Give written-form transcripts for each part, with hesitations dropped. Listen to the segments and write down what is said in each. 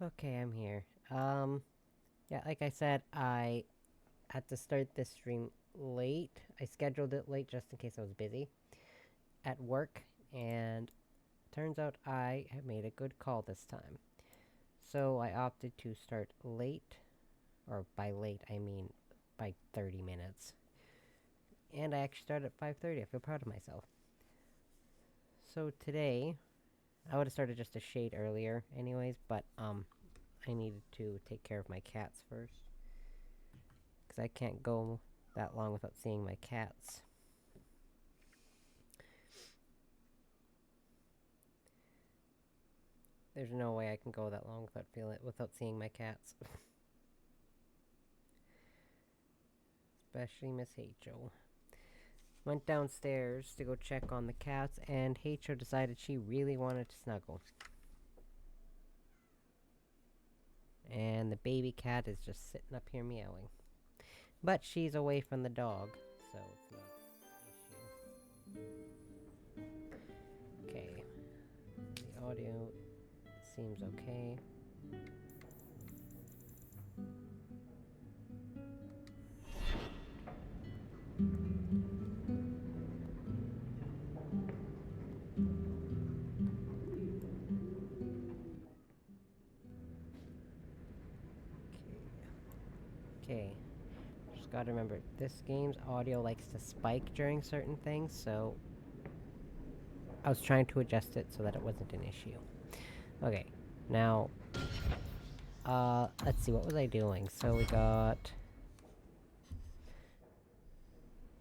Okay, I'm here. Yeah, like I said, I had to start this stream late. I scheduled it late just in case I was busy at work, and turns out I have made a good call this time. So I opted to start late, or by late, I mean by 30 minutes. And I actually started at 5:30. I feel proud of myself. So today, I would have started just a shade earlier anyways, but I needed to take care of my cats first. Because I can't go that long without seeing my cats. There's no way I can go that long without seeing my cats. Especially Miss Hacho. Went downstairs to go check on the cats, and Hacho decided she really wanted to snuggle. And the baby cat is just sitting up here meowing. But she's away from the dog, so it's not an issue. Okay. The audio seems okay. Okay. Just gotta remember, this game's audio likes to spike during certain things, so I was trying to adjust it so that it wasn't an issue. Okay, now, let's see, what was I doing? So we got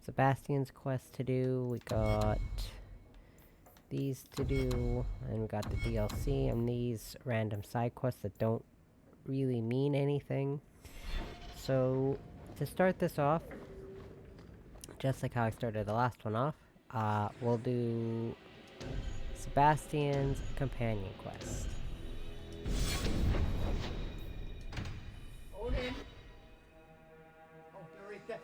Sebastian's quest to do, we got these to do, and we got the DLC, and these random side quests that don't really mean anything. So, to start this off, just like how I started the last one off, we'll do Sebastian's companion quest. Own him! Oh, you're right there.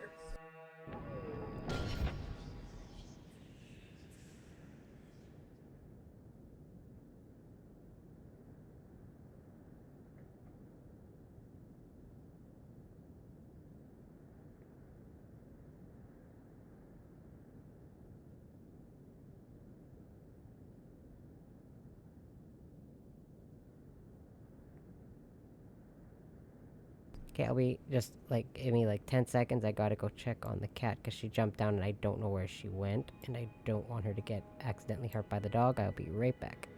Okay, I'll be just like, give me like 10 seconds. I gotta go check on the cat because she jumped down and I don't know where she went. And I don't want her to get accidentally hurt by the dog. I'll be right back.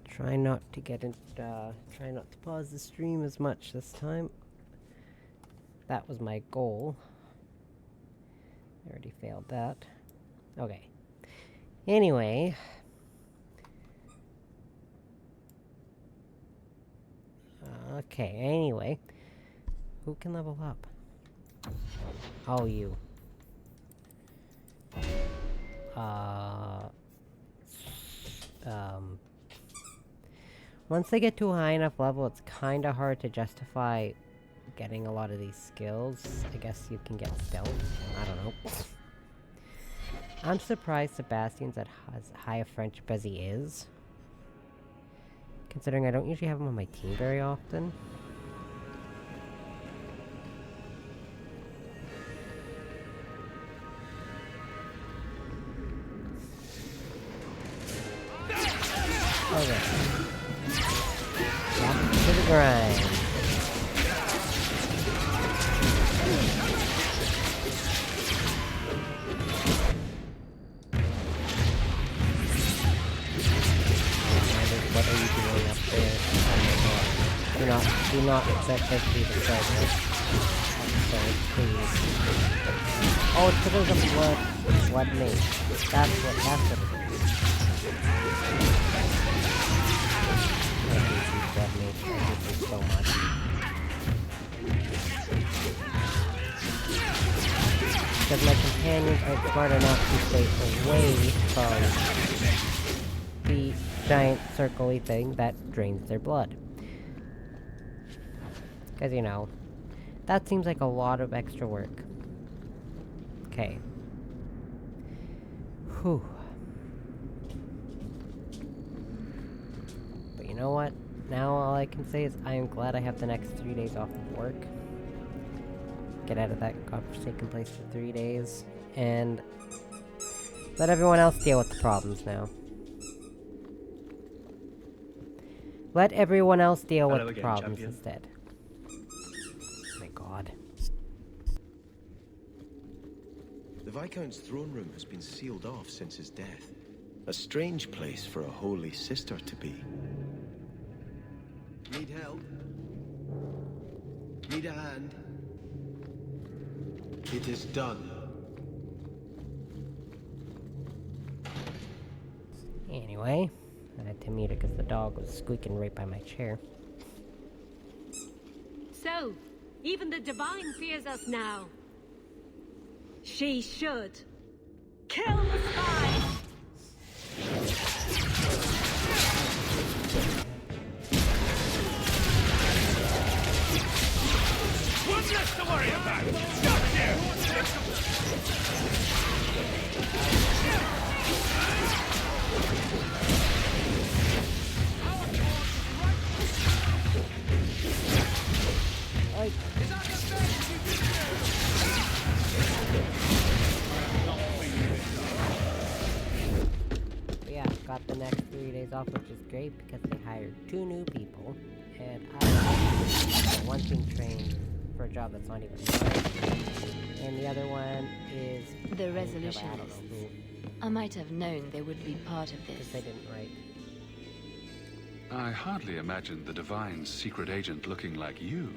Try not to try not to pause the stream as much this time. That was my goal. I already failed that. Okay. Anyway. Okay, anyway. Who can level up? Oh, you. Um... Once they get to a high enough level, it's kinda hard to justify getting a lot of these skills. I guess you can get stealth. I don't know. I'm surprised Sebastian's as high a friendship as he is. Considering I don't usually have him on my team very often. Okay. Back to the grind. What are you doing up there? Oh my god. Do not accept this to be the start of episode, please. Oh, it's because of blood mage. That's what happened. I hate these blood mage. I hate them so much. Because my companions aren't smart enough to stay away from the giant circle-y thing that drains their blood. Because, you know, that seems like a lot of extra work. Okay. Whew. But you know what? Now all I can say is I am glad I have the next 3 days off of work. Get out of that godforsaken place for 3 days. And let everyone else deal with the problems now. Let everyone else deal with the problems instead. Oh my god. The Viscount's throne room has been sealed off since his death. A strange place for a holy sister to be. Need help? Need a hand? It is done. Anyway, I had to mute it because the dog was squeaking right by my chair. So, even the Divine fears us now. She should. Kill the spy! One less to worry about! Stop here! Yeah, got the next 3 days off, which is great because they hired 2 new people, and one's being trained for a job that's not even mine, and the other one is The resolutionists. I might have known they would be part of because this. they didn't write. I hardly imagined the Divine's secret agent looking like you.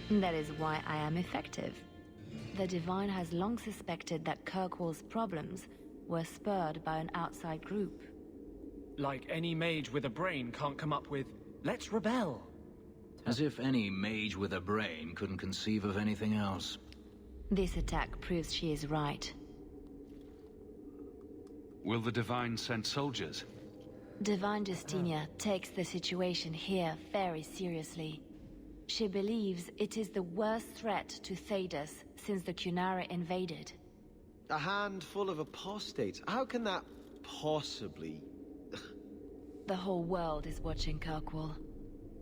That is why I am effective. The Divine has long suspected that Kirkwall's problems were spurred by an outside group. Like any mage with a brain can't come up with, let's rebel. As if any mage with a brain couldn't conceive of anything else. This attack proves she is right. Will the Divine send soldiers? Divine Justinia takes the situation here very seriously. She believes it is the worst threat to Thedas since the Cunara invaded. A handful of apostates. How can that possibly... The whole world is watching Kirkwall.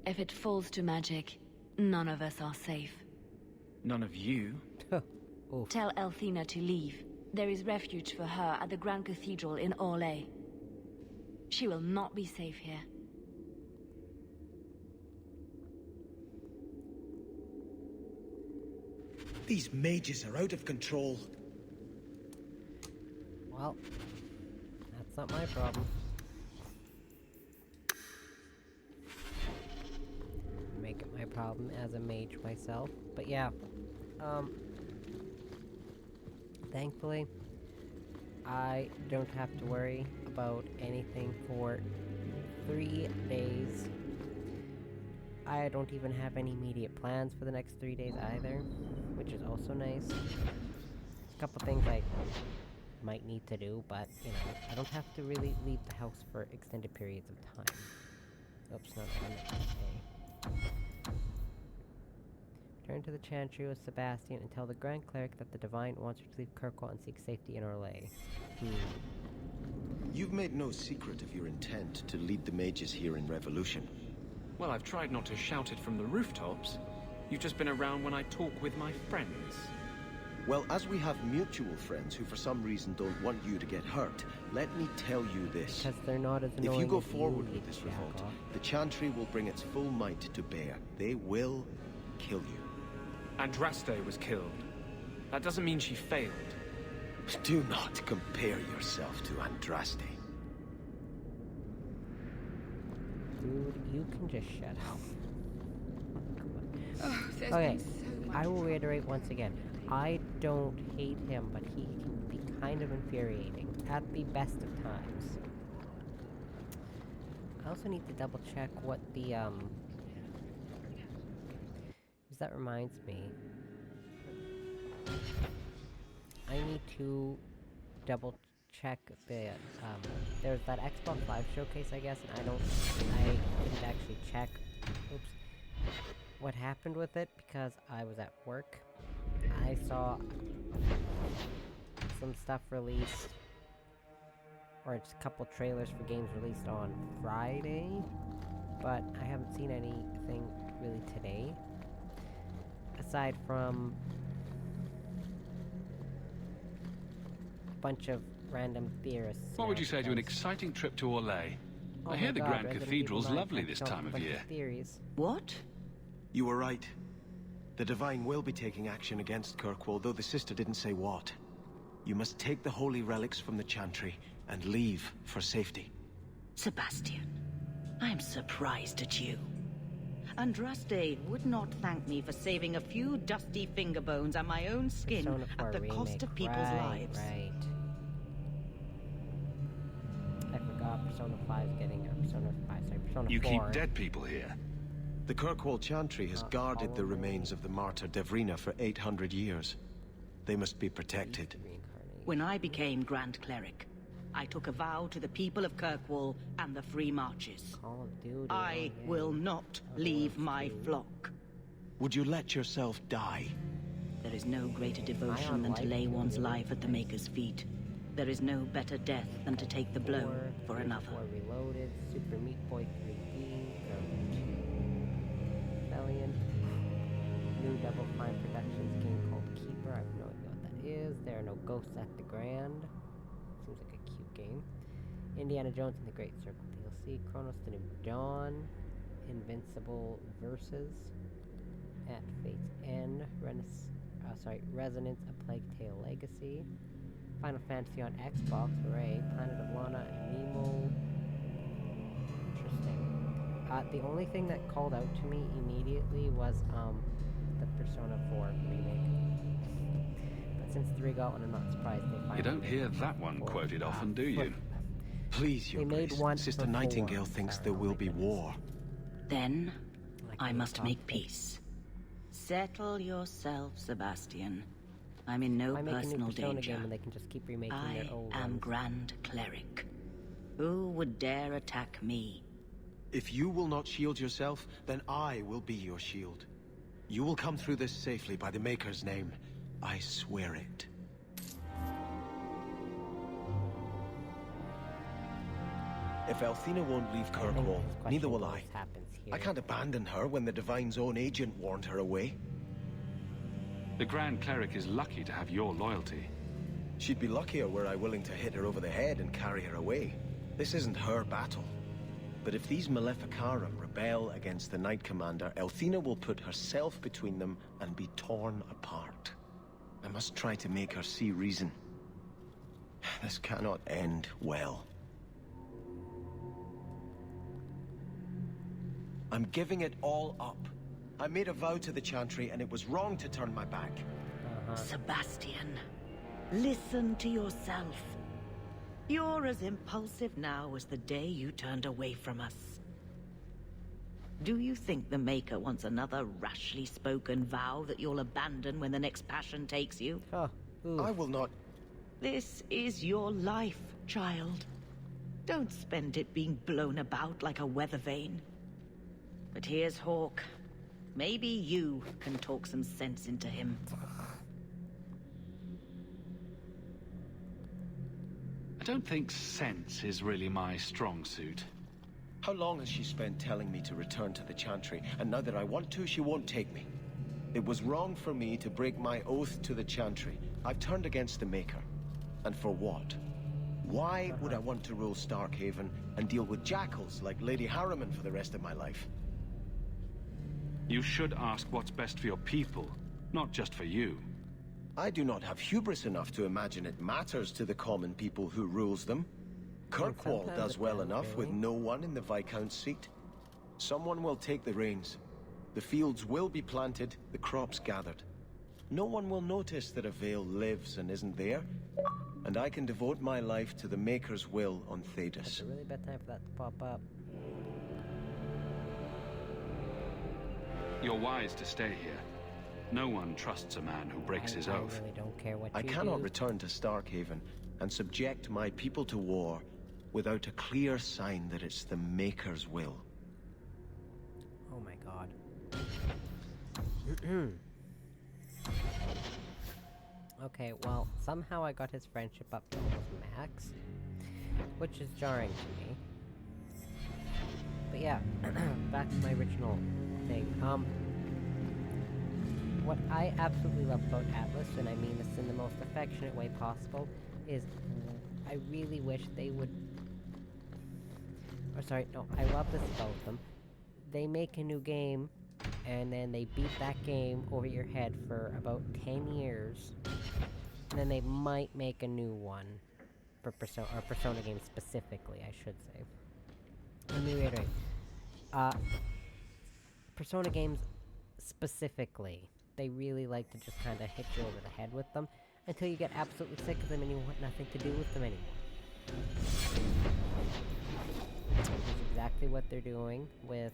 If it falls to magic, none of us are safe. None of you? Oof. Tell Elthina to leave. There is refuge for her at the Grand Cathedral in Orlais. She will not be safe here. These mages are out of control. Well, that's not my problem. Make it my problem as a mage myself. But yeah, thankfully, I don't have to worry about anything for 3 days. I don't even have any immediate plans for the next 3 days either, which is also nice. A couple things I might need to do, but, you know, I don't have to really leave the house for extended periods of time. Oops, not on the Return to the Chantry with Sebastian and tell the Grand Cleric that the Divine wants her to leave Kirkwall and seek safety in Orlais. You've made no secret of your intent to lead the mages here in Revolution. Well, I've tried not to shout it from the rooftops. You've just been around when I talk with my friends. Well, as we have mutual friends who for some reason don't want you to get hurt, let me tell you this. Because they're not as If annoying you go as forward you, with this revolt, Jack-off. the Chantry will bring its full might to bear. They will kill you. Andraste was killed. That doesn't mean she failed. Do not compare yourself to Andraste. Dude, you can just shut up. Oh, there's Okay, been so much I will reiterate once again. I don't hate him, but he can be kind of infuriating at the best of times. I also need to double check what the, because that reminds me. I need to double check the, there's that Xbox Live showcase, I guess, and I didn't actually check, oops, what happened with it, because I was at work. I saw some stuff released, or just a couple trailers for games released on Friday, but I haven't seen anything really today, aside from a bunch of random theorists. What would you say to an exciting trip to Orlais? I hear the Grand Cathedral's lovely this time of year. Theories. What? You were right. The Divine will be taking action against Kirkwall, though the sister didn't say what. You must take the holy relics from the Chantry and leave for safety. Sebastian, I'm surprised at you. Andraste would not thank me for saving a few dusty finger bones and my own skin Persona 4 at the remake. cost of people's lives. Right. I forgot Persona 5's getting a Persona 5, sorry, Persona 4. You keep dead people here. The Kirkwall Chantry has guarded the remains of the martyr Devrina for 800 years. They must be protected. When I became Grand Cleric, I took a vow to the people of Kirkwall and the Free Marches. Call of Duty. I will not leave my flock. Would you let yourself die? There is no greater devotion than to lay one's life at the Maker's feet. There is no better death than to take the blow for another. Reloaded, Super Meat Boy 3D, Rebellion, new Double Fine Productions game called Keeper. I have no idea what that is. There are no ghosts at the Grand. Seems like a cute game. Indiana Jones and the Great Circle DLC, Chronos the New Dawn, Invincible Versus, At Fate's End, Resonance, A Plague Tale Legacy, Final Fantasy on Xbox, hooray, Planet of Lana and Nemo. Interesting. The only thing that called out to me immediately was, the Persona 4 remake. But since 3 got one, I'm not surprised they finally... You don't hear that one quoted often, do you? Please, Your Grace. Sister Nightingale thinks there will be war. Then, I must make peace. Settle yourself, Sebastian. I'm in no personal danger. Game and they can just keep remaking I their old am ones. Grand Cleric. Who would dare attack me? If you will not shield yourself, then I will be your shield. You will come through this safely by the Maker's name. I swear it. If Althena won't leave Kirkwall, neither will I. I can't abandon her when the Divine's own agent warned her away. The Grand Cleric is lucky to have your loyalty. She'd be luckier were I willing to hit her over the head and carry her away. This isn't her battle. But if these Maleficarum rebel against the Knight Commander, Althena will put herself between them and be torn apart. I must try to make her see reason. This cannot end well. I'm giving it all up. I made a vow to the Chantry, and it was wrong to turn my back. Sebastian, listen to yourself. You're as impulsive now as the day you turned away from us. Do you think the Maker wants another rashly spoken vow that you'll abandon when the next passion takes you? I will not... This is your life, child. Don't spend it being blown about like a weather vane. But here's Hawke. Maybe you can talk some sense into him. I don't think sense is really my strong suit. How long has she spent telling me to return to the Chantry, and now that I want to, she won't take me? It was wrong for me to break my oath to the Chantry. I've turned against the Maker. And for what? Why would I want to rule Starkhaven and deal with jackals like Lady Harriman for the rest of my life? You should ask what's best for your people, not just for you. I do not have hubris enough to imagine it matters to the common people who rules them. Kirkwall does well enough with no one in the Viscount's seat. Someone will take the reins. The fields will be planted, the crops gathered. No one will notice that a Vale lives and isn't there, and I can devote my life to the Maker's will on Thedas. It's a really bad time for that to pop up. You're wise to stay here. No one trusts a man who breaks his oath. I really don't care what I you cannot do. return to Starkhaven and subject my people to war without a clear sign that it's the Maker's will. Oh my god. Okay, well, somehow I got his friendship up to almost max, which is jarring to me. But yeah, back to my original thing. What I absolutely love about Atlas, and I mean this in the most affectionate way possible, is I really wish they would... Or sorry, no, I love this about them. They make a new game, and then they beat that game over your head for about 10 years, and then they might make a new one for Persona games specifically, I should say. Let me reiterate. Persona games specifically, they really like to just kind of hit you over the head with them until you get absolutely sick of them and you want nothing to do with them anymore. Which is exactly what they're doing with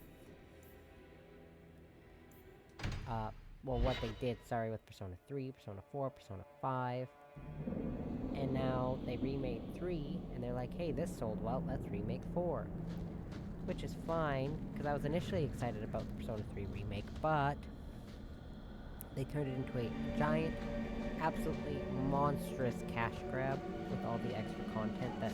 well, what they did, sorry, with Persona 3, Persona 4, Persona 5, and now they remade 3, and they're like, hey, this sold well, let's remake 4. Which is fine, because I was initially excited about the Persona 3 remake, but they turned it into a giant, absolutely monstrous cash grab with all the extra content that...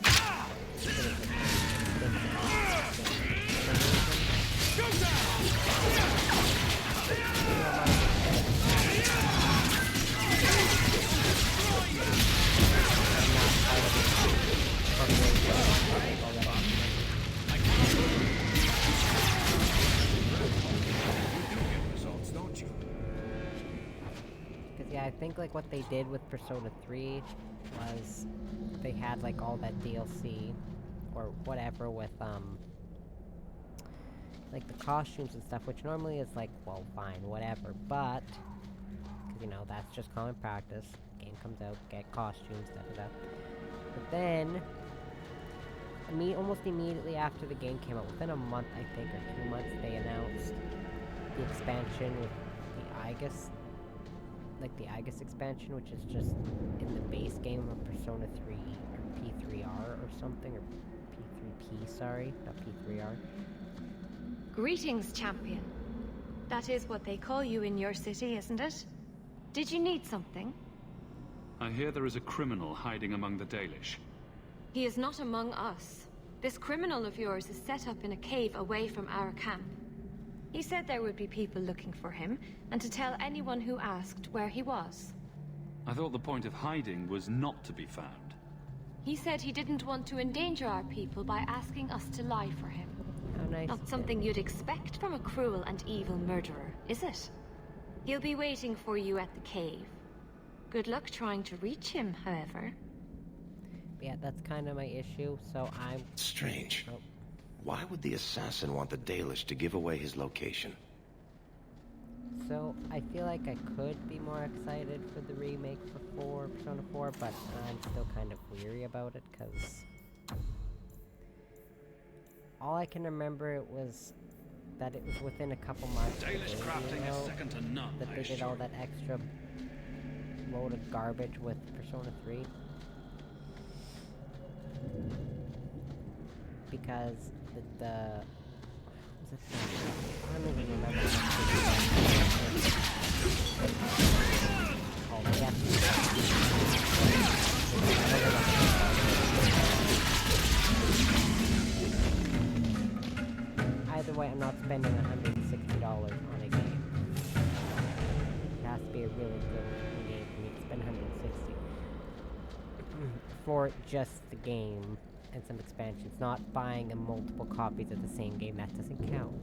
Yeah, I think like what they did with Persona 3 was they had like all that DLC or whatever with like the costumes and stuff, which normally is like, well, fine, whatever, but because you know that's just common practice. Game comes out, get costumes, da da da. But then almost immediately after the game came out, within a month I think or 2 months, they announced the expansion with the Aegis. Like the Aegis expansion, which is just in the base game of Persona 3 or P3R or something, or P3P, sorry, not P3R. Greetings, champion. That is what they call you in your city, isn't it? Did you need something? I hear there is a criminal hiding among the Dalish. He is not among us. This criminal of yours is set up in a cave away from our camp. He said there would be people looking for him, and to tell anyone who asked where he was. I thought the point of hiding was not to be found. He said he didn't want to endanger our people by asking us to lie for him. How nice. Not something you'd expect from a cruel and evil murderer, is it? He'll be waiting for you at the cave. Good luck trying to reach him, however. Yeah, that's kind of my issue, so I'm... Strange. Oh. Why would the assassin want the Dalish to give away his location? So, I feel like I could be more excited for the remake for Persona 4, but I'm still kind of weary about it, because... all I can remember was that it was within a couple months Dalish crafting is second to none, that they did all that extra load of garbage with Persona 3. Because the was it I don't even remember either way, I'm not spending $160 on a game. has to be a really good game for me to spend 160 for just the game and some expansions, not buying multiple copies of the same game. That doesn't count.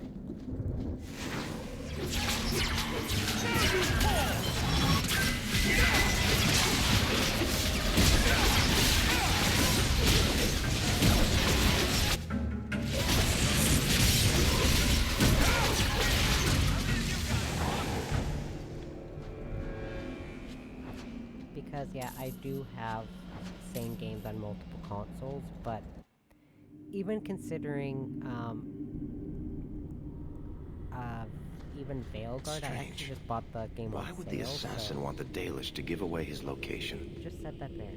Because, yeah, I do have same games on multiple consoles, but even considering, even Veilguard, I actually just bought the game on Why sale. would the assassin want the Dalish to give away his location? Just said that there.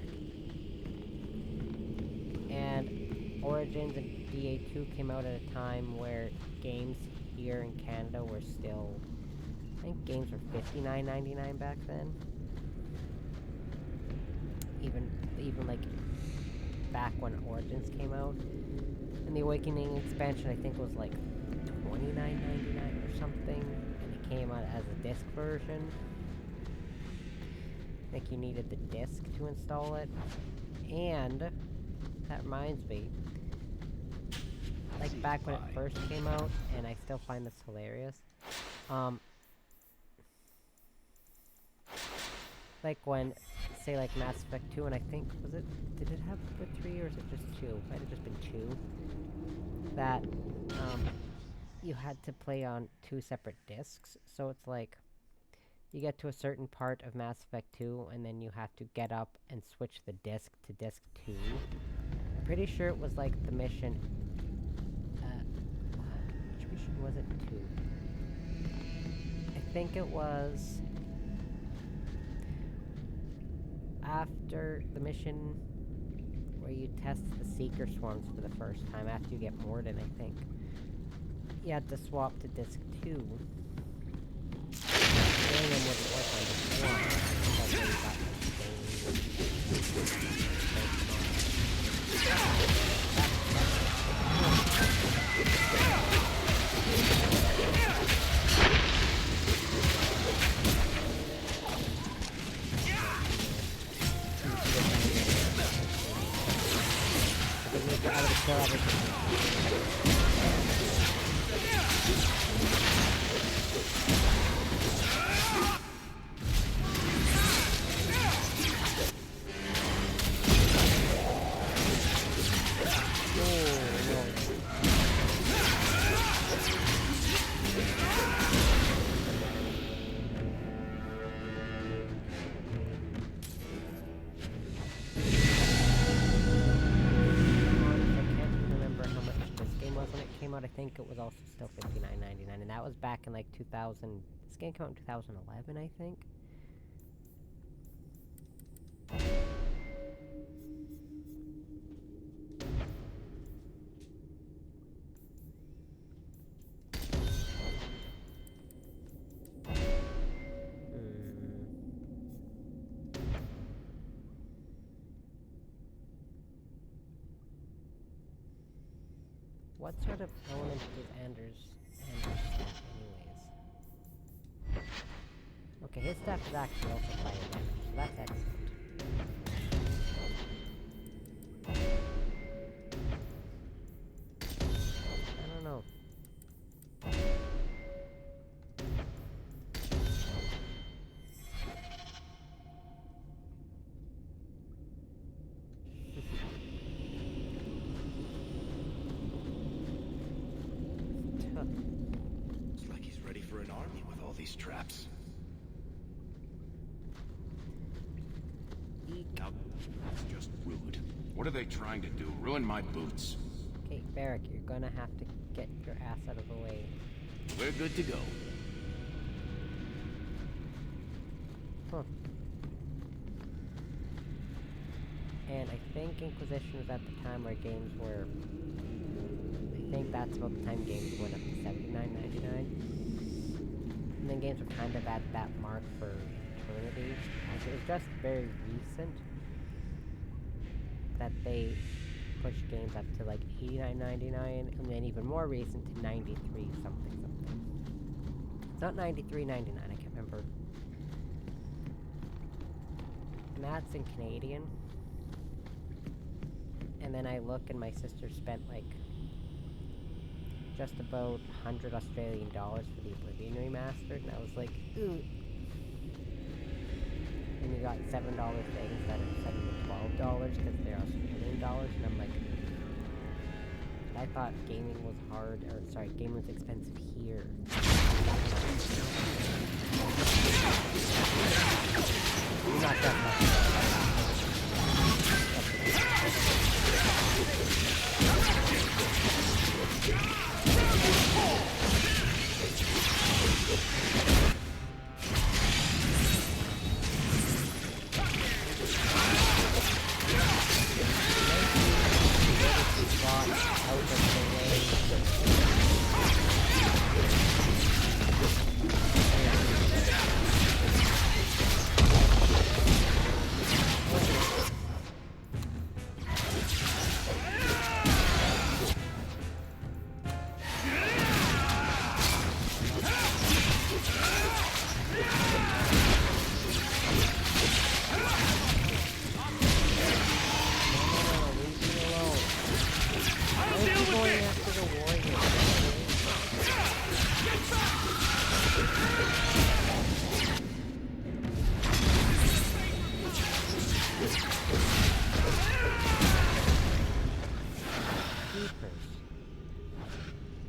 And Origins and DA2 came out at a time where games here in Canada were still... I think games were $59.99 back then. Even like back when Origins came out. And the Awakening expansion I think was like $29.99 or something. And it came out as a disc version. I think you needed the disc to install it. And that reminds me, like back when it first came out, and I still find this hilarious. Like when, say like Mass Effect 2, and I think, did it have the 3 or is it just 2? Might have just been 2. That, you had to play on 2 separate discs, so it's like, you get to a certain part of Mass Effect 2, and then you have to get up and switch the disc to disc 2. I'm pretty sure it was like the mission, which mission was it 2? I think it was... after the mission where you test the Seeker Swarms for the first time, after you get Morden, I think. You had to swap to disc 2. Them wouldn't work on disc 1, because you got I think it was also still $59.99, and that was back in like 2000. This game came out in 2011, I think. What sort of element does Anders staff anyways? Okay, his staff is actually also fire damage, so that's excellent. I don't know. It's like he's ready for an army with all these traps. Eek. That's just rude. What are they trying to do? Ruin my boots? Okay, Barrack, you're gonna have to get your ass out of the way. We're good to go. Huh. And I think Inquisition was at the time where games were... I think that's about the time games went up to $79.99. And then games were kind of at that mark for eternity. It was just very recent that they pushed games up to like $89.99, and then even more recent to $93 something. It's not $93.99, I can't remember And that's in Canadian. And then I look and my sister spent like just about 100 Australian dollars for the Oblivion remastered, and I was like, ooh. And you got $7 things that are $7 to $12 because they're Australian dollars, and I'm like, I thought gaming was hard, or sorry, gaming was expensive here. You're not that much.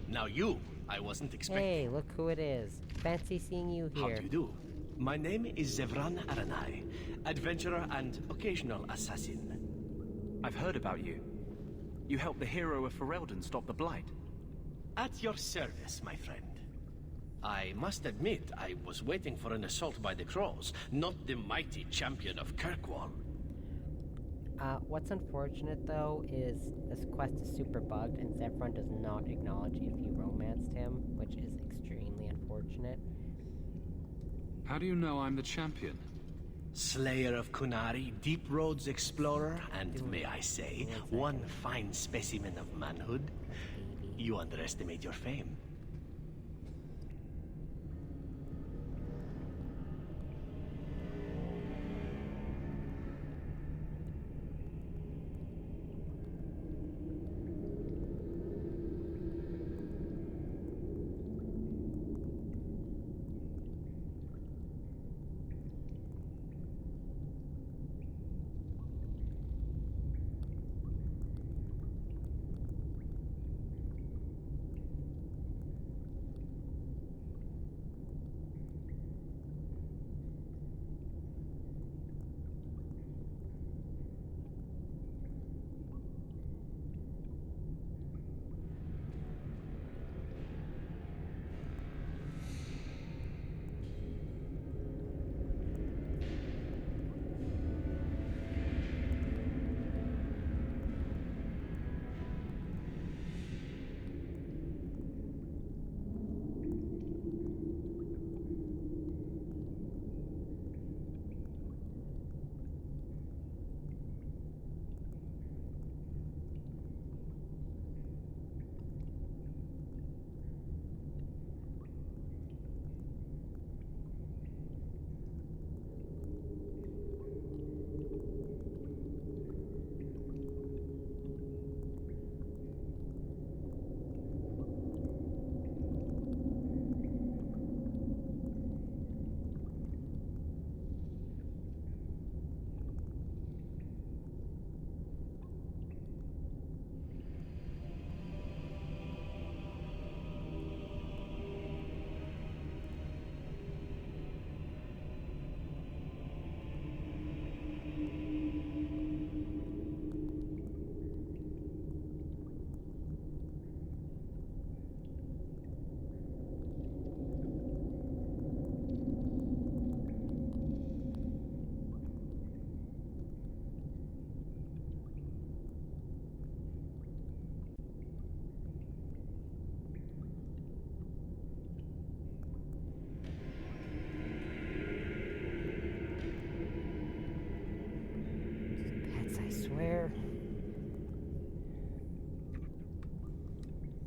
Now you, I wasn't expecting. Hey, look who it is. Fancy seeing you here. How do you do? My name is Zevran Aranai, adventurer and occasional assassin. I've heard about you. You helped the hero of Ferelden stop the Blight. At your service, my friend. I must admit, I was waiting for an assault by the Crows, not the mighty champion of Kirkwall. What's unfortunate, though, is this quest is super bugged, and Zevran does not acknowledge if you romanced him, which is extremely unfortunate. How do you know I'm the champion? Slayer of Kunari, Deep Roads explorer, and may I say, one fine specimen of manhood. You underestimate your fame.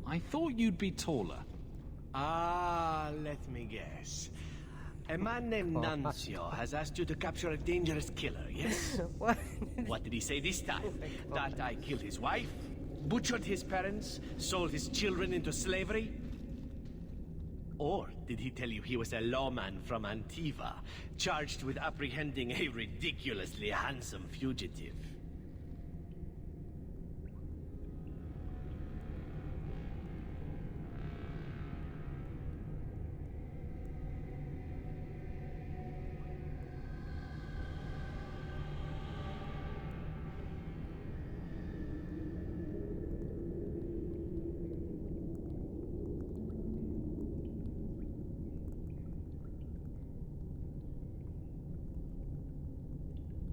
I thought you'd be taller. Ah, let me guess. A man named Nuncio has asked you to capture a dangerous killer, yes? What? What did he say this time? That I killed his wife? Butchered his parents? Sold his children into slavery? Or did he tell you he was a lawman from Antiva, charged with apprehending a ridiculously handsome fugitive?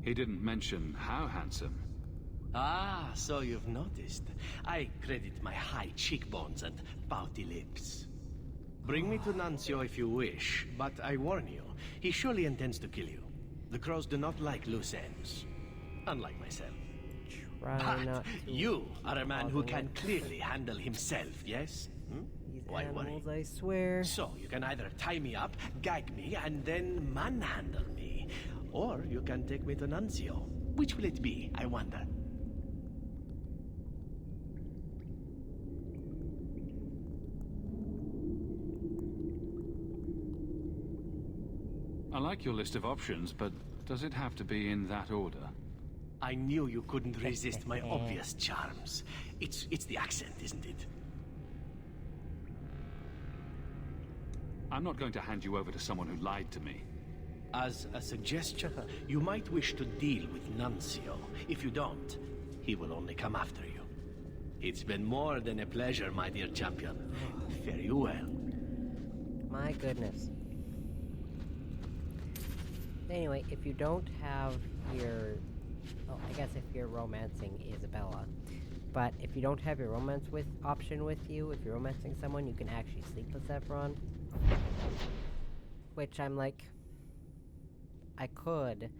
He didn't mention how handsome. Ah, so you've noticed. I credit my high cheekbones and pouty lips. Bring me to Nuncio if you wish, but I warn you, he surely intends to kill you. The crows do not like loose ends. Unlike myself. Try not But to you are a man who bother can it. clearly handle himself, yes? Hmm? These Why worry? animals, I swear. So, you can either tie me up, gag me, and then manhandle me. Or you can take me to Nuncio. Which will it be, I wonder? I like your list of options, but does it have to be in that order? I knew you couldn't resist my obvious charms. It's the accent, isn't it? I'm not going to hand you over to someone who lied to me. As a suggestion, you might wish to deal with Nuncio. If you don't, he will only come after you. It's been more than a pleasure, my dear champion. Fare you well. My goodness. Anyway, if you don't have your... Well, I guess if you're romancing Isabella. But if you don't have your romance option with you, if you're romancing someone, you can actually sleep with Zephyron. Which I'm like... I could,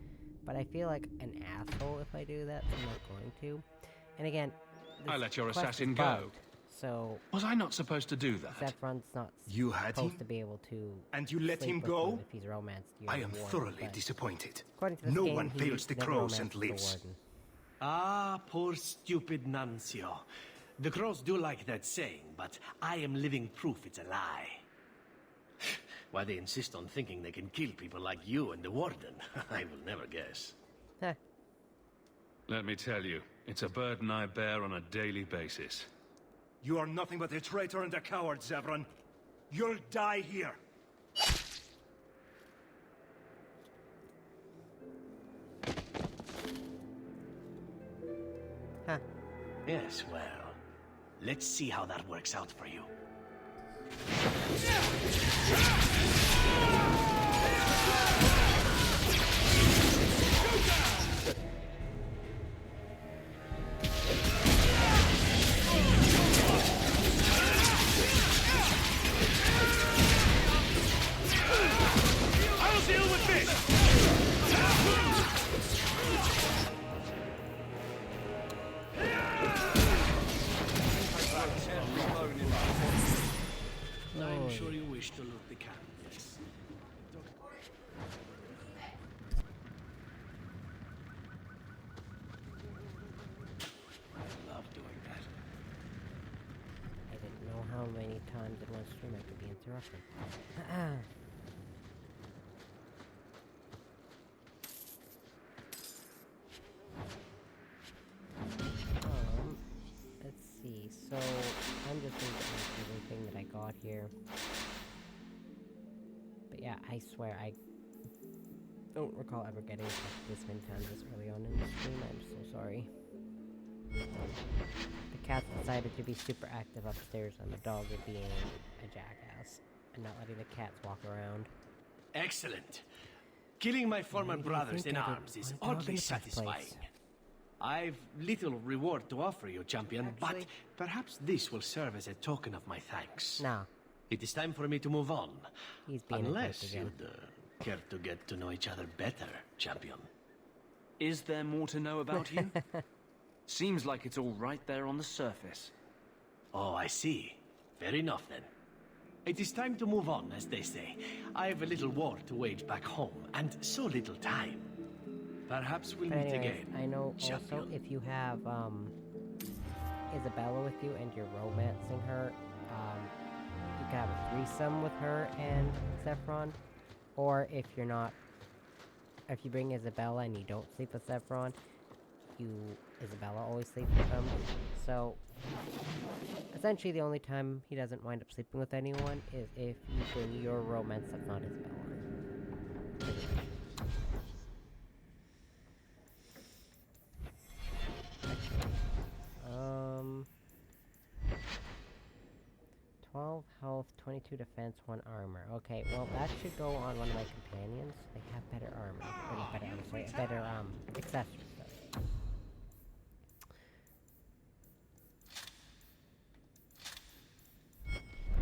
but I feel like an asshole if I do that, so I'm not going to. And again, I let your quest is assassin go. bugged, so Was I not supposed to do that? Zephron's not You had supposed him? to be able to And you let sleep him with go? you if he's romanced you. I or am warden, thoroughly but disappointed. according to this No game, one he fails the never crows romanced and the lives. warden. Ah, poor stupid Nuncio. The crows do like that saying, but I am living proof it's a lie. Why they insist on thinking they can kill people like you and the warden, I will never guess. Heh. Let me tell you, it's a burden I bear on a daily basis. You are nothing but a traitor and a coward, Zevran. You'll die here. Huh. Yes, well, let's see how that works out for you. I'll deal with this! I'm sure you wish to loot the camp, yes. I love doing that. I didn't know how many times in one stream I could be interrupted. Let's see. So I'm just going to get everything that I got here. But yeah, I swear I don't recall ever getting this many times this early on in the stream. I'm so sorry. The cat decided to be super active upstairs, and the dog is being a jackass and not letting the cats walk around. Excellent. Killing my former Why do you brothers think in I did arms is one dog in oddly the first place? satisfying. I've little reward to offer you, champion, but Actually- perhaps this will serve as a token of my thanks. Nah, It is time for me to move on. he's being a Unless dick again. you'd care to get to know each other better, champion. Is there more to know about you? Seems like it's all right there on the surface. Oh, I see. Fair enough, then. It is time to move on, as they say. I have a little war to wage back home, and so little time. Perhaps we'll But meet anyways, again. I know also champion. if you have Isabella with you and you're romancing her, you can have a threesome with her and Zephyron. Or if you're not, if you bring Isabella and you don't sleep with Zephyron, Isabella always sleeps with him. So, essentially the only time he doesn't wind up sleeping with anyone is if you bring your romance that's not Isabella. 12 health, 22 defense, 1 armor. Okay, well that should go on one of my companions. They have better armor. Or not better armor, sorry, better accessories.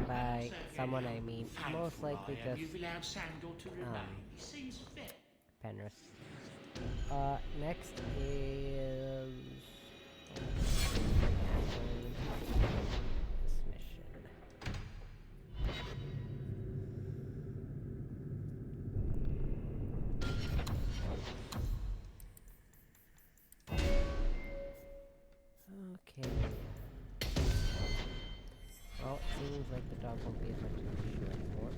By someone I mean most likely just Penrith. Next is this mission. Okay. Well, it seems like the dog won't be as much as I'm sure for.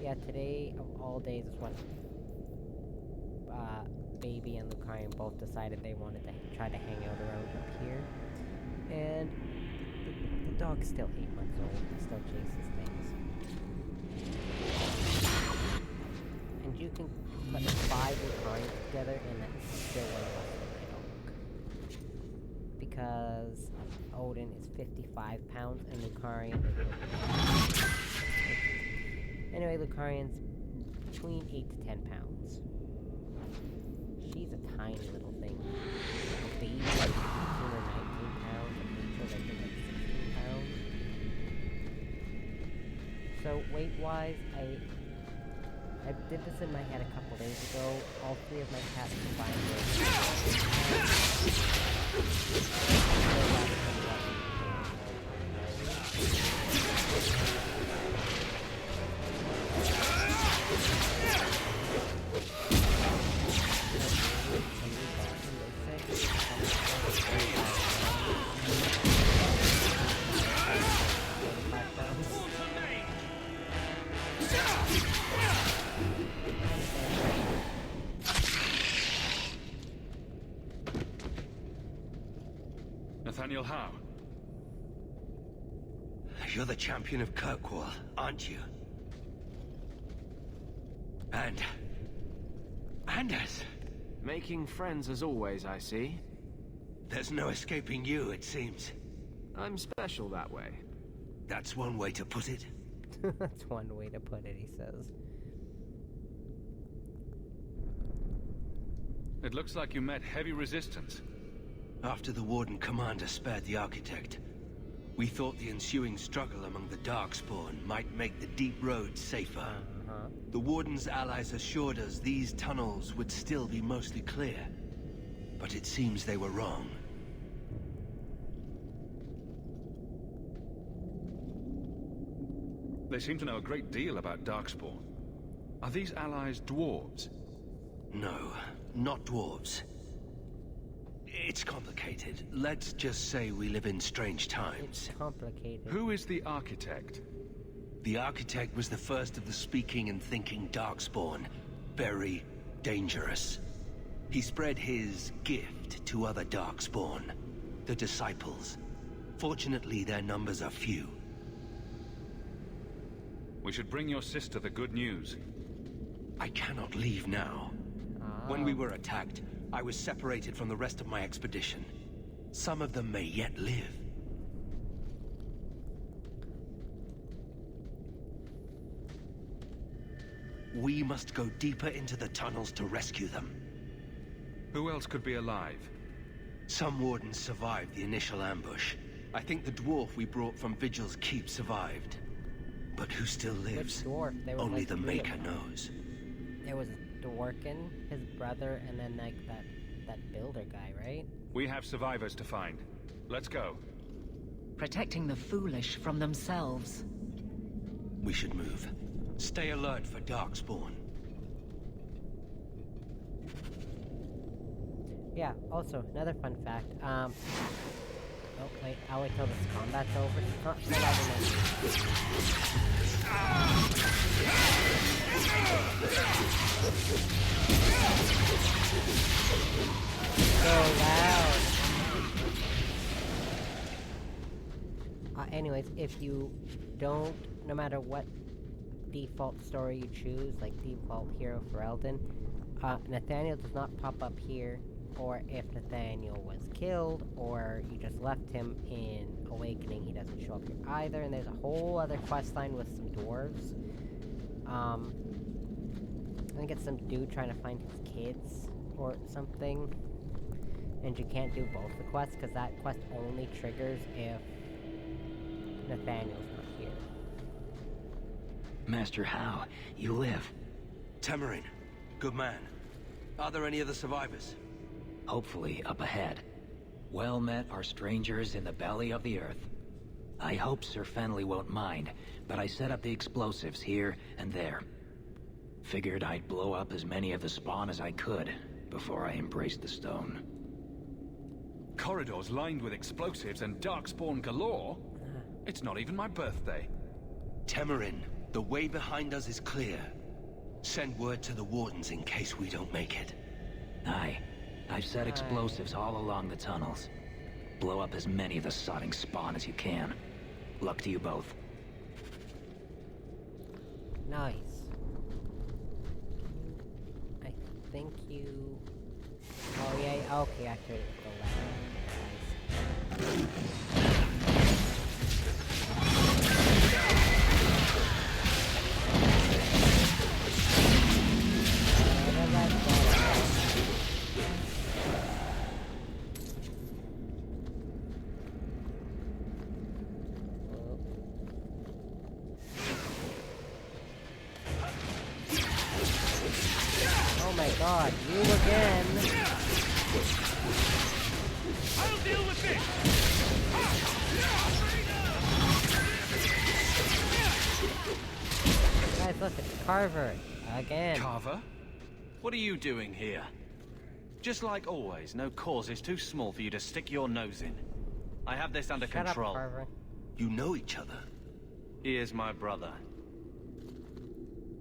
Yeah, today of all days is when Baby and Lucarian both decided they wanted to try to hang out around up here. And the dog's still 8 months old. He still chases things. And you can put 5 Lucarians together and that's still one less than my dog. Because Odin is 55 pounds and Lucarian is... Anyway, Lucarian's between 8 to 10 pounds. She's a tiny little thing. Baby's like 18 or 19 pounds, and Rachel's I think like 16 pounds. So weight-wise, I did this in my head a couple days ago. All 3 of my cats combined Nathaniel Howe. You're the champion of Kirkwall, aren't you? And... Anders! Making friends as always, I see. There's no escaping you, it seems. I'm special that way. That's one way to put it. That's one way to put it, he says. It looks like you met heavy resistance. After the Warden Commander spared the Architect, we thought the ensuing struggle among the Darkspawn might make the deep roads safer. The Warden's allies assured us these tunnels would still be mostly clear. But it seems they were wrong. They seem to know a great deal about Darkspawn. Are these allies dwarves? No, not dwarves. It's complicated. Let's just say we live in strange times. It's complicated. Who is the Architect? The Architect was the first of the speaking and thinking Darkspawn. Very dangerous. He spread his gift to other Darkspawn, the Disciples. Fortunately, their numbers are few. We should bring your sister the good news. I cannot leave now. When we were attacked, I was separated from the rest of my expedition. Some of them may yet live. We must go deeper into the tunnels to rescue them. Who else could be alive? Some Wardens survived the initial ambush. I think the dwarf we brought from Vigil's Keep survived. But who still lives? Which dwarf? There was Only like the 3 of Maker them. knows. There was Dworkin, his brother, and then like that builder guy, right? We have survivors to find. Let's go. protecting the foolish from themselves. We should move. Stay alert for Darkspawn. Yeah, also, another fun fact, oh wait, I'll wait till this combat's over. It's not so loud So loud. Anyways, if you don't, no matter what default story you choose, like default hero for Elden, Nathaniel does not pop up here, or if Nathaniel was killed, or you just left him in Awakening, he doesn't show up here either, and there's a whole other quest line with some dwarves. I think it's some dude trying to find his kids, or something, and you can't do both the quests, because that quest only triggers if Nathaniel's not here. Master How, you live. Tamarin, good man. Are there any other survivors? Hopefully up ahead. Well met are strangers in the belly of the earth. I hope Sir Fenley won't mind, but I set up the explosives here and there. Figured I'd blow up as many of the spawn as I could before I embraced the stone. Corridors lined with explosives and darkspawn galore? It's not even my birthday. Tamarin, the way behind us is clear. Send word to the Wardens in case we don't make it. Aye. I've set explosives all along the tunnels. Blow up as many of the sodding spawn as you can. Luck to you both. Nice. I think you... Oh yeah, okay, actually it's the last. Oh my god, you again! I'll deal with this! Guys, look, it's Carver. Again. Carver? What are you doing here? Just like always, no cause is too small for you to stick your nose in. I have this under Shut control. up, Carver. You know each other? He is my brother.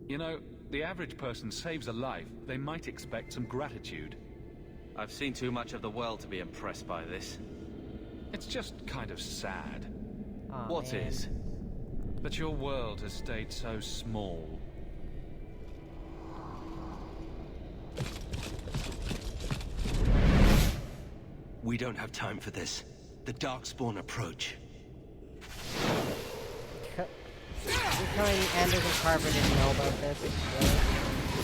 You know, the average person saves a life, they might expect some gratitude. I've seen too much of the world to be impressed by this. It's just kind of sad. Aw, What man. is? That your world has stayed so small. We don't have time for this. The Darkspawn approach. You're telling me Anders and Carver didn't know about this? Really?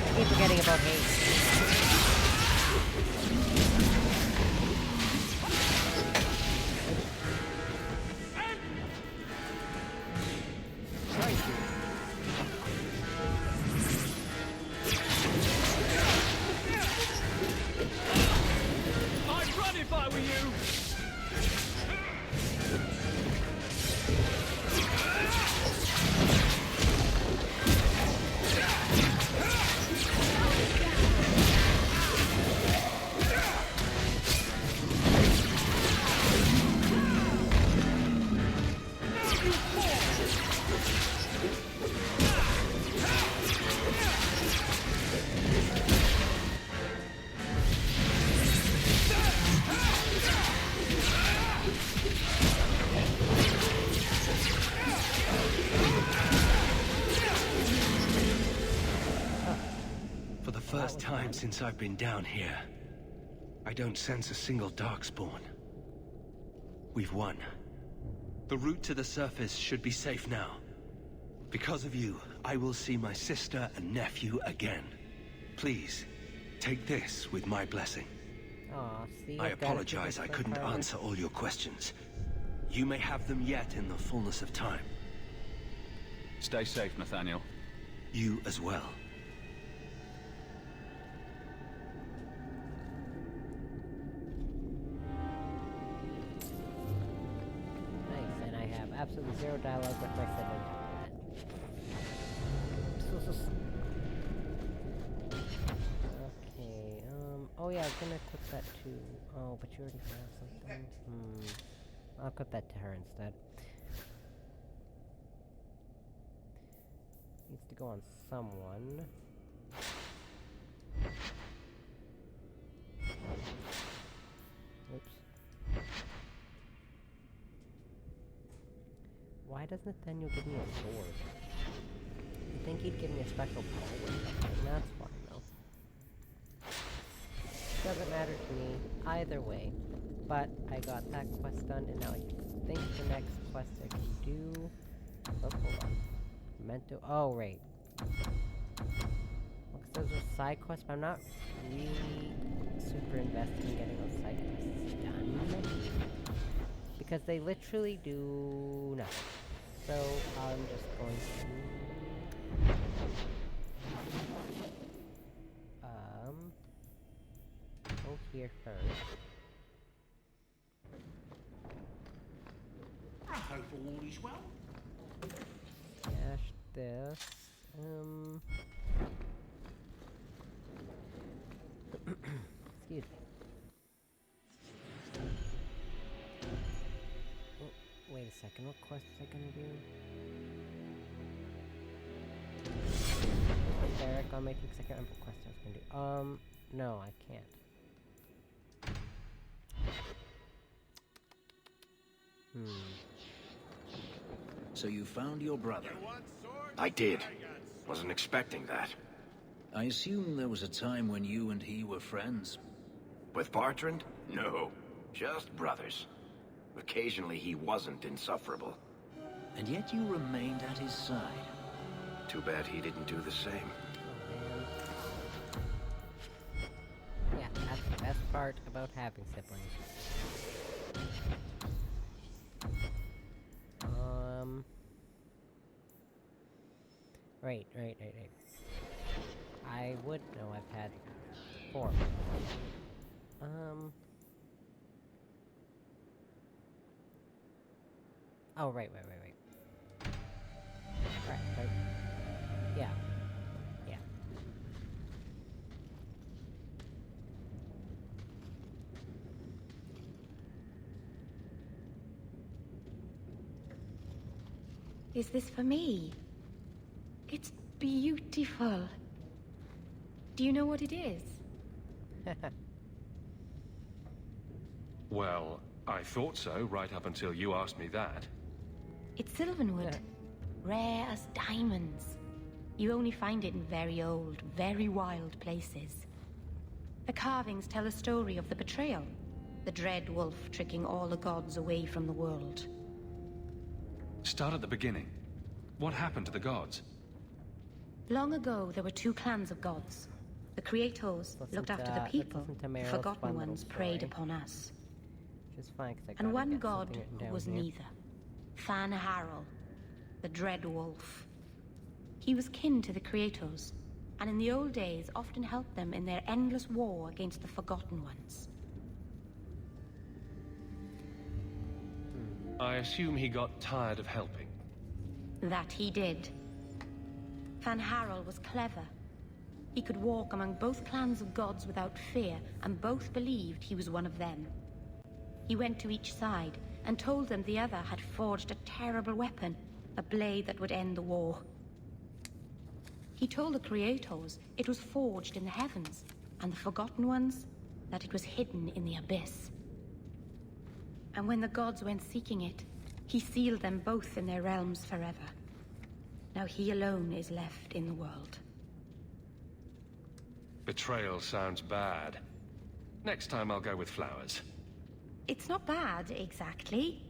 I keep forgetting about hate. I'd run if I were you! For the first time since I've been down here, I don't sense a single Darkspawn. We've won. The route to the surface should be safe now. Because of you, I will see my sister and nephew again. Please, take this with my blessing. Aw, see, I I've got it apologize for I this couldn't Carver. answer all your questions. You may have them yet in the fullness of time. Stay safe, Nathaniel. You as well. absolutely zero dialogue with my sibling after that. Okay, oh yeah, I was gonna equip that to... Oh, but you already have something. I'll equip that to her instead. Needs to go on someone. Oops. Why does Nathaniel give me a sword? I think he'd give me a special bow or something. That's fine, though. Doesn't matter to me, either way. But I got that quest done, and now I think the next quest I can do... Oh, hold on. Meant to... Oh, right. Well, 'cause those are side quests, but I'm not really super invested in getting those side quests done. Because they literally do nothing. So, I'm just going to... go here first. I hope all is well. Dash this. Excuse me. Oh, wait a second, what quest was I gonna do? Derek, I'll make a second remember what quest I was gonna do. No, I can't. So you found your brother? I did. Wasn't expecting that. I assume there was a time when you and he were friends? With Bartrand? No. Just brothers. Occasionally he wasn't insufferable. And yet you remained at his side. Too bad he didn't do the same. Yeah, that's the best part about having siblings. Right. I would know I've had 4. Oh, right. Right. Yeah. Is this for me? It's beautiful. Do you know what it is? Well, I thought so, right up until you asked me that. It's Sylvanwood. Rare as diamonds. You only find it in very old, very wild places. The carvings tell a story of the betrayal. The dread wolf tricking all the gods away from the world. Start at the beginning. What happened to the gods? Long ago, there were 2 clans of gods. The Creators looked after the people. The Forgotten Ones preyed upon us. Which is fine, 'cause I And gotta one get god something written who down was here. neither. Fan Harrell, the Dread Wolf. He was kin to the Creators, and in the old days often helped them in their endless war against the Forgotten Ones. I assume he got tired of helping. That he did. Fan Harrell was clever. He could walk among both clans of gods without fear, and both believed he was one of them. He went to each side and told them the other had forged a terrible weapon, a blade that would end the war. He told the Creators it was forged in the heavens, and the Forgotten Ones that it was hidden in the abyss. And when the gods went seeking it, he sealed them both in their realms forever. Now he alone is left in the world. Betrayal sounds bad. Next time I'll go with flowers. It's not bad, exactly.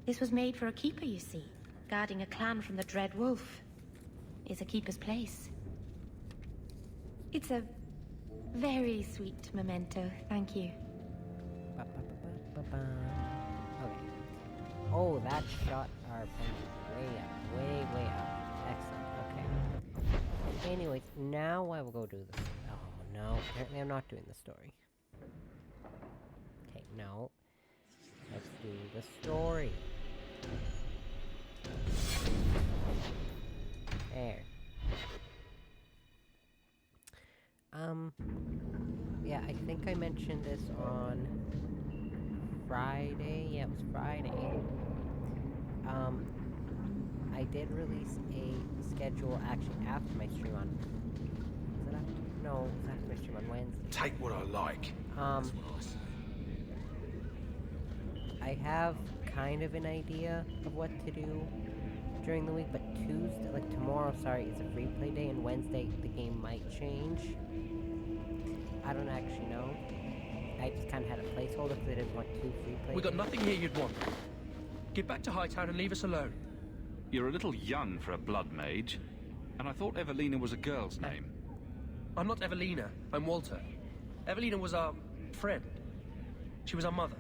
This was made for a keeper, you see. Guarding a clan from the Dread Wolf is a keeper's place. It's a very sweet memento, thank you. Okay. Oh, that shot our point way up. Excellent, okay. Anyways, now I will go do this. Oh no, apparently I'm not doing the story. Okay, no. Let's do the story. There. Yeah, I think I mentioned this on Friday. Yeah, it was Friday. I did release a schedule actually after my stream on... Was it after? No, it was after my stream on Wednesday. Take what I like. I have kind of an idea of what to do during the week, but Tuesday, like tomorrow, sorry, is a free play day, and Wednesday the game might change. I don't actually know. I just kind of had a placeholder because I didn't want 2 free play We got days. nothing here you'd want. Get back to Hightown and leave us alone. You're a little young for a blood mage, and I thought Evelina was a girl's name. I'm not Evelina, I'm Walter. Evelina was our friend. She was our mother.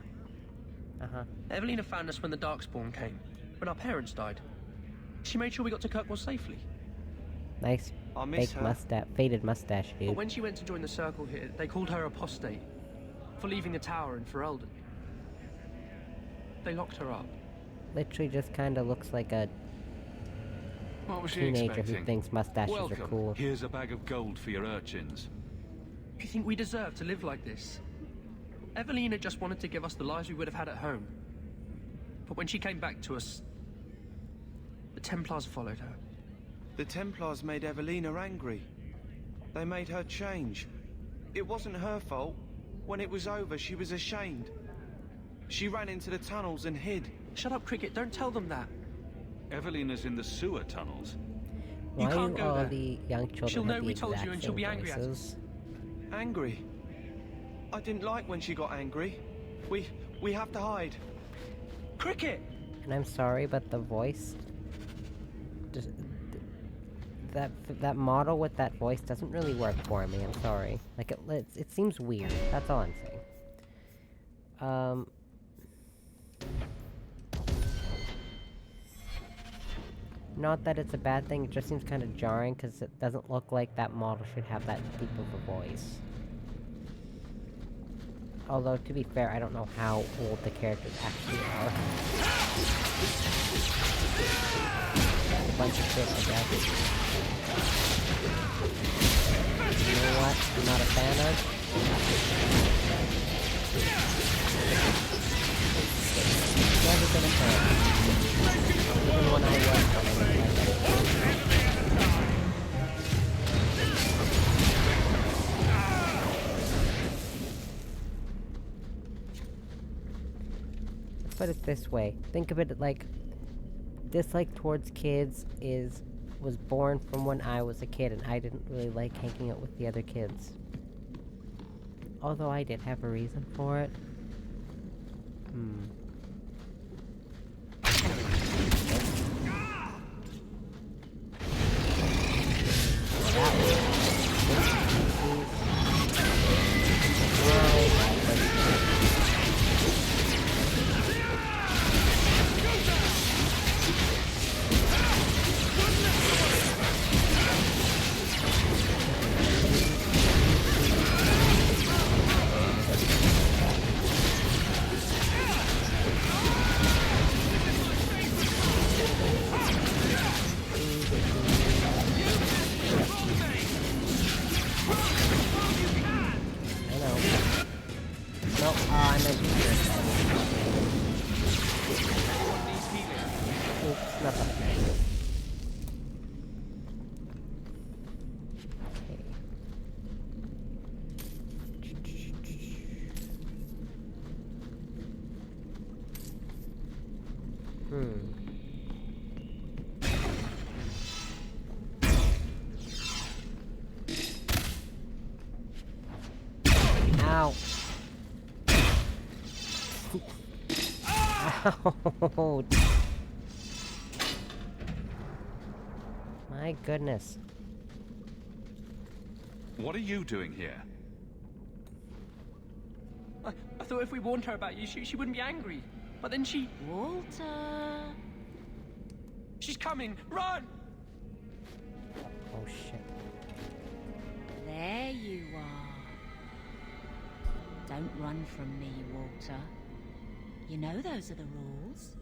Uh-huh. Evelina found us when the Darkspawn came, when our parents died. She made sure we got to Kirkwall safely. Nice I miss fake her. mustache, faded mustache, dude. But when she went to join the Circle here, they called her apostate for leaving the tower in Ferelden. They locked her up. Literally just kind of looks like a What was she teenager expecting? who thinks mustaches Welcome. are cool. Here's a bag of gold for your urchins. Do you think we deserve to live like this? Evelina just wanted to give us the lives we would have had at home. But when she came back to us, the Templars followed her. The Templars made Evelina angry. They made her change. It wasn't her fault. When it was over, she was ashamed. She ran into the tunnels and hid. Shut up, Cricket. Don't tell them that. Evelina's in the sewer tunnels. Why You can't do go all there. the young children She'll have know the we told you exact and she'll same be angry at us. voices? Angry? I didn't like when she got angry. We have to hide. Cricket! And I'm sorry, but the voice... Just, that model with that voice doesn't really work for me, I'm sorry. Like, it seems weird, that's all I'm saying. Not that it's a bad thing, it just seems kind of jarring, because it doesn't look like that model should have that deep of a voice. Although, to be fair, I don't know how old the characters actually are. A bunch of shit, I guess. You know what I'm not a fan of? Never been a fan. Even when I was, I didn't like it. Let's put it this way. Think of it like dislike towards kids was born from when I was a kid and I didn't really like hanging out with the other kids. Although I did have a reason for it. Ow. Ouch. My goodness. What are you doing here? I thought if we warned her about you, she wouldn't be angry. But then she... Walter! She's coming! Run! Oh shit. There you are. Don't run from me, Walter. You know those are the rules.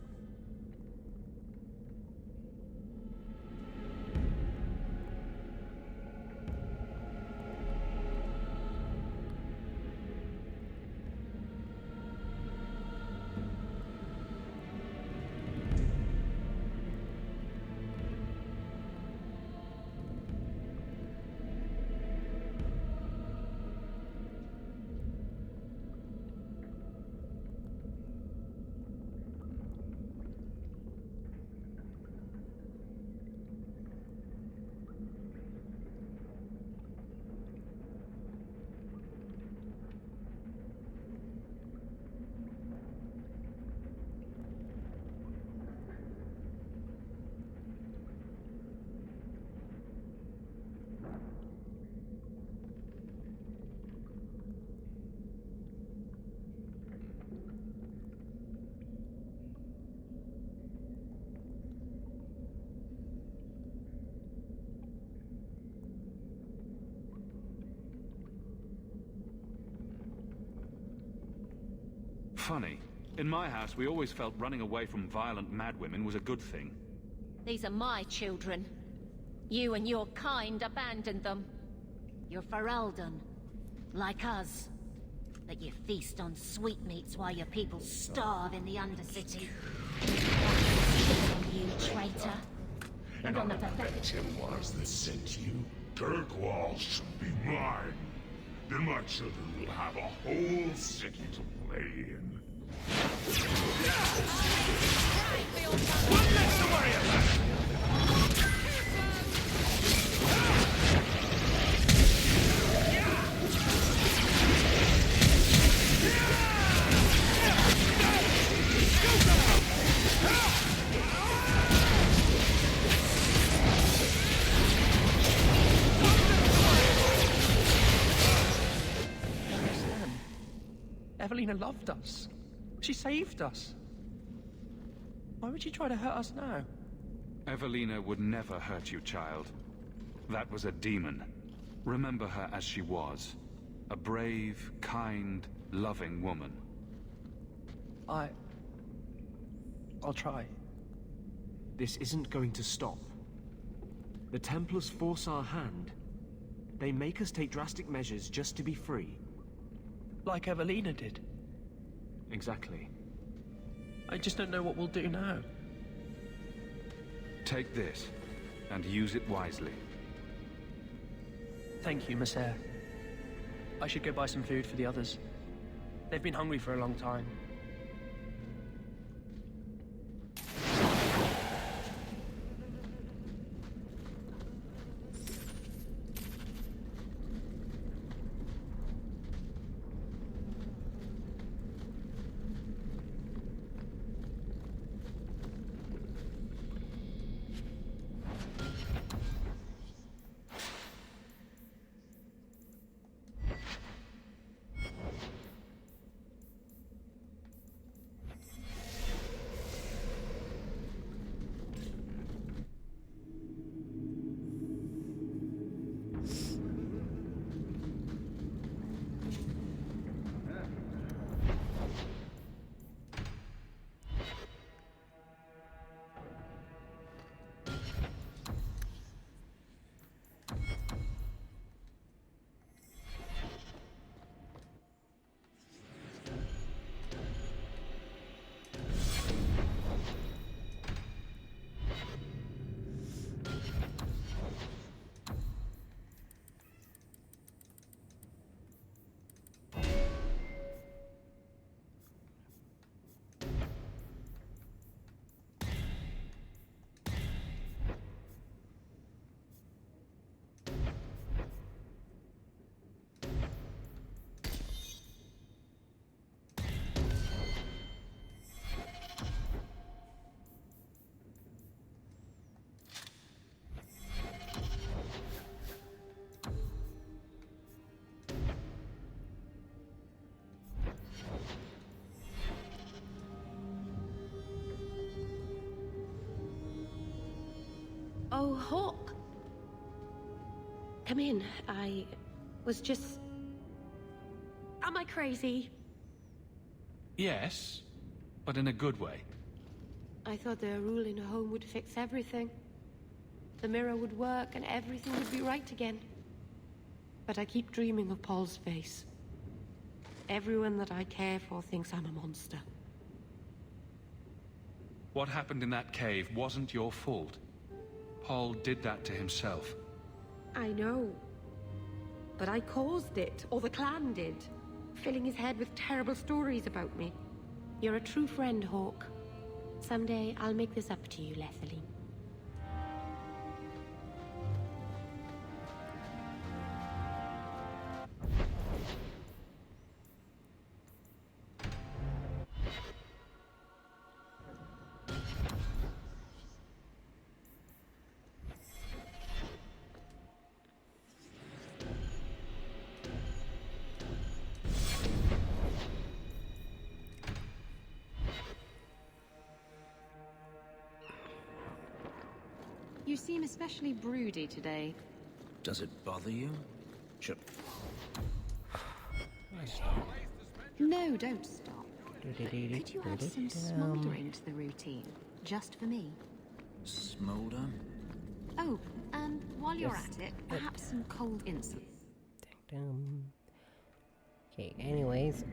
Funny. In my house, we always felt running away from violent madwomen was a good thing. These are my children. You and your kind abandoned them. You're Ferelden, like us. But you feast on sweetmeats while your people starve in the Undercity. That's on you, traitor. And on the bet it was that sent you. Kirkwall should be mine. Then my children will have a whole city to play in. One less to worry about! Evelina loved us. She saved us. Why would she try to hurt us now? Evelina would never hurt you, child. That was a demon. Remember her as she was. A brave, kind, loving woman. I'll try. This isn't going to stop. The Templars force our hand. They make us take drastic measures just to be free. Like Evelina did. Exactly. I just don't know what we'll do now. Take this, and use it wisely. Thank you, Messer. I should go buy some food for the others. They've been hungry for a long time. Oh, Hawke. Come in. I was just... Am I crazy? Yes, but in a good way. I thought the rule in a home would fix everything. The mirror would work and everything would be right again. But I keep dreaming of Paul's face. Everyone that I care for thinks I'm a monster. What happened in that cave wasn't your fault. Paul did that to himself. I know. But I caused it, or the clan did. Filling his head with terrible stories about me. You're a true friend, Hawke. Someday I'll make this up to you, Lethaline. You seem especially broody today. Does it bother you? Should... No, don't stop. Could you add some smouldering to the routine, just for me? Smolder? Oh, and while you're Yes. at it, perhaps some cold incense. Okay, anyways,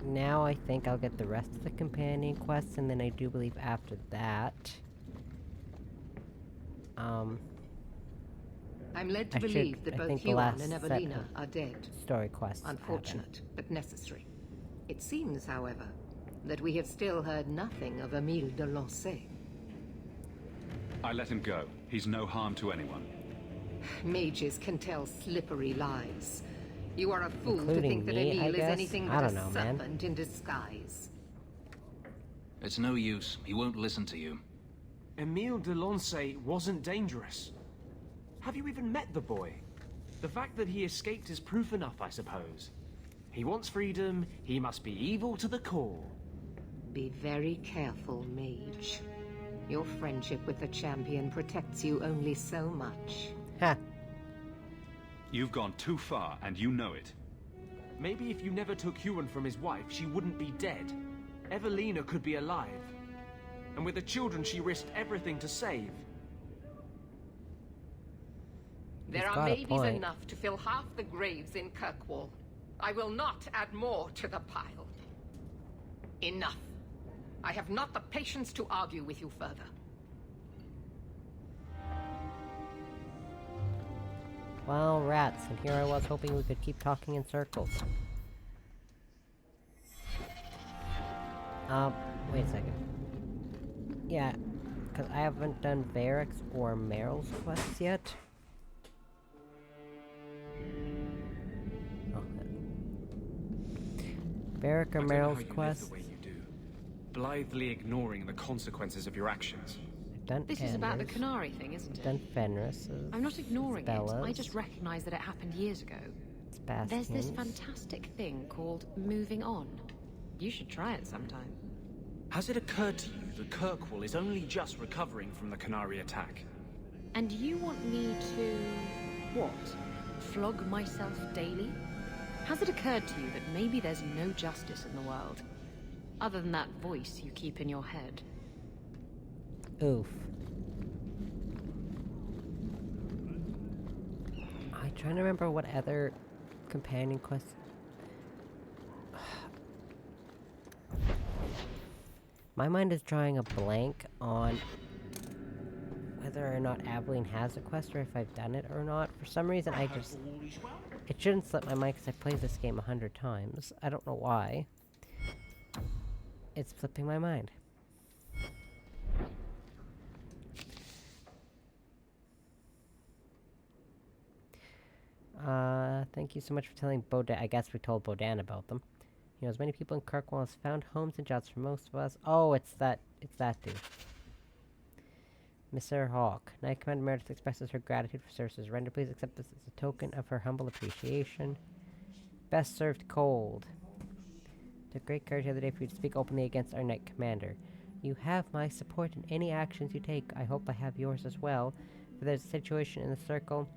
now I think I'll get the rest of the companion quests, and then I do believe after that, I'm led to I believe that both think the Huon last and set Evelina of are dead. story quests Unfortunate, but necessary. It seems, however, that we have still heard nothing of Emile de Lancey. I let him go. He's no harm to anyone. Mages can tell slippery lies. You are a fool to Including think that me, I Emile is guess? anything I but a don't know, man. serpent in disguise. It's no use. He won't listen to you. Emile de Lancey wasn't dangerous. Have you even met the boy? The fact that he escaped is proof enough, I suppose. He wants freedom, he must be evil to the core. Be very careful, mage. Your friendship with the champion protects you only so much. Ha! You've gone too far, and you know it. Maybe if you never took Huon from his wife, she wouldn't be dead. Evelina could be alive. And with the children she risked everything to save. There are got a maybes point. enough to fill half the graves in Kirkwall. I will not add more to the pile. Enough. I have not the patience to argue with you further. Well, rats, and here I was hoping we could keep talking in circles. Wait a second. Yeah, because I haven't done Varric's or Meryl's quests yet. Oh. Varric or I don't know how Meryl's you live quests. the way you do, blithely ignoring the consequences of your actions. I've done This is about the Anna's, Canary thing, isn't I've it? done Fenris's. I'm not ignoring it. I Bella's, just recognize that it happened years ago. Sebastian's. There's this fantastic thing called moving on. You should try it sometime. Has it occurred to you that Kirkwall is only just recovering from the Canary attack? And you want me to... what? Flog myself daily? Has it occurred to you that maybe there's no justice in the world? Other than that voice you keep in your head? Oof. I'm trying to remember what other companion quests. My mind is drawing a blank on whether or not Aveline has a quest or if I've done it or not. For some reason, I just... It shouldn't slip my mind because I've played this game 100 times. I don't know why. It's slipping my mind. Thank you so much for telling Bodan. I guess we told Bodan about them. You know, as many people in Kirkwall has found homes and jobs for most of us. Oh, it's that dude. Mr. Hawke. Knight Commander Meredith expresses her gratitude for services rendered. Please accept this as a token of her humble appreciation. Best served cold. Took great courage the other day for you to speak openly against our Knight Commander. You have my support in any actions you take. I hope I have yours as well. For there's a situation in the circle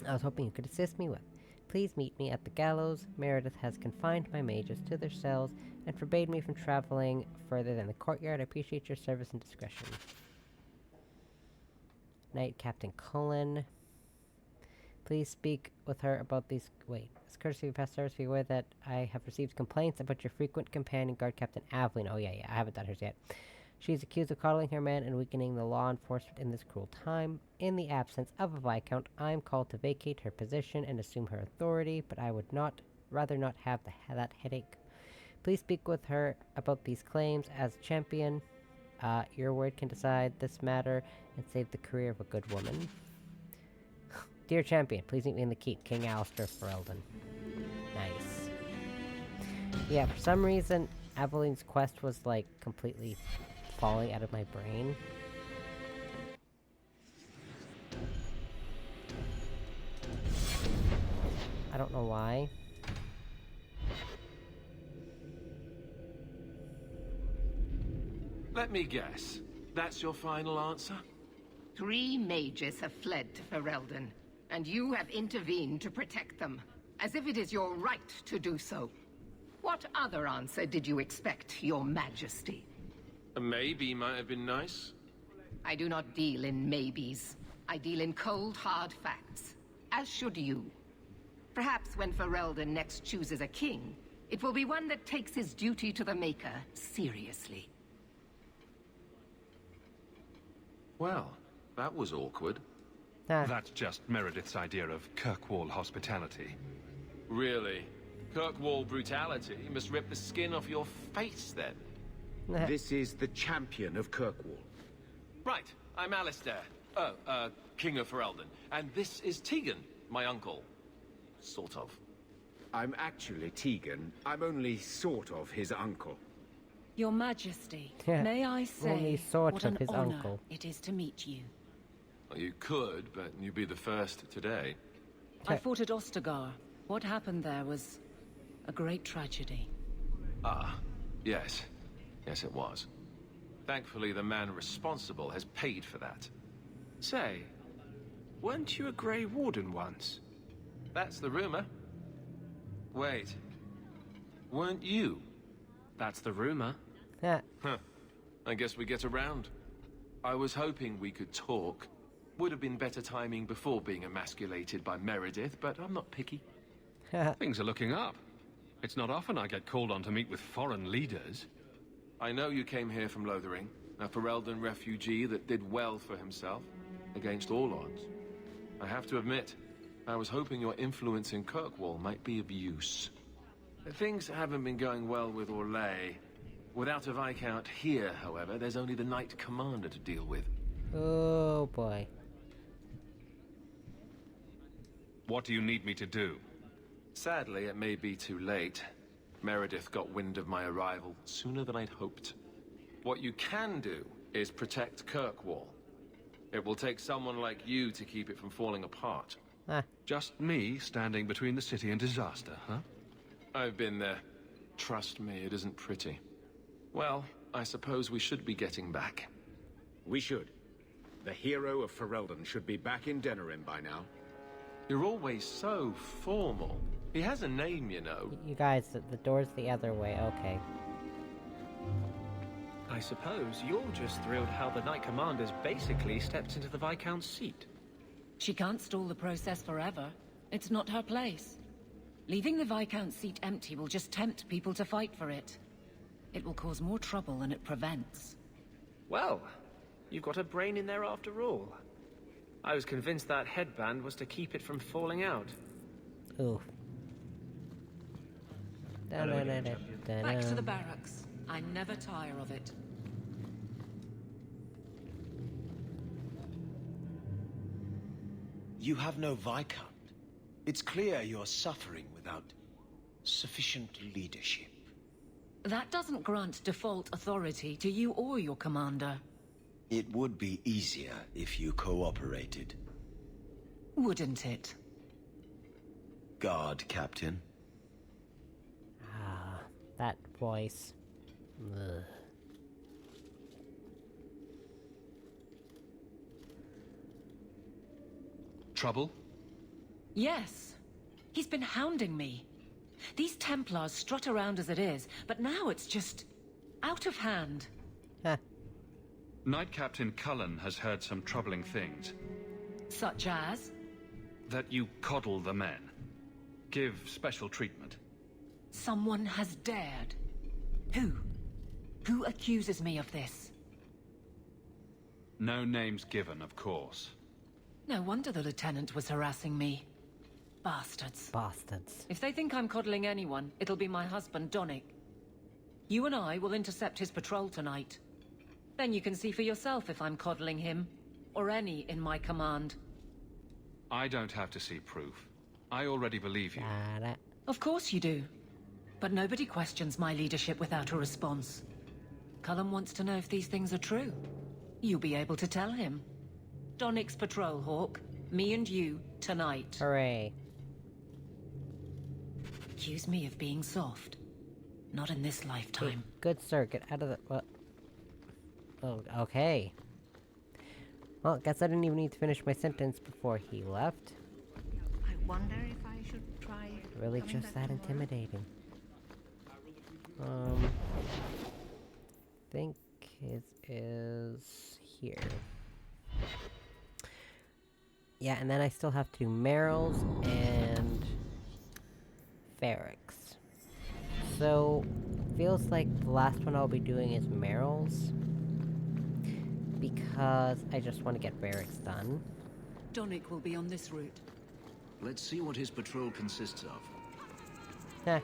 I was hoping you could assist me with. Please meet me at the gallows. Meredith has confined my mages to their cells and forbade me from traveling further than the courtyard. I appreciate your service and discretion. Knight Captain Cullen. Please speak with her about these... Wait. As courtesy of past service, be aware that I have received complaints about your frequent companion guard, Captain Aveline. Oh, yeah, I haven't done hers yet. She's accused of coddling her men and weakening the law enforcement in this cruel time. In the absence of a Viscount, I am called to vacate her position and assume her authority, but I would rather not have that headache. Please speak with her about these claims as champion. Your word can decide this matter and save the career of a good woman. Dear champion, please meet me in the keep. King Alistair Ferelden. Nice. Yeah, for some reason, Aveline's quest was, like, completely falling out of my brain. I don't know why. Let me guess. That's your final answer? 3 mages have fled to Ferelden, and you have intervened to protect them. as if it is your right to do so. What other answer did you expect, Your Majesty? A maybe might have been nice. I do not deal in maybes. I deal in cold, hard facts. As should you. Perhaps when Ferelden next chooses a king, it will be one that takes his duty to the Maker seriously. Well, that was awkward. That's just Meredith's idea of Kirkwall hospitality. Really? Kirkwall brutality must rip the skin off your face, then. This is the champion of Kirkwall. Right, I'm Alistair. King of Ferelden. And this is Tegan, my uncle. Sort of. I'm actually Tegan. I'm only sort of his uncle. Your Majesty, may I Only say sort what of an his honor uncle. it is to meet you. Well, you could, but you'd be the first today. I fought at Ostagar. What happened there was a great tragedy. Ah, yes. Yes, it was. Thankfully, the man responsible has paid for that. Say, weren't you a Grey Warden once? That's the rumor. Wait. Weren't you? That's the rumor. Yeah. Huh. I guess we get around. I was hoping we could talk. Would have been better timing before being emasculated by Meredith, but I'm not picky. Things are looking up. It's not often I get called on to meet with foreign leaders. I know you came here from Lothering, a Ferelden refugee that did well for himself, against all odds. I have to admit, I was hoping your influence in Kirkwall might be of use. Things haven't been going well with Orlais. Without a Viscount here, however, there's only the Knight Commander to deal with. Oh boy. What do you need me to do? Sadly, it may be too late. Meredith got wind of my arrival sooner than I'd hoped. What you can do is protect Kirkwall. It will take someone like you to keep it from falling apart. Just me standing between the city and disaster, huh? I've been there. Trust me, it isn't pretty. Well, I suppose we should be getting back. We should. The hero of Ferelden should be back in Denerim by now. You're always so formal. He has a name, you know. You guys, the door's the other way. Okay. I suppose you're just thrilled how the Knight Commander's basically stepped into the Viscount's seat. She can't stall the process forever. It's not her place. Leaving the Viscount's seat empty will just tempt people to fight for it. It will cause more trouble than it prevents. Well, you've got a brain in there after all. I was convinced that headband was to keep it from falling out. Ooh. Back to the barracks. I never tire of it. You have no Viscount. It's clear you're suffering without sufficient leadership. That doesn't grant default authority to you or your commander. It would be easier if you cooperated. Wouldn't it? Guard, Captain. Ah, that voice. Ugh. Trouble? Yes. He's been hounding me. These Templars strut around as it is, but now it's just out of hand. Knight Captain Cullen has heard some troubling things. Such as? That you coddle the men. Give special treatment. Someone has dared. Who? Who accuses me of this? No names given, of course. No wonder the Lieutenant was harassing me. Bastards. Bastards. If they think I'm coddling anyone, it'll be my husband, Donnic. You and I will intercept his patrol tonight. Then you can see for yourself if I'm coddling him, or any in my command. I don't have to see proof. I already believe you. Of course you do. But nobody questions my leadership without a response. Cullen wants to know if these things are true. You'll be able to tell him. Donnic's patrol, Hawke. Me and you, tonight. Hooray. Accuse me of being soft. Not in this lifetime. Good sir, get out of the... What? Oh, okay. Well, guess I didn't even need to finish my sentence before he left. I wonder if I should try really just that intimidating. Think it is here. Yeah, and then I still have to do Meryl's and Ferrix. So, feels like the last one I'll be doing is Meryl's. Because I just want to get Ferrix done. Donick will be on this route. Let's see what his patrol consists of. Heh.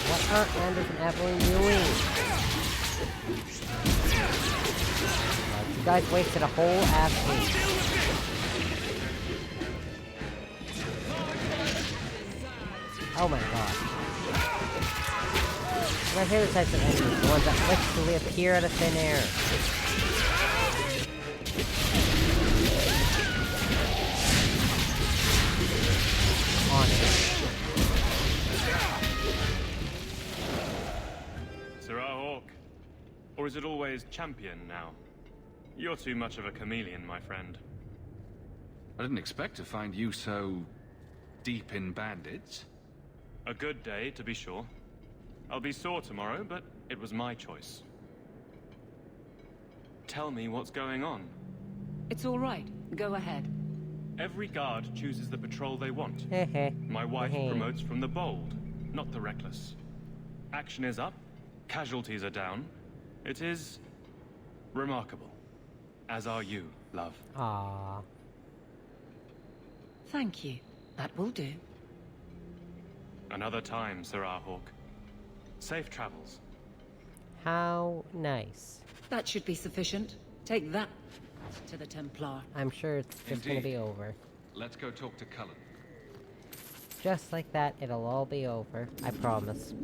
What are Anders and Evelyn doing? You guys wasted a whole ass week. Oh my god. My favorite types of enemies, the ones that literally appear out of thin air. On it. Sir Hawke. Or is it always champion now? You're too much of a chameleon, my friend. I didn't expect to find you so... deep in bandits. A good day, to be sure. I'll be sore tomorrow, but it was my choice. Tell me what's going on. It's all right. Go ahead. Every guard chooses the patrol they want. My wife promotes from the bold, not the reckless. Action is up, casualties are down. It is... remarkable. As are you, love. Aww. Thank you. That will do. Another time, Sir Hawke. Safe travels. How nice. That should be sufficient. Take that to the Templar. I'm sure it's just gonna be over. Let's go talk to Cullen. Just like that, it'll all be over. I promise.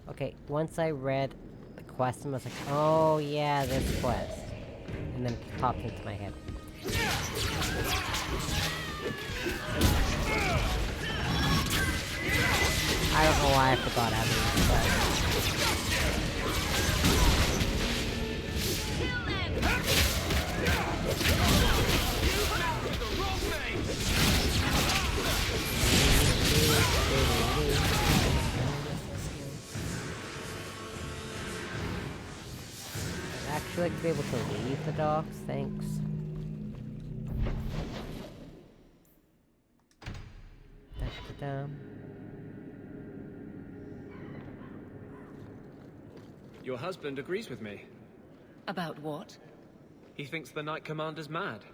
Okay, once I read the quest, I was like, oh yeah, this quest. And then it popped into my head. I don't know why I forgot how to use I'd actually like to be able to leave the docks, thanks. Da-da-da. Your husband agrees with me. About what? He thinks the Knight Commander's mad.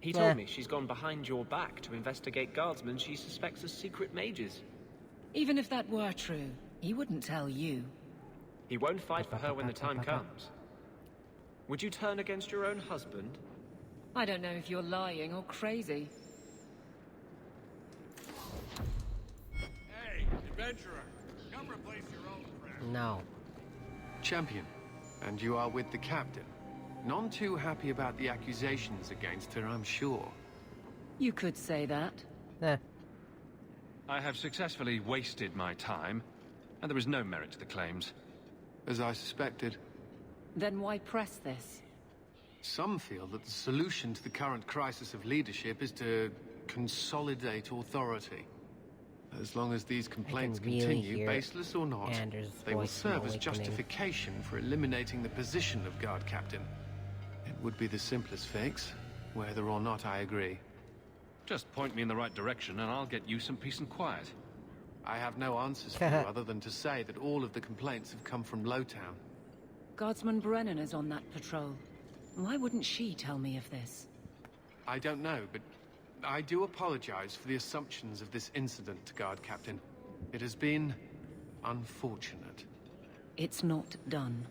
He told me she's gone behind your back to investigate guardsmen she suspects as secret mages. Even if that were true, he wouldn't tell you. He won't fight for her when the time comes. Would you turn against your own husband? I don't know if you're lying or crazy. Hey, adventurer, come replace your old friend. No. Champion, and you are with the captain. None too happy about the accusations against her, I'm sure. You could say that. I have successfully wasted my time, and there is no merit to the claims. As I suspected. Then why press this? Some feel that the solution to the current crisis of leadership is to consolidate authority. As long as these complaints continue, baseless or not, they will serve as justification for eliminating the position of guard captain. It would be the simplest fix, whether or not I agree. Just point me in the right direction and I'll get you some peace and quiet. I have no answers for you other than to say that all of the complaints have come from Lowtown. Guardsman Brennan is on that patrol. Why wouldn't she tell me of this? I don't know, but I do apologize for the assumptions of this incident, Guard Captain. It has been unfortunate. It's not done.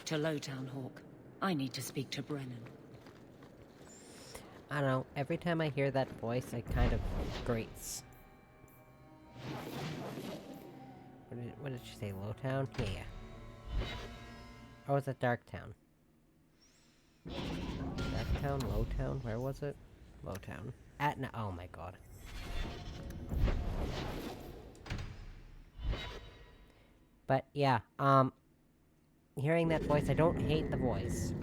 To Lowtown, Hawke. I need to speak to Brennan. I don't know, every time I hear that voice, it kind of grates. What did she say, Lowtown? Yeah. Or was it Darktown? Darktown, Lowtown, where was it? Lowtown. Oh my god. But yeah, hearing that voice, I don't hate the voice.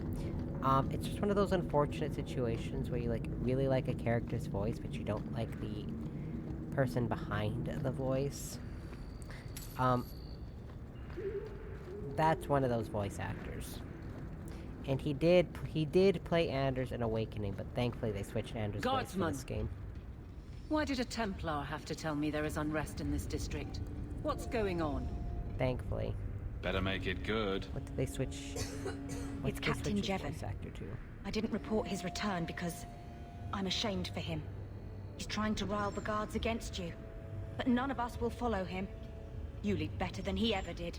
It's just one of those unfortunate situations where you, like, really like a character's voice, but you don't like the person behind the voice. That's one of those voice actors. And he did play Anders in Awakening, but thankfully they switched Anders' voice for this game. Why did a Templar have to tell me there is unrest in this district? What's going on? Thankfully. Better make it good. What did they switch? It's Captain Jevon. Voice actor to? I didn't report his return because I'm ashamed for him. He's trying to rile the guards against you. But none of us will follow him. You lead better than he ever did.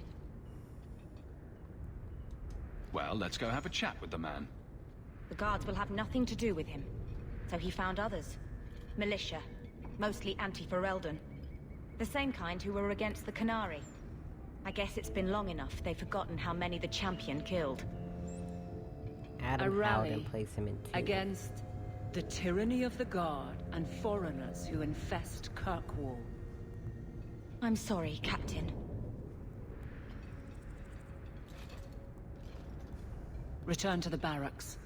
Well, let's go have a chat with the man. The guards will have nothing to do with him. So he found others. Militia. Mostly anti-Ferelden. The same kind who were against the Canary. I guess it's been long enough they've forgotten how many the champion killed. Adam Howden plays him in 2. Against the tyranny of the Guard and foreigners who infest Kirkwall. I'm sorry, Captain. Return to the barracks.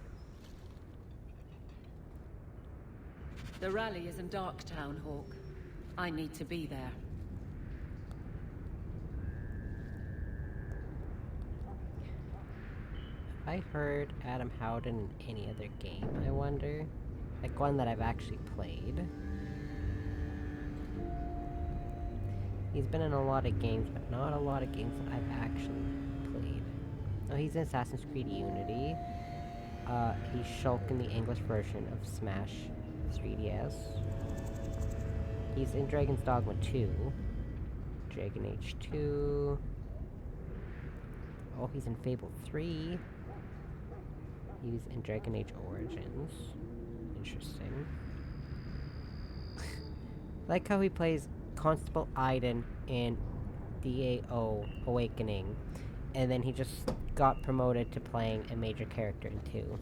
The rally is in Darktown, Hawke. I need to be there. I heard Adam Howden in any other game, I wonder? Like one that I've actually played. He's been in a lot of games, but not a lot of games that I've actually played. Oh, he's in Assassin's Creed Unity. He's Shulk in the English version of Smash 3DS. He's in Dragon's Dogma 2. Dragon Age 2. Oh, he's in Fable 3. He's in Dragon Age Origins. Interesting. Like how he plays Constable Aiden in DAO Awakening, and then he just got promoted to playing a major character in 2.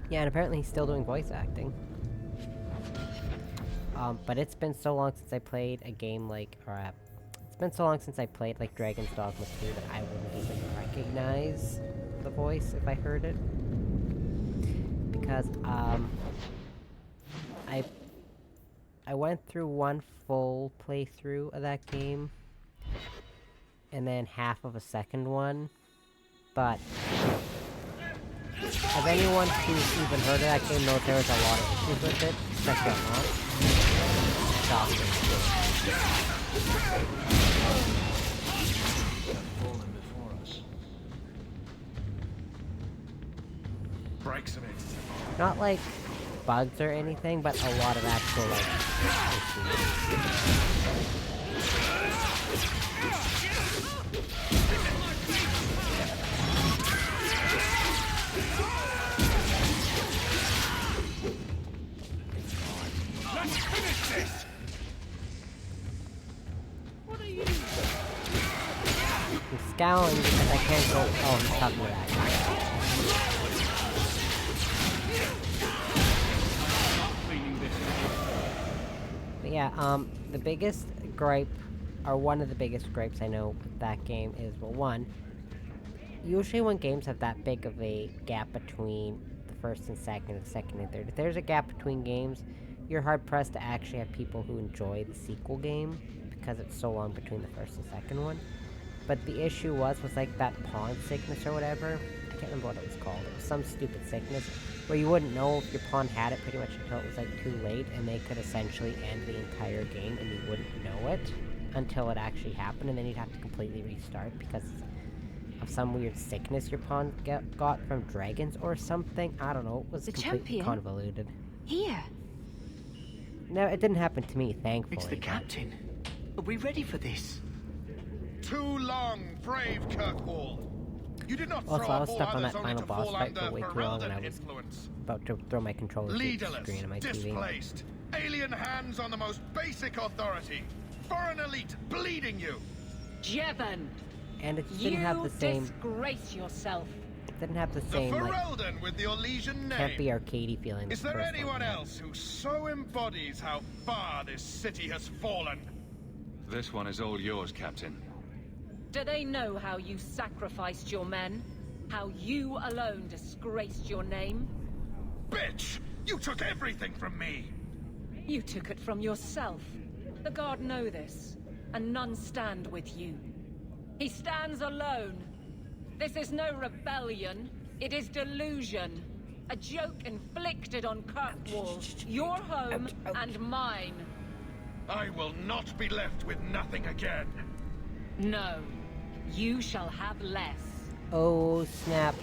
Yeah, and apparently he's still doing voice acting. But it's been so long since I played a game like, it's been so long since I played like Dragon's Dogma 2 that I wouldn't even recognize the voice if I heard it. Because, I went through one full playthrough of that game, and then half of a second one, but as anyone who's even heard of that game knows, there was a lot of issues with it, especially at launch. Breaks him in. Not like bugs or anything, but a lot of actual like issues. Let's finish this! I'm scowling because I can't go. Oh, he's talking to that. But yeah, the biggest gripe, or one of the biggest gripes I know with that game is, well, one, usually when games have that big of a gap between the first and second, and second and third, if there's a gap between games, you're hard-pressed to actually have people who enjoy the sequel game, because it's so long between the first and second one. But the issue was like that pawn sickness or whatever. I can't remember what it was called. It was some stupid sickness where you wouldn't know if your pawn had it pretty much until it was like too late, and they could essentially end the entire game and you wouldn't know it until it actually happened, and then you'd have to completely restart because of some weird sickness your pawn got from dragons or something. I don't know. It was completely convoluted. Here. No, it didn't happen to me, thankfully. It's the captain. Are we ready for this? Too long, brave Kirkwall. You did not also, throw I was up stuck all on that others final only to boss fall fight for under way too long, and I was influence. about to throw my controller through the Leaderless, screen on my TV. displaced, alien hands on the most basic authority, foreign elite bleeding you. Jevon! And it just didn't have the same. Disgrace yourself. It didn't have the same like Ferelden with the Orlesian name. campy arcadey feeling. Is there anyone else who so embodies how far this city has fallen? This one is all yours, Captain. Do they know how you sacrificed your men? How you alone disgraced your name? Bitch! You took everything from me! You took it from yourself. The Guard know this, and none stand with you. He stands alone. This is no rebellion. It is delusion. A joke inflicted on Kirkwall, your home and mine. I will not be left with nothing again. No. You shall have less. Oh, snap.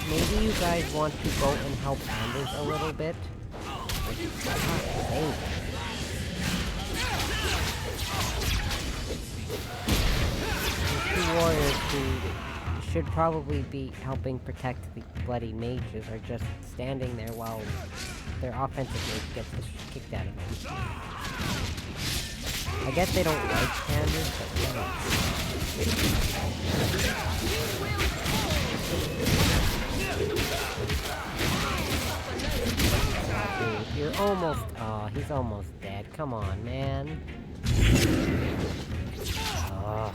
Maybe you guys want to go and help Anders a little bit? The two warriors who should probably be helping protect the bloody mages are just standing there while their offensive mage gets kicked out of them. I guess they don't like Anders, but yeah. Dude, you're almost... Oh, he's almost dead. Come on, man. Oh.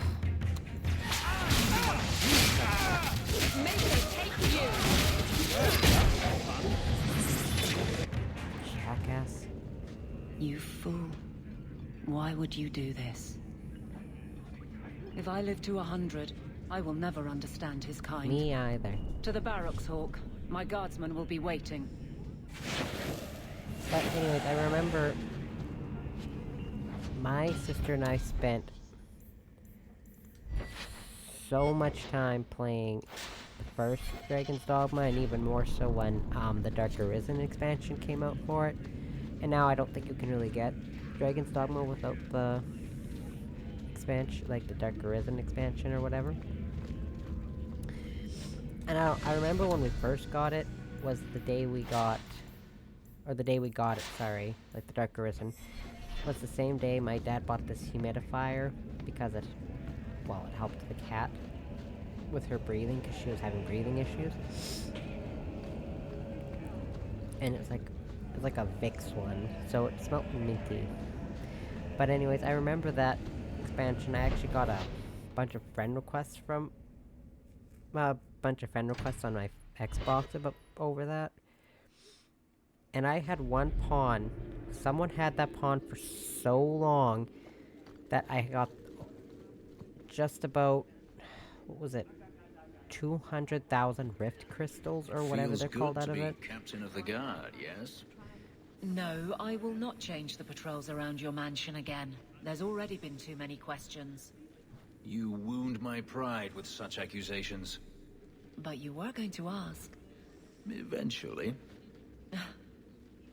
Jackass. You fool. Why would you do this? If I live to 100, I will never understand his kind. Me either. To the barracks, Hawke. My guardsmen will be waiting. But anyways, I remember my sister and I spent so much time playing the first Dragon's Dogma, and even more so when the Dark Arisen expansion came out for it. And now I don't think you can really get Dragon's Dogma without the expansion, like the Dark Arisen expansion or whatever. And I remember when we first got it, was the day we got, or the day we got it, sorry, like the Dark Arisen, was the same day my dad bought this humidifier, because it, well, it helped the cat with her breathing, because she was having breathing issues. And it was like a Vicks one, so it smelled minty. But anyways, I remember that expansion. I actually got a bunch of friend requests from, a bunch of friend requests on my Xbox over that. And I had one pawn. Someone had that pawn for so long that I got just about, what was it, 200,000 rift crystals or whatever they're called out of it. Captain of the Guard, yes? No, I will not change the patrols around your mansion again. There's already been too many questions. You wound my pride with such accusations. But you were going to ask. Eventually.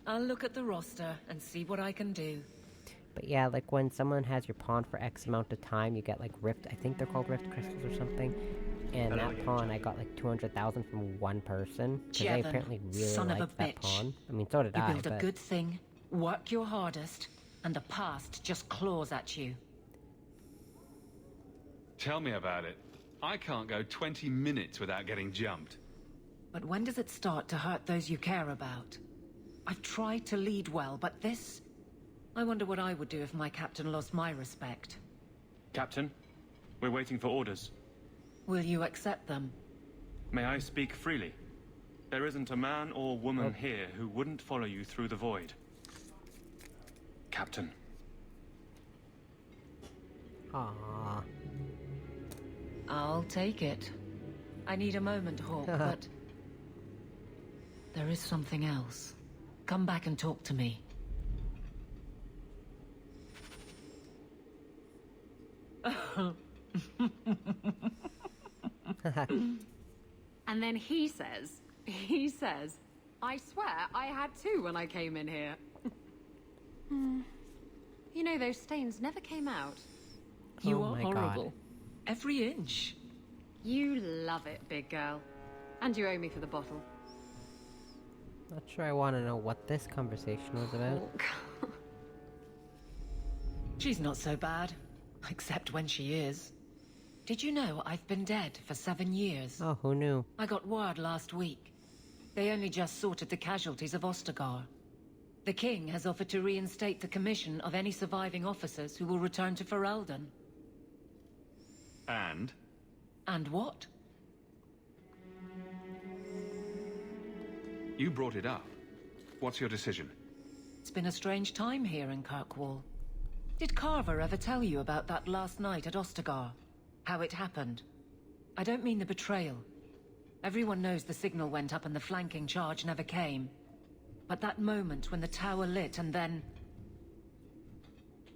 I'll look at the roster and see what I can do. But yeah, like when someone has your pawn for X amount of time, you get like rift, I think they're called rift crystals or something. And that pawn, I got like 200,000 from one person. Because they apparently really liked that pawn. I mean, so did I, You built a good thing, work your hardest, and the past just claws at you. Tell me about it. I can't go 20 minutes without getting jumped. But when does it start to hurt those you care about? I've tried to lead well, but this... I wonder what I would do if my captain lost my respect. Captain, we're waiting for orders. Will you accept them? May I speak freely? There isn't a man or woman here who wouldn't follow you through the void. Captain. Aww. I'll take it. I need a moment, Hawke, but... there is something else. Come back and talk to me. And then he says, I swear I had two when I came in here. You know, those stains never came out. You are horrible. Every inch. You love it, big girl. And you owe me for the bottle. Not sure I want to know what this conversation was about. She's not so bad. Except when she is. Did you know I've been dead for 7 years? Oh, who knew? I got word last week. They only just sorted the casualties of Ostagar. The king has offered to reinstate the commission of any surviving officers who will return to Ferelden. And? And what? You brought it up. What's your decision? It's been a strange time here in Kirkwall. Did Carver ever tell you about that last night at Ostagar? How it happened? I don't mean the betrayal. Everyone knows the signal went up and the flanking charge never came. But that moment when the tower lit and then...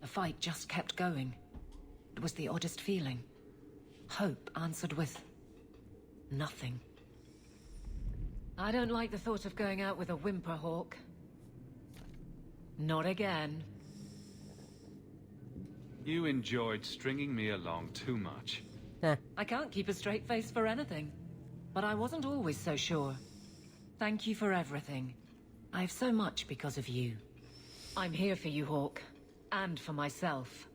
the fight just kept going. It was the oddest feeling. Hope answered with... nothing. I don't like the thought of going out with a whimper, Hawke. Not again. You enjoyed stringing me along too much. I can't keep a straight face for anything. But I wasn't always so sure. Thank you for everything. I have so much because of you. I'm here for you, Hawke. And for myself.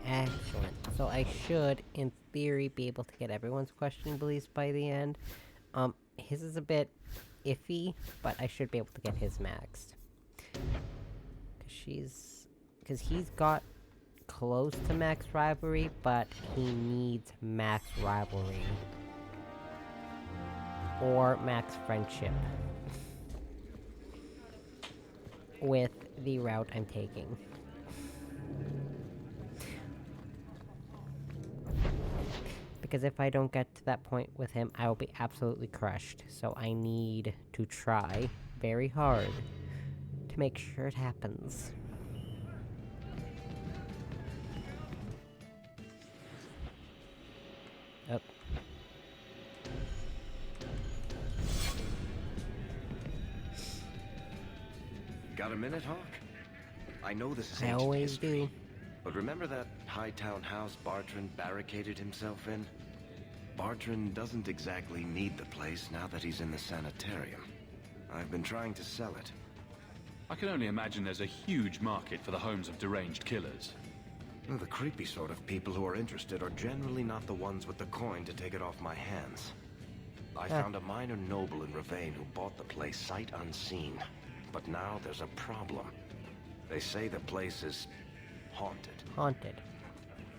Excellent. So I should, in theory, be able to get everyone's questioning beliefs by the end. His is a bit iffy, but I should be able to get his maxed. Because he's got close to max rivalry, but he needs max rivalry. Or max friendship. With the route I'm taking. Because if I don't get to that point with him, I will be absolutely crushed. So I need to try very hard to make sure it happens. Oh. Got a minute, Hawke? I know this is I ancient always history, do. but remember that Hightown house Bartrand barricaded himself in? Bartrand doesn't exactly need the place now that he's in the sanitarium. I've been trying to sell it. I can only imagine there's a huge market for the homes of deranged killers. Well, the creepy sort of people who are interested are generally not the ones with the coin to take it off my hands. I found a minor noble in Ravane who bought the place sight unseen. But now there's a problem. They say the place is haunted. Haunted.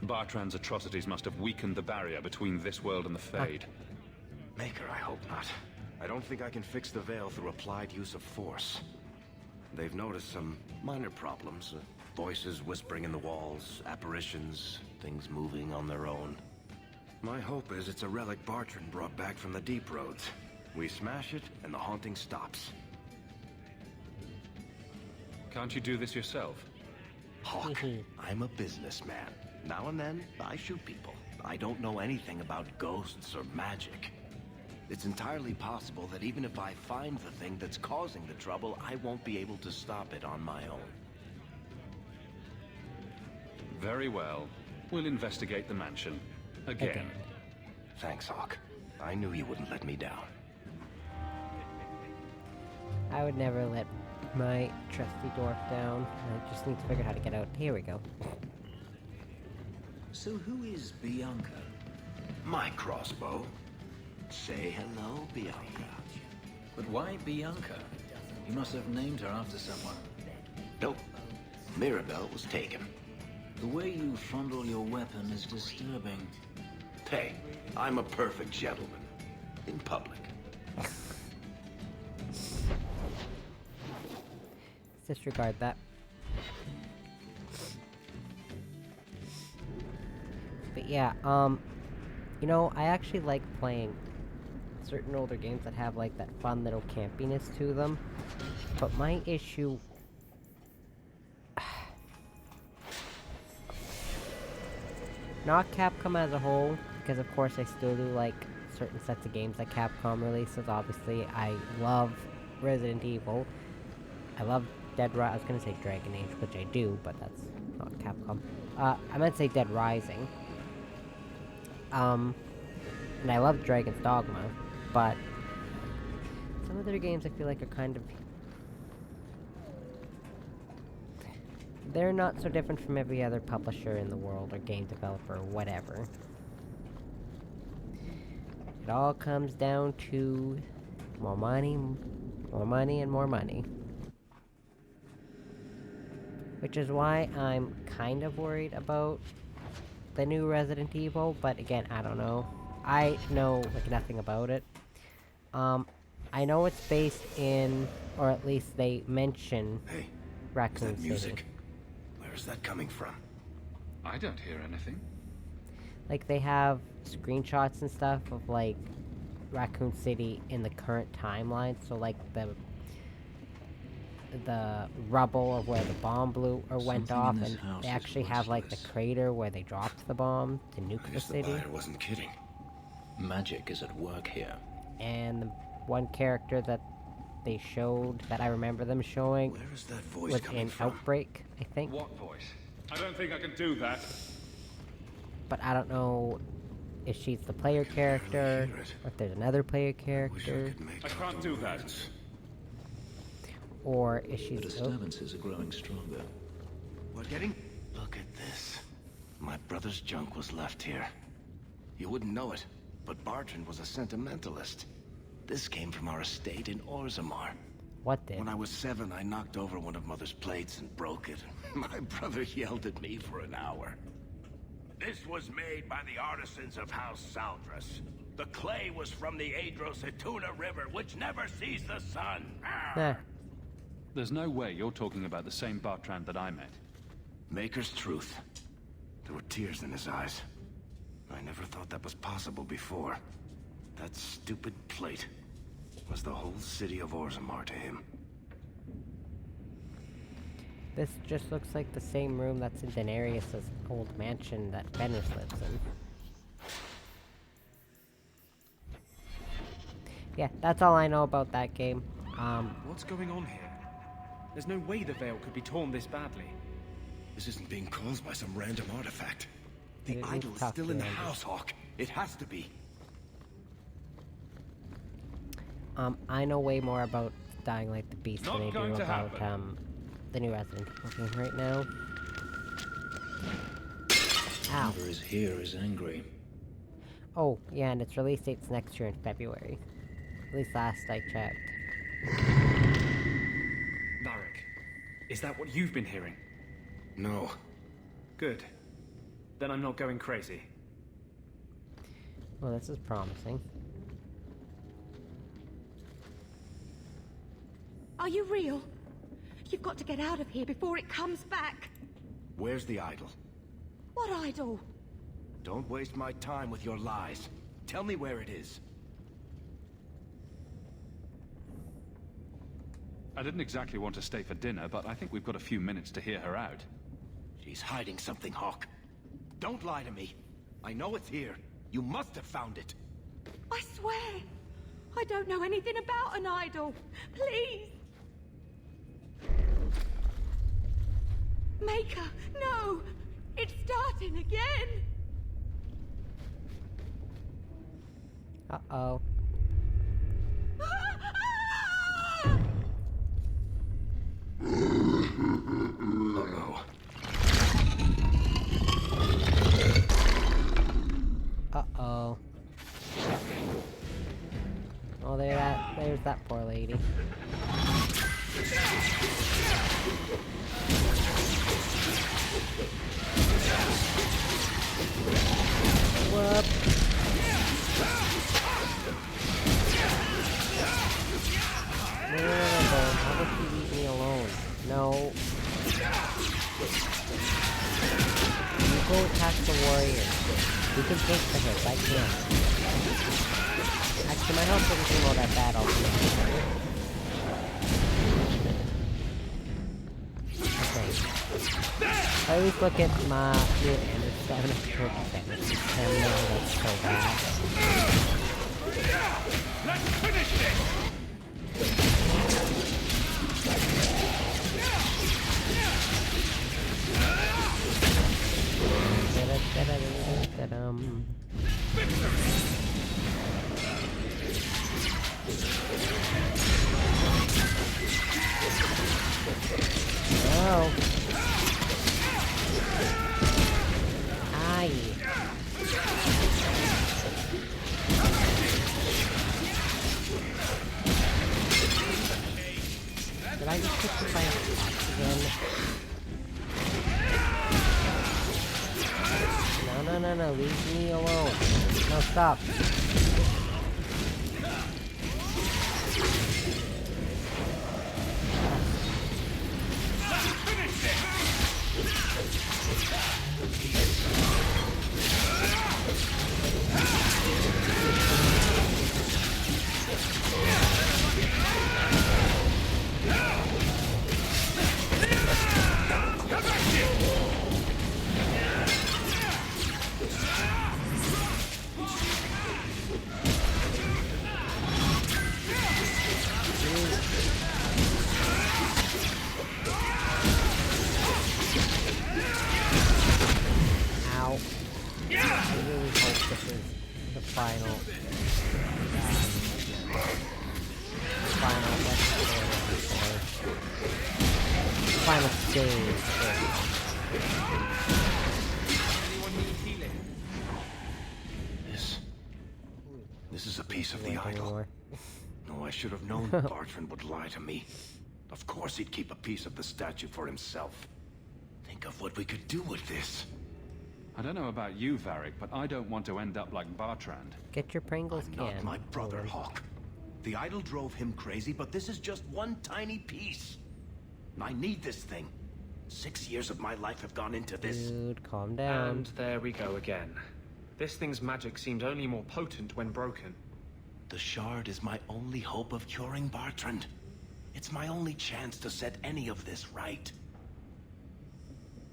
Bartrand's atrocities must have weakened the barrier between this world and the Fade. Maker, I hope not. I don't think I can fix the veil through applied use of force. They've noticed some minor problems. Voices whispering in the walls, apparitions, things moving on their own. My hope is it's a relic Bartrand brought back from the Deep Roads. We smash it, and the haunting stops. Can't you do this yourself? Hawke, I'm a businessman. Now and then, I shoot people. I don't know anything about ghosts or magic. It's entirely possible that even if I find the thing that's causing the trouble, I won't be able to stop it on my own. Very well. We'll investigate the mansion. Again. Thanks, Hawke. I knew you wouldn't let me down. I would never let my trusty dwarf down. I just need to figure out how to get out. Here we go. So who is Bianca? My crossbow. Say hello, Bianca. But why Bianca? You must have named her after someone. Nope. Mirabelle was taken. The way you fondle your weapon is disturbing. Hey, I'm a perfect gentleman. In public. Disregard that. But yeah, you know, I actually like playing certain older games that have like that fun little campiness to them. But my issue... not Capcom as a whole, because of course I still do like certain sets of games that Capcom releases. Obviously, I love Resident Evil. I love Dead Rising. I was gonna say Dragon Age, which I do, but that's not Capcom. I meant to say Dead Rising. And I love Dragon's Dogma, but some of their games I feel like are kind of... They're not so different from every other publisher in the world, or game developer, or whatever. It all comes down to more money, and more money. Which is why I'm kind of worried about the new Resident Evil, but again, I don't know. I know, like, nothing about it. I know it's based in, or at least they mention, Raccoon City. Music? Where's that coming from? I don't hear anything. Like, they have screenshots and stuff of, like, Raccoon City in the current timeline, so, like, the rubble of where the bomb blew or went off, and they actually have, like, the crater where they dropped the bomb to nuke the city. I wasn't kidding. Magic is at work here. And the one character that they showed, that I remember them showing, Where is that voice was coming in from? Outbreak, I think. What voice? I don't think I can do that. But I don't know if she's the player character, or if there's another player character. I can't do that. Or if she's... The disturbances are growing stronger. We're getting... Look at this. My brother's junk was left here. You wouldn't know it, but Bartrand was a sentimentalist. This came from our estate in Orzammar. What did? When I was 7, I knocked over one of Mother's plates and broke it. My brother yelled at me for an hour. This was made by the artisans of House Saldras. The clay was from the Adro-Setuna River, which never sees the sun. Nah. There's no way you're talking about the same Bartrand that I met. Maker's truth. There were tears in his eyes. I never thought that was possible before. That stupid plate was the whole city of Orzammar to him. This just looks like the same room that's in Daenerys' old mansion that Fenris lives in. Yeah, that's all I know about that game. What's going on here? There's no way the veil could be torn this badly. This isn't being caused by some random artifact. The idol is still in the house, Hawke. It has to be. I know way more about Dying Like the Beast than I do about, the new Resident Evil game right now. Ow. Whoever is here is angry. Oh, yeah, and its release date's next year in February. At least last I checked. Varric, is that what you've been hearing? No. Good. Then I'm not going crazy. Well, this is promising. Are you real? You've got to get out of here before it comes back. Where's the idol? What idol? Don't waste my time with your lies. Tell me where it is. I didn't exactly want to stay for dinner, but I think we've got a few minutes to hear her out. She's hiding something, Hawke. Don't lie to me. I know it's here. You must have found it. I swear, I don't know anything about an idol. Please. Maker, no! It's starting again! Uh-oh. Uh-oh. Uh-oh. Oh, there's that poor lady. Whoop. No, how would she leave me alone? No. You go attack the warrior. You can take the hits, I can't. Actually, my health doesn't seem all that bad, I'll be honest. Okay. I always look at my new damage 7 damage. And no, that's so bad. Let's finish this! no. Aye. Did I just hit the fire again? No, leave me alone. No, stop. Final stage. This is a piece of the idol. Oh, I should have known Bartrand would lie to me. Of course he'd keep a piece of the statue for himself. Think of what we could do with this. I don't know about you, Varric, but I don't want to end up like Bartrand. Get your Pringles can. Not my brother, Hawke. The idol drove him crazy, but this is just one tiny piece. I need this thing. 6 years of my life have gone into this. Dude, calm down. And there we go again. This thing's magic seemed only more potent when broken. The shard is my only hope of curing Bartrand. It's my only chance to set any of this right.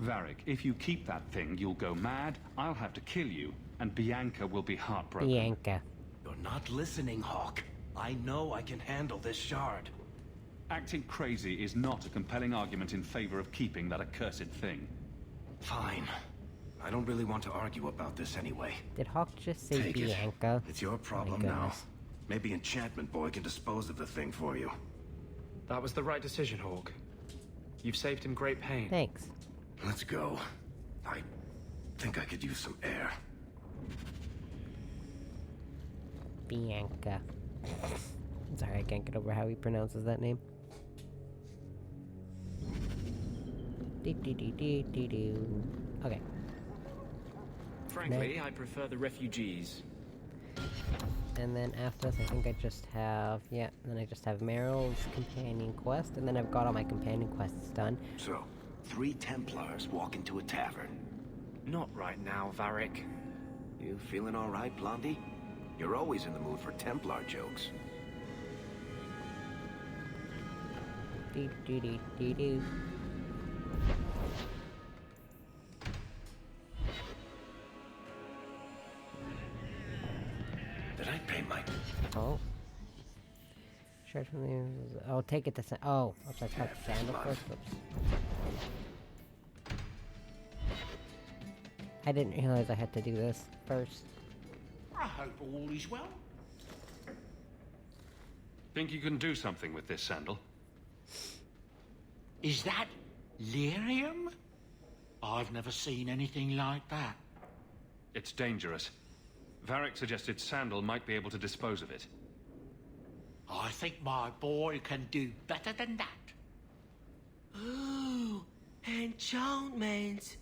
Varric, if you keep that thing, you'll go mad, I'll have to kill you, and Bianca will be heartbroken. Bianca. You're not listening, Hawke. I know I can handle this shard. Acting crazy is not a compelling argument in favor of keeping that accursed thing. Fine. I don't really want to argue about this anyway. Did Hawke just say Take Bianca? It's your problem now. Maybe Enchantment Boy can dispose of the thing for you. That was the right decision, Hawke. You've saved him great pain. Thanks. Let's go. I think I could use some air. Bianca. Sorry, I can't get over how he pronounces that name. Okay. Frankly, I prefer the refugees. And then after this, I think I just have... Yeah, then I just have Meryl's companion quest, and then I've got all my companion quests done. So, 3 Templars walk into a tavern. Not right now, Varric. You feeling all right, Blondie? You're always in the mood for Templar jokes. Do. Did I pay my... Oh. Sure, I'll take it to... Oh, oops, I got the sandal first. Oops. I didn't realize I had to do this first. I hope all is well. Think you can do something with this sandal? Is that lyrium? I've never seen anything like that. It's dangerous. Varric suggested Sandal might be able to dispose of it. I think my boy can do better than that. Ooh, enchantment.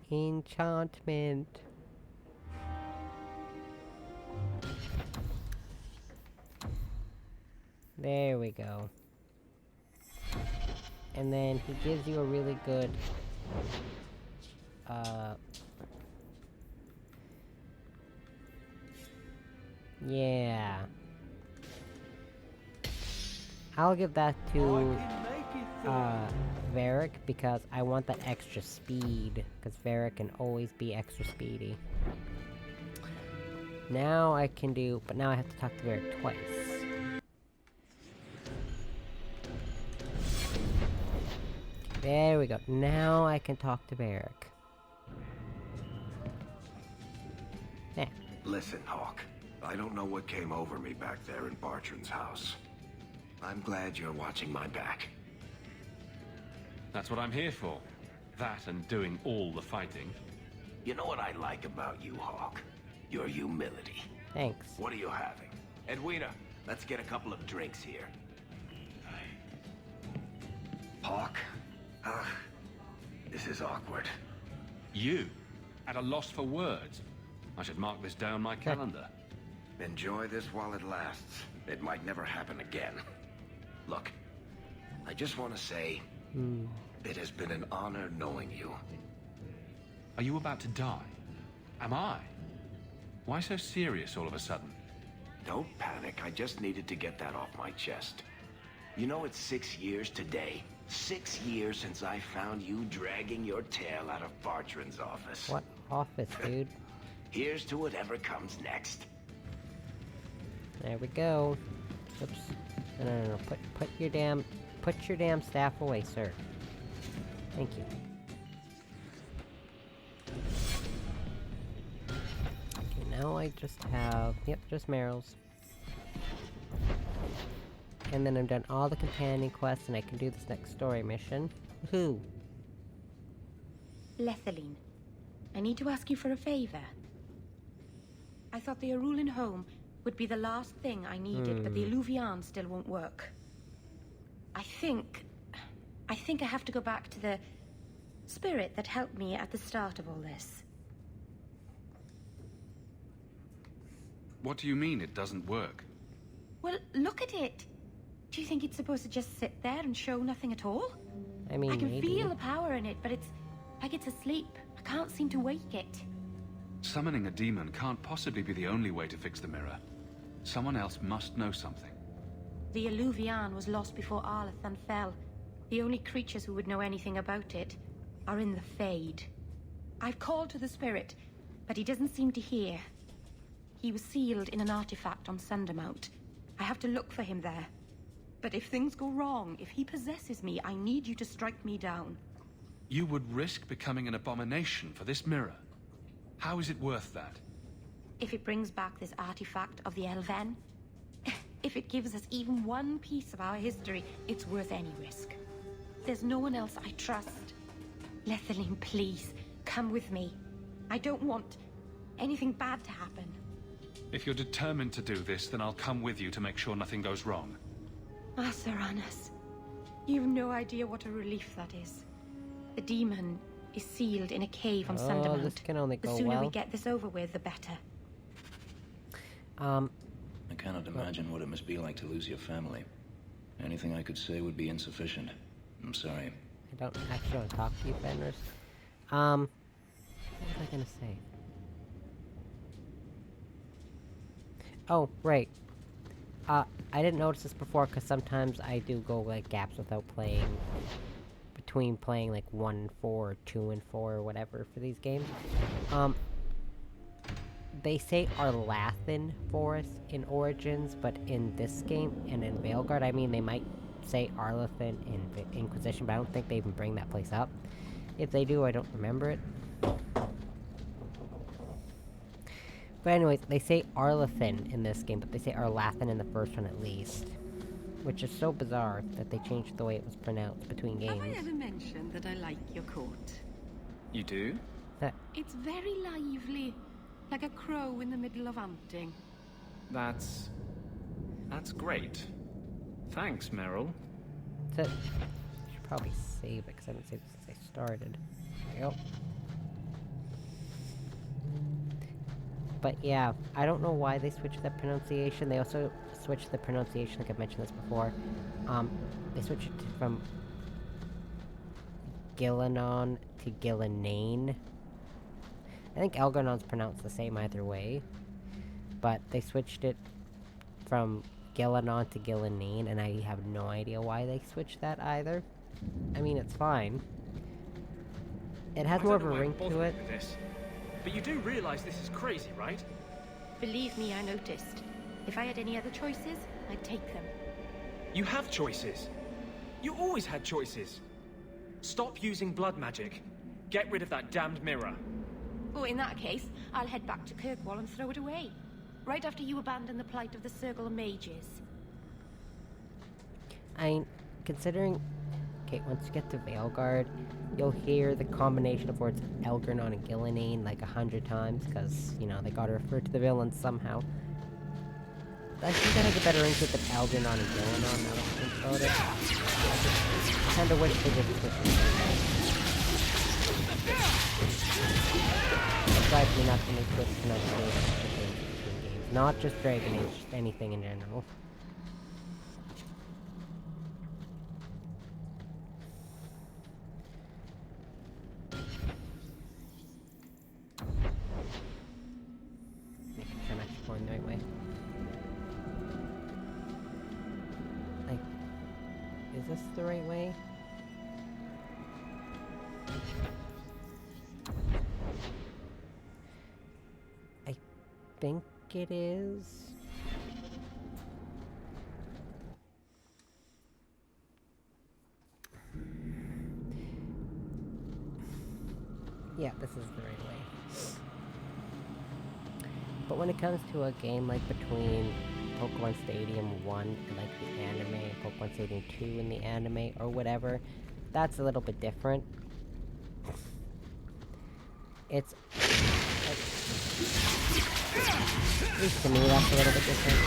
Enchantment. There we go. And then he gives you a really good, yeah. I'll give that to, Varric, because I want that extra speed, because Varric can always be extra speedy. Now I can do, but now I have to talk to Varric twice. There we go. Now I can talk to Varric. Yeah. Listen, Hawke. I don't know what came over me back there in Bartrand's house. I'm glad you're watching my back. That's what I'm here for. That and doing all the fighting. You know what I like about you, Hawke? Your humility. Thanks. What are you having? Edwina, let's get a couple of drinks here. Hawke? This is awkward. You? At a loss for words? I should mark this down my calendar. Enjoy this while it lasts. It might never happen again. Look, I just want to say, it has been an honor knowing you. Are you about to die? Am I? Why so serious all of a sudden? Don't panic, I just needed to get that off my chest. You know it's 6 years today. 6 years since I found you dragging your tail out of Bartran's office. What office, dude? Here's to whatever comes next. There we go. Oops. No. Put your damn staff away, sir. Thank you. Okay, now I just have... Yep, just Meryl's. And then I've done all the companion quests, and I can do this next story mission. Woohoo! Lethaline, I need to ask you for a favor. I thought the Arulin home would be the last thing I needed, but the Illuvian still won't work. I think I have to go back to the spirit that helped me at the start of all this. What do you mean it doesn't work? Well, look at it. Do you think it's supposed to just sit there and show nothing at all? I mean, I can maybe. feel the power in it, but it's like it's asleep. I can't seem to wake it. Summoning a demon can't possibly be the only way to fix the mirror. Someone else must know something. The Illuvian was lost before Arlathan fell. The only creatures who would know anything about it are in the Fade. I've called to the spirit, but he doesn't seem to hear. He was sealed in an artifact on Sundermount. I have to look for him there. But if things go wrong, if he possesses me, I need you to strike me down. You would risk becoming an abomination for this mirror. How is it worth that? If it brings back this artifact of the Elven, if it gives us even one piece of our history, it's worth any risk. There's no one else I trust. Lethaline, please, come with me. I don't want anything bad to happen. If you're determined to do this, then I'll come with you to make sure nothing goes wrong. Saranas, you've no idea what a relief that is. The demon is sealed in a cave on Sundermount. This can only go the sooner well. we get this over with, the better. I cannot imagine what it must be like to lose your family. Anything I could say would be insufficient. I'm sorry. I don't actually want to talk to you, Fenris. What was I gonna say? Oh, right. I didn't notice this before because sometimes I do go like gaps without playing, between playing like 1 and 4 or 2 and 4 or whatever for these games. They say Arlathan Forest in Origins, but in this game and in Veilguard, I mean, they might say Arlathan in Inquisition, but I don't think they even bring that place up. If they do, I don't remember it. But anyways, they say Arlathan in this game, but they say Arlathan in the first one at least. Which is so bizarre that they changed the way it was pronounced between games. Have I ever mentioned that I like your court? You do? It's very lively, like a crow in the middle of hunting. That's great. Thanks, Meryl. I should probably save it, because I haven't saved it since I started. There we go. But yeah, I don't know why they switched the pronunciation. They also switched the pronunciation, like I've mentioned this before. They switched it from Gillenon to Gillinane. I think Elgarnon's pronounced the same either way. But they switched it from Gillenon to Gillinane, and I have no idea why they switched that either. I mean, it's fine. It has more of a ring to it. But you do realize this is crazy, right? Believe me, I noticed. If I had any other choices, I'd take them. You have choices. You always had choices. Stop using blood magic. Get rid of that damned mirror. Oh, in that case, I'll head back to Kirkwall and throw it away. Right after you abandon the plight of the Circle of Mages. Considering Okay, once you get to Veilguard, you'll hear the combination of words Elgernon and Gillenane like 100 times, because, you know, they gotta refer to the villains somehow. I think that has a better ink with Algernon and Gillenane now that I think about it. I kinda wish they just switched it. That drives me nuts when they switch pronunciation between games. Not just Dragon Age, just anything in general. Making sure I'm actually going the right way. Is this the right way? I think it is. Yeah, this is the right way. But when it comes to a game like between Pokemon Stadium 1 and like the anime, Pokemon Stadium 2 in the anime, or whatever, that's a little bit different. It's like, at least to me that's a little bit different.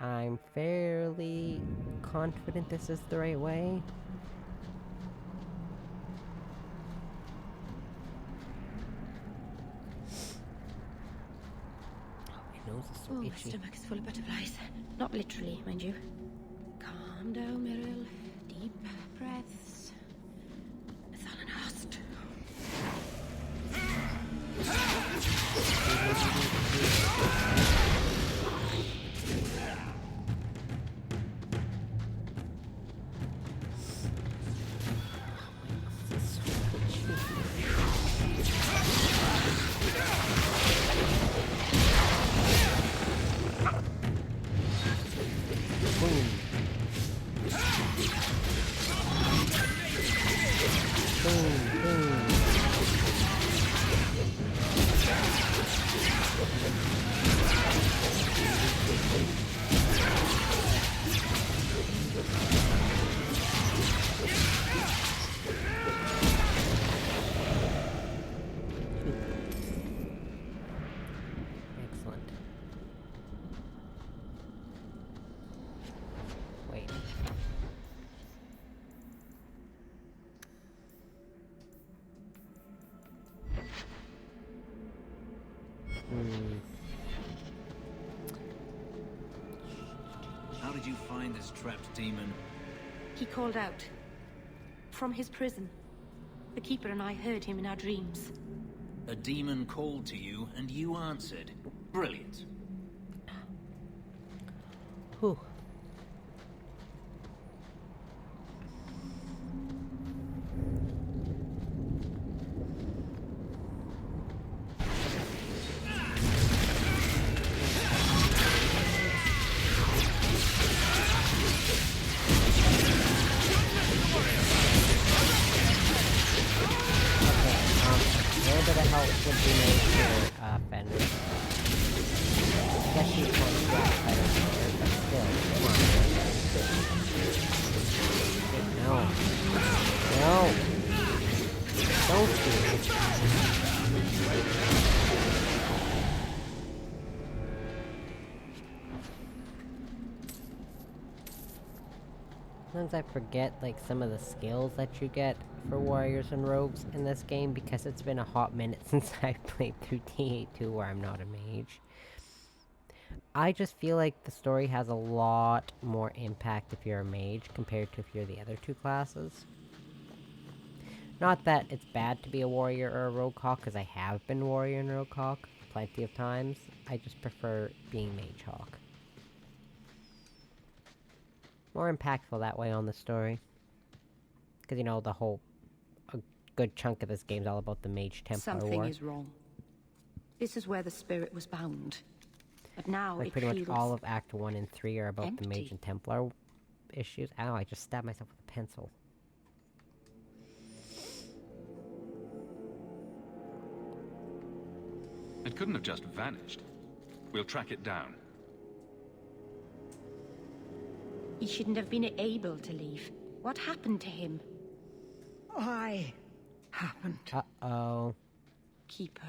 I'm fairly confident this is the right way. Oh, my nose is so itchy. My stomach is full of butterflies. Not literally, mind you. Calm down, Meryl. Deep breaths. Thalanast. How did you find this trapped demon? He called out. From his prison. The Keeper and I heard him in our dreams. A demon called to you, and you answered. Brilliant. Whew. Sometimes I forget, like, some of the skills that you get for warriors and rogues in this game because it's been a hot minute since I played through T82 where I'm not a mage. I just feel like the story has a lot more impact if you're a mage compared to if you're the other two classes. Not that it's bad to be a warrior or a rogue hawk, because I have been warrior and rogue hawk plenty of times. I just prefer being mage hawk. More impactful that way on the story. Because, you know, a good chunk of this game's all about the Mage Templar War. Something is wrong. This is where the spirit was bound. But now like, it pretty much feels all of Act 1 and 3 are about empty. the Mage and Templar issues. Ow, I just stabbed myself with a pencil. It couldn't have just vanished. We'll track it down. He shouldn't have been able to leave. What happened to him? I happened. Uh-oh. Keeper.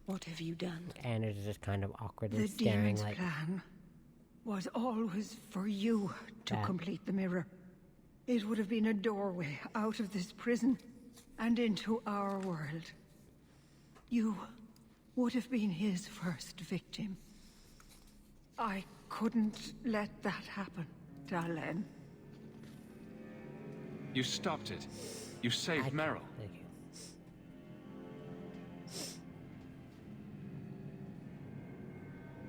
What have you done? Anders is just kind of awkwardly The staring demon's like... plan was always for you to complete the mirror. It would have been a doorway out of this prison and into our world. You would have been his first victim. I couldn't let that happen, Dalen. You stopped it. You saved Meryl.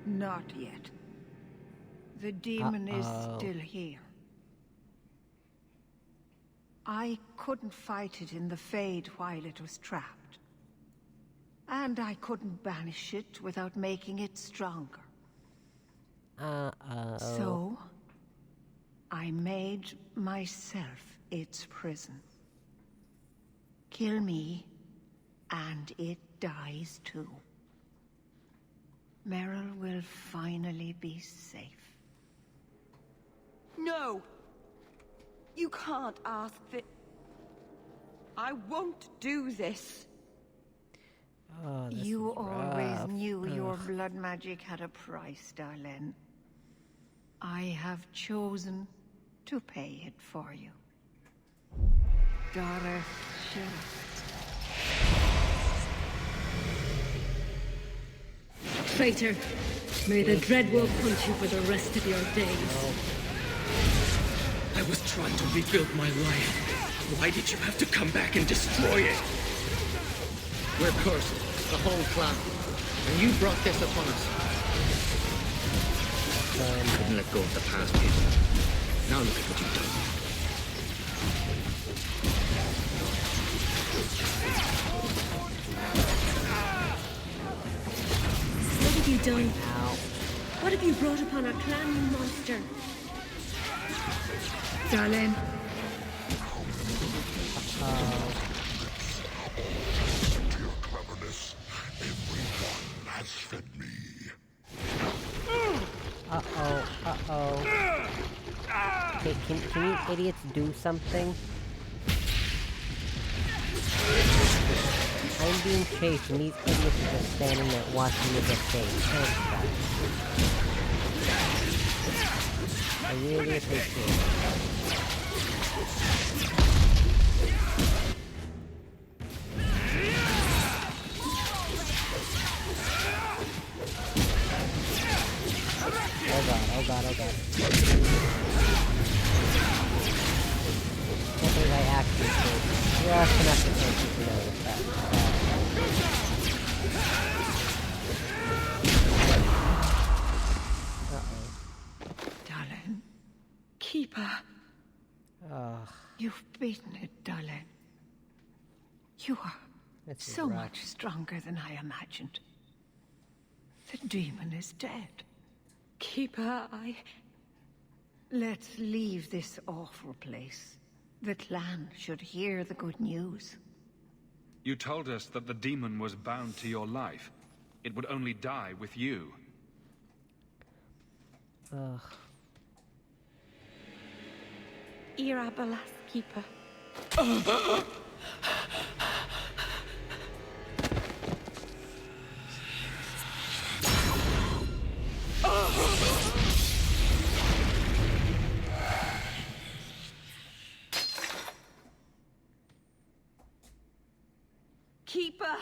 Not yet. The demon is still here. I couldn't fight it in the Fade while it was trapped. And I couldn't banish it without making it stronger. So, I made myself its prison. Kill me, and it dies too. Meryl will finally be safe. No! You can't ask that. I won't do this. Oh, this You is always rough. knew your Ugh. blood magic had a price, Darlene. I have chosen to pay it for you. Doris Traitor, may the Dreadwolf hunt you for the rest of your days. I was trying to rebuild my life. Why did you have to come back and destroy it? We're cursed, the whole clan. And you brought this upon us. I couldn't let go of the past, kid. Now look at what you've done. What have you done? What have you brought upon our clan, you monster? Darlene. Has fed me. Uh-oh. Okay, can you idiots do something? I'm being chased and these idiots are just standing there watching me get chased. I really appreciate it. Oh god. Can't believe I actually did. Just enough to take you to notice that. Darlene. Keeper. Ugh. You've beaten it, Darlene. You are This is so rough. much stronger than I imagined. The demon is dead. Keeper, Let's leave this awful place. The clan should hear the good news. You told us that the demon was bound to your life. It would only die with you. Ugh. Irabalas, Keeper. Keeper!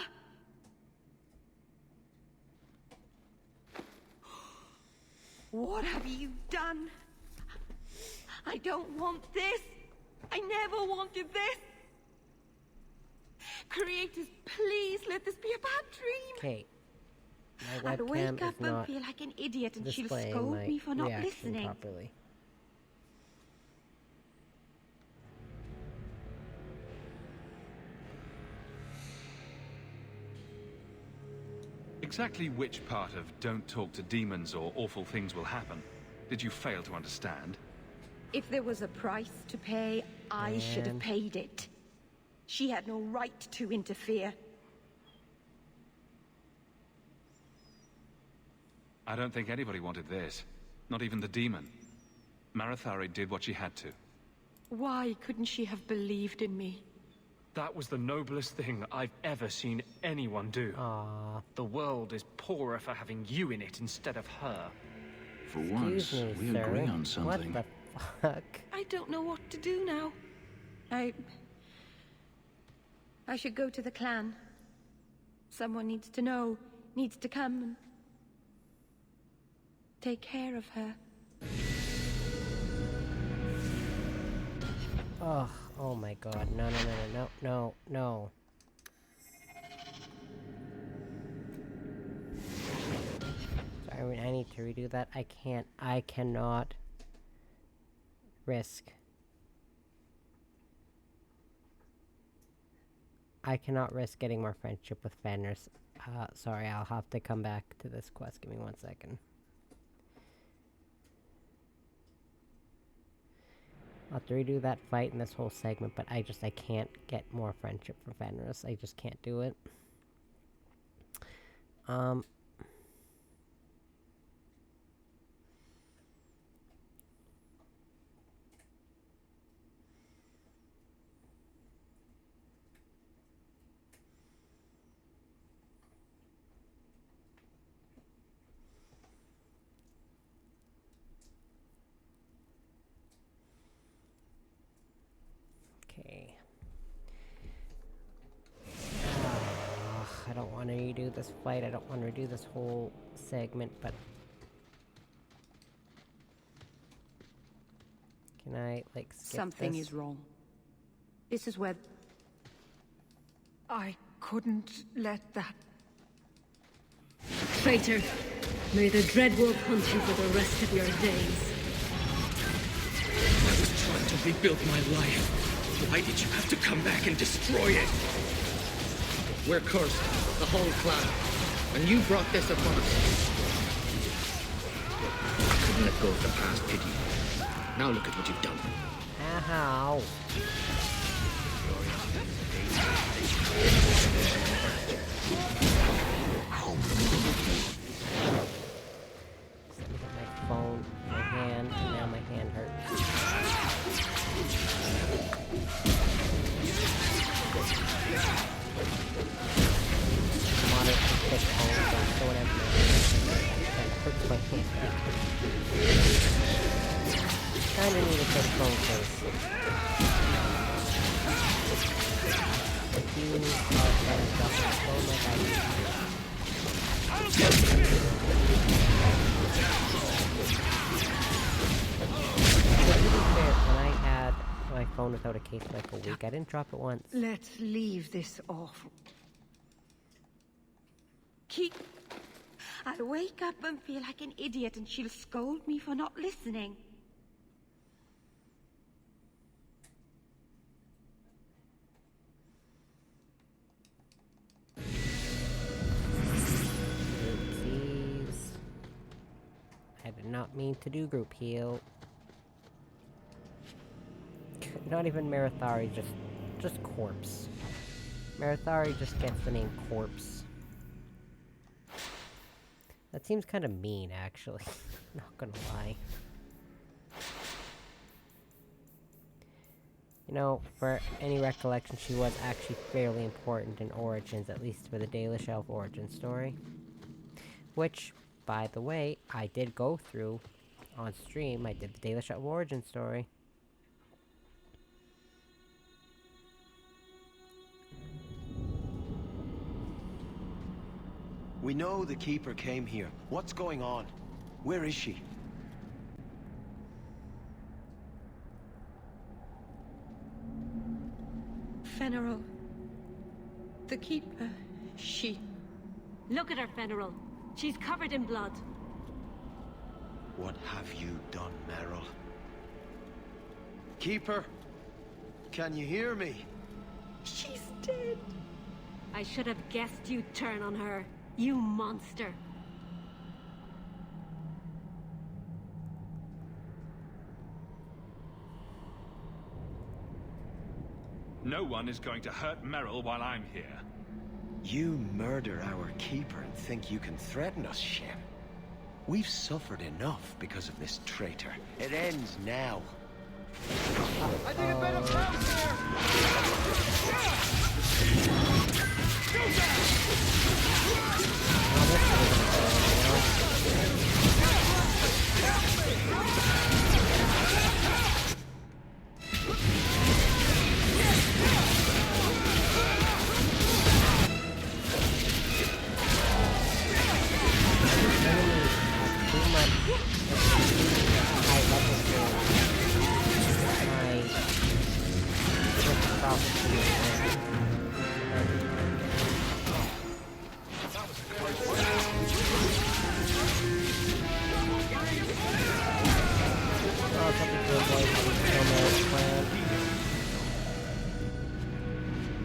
What have you done? I don't want this. I never wanted this. Creators, please let this be a bad dream. Okay. My I'd webcam wake up is not and feel like an idiot and she'll displaying scold my me for not reaction listening. properly. Exactly which part of don't talk to demons or awful things will happen did you fail to understand? If there was a price to pay, I should have Man. paid it. She had no right to interfere. I don't think anybody wanted this. Not even the demon. Marathari did what she had to. Why couldn't she have believed in me? That was the noblest thing I've ever seen anyone do. Aww. The world is poorer for having you in it instead of her. For once, we agree on something. What the fuck? I don't know what to do now. I should go to the clan. Someone needs to know, needs to come and take care of her. Oh, oh my god. No, no, no, no, no, no. Sorry, I need to redo that. I cannot risk. I cannot risk getting more friendship with Fenris. Sorry, I'll have to come back to this quest. Give me 1 second. I'll have to redo that fight in this whole segment, but I can't get more friendship from Fenris. I just can't do it. Okay. I don't want to redo this fight. I don't want to redo this whole segment, but... Can I, like, skip Something this? is wrong. This is where... I couldn't let that... Traitor, may the Dreadwolf hunt you for the rest of your days. I was trying to rebuild my life. Why did you have to come back and destroy it? We're cursed, the whole clan. And you brought this upon us. I couldn't let go of the past pity. Now look at what you've done. Ow. My phone, my hand, and now my hand hurts. Moderate thick phone, so don't have my hand. That hurts my hand. Kinda need a thick phone case. If you are trying to drop my phone like I do. To be fair, when I had my phone without a case for like a week, I didn't drop it once. Let's leave this awful. I'll wake up and feel like an idiot and she'll scold me for not listening. Oopsies. I did not mean to do group heal. Not even Marathari, just corpse. Marathari just gets the name corpse. That seems kind of mean, actually. Not gonna lie. You know, for any recollection, she was actually fairly important in Origins, at least for the Dalish Elf origin story. Which, by the way, I did go through on stream. I did the Dalish Elf origin story. We know the Keeper came here. What's going on? Where is she? Fenrir. The Keeper, she... Look at her, Fenrir. She's covered in blood. What have you done, Merrill? Keeper, can you hear me? She's dead. I should have guessed you'd turn on her, you monster. No one is going to hurt Merrill while I'm here. You murder our Keeper and think you can threaten us, Shem. We've suffered enough because of this traitor. It ends now. I think I'd better bounce here!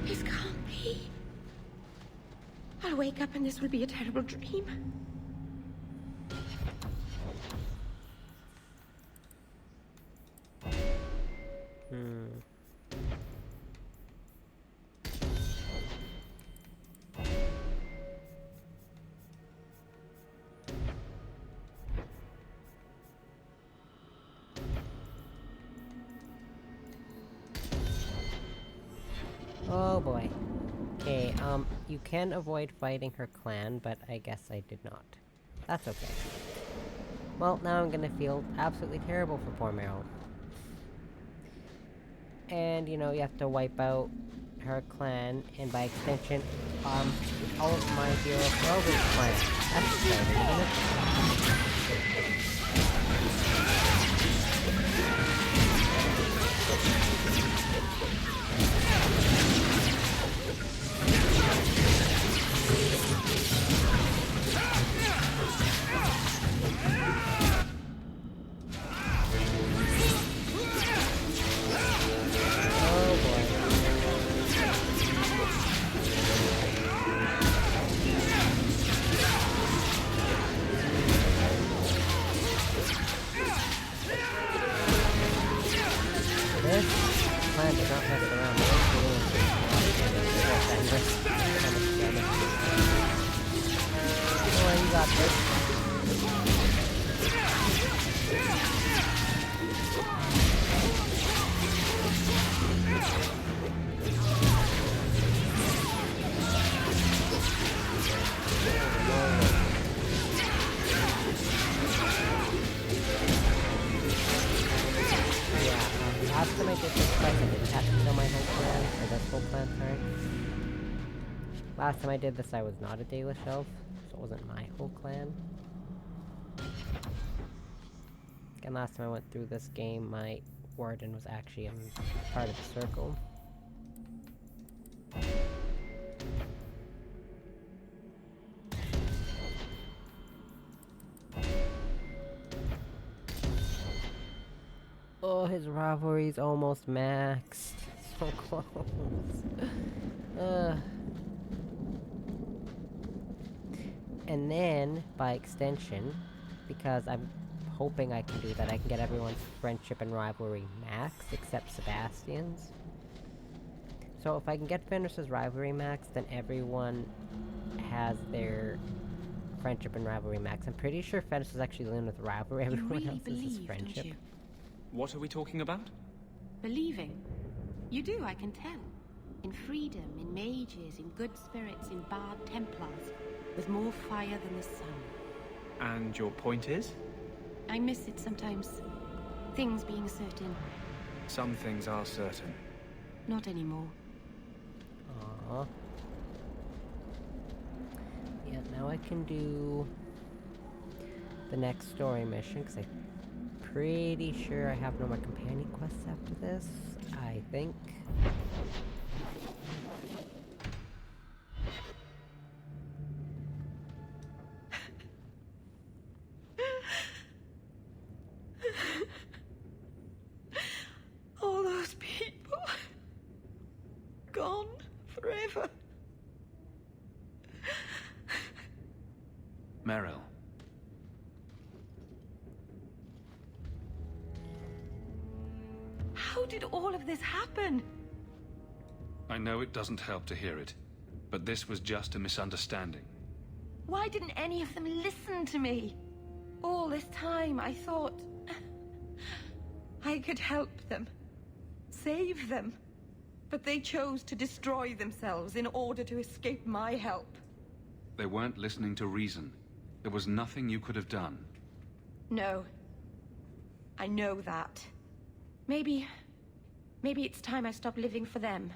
This can't be. I'll wake up and this will be a terrible dream. Oh boy. Okay, you can avoid fighting her clan, but I guess I did not. That's okay. Well, now I'm gonna feel absolutely terrible for poor Meryl. And, you know, you have to wipe out her clan, and by extension, all of my hero Rover's clan. That's exciting, isn't it? Last time I did this, I was not a Daily Shelf, so it wasn't my whole clan. And last time I went through this game, my warden was actually a part of the circle. Oh, his rivalry's almost maxed. So close. And then, by extension, because I'm hoping I can do that, I can get everyone's friendship and rivalry maxed, except Sebastian's. So if I can get Fenris's rivalry maxed, then everyone has their friendship and rivalry max. I'm pretty sure Fenris is actually the one with rivalry, everyone else is his friendship. Don't you? What are we talking about? Believing. You do, I can tell. In freedom, in mages, in good spirits, in bard Templars. With more fire than the sun. And your point is? I miss it sometimes. Things being certain. Some things are certain. Not anymore. Aww. Yeah, now I can do the next story mission, because I'm pretty sure I have no more companion quests after this. I think. How did all of this happen? I know it doesn't help to hear it, but this was just a misunderstanding. Why didn't any of them listen to me? All this time I thought I could help them, save them. But they chose to destroy themselves in order to escape my help. They weren't listening to reason. There was nothing you could have done. No. I know that. Maybe it's time I stop living for them.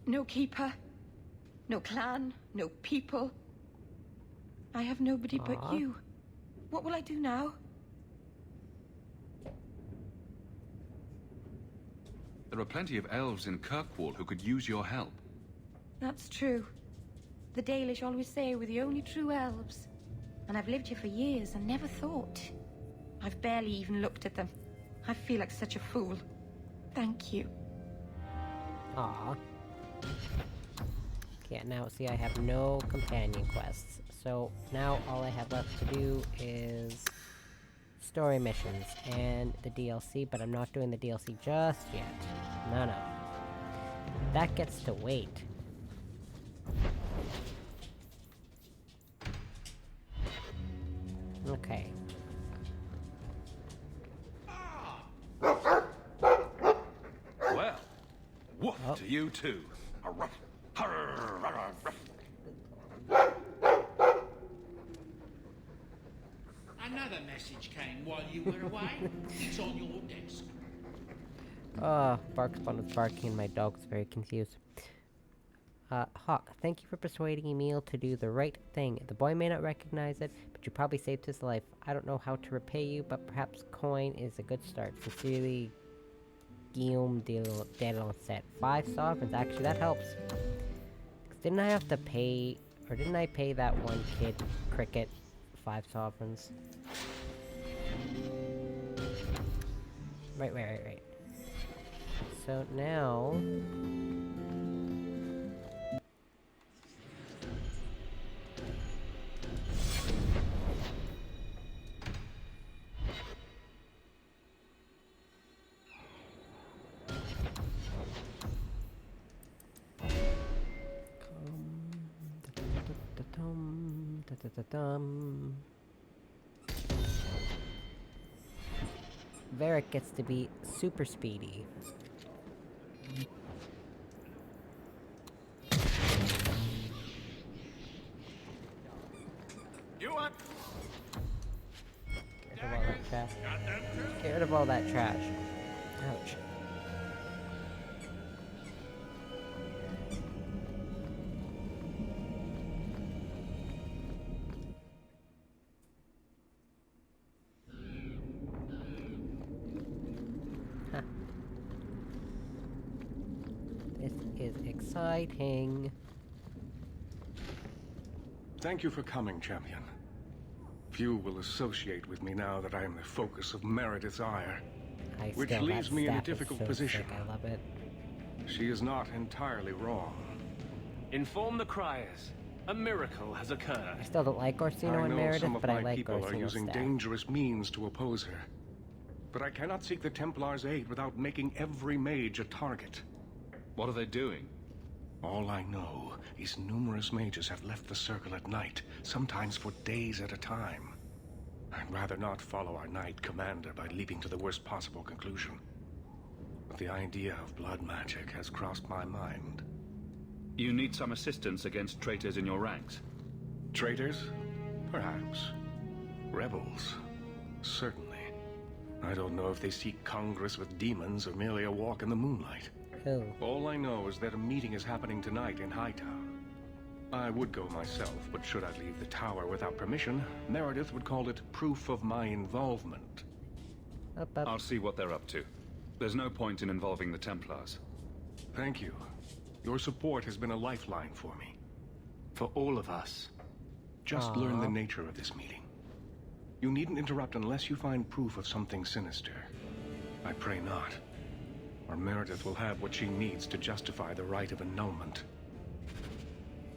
No keeper, no clan, no people. I have nobody but you. What will I do now? There are plenty of elves in Kirkwall who could use your help. That's true. The Dalish always say we're the only true elves. And I've lived here for years and never thought. I've barely even looked at them. I feel like such a fool. Thank you. Aww. Okay, now see, I have no companion quests. So now all I have left to do is story missions and the DLC, but I'm not doing the DLC just yet. No. That gets to wait. Okay. Well, woof to you too. Another message came while you were away. It's on your desk. Barkspawn was barking and my dog's very confused. Hawke, thank you for persuading Emil to do the right thing. The boy may not recognize it, but you probably saved his life. I don't know how to repay you, but perhaps coin is a good start. Sincerely, Guillaume Deloncet. 5 sovereigns, actually that helps. Didn't I have to pay, or didn't I pay that one kid, Cricket, 5 sovereigns? Right. So now... Varric gets to be super speedy. You want? Get rid of all that trash. Get rid of all that trash. Ouch. This is exciting. Thank you for coming, champion. Few will associate with me now that I am the focus of Meredith's ire. Which leaves me in a difficult position. Sick. I love it. She is not entirely wrong. Inform the criers. A miracle has occurred. I still don't like Orsino and Meredith, but I like people are Orsino's using staff. dangerous means to oppose her. But I cannot seek the Templars' aid without making every mage a target. What are they doing? All I know is numerous mages have left the Circle at night, sometimes for days at a time. I'd rather not follow our Knight Commander by leaping to the worst possible conclusion. But the idea of blood magic has crossed my mind. You need some assistance against traitors in your ranks? Traitors? Perhaps. Rebels? Certainly. I don't know if they seek congress with demons or merely a walk in the moonlight. Oh. All I know is that a meeting is happening tonight in Hightown. I would go myself, but should I leave the tower without permission, Meredith would call it proof of my involvement. I'll see what they're up to. There's no point in involving the Templars. Thank you. Your support has been a lifeline for me. For all of us. Just learn the nature of this meeting. You needn't interrupt unless you find proof of something sinister. I pray not. Or Meredith will have what she needs to justify the right of annulment.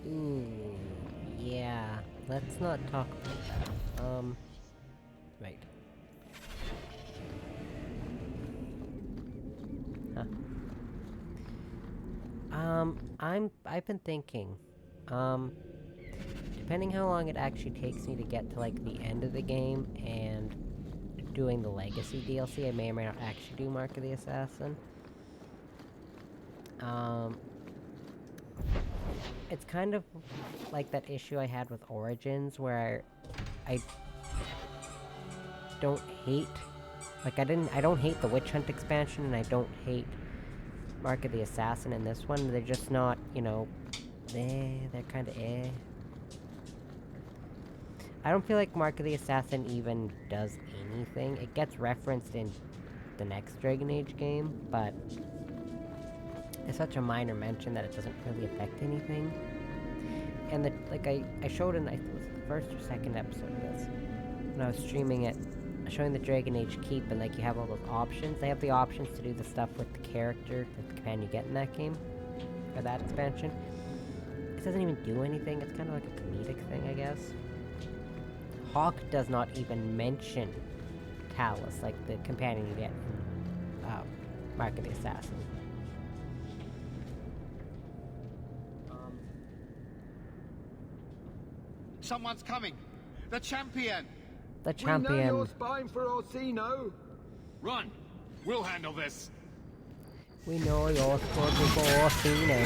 Ooh, yeah. Let's not talk about that. Right. I've been thinking, depending how long it actually takes me to get to, like, the end of the game and doing the Legacy DLC, I may or may not actually do Mark of the Assassin. It's kind of like that issue I had with Origins, where I don't hate... Like, I don't hate the Witch Hunt expansion, and I don't hate Mark of the Assassin in this one. They're just not, you know... they're kinda I don't feel like Mark of the Assassin even does anything. It gets referenced in the next Dragon Age game, but... it's such a minor mention that it doesn't really affect anything. And I showed in, I think it was the first or second episode of this, when I was streaming it, showing the Dragon Age Keep, and like you have all those options. They have the options to do the stuff with the character, like the companion you get in that game, or that expansion. It doesn't even do anything. It's kind of like a comedic thing, I guess. Hawke does not even mention Talus, like the companion you get in Mark of the Assassin. Someone's coming. The champion. The champion. We know you're spying for Orsino. Run. We'll handle this. We know you're spying for Orsino.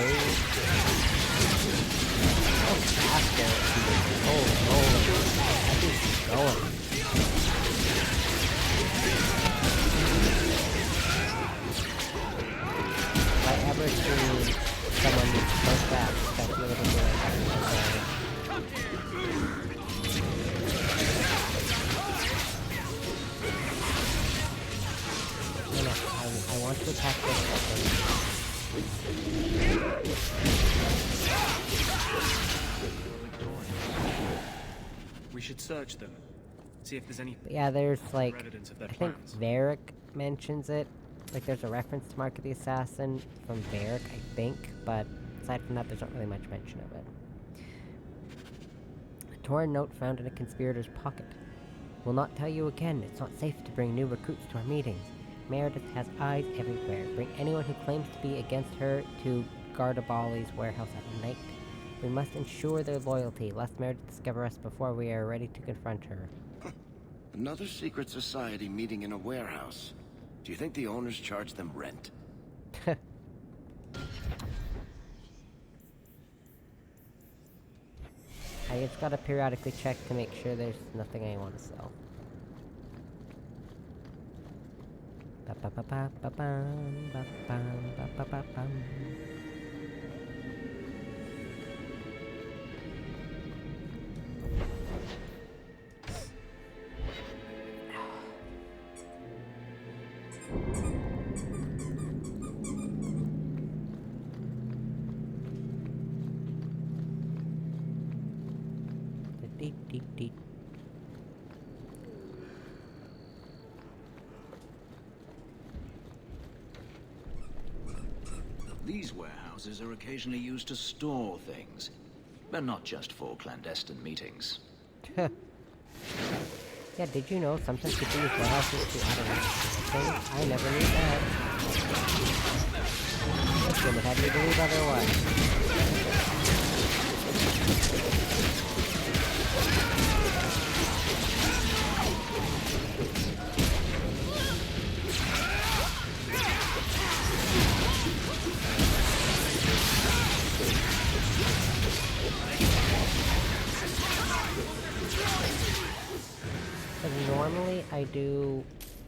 Oh, faster. I think he's going. If I ever see someone who's so fast, that's really good. I want to attack this weapon. We should search them. See if there's any... But yeah, there's like... I think Varric mentions it. Like there's a reference to Mark of the Assassin from Varric, I think. But aside from that, there's not really much mention of it. A torn note found in a conspirator's pocket. Will not tell you again. It's not safe to bring new recruits to our meetings. Meredith has eyes everywhere. Bring anyone who claims to be against her to Gardabali's warehouse at night. We must ensure their loyalty, lest Meredith discover us before we are ready to confront her. Another secret society meeting in a warehouse. Do you think the owners charge them rent? I just gotta periodically check to make sure there's nothing I want to sell. These warehouses are occasionally used to store things, but not just for clandestine meetings. Yeah, did you know sometimes people use warehouses to, I don't know, things? I never knew that. Listen, it had me believe otherwise. Normally I do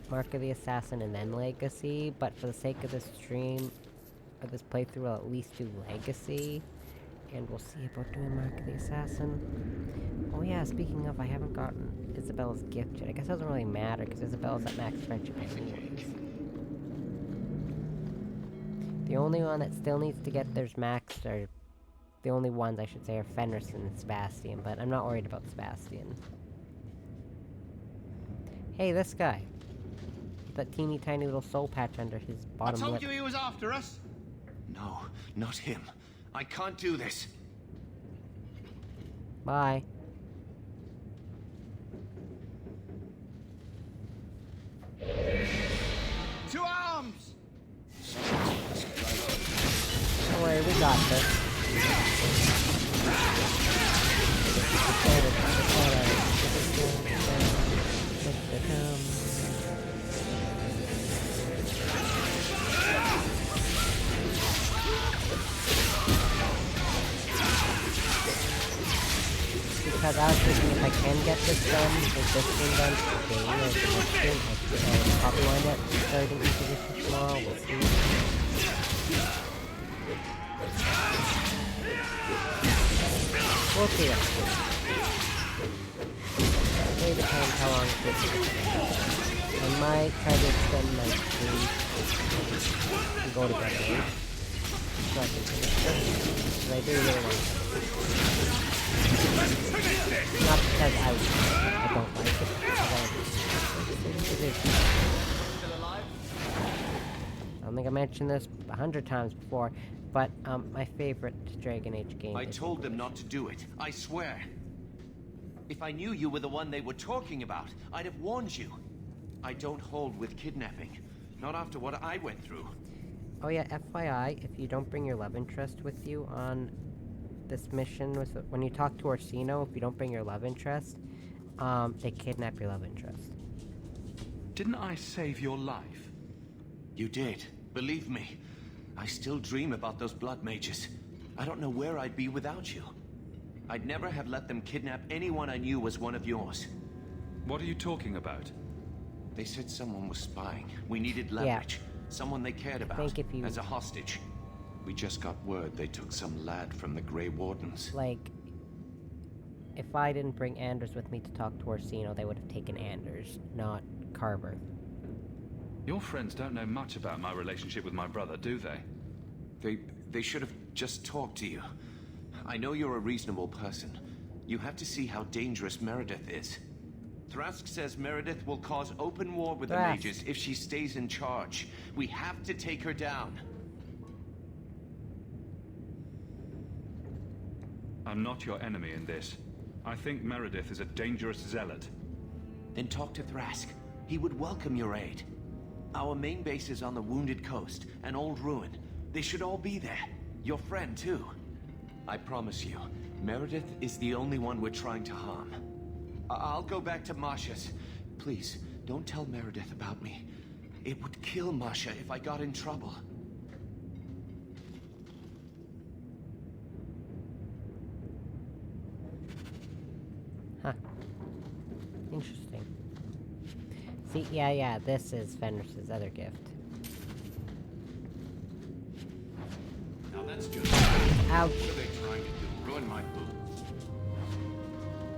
Mark of the Assassin and then Legacy, but for the sake of this stream, or this playthrough, I'll at least do Legacy, and we'll see about doing Mark of the Assassin. Oh yeah, speaking of, I haven't gotten Isabella's gift yet. I guess it doesn't really matter, because Isabella's at max friendship anyways. The only one that still needs to get theirs maxed are... the only ones, I should say, are Fenris and Sebastian, but I'm not worried about Sebastian. Hey, this guy. With that teeny tiny little soul patch under his bottom lip. I told you he was after us. No, not him. I can't do this. Bye. To arms! Don't worry, we got got this. Because I was thinking if I can get this done, with this thing done today or the next game, I'll probably wind up starting Inquisition tomorrow, we'll see. We'll see that. It really depends how long it takes. I might try to extend my stream and go to bed early. So I can finish this. Because I do really want to. Not because I don't like it, because I don't think I mentioned this 100 times before, but my favorite Dragon Age game I is told them not to do it, I swear. If I knew you were the one they were talking about, I'd have warned you. I don't hold with kidnapping, not after what I went through. Oh yeah, FYI, if you don't bring your love interest with you on this mission, when you talk to Orsino, if you don't bring your love interest, they kidnap your love interest. Didn't I save your life? You did. Believe me. I still dream about those blood mages. I don't know where I'd be without you. I'd never have let them kidnap anyone I knew was one of yours. What are you talking about? They said someone was spying. We needed leverage. Someone they cared about. As a hostage. We just got word they took some lad from the Grey Wardens. Like, if I didn't bring Anders with me to talk to Orsino, they would have taken Anders, not Carver. Your friends don't know much about my relationship with my brother, do they? They should have just talked to you. I know you're a reasonable person. You have to see how dangerous Meredith is. Thrask says Meredith will cause open war with the mages if she stays in charge. We have to take her down. I'm not your enemy in this. I think Meredith is a dangerous zealot. Then talk to Thrask. He would welcome your aid. Our main base is on the Wounded Coast, an old ruin. They should all be there. Your friend, too. I promise you, Meredith is the only one we're trying to harm. I'll go back to Masha's. Please, don't tell Meredith about me. It would kill Masha if I got in trouble. Huh. Interesting. See, yeah, this is Fenris's other gift. Now that's just... Ouch! What are they trying to do? Ruin my boot.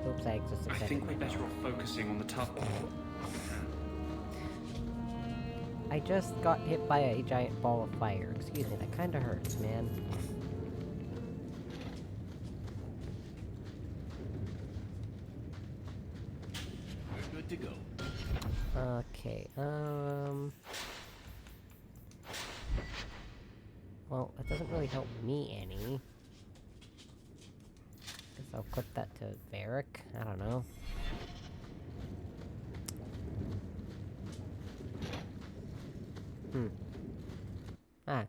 Oops, I just I think we're better off focusing on the tough... I just got hit by a giant ball of fire. Excuse me, that kinda hurts, man. We're good to go. Okay, well, that doesn't really help me any. Guess I'll put that to Varric. I don't know. Ah.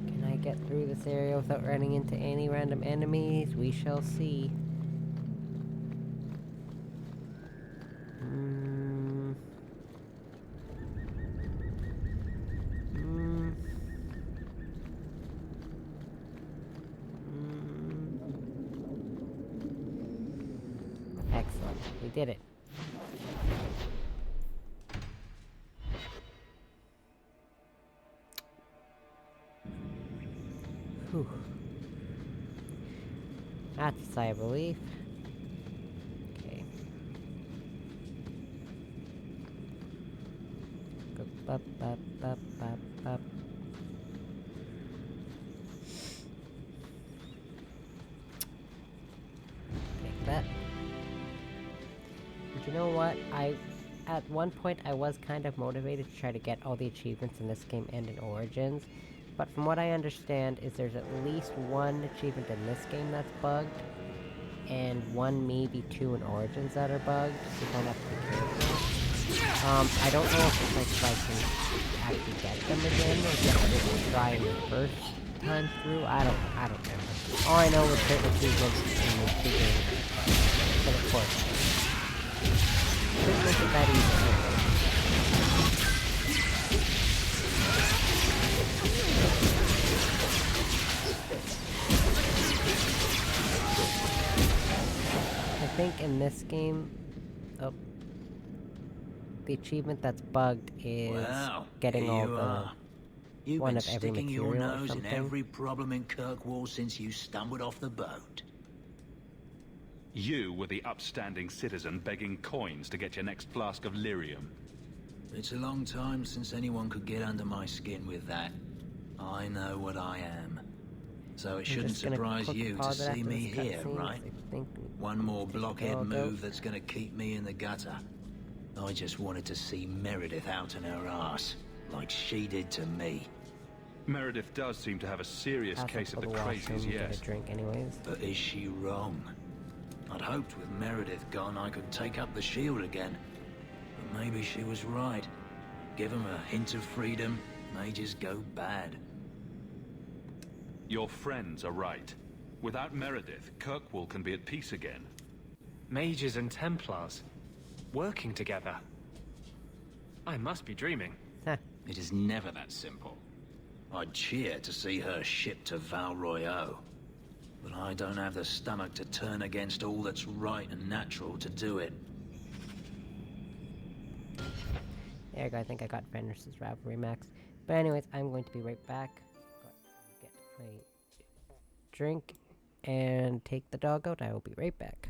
Can I get through this area without running into any random enemies? We shall see. Excellent. We did it. Whew. That's a sigh of relief. Okay. Go up, up, up, up, up. Take that. And you know what? At one point I was kind of motivated to try to get all the achievements in this game and in Origins. But from what I understand is there's at least one achievement in this game that's bugged, and one, maybe two in Origins that are bugged, so you kind of have to be careful. I don't know if I can actually get them again, or just try in the first time through. I don't remember. All I know is certain achievements in the two games. But of course, should make it that easy. I think in this game, the achievement that's bugged is getting all the You've one been of every sticking your material or nose in something. every problem in Kirkwall since you stumbled off the boat. You were the upstanding citizen begging coins to get your next flask of lyrium. It's a long time since anyone could get under my skin with that. I know what I am. So it shouldn't surprise you to see me here, right? One more blockhead move that's gonna keep me in the gutter. I just wanted to see Meredith out in her ass, like she did to me. Meredith does seem to have a serious case of the crazies, yes. But is she wrong? I'd hoped with Meredith gone I could take up the shield again. But maybe she was right. Give them a hint of freedom, may just go bad. Your friends are right. Without Meredith, Kirkwall can be at peace again. Mages and Templars working together. I must be dreaming. It is never that simple. I'd cheer to see her shipped to Val Royeaux. But I don't have the stomach to turn against all that's right and natural to do it. There you go, I think I got Fenris's Rivalry Max. But anyways, I'm going to be right back. Get my drink and take the dog out. I will be right back.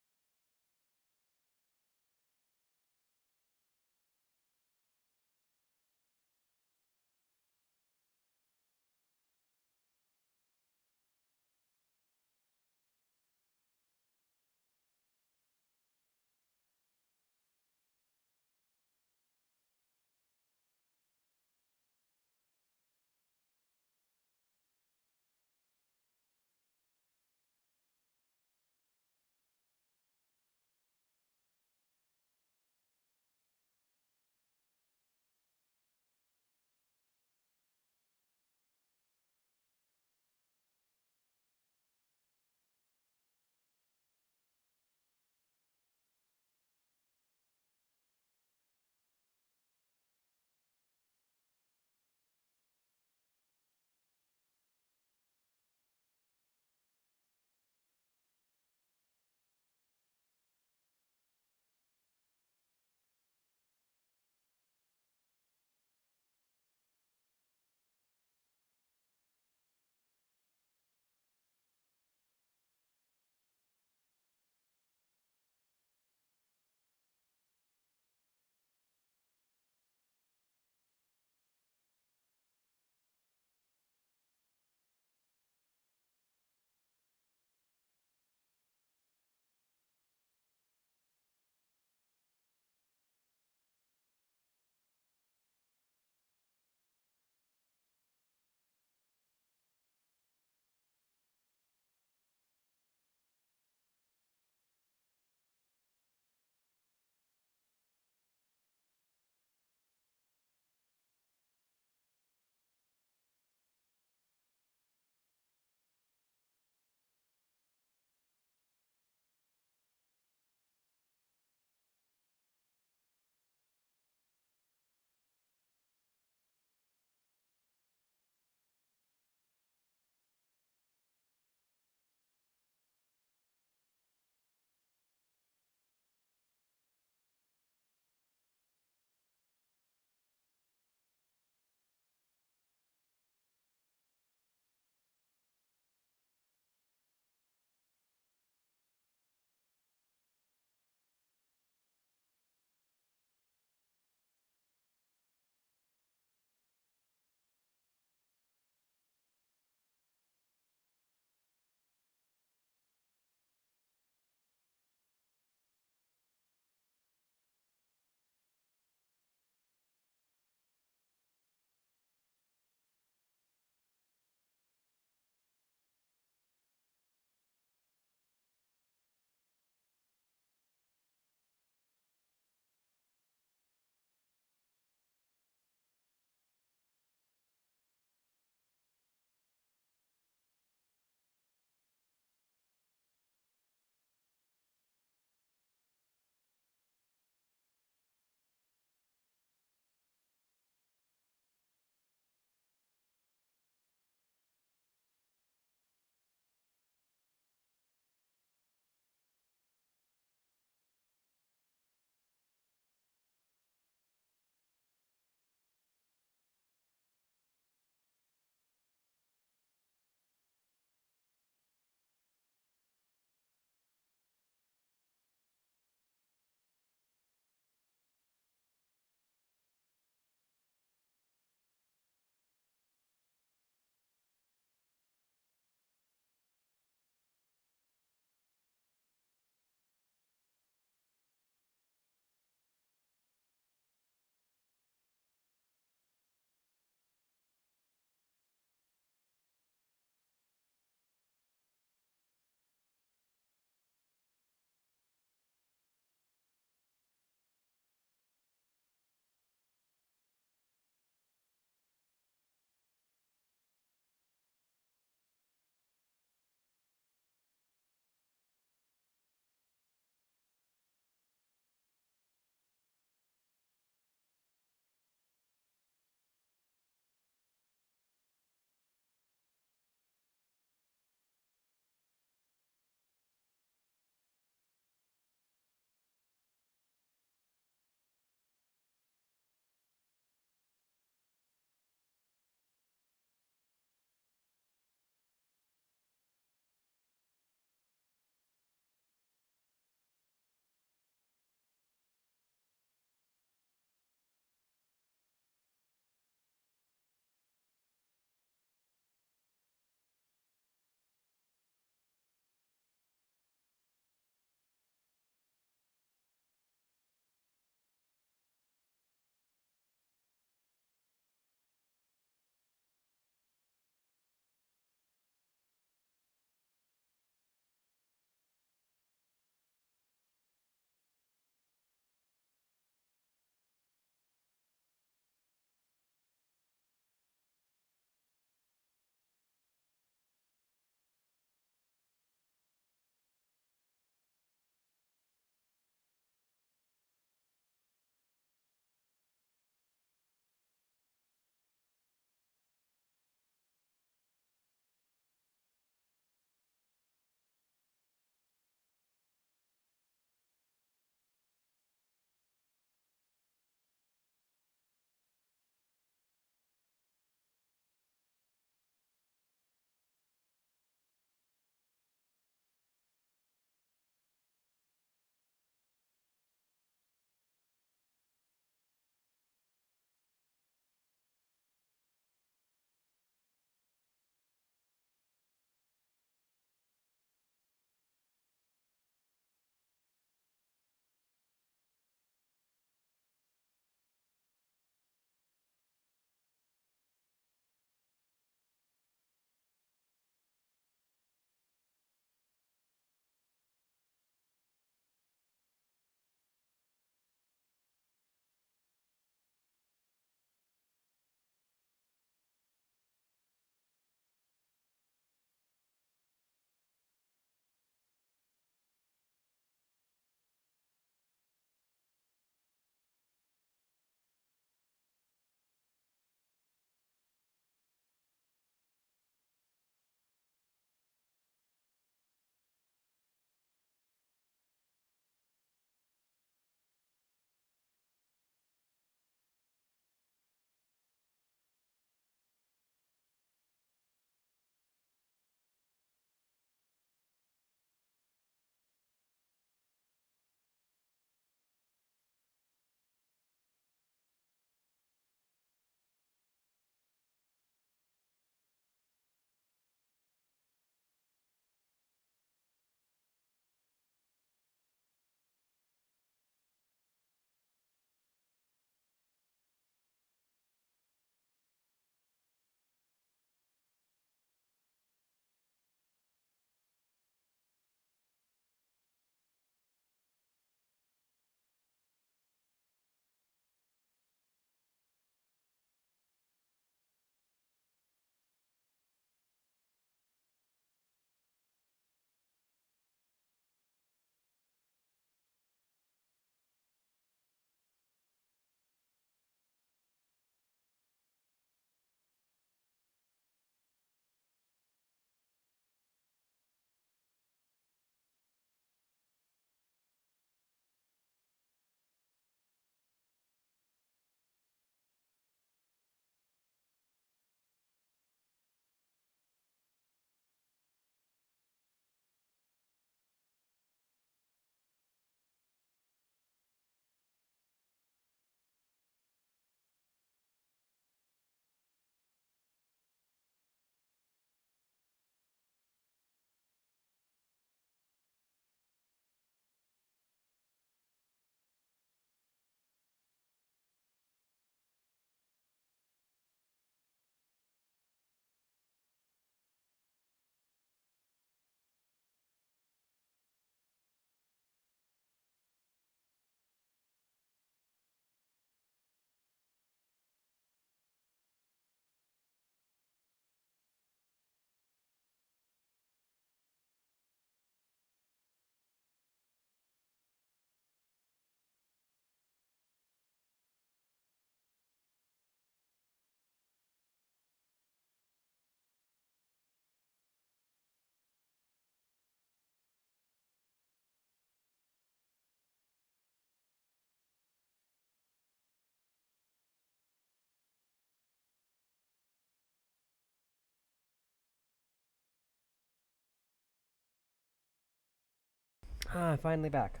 Finally back.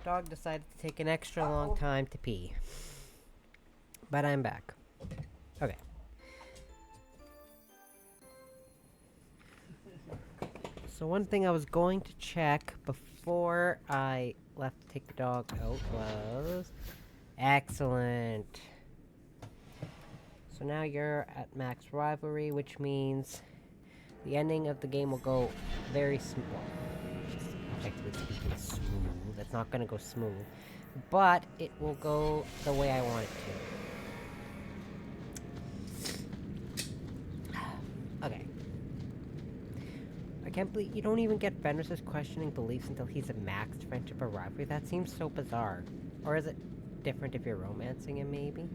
Dog decided to take an extra long time to pee. But I'm back. Okay. So one thing I was going to check before I left to take the dog out was... Excellent. So now you're at max rivalry, which means the ending of the game will go very smooth. Objectively speaking, smooth. It's not gonna go smooth. But it will go the way I want it to. Okay. I can't believe you don't even get Fenris's questioning beliefs until he's a maxed friendship or rivalry. That seems so bizarre. Or is it different if you're romancing him, maybe?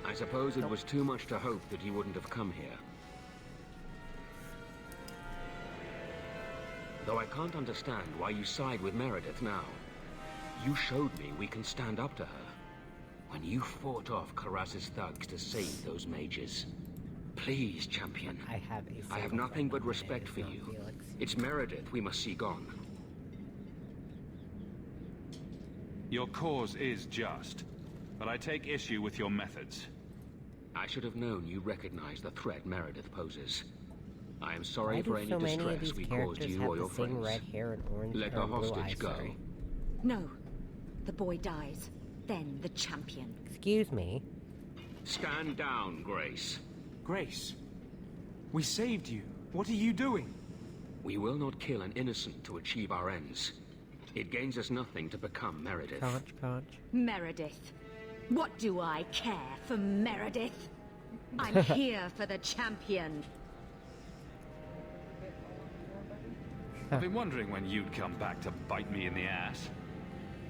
I suppose it was too much to hope that he wouldn't have come here. Though I can't understand why you side with Meredith now. You showed me we can stand up to her. When you fought off Karas's thugs to save those mages. Please, champion. I have nothing but respect for you. Felix. It's Meredith we must see gone. Your cause is just, but I take issue with your methods. I should have known you recognize the threat Meredith poses. I am sorry for any distress we caused you or your friends. Red hair and orange Let the hostage go. No. The boy dies. Then the champion. Excuse me. Stand down, Grace. Grace, we saved you. What are you doing? We will not kill an innocent to achieve our ends. It gains us nothing to become Meredith. Conch. Meredith. What do I care for Meredith? I'm here for the champion. I've been wondering when you'd come back to bite me in the ass.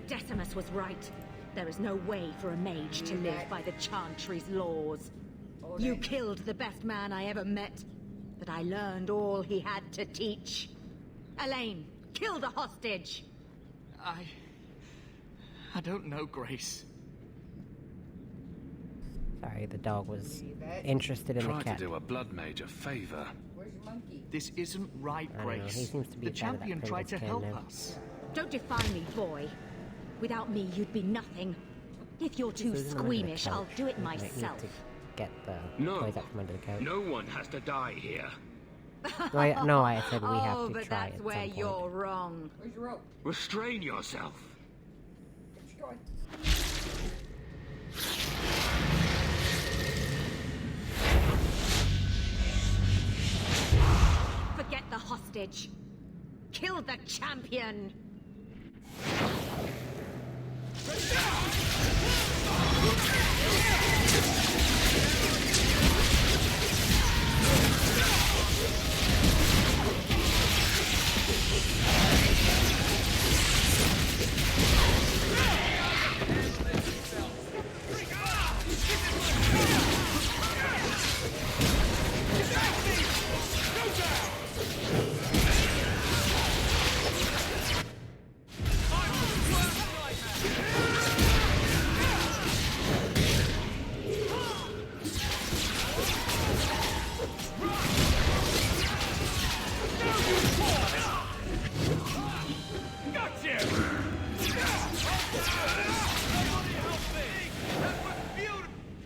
Decimus was right. There is no way for a mage to live by the Chantry's laws. You killed the best man I ever met, but I learned all he had to teach. Elaine, kill the hostage! I don't know, Grace. Sorry, the dog was interested in the cat. Try to do a blood mage a favor. This isn't right, Grace. He seems to be the champion tried to help us. Don't define me, boy. Without me, you'd be nothing. If you're too squeamish, I'll do it myself. Get the toys up from under the couch. No one has to die here. No, I said we have to but try that's at where some point. you're wrong. Where's your rope? Restrain yourself. Get going. Forget the hostage. Kill the champion.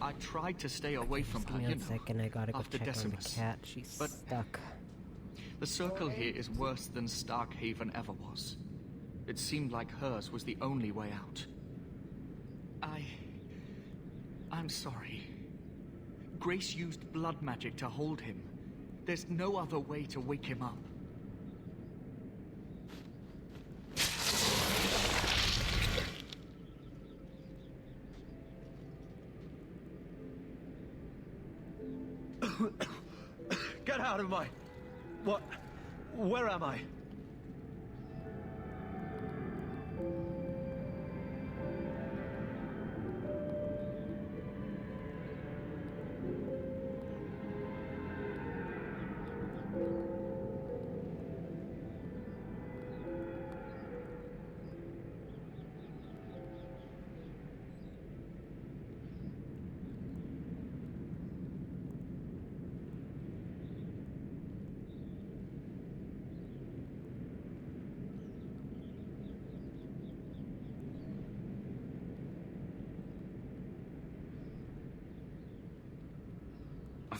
I tried to stay away from her, Give me a second, I gotta go after check Decimus. on the cat. She's stuck. The circle here is worse than Starkhaven ever was. It seemed like hers was the only way out. I'm sorry. Grace used blood magic to hold him. There's no other way to wake him up. Get out of my... What? Where am I?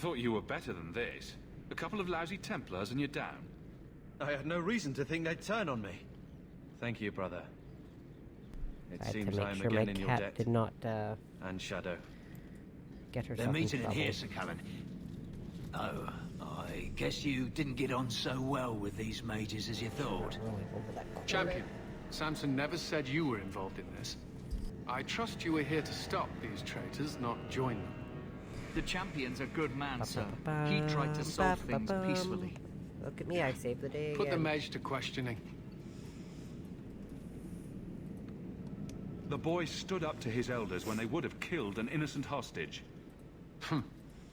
thought you were better than this. A couple of lousy Templars and you're down. I had no reason to think they'd turn on me. Thank you, brother. It seems I am again in your debt. Did not, and Shadow. Get herself They're meeting in trouble. here, Sir Callan. Oh, I guess you didn't get on so well with these mages as you thought. Champion, Samson never said you were involved in this. I trust you were here to stop these traitors, not join them. The champion's a good man, sir. He tried to solve things peacefully. Look at me, I saved the day Put the again. mage to questioning. The boy stood up to his elders when they would have killed an innocent hostage.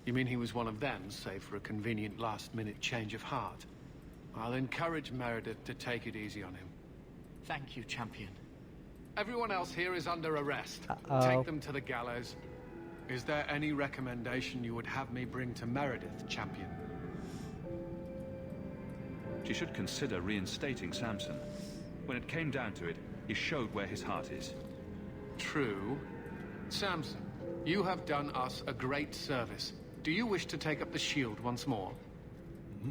You mean he was one of them, save for a convenient last-minute change of heart? I'll encourage Meredith to take it easy on him. Thank you, champion. Everyone else here is under arrest. Uh-oh. Take them to the gallows. Is there any recommendation you would have me bring to Meredith, champion? She should consider reinstating Samson. When it came down to it, he showed where his heart is. True. Samson, you have done us a great service. Do you wish to take up the shield once more?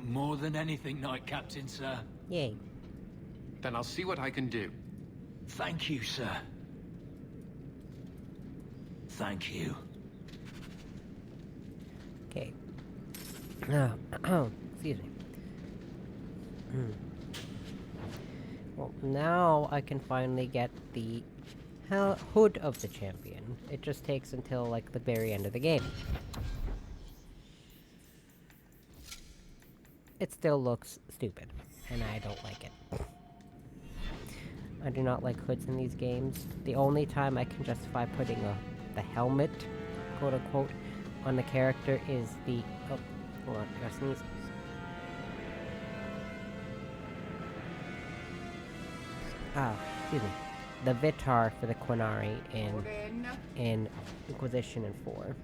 More than anything, Knight Captain, sir. Yay. Then I'll see what I can do. Thank you, sir. Thank you. Okay. Excuse me. Well, now I can finally get the hood of the champion. It just takes until, like, the very end of the game. It still looks stupid, and I don't like it. I do not like hoods in these games. The only time I can justify putting the helmet, quote-unquote, on the character is the... Oh, hold on, I gotta sneeze. Excuse me. The Vitar for the Quinari in Inquisition and 4.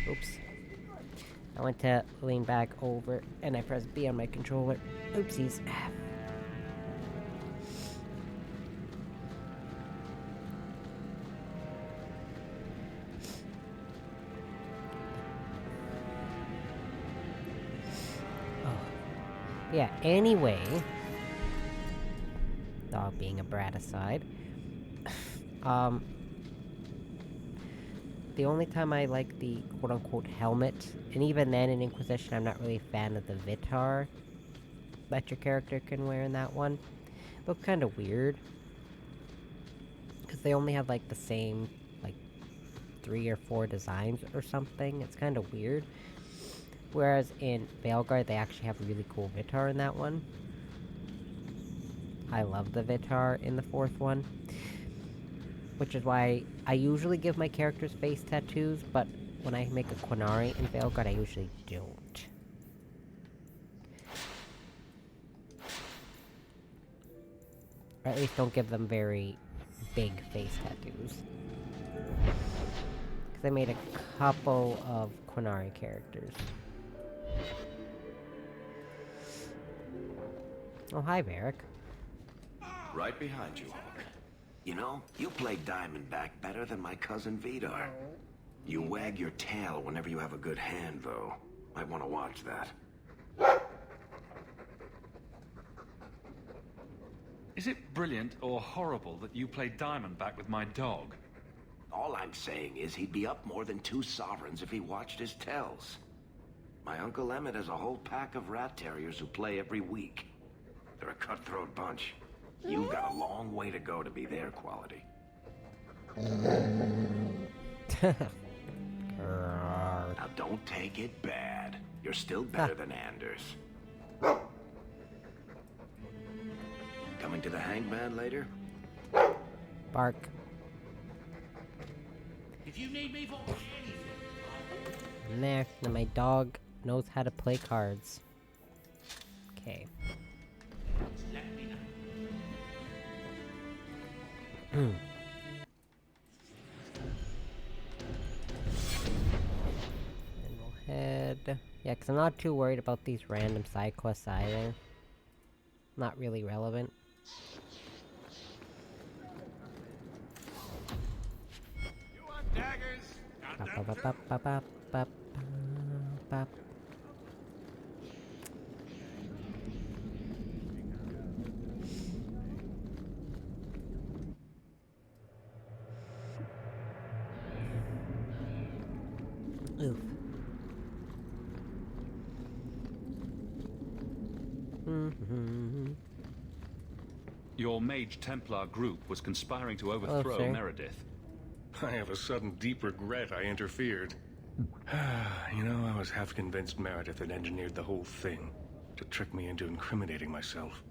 Oops. I went to lean back over and I pressed B on my controller. Oopsies. Yeah, anyway. Dog being a brat aside. The only time I like the quote-unquote helmet, and even then in Inquisition I'm not really a fan of the Vitar that your character can wear in that one. Look kind of weird. Because they only have like the same, like, 3 or 4 designs or something. It's kind of weird. Whereas in Veilguard they actually have a really cool Vitar in that one. I love the Vitar in the 4th one. Which is why I usually give my characters face tattoos, but when I make a Quinari in Veilguard, I usually don't. Or at least don't give them very big face tattoos. Because I made a couple of Quinari characters. Oh, hi, Varric. Right behind you, Hawke. You know, you play Diamondback better than my cousin Vidar. You wag your tail whenever you have a good hand, though. Might want to watch that. Is it brilliant or horrible that you play Diamondback with my dog? All I'm saying is he'd be up more than 2 sovereigns if he watched his tells. My Uncle Emmett has a whole pack of rat terriers who play every week. They're a cutthroat bunch. You've got a long way to go to be their quality. Now don't take it bad. You're still better than Anders. Coming to the hangman later? Bark. If you need me for anything. And there. Now my dog knows how to play cards. Okay. Let me know. And we'll head... Yeah, because I'm not too worried about these random side quests either. Not really relevant. You want daggers? Oof. Your Mage Templar group was conspiring to overthrow Meredith. I have a sudden deep regret I interfered. You know, I was half convinced Meredith had engineered the whole thing to trick me into incriminating myself.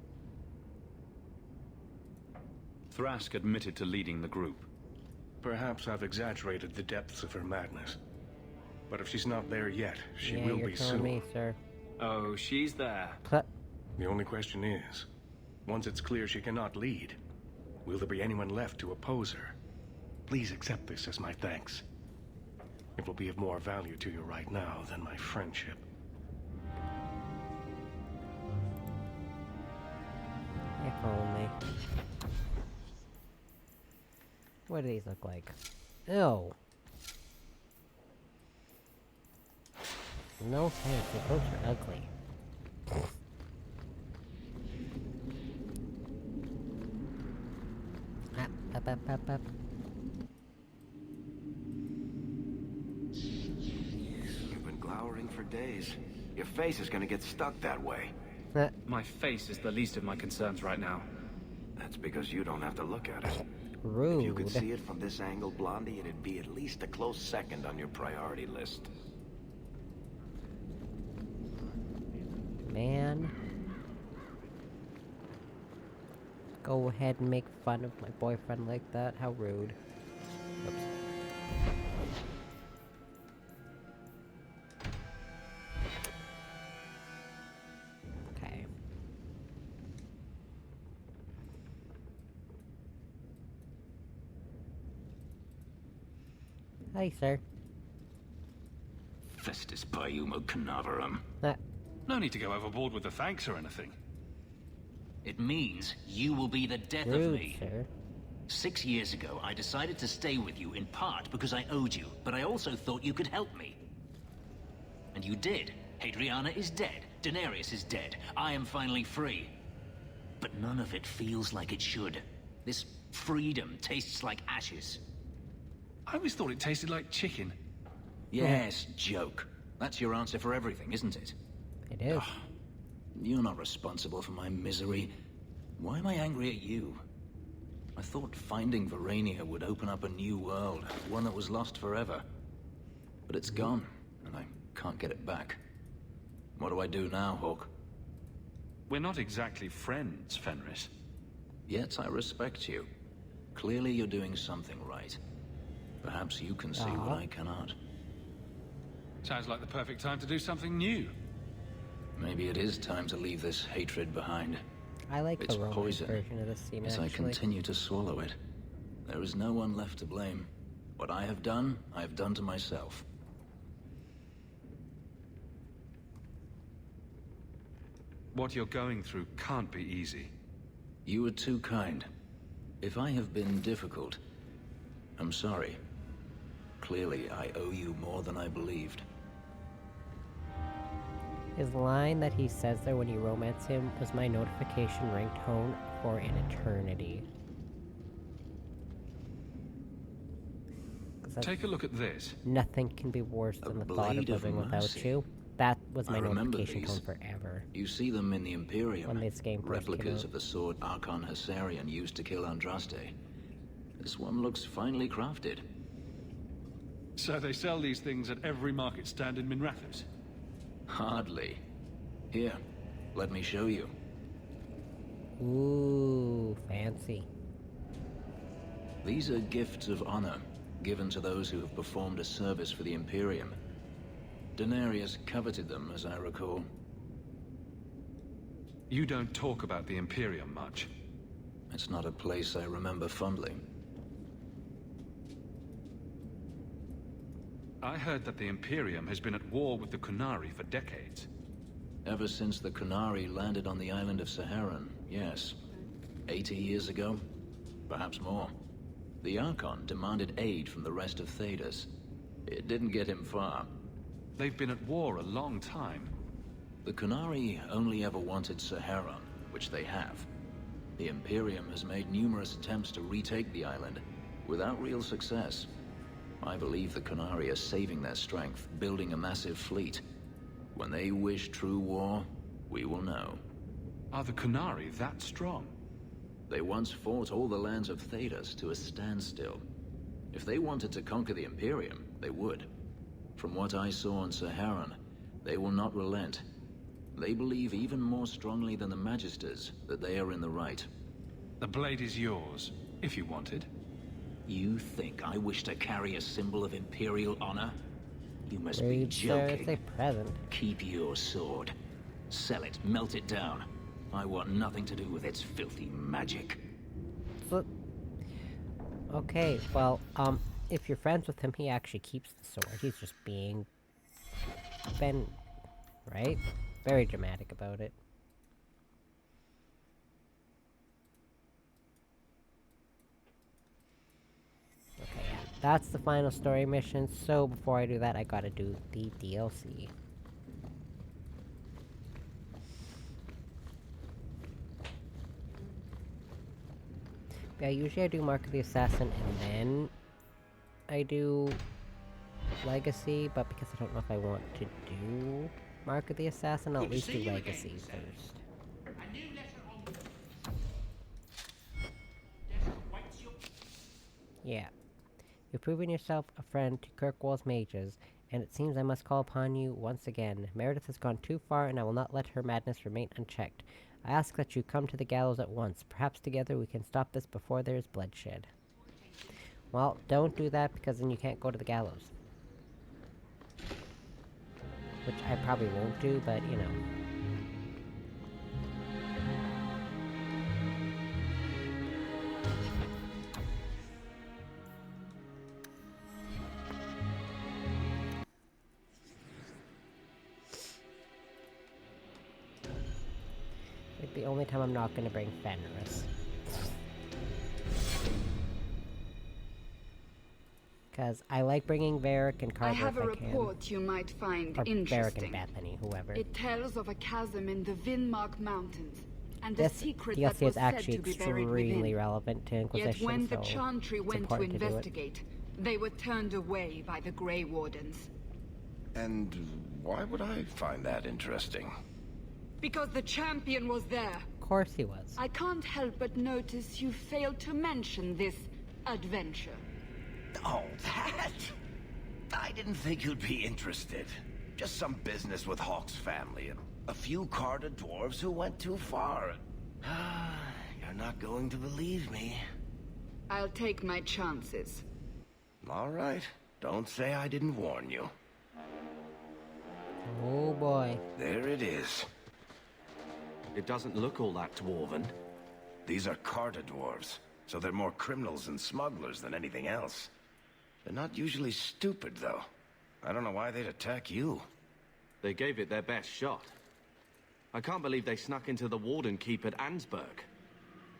Thrask admitted to leading the group. Perhaps I've exaggerated the depths of her madness. But if she's not there yet, she will be soon. Me, sir. Oh, she's there. The only question is, once it's clear she cannot lead, will there be anyone left to oppose her? Please accept this as my thanks. It will be of more value to you right now than my friendship. If only. What do these look like? Ew. No thanks, those are ugly. Up. You've been glowering for days. Your face is gonna get stuck that way. My face is the least of my concerns right now. That's because you don't have to look at it. Rude. If you could see it from this angle, Blondie, it'd be at least a close second on your priority list. Man. Go ahead and make fun of my boyfriend like that. How rude. Oops. Okay. Hi, sir. Festus Paiumo Canaverum. No need to go overboard with the thanks or anything. It means you will be the death Rude, of me. Sir. 6 years ago, I decided to stay with you in part because I owed you, but I also thought you could help me. And you did. Hadriana is dead. Daenerys is dead. I am finally free. But none of it feels like it should. This freedom tastes like ashes. I always thought it tasted like chicken. Yes, joke. That's your answer for everything, isn't it? It is. You're not responsible for my misery. Why am I angry at you? I thought finding Verania would open up a new world, one that was lost forever. But it's gone, and I can't get it back. What do I do now, Hawke? We're not exactly friends, Fenris. Yet I respect you. Clearly you're doing something right. Perhaps you can see what I cannot. Sounds like the perfect time to do something new. Maybe it is time to leave this hatred behind. I like It's the romance poison. version of this scene, As I actually. continue to swallow it, there is no one left to blame. What I have done to myself. What you're going through can't be easy. You were too kind. If I have been difficult, I'm sorry. Clearly, I owe you more than I believed. His line that he says there when you romance him was my notification ringtone for an eternity. Take a look at this. Nothing can be worse than the thought of living without you. That was my notification tone forever. You see them in the Imperium. When this game first came replicas out. of the sword Archon Hessarian used to kill Andraste. This one looks finely crafted. So they sell these things at every market stand in Minrathous? Hardly. Here, let me show you. Ooh, fancy. These are gifts of honor, given to those who have performed a service for the Imperium. Daenerys coveted them, as I recall. You don't talk about the Imperium much. It's not a place I remember fondly. I heard that the Imperium has been at war with the Qunari for decades. Ever since the Qunari landed on the island of Saharan, yes. 80 years ago? Perhaps more. The Archon demanded aid from the rest of Thedas. It didn't get him far. They've been at war a long time. The Qunari only ever wanted Saharan, which they have. The Imperium has made numerous attempts to retake the island, without real success. I believe the Qunari are saving their strength, building a massive fleet. When they wish true war, we will know. Are the Qunari that strong? They once fought all the lands of Thedas to a standstill. If they wanted to conquer the Imperium, they would. From what I saw on Saharan, they will not relent. They believe even more strongly than the Magisters that they are in the right. The blade is yours, if you wanted. You think I wish to carry a symbol of Imperial honor? You must be joking. It's a present. Keep your sword. Sell it, melt it down. I want nothing to do with its filthy magic. Okay, well, if you're friends with him, he actually keeps the sword. He's just being... right? Very dramatic about it. Okay, yeah. That's the final story mission, so before I do that, I gotta do the DLC. Yeah, usually I do Mark of the Assassin and then I do Legacy, but because I don't know if I want to do Mark of the Assassin, I'll at least do Legacy first. Yeah. You've proven yourself a friend to Kirkwall's mages, and it seems I must call upon you once again. Meredith has gone too far, and I will not let her madness remain unchecked. I ask that you come to the gallows at once. Perhaps together we can stop this before there is bloodshed. Well, don't do that, because then you can't go to the gallows. Which I probably won't do, but, you know. It's the only time I'm not going to bring Fenris. Because I like bringing Varric and Carver I have if a I can. report you might find Or interesting. Varric and Bethany, whoever. It tells of a chasm in the Vinmark Mountains, and the This secret DLC that was is actually said to be buried extremely within. relevant to Inquisition, Yet when the so Chantry it's went to important do it. investigate, they were turned away by the Grey Wardens. And why would I find that interesting? Because the champion was there. Of course he was. I can't help but notice you failed to mention this adventure. Oh, that? I didn't think you'd be interested. Just some business with Hawke's family and a few carded dwarves who went too far. You're not going to believe me. I'll take my chances. All right. Don't say I didn't warn you. Oh boy. There it is. It doesn't look all that dwarven. These are carded dwarves, so they're more criminals and smugglers than anything else. They're not usually stupid, though. I don't know why they'd attack you. They gave it their best shot. I can't believe they snuck into the Warden Keep at Ansburg.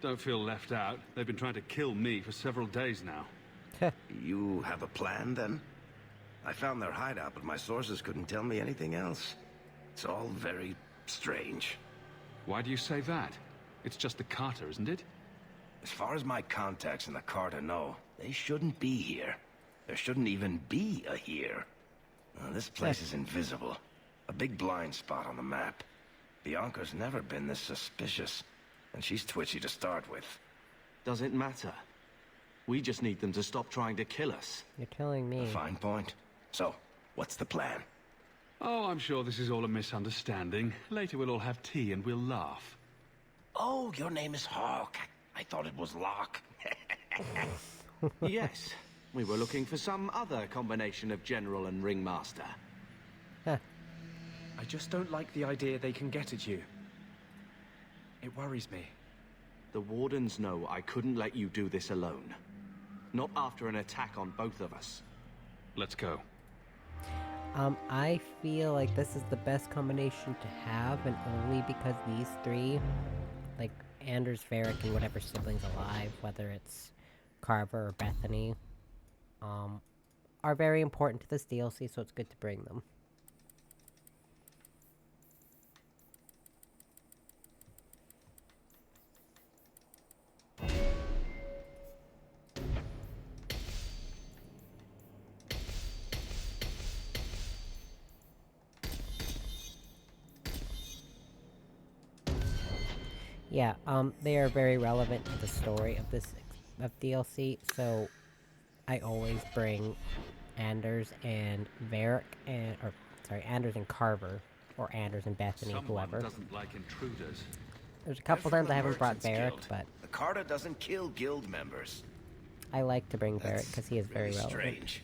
Don't feel left out. They've been trying to kill me for several days now. You have a plan, then? I found their hideout, but my sources couldn't tell me anything else. It's all very strange. Why do you say that? It's just the Carter, isn't it? As far as my contacts in the Carter know, they shouldn't be here. There shouldn't even be a here. This place is invisible. A big blind spot on the map. Bianca's never been this suspicious, and she's twitchy to start with. Does it matter? We just need them to stop trying to kill us. You're telling me. A fine point. So, what's the plan? Oh, I'm sure this is all a misunderstanding. Later we'll all have tea and we'll laugh. Oh, your name is Hawke. I thought it was Locke. Yes. We were looking for some other combination of general and ringmaster. I just don't like the idea they can get at you. It worries me. The Wardens know I couldn't let you do this alone. Not after an attack on both of us. Let's go. I feel like this is the best combination to have, and only because these three, like Anders, Varric, and whatever siblings alive, whether it's Carver or Bethany, are very important to this DLC, so it's good to bring them. Yeah, they are very relevant to the story of this DLC, so I always bring Anders and Varric Anders and Carver, or Anders and Bethany, whoever. Doesn't like intruders. There's a couple times I haven't brought Varric, but the Carta doesn't kill guild members. I like to bring Varric because he is very relevant. Strange.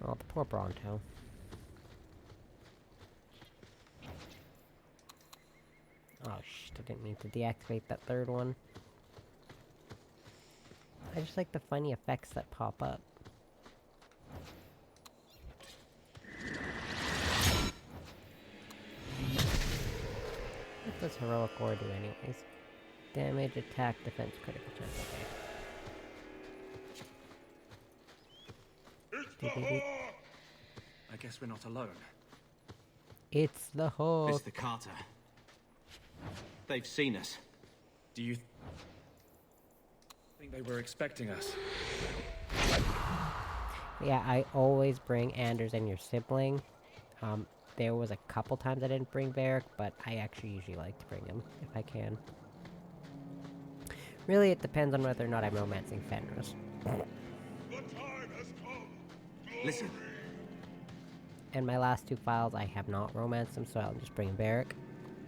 Oh, the poor Bronto. Oh, shit, I didn't mean to deactivate that third one. I just like the funny effects that pop up. What does Heroic Ore do anyways? Damage, attack, defense, critical chance, okay. I guess we're not alone. It's the Hawke. It's the Carter. They've seen us. Do you think they were expecting us? Yeah, I always bring Anders and your sibling. There was a couple times I didn't bring Varric, but I actually usually like to bring him, if I can. Really, it depends on whether or not I'm romancing Fenris. Listen. And my last two files, I have not romanced them, so I'll just bring Varric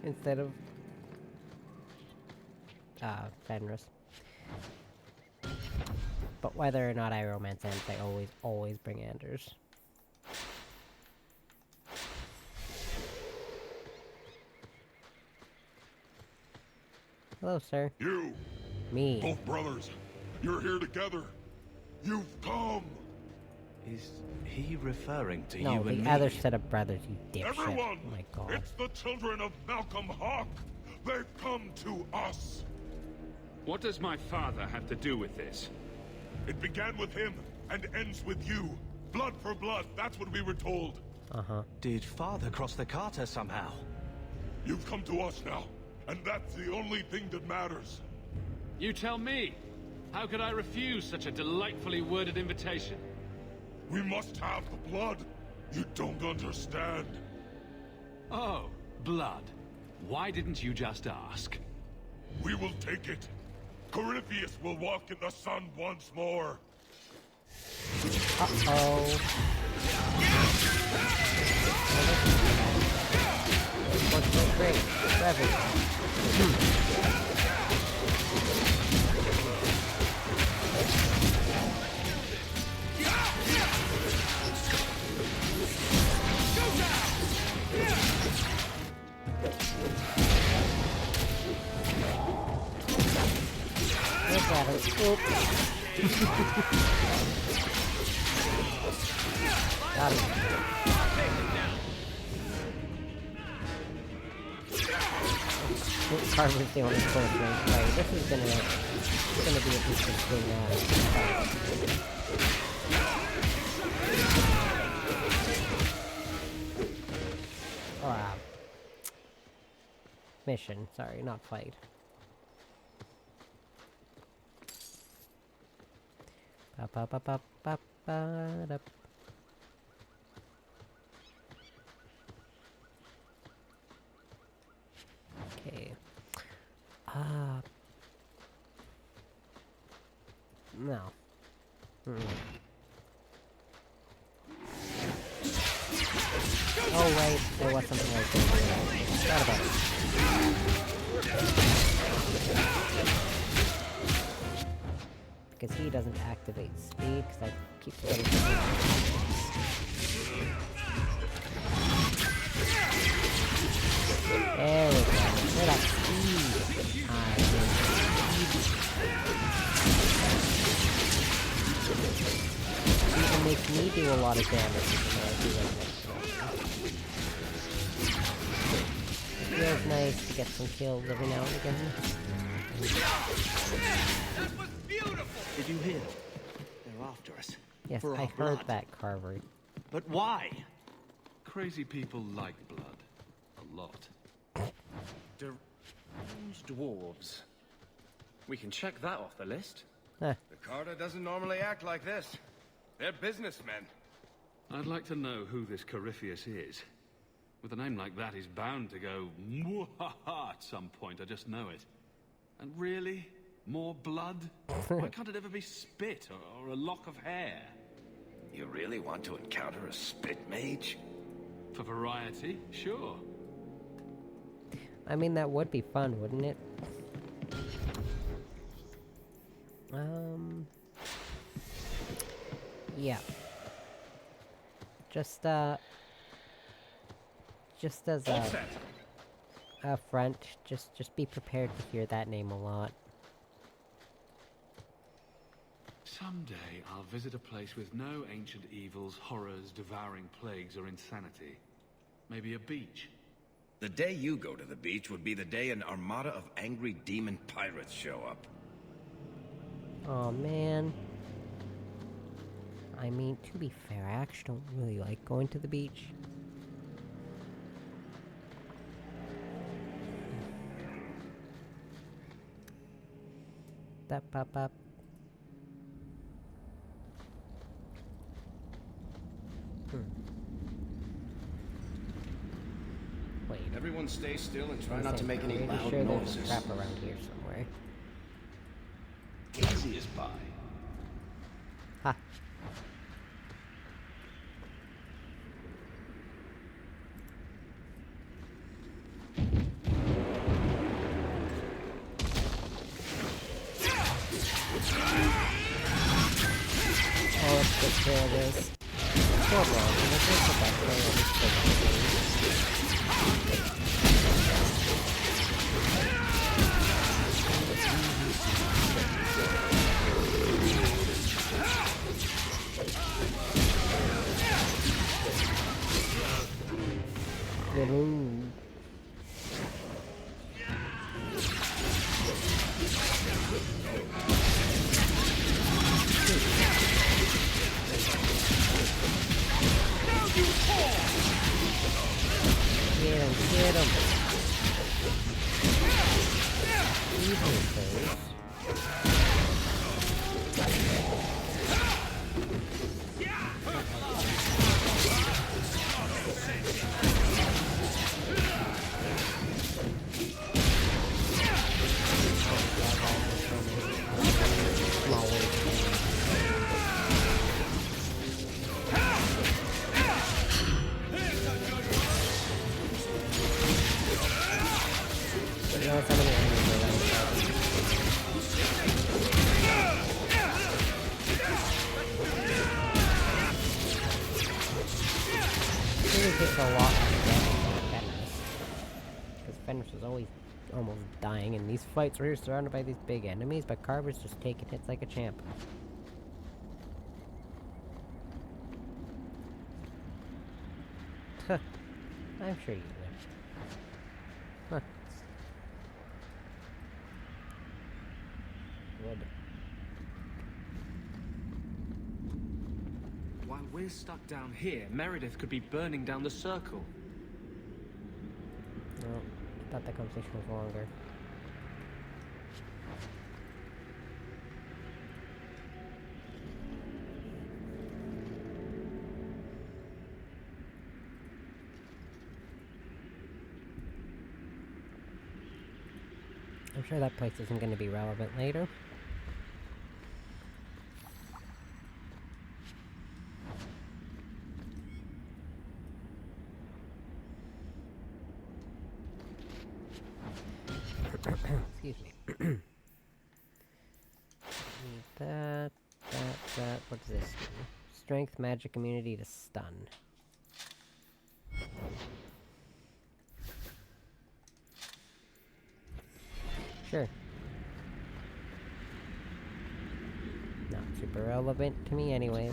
instead of Fenris. But whether or not I romance Anders, I always bring Anders. Hello, sir. You! Me. Both brothers! You're here together! You've come! Is he referring to no, you and me? No, the other set of brothers, you dipshit. Everyone! Oh my god. It's the children of Malcolm Hawke! They've come to us! What does my father have to do with this? It began with him, and ends with you. Blood for blood, that's what we were told. Uh-huh. Did father cross the Carter somehow? You've come to us now, and that's the only thing that matters. You tell me. How could I refuse such a delightfully worded invitation? We must have the blood. You don't understand. Oh, blood. Why didn't you just ask? We will take it. Corypheus will walk in the sun once more. Uh-oh. What's so great? Got him. Carver's the only close range play. This is gonna be a interesting mission, sorry, not fight. Ba-ba-ba-ba-ba-ba-da. Okay. No. Oh wait, there was something like this. Forgot about it. Because he doesn't activate speed, because I keep forgetting to do that. There we go. Look at that speed. Even makes me do a lot of damage. It feels nice to get some kills every now and again. That was beautiful! Did you hear? They're after us. Yes, for I our heard blood. that, Carver. But why? Crazy people like blood. A lot. Deranged dwarves. We can check that off the list. Huh. The Carter doesn't normally act like this. They're businessmen. I'd like to know who this Corypheus is. With a name like that, he's bound to go mwahaha at some point, I just know it. And really? More blood? Why can't it ever be spit or a lock of hair? You really want to encounter a spit mage? For variety, sure. I mean, that would be fun, wouldn't it? Yeah. Just as a front, just be prepared to hear that name a lot. Someday I'll visit a place with no ancient evils, horrors, devouring plagues, or insanity. Maybe a beach. The day you go to the beach would be the day an armada of angry demon pirates show up. Oh man. I mean, to be fair, I actually don't really like going to the beach. That pop up. Wait. Everyone stay still and try not to make any loud sure noises. There's crap around here somewhere. Easy as pie. Ha. Oh, let's take care of this. Hold on, let's take the back way on this thing. Get him. Evil face. Fenris was always almost dying in these fights where you're surrounded by these big enemies, but Carver's just taking hits like a champ. Huh. I'm sure you would. Huh. Would. While we're stuck down here, Meredith could be burning down the circle. No, I thought that conversation was longer. I'm sure that place isn't going to be relevant later. Excuse me. Need that. What does this do? Strength, magic, immunity to stun. Sure. Not super relevant to me anyways.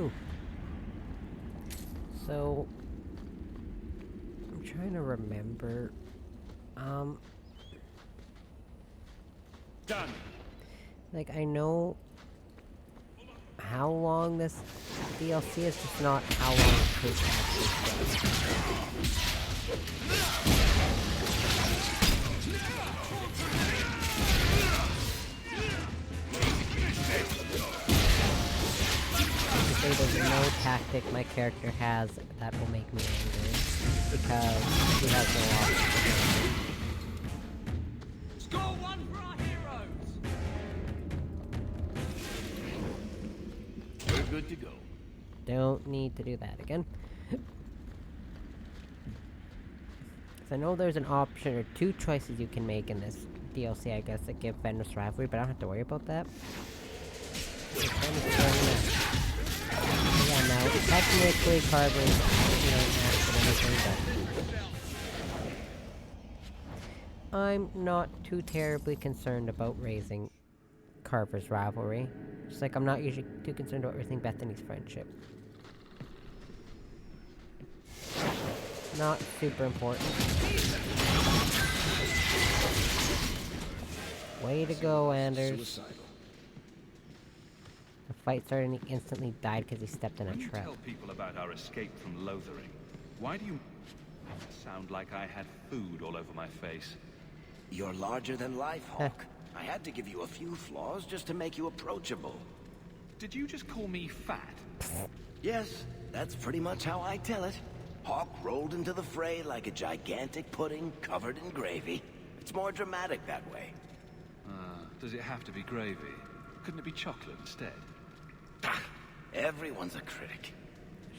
Ooh. So, I'm trying to remember, Done. like, I know how long this DLC is, just not how long it takes to actually say there's no tactic my character has that will make me angry, because he has no option. Score one for our heroes! We're good to go. Don't need to do that again. So I know there's an option or two choices you can make in this DLC, I guess, that give Venomous Rivalry, but I don't have to worry about that. Yeah, now, technically Carver is, you know, an accident, but I'm not too terribly concerned about raising Carver's rivalry. Just like I'm not usually too concerned about raising Bethany's friendship. Not super important. Way to go, Anders. The fight started and he instantly died because he stepped in a When you trap. tell people about our escape from Lothering, why do you sound like I had food all over my face? You're larger than life, Hawke. I had to give you a few flaws just to make you approachable. Did you just call me fat? Yes, that's pretty much how I tell it. Hawke rolled into the fray like a gigantic pudding covered in gravy. It's more dramatic that way. Does it have to be gravy? Couldn't it be chocolate instead? Everyone's a critic.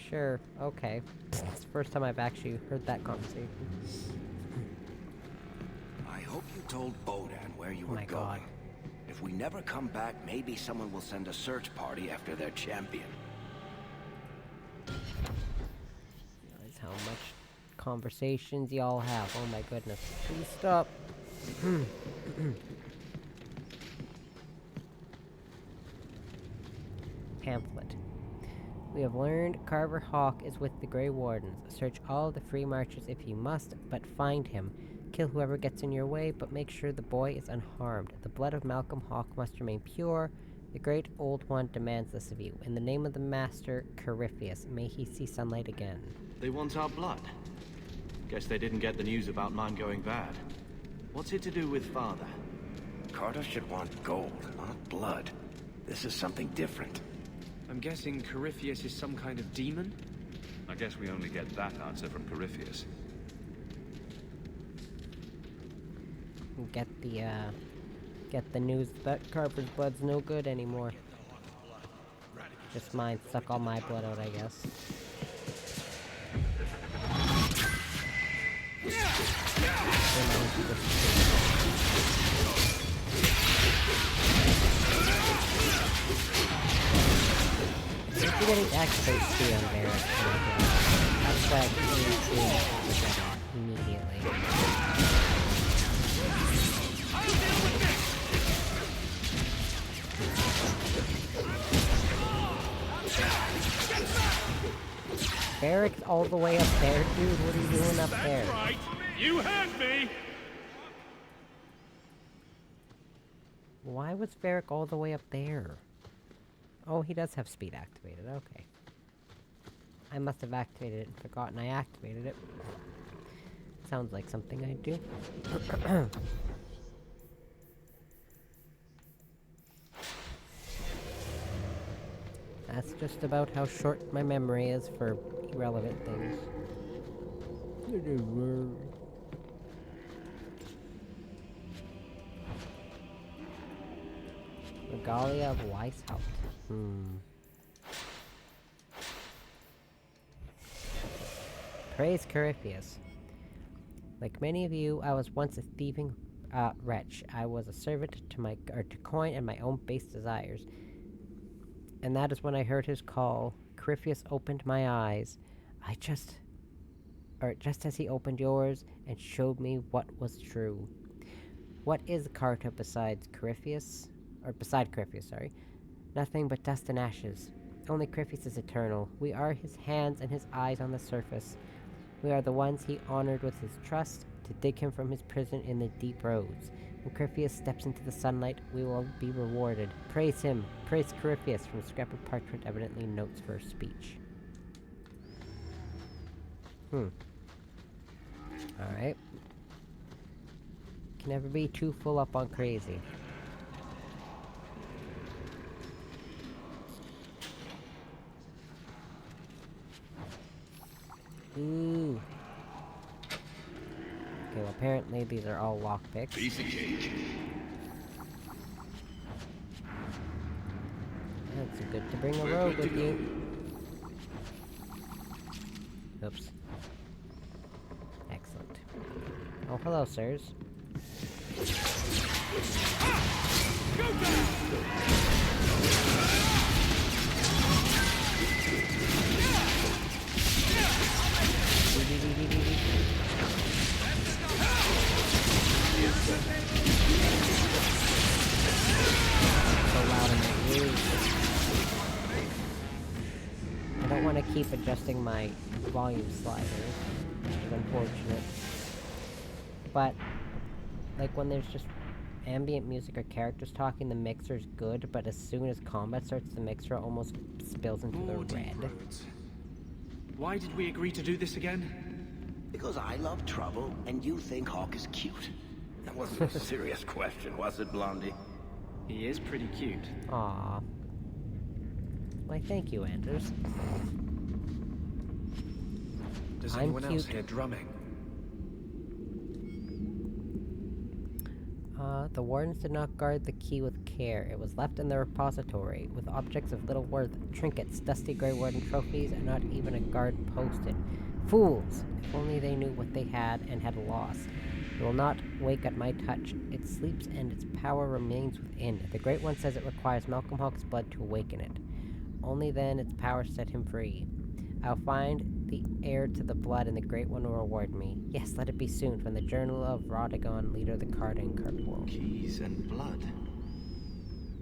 Sure, okay. It's the first time I've actually heard that conversation. I hope you told Bodan where you were my going. God. If we never come back, maybe someone will send a search party after their champion. Realize how much conversations y'all have. Oh my goodness. Please stop. Pamphlet. We have learned Carver Hawke is with the Grey Wardens. Search all the free marches if you must, but find him. Kill whoever gets in your way, but make sure the boy is unharmed. The blood of Malcolm Hawke must remain pure. The Great Old One demands this of you. In the name of the Master, Corypheus, may he see sunlight again. They want our blood. Guess they didn't get the news about mine going bad. What's it to do with father? Carter should want gold, not blood. This is something different. I'm guessing Corypheus is some kind of demon? I guess we only get that answer from Corypheus. Get the news that Carver's blood's no good anymore. Just mine, suck all my blood out, I guess. If you're getting activate C on there, that's why I can immediately. Barracks all the way up there, dude. What are you doing up there? That's right. You heard me. Why was Varric all the way up there? Oh, he does have speed activated. Okay. I must have activated it and forgotten I activated it. Sounds like something I do. That's just about how short my memory is for irrelevant things. Regalia of Weishaupt. Praise Corypheus. Like many of you, I was once a thieving wretch. I was a servant to coin and my own base desires. And that is when I heard his call. Corypheus opened my eyes. just as he opened yours and showed me what was true. What is Carta beside Corypheus? Sorry. Nothing but dust and ashes. Only Corypheus is eternal. We are his hands and his eyes on the surface. We are the ones he honored with his trust to dig him from his prison in the deep roads. When Corypheus steps into the sunlight, we will be rewarded. Praise him. Praise Corypheus. From a scrap of parchment evidently notes for a speech. Alright. Can never be too full up on crazy. Ooh. Okay, well apparently these are all lockpicks. Piece of cake. It's good to bring a rogue with you. Oops. Excellent. Oh, hello, sirs. Go down! So loud in my ears. I don't want to keep adjusting my volume slider, which is unfortunate. But, like when there's just ambient music or characters talking, the mixer's good, but as soon as combat starts, the mixer almost spills into the red. Why did we agree to do this again? Because I love trouble, and you think Hawke is cute. That wasn't a serious question, was it, Blondie? He is pretty cute. Aww. Why, thank you, Anders. Does anyone else hear drumming? The wardens did not guard the key with care. It was left in the repository, with objects of little worth, trinkets, dusty grey warden trophies, and not even a guard posted. Fools! If only they knew what they had and had lost. It will not wake at my touch. It sleeps and its power remains within. The Great One says it requires Malcolm Hawke's blood to awaken it. Only then its power set him free. I'll find the heir to the blood and the Great One will reward me. Yes, let it be soon, from the Journal of Rodigon, leader of the Carta and Kirkwall. Keys and blood.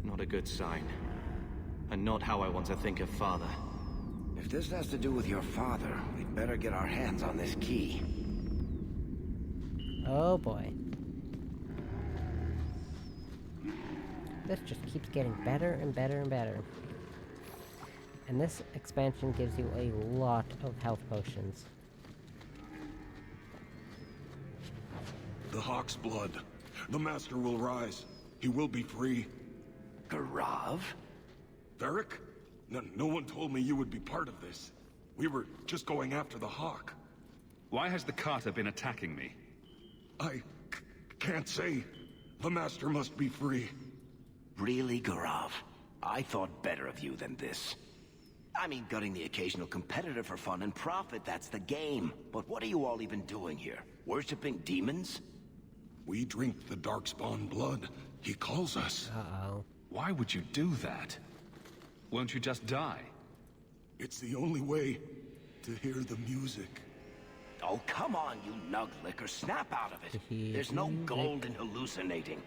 Not a good sign. And not how I want to think of Father. If this has to do with your father, we'd better get our hands on this key. Oh boy. This just keeps getting better and better and better. And this expansion gives you a lot of health potions. The Hawke's blood. The Master will rise. He will be free. Garav? Varric? No one told me you would be part of this. We were just going after the Hawke. Why has the Carter been attacking me? I can't say. The Master must be free. Really, Garav? I thought better of you than this. I mean, gutting the occasional competitor for fun and profit, that's the game. But what are you all even doing here? Worshipping demons? We drink the Darkspawn blood. He calls us. Uh-oh. Why would you do that? Won't you just die? It's the only way to hear the music. Oh, come on, you nug licker. Snap out of it. There's no gold in hallucinating.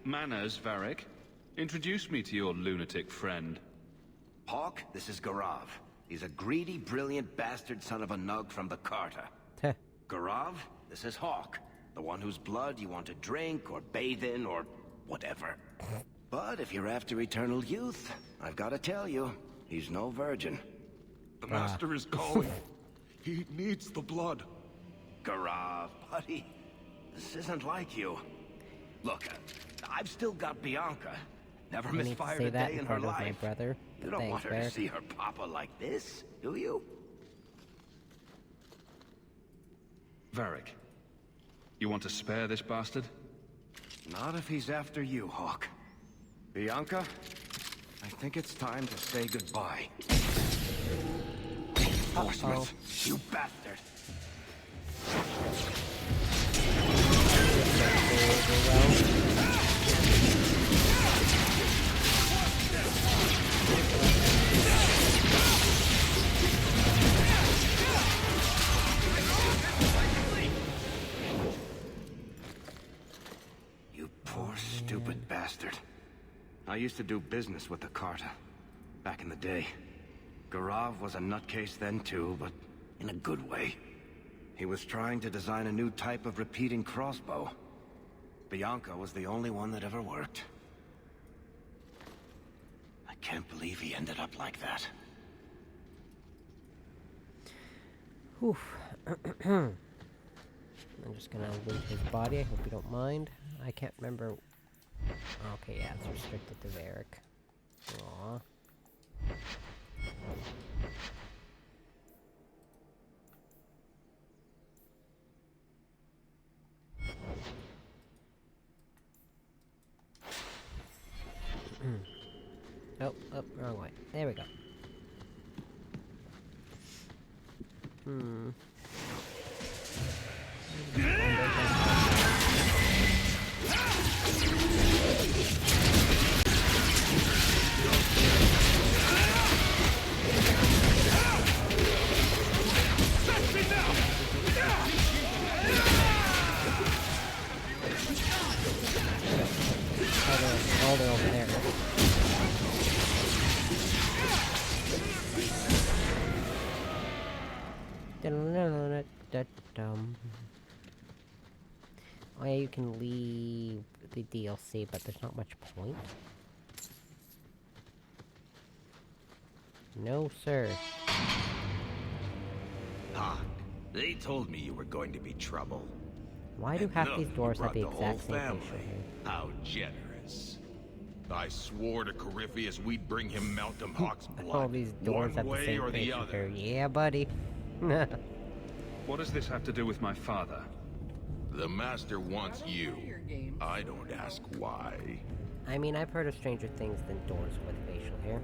Manners, Varric. Introduce me to your lunatic friend. Hawke, this is Garav. He's a greedy, brilliant bastard son of a nug from the Carta. Garav, this is Hawke. The one whose blood you want to drink, or bathe in, or whatever. But if you're after eternal youth, I've got to tell you, he's no virgin. The Master is calling. He needs the blood. Garav, buddy, this isn't like you. Look, I've still got Bianca. Never misfired a day in her life. My brother. You don't want her to see her papa like this, do you? Varric, you want to spare this bastard? Not if he's after you, Hawke. Bianca, I think it's time to say goodbye. Portsmouth, you bastard! You poor, stupid bastard. I used to do business with the Carta, back in the day. Garav was a nutcase then too, but in a good way. He was trying to design a new type of repeating crossbow. Bianca was the only one that ever worked. I can't believe he ended up like that. Whew. I'm just gonna loot his body, I hope you don't mind. I can't remember... Okay, yeah, it's restricted to Varric. Aww. Oh, wrong way. There we go. Oh, they're over there. Oh yeah, you can leave the DLC, but there's not much point. No, sir. Hawke, they told me you were going to be trouble. Why do half these doors have the exact same facial hair? How generous. I swore to Corypheus we'd bring him Malcolm Hawke's blood. All these doors have the same facial hair. Yeah, buddy. What does this have to do with my father? The Master wants you. I don't ask why. I mean, I've heard of stranger things than doors with facial hair.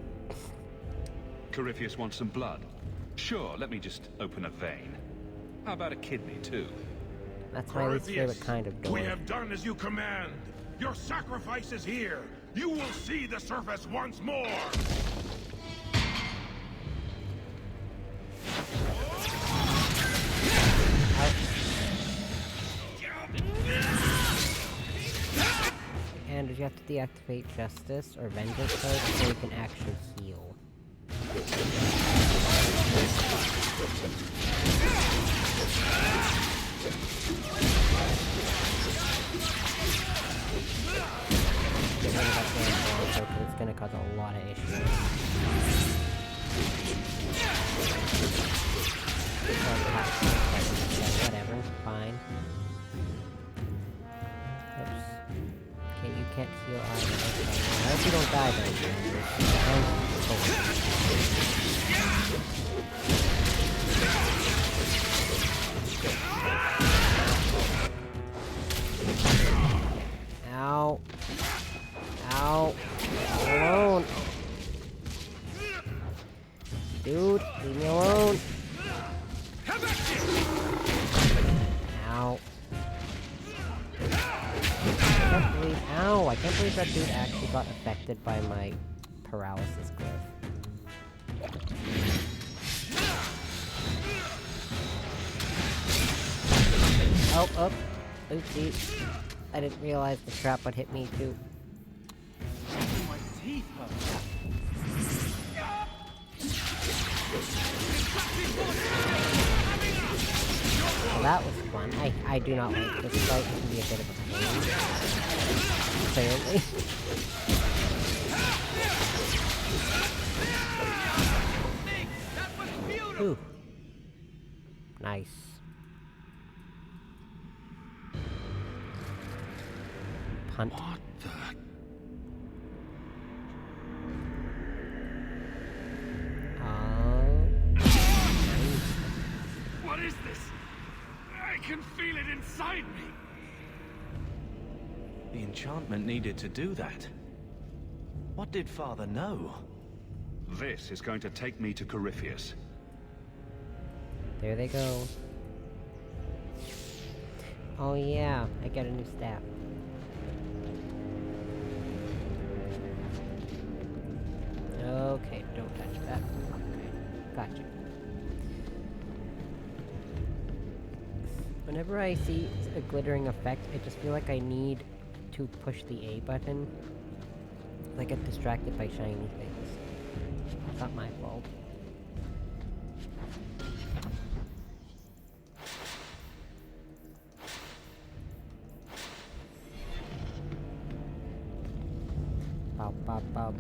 Corypheus wants some blood. Sure, let me just open a vein. How about a kidney, too? That's my least favorite kind of door. We have done as you command. Your sacrifice is here. You will see the surface once more. And you have to deactivate Justice or Vengeance code before you can actually heal. Get rid of that damn also, because it's gonna cause a lot of issues. Whatever, fine. Oops. Okay, you can't heal either. I hope you don't die then. Ow. Ow. Leave me alone. Dude, leave me alone. Ow. I can't believe that dude actually got affected by my paralysis glyph. Oh, oopsie. I didn't realize the trap would hit me too. My teeth hurt. Well, that was fun. I do not like this fight. It can be a bit of a pain. Clearly. Ooh. Nice. Punt. What the... What is this? I can feel it inside me. The enchantment needed to do that. What did Father know? This is going to take me to Corypheus. There they go. Oh yeah, I got a new staff. Okay, don't touch that. Okay, gotcha. Whenever I see a glittering effect, I just feel like I need to push the A button. I get distracted by shiny things. It's not my fault. Bop, bop, bop.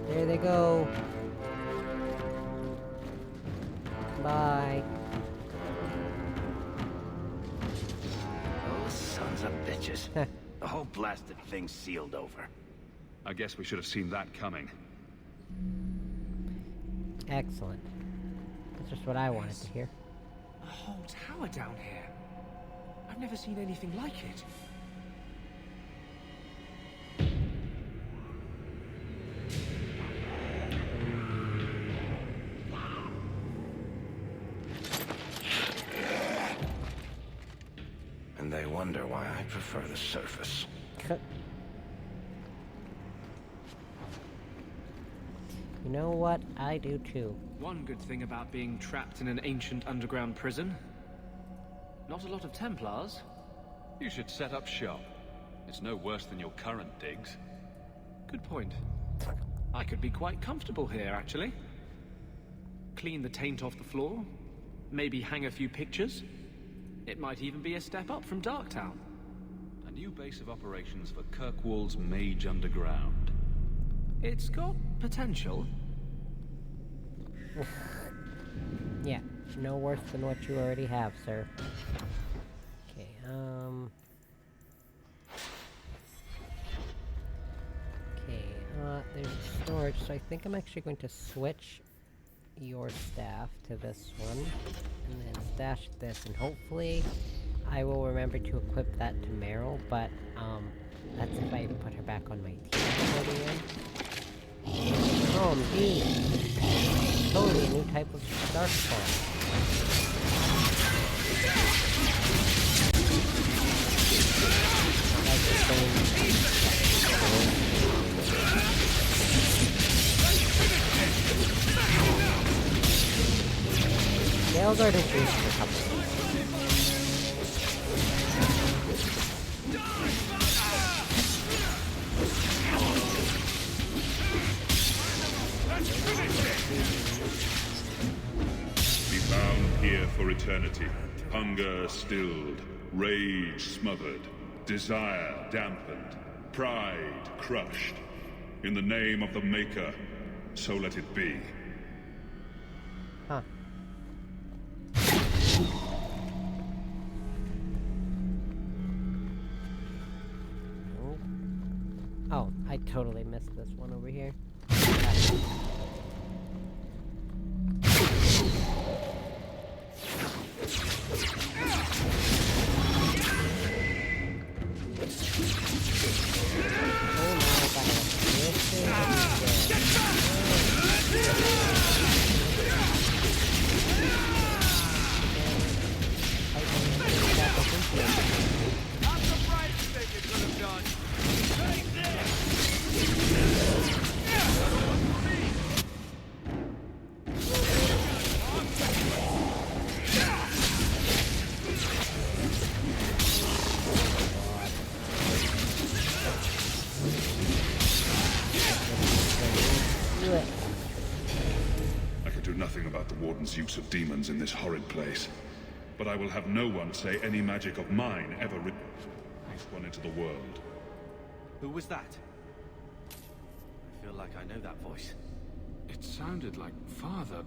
There they go. Bye. Those sons of bitches. The whole blasted thing's sealed over. I guess we should have seen that coming. Excellent. That's just what I wanted to hear. A whole tower down here. I've never seen anything like it. And they wonder why I prefer the surface. You know what? I do too. One good thing about being trapped in an ancient underground prison. Not a lot of Templars. You should set up shop. It's no worse than your current digs. Good point. I could be quite comfortable here, actually. Clean the taint off the floor. Maybe hang a few pictures. It might even be a step up from Darktown. A new base of operations for Kirkwall's Mage Underground. It's got potential. Yeah, no worse than what you already have, sir. Okay, Okay, there's storage, so I think I'm actually going to switch your staff to this one, and then stash this, and hopefully I will remember to equip that to Meryl, but, that's if I even put her back on my team. Oh, gee. Totally a new type of dark spawn. Scales are decreased for a couple of weeks. Be bound here for eternity. Hunger stilled, rage smothered, desire dampened, pride crushed. In the name of the Maker, so let it be. Huh. Oh, I totally missed this one over here. Not the brightest thing you could have done. Take I can do nothing about the Warden's use of demons in this horrid place. But I will have no one say any magic of mine ever released one into the world. Who was that? I feel like I know that voice. It sounded like Father,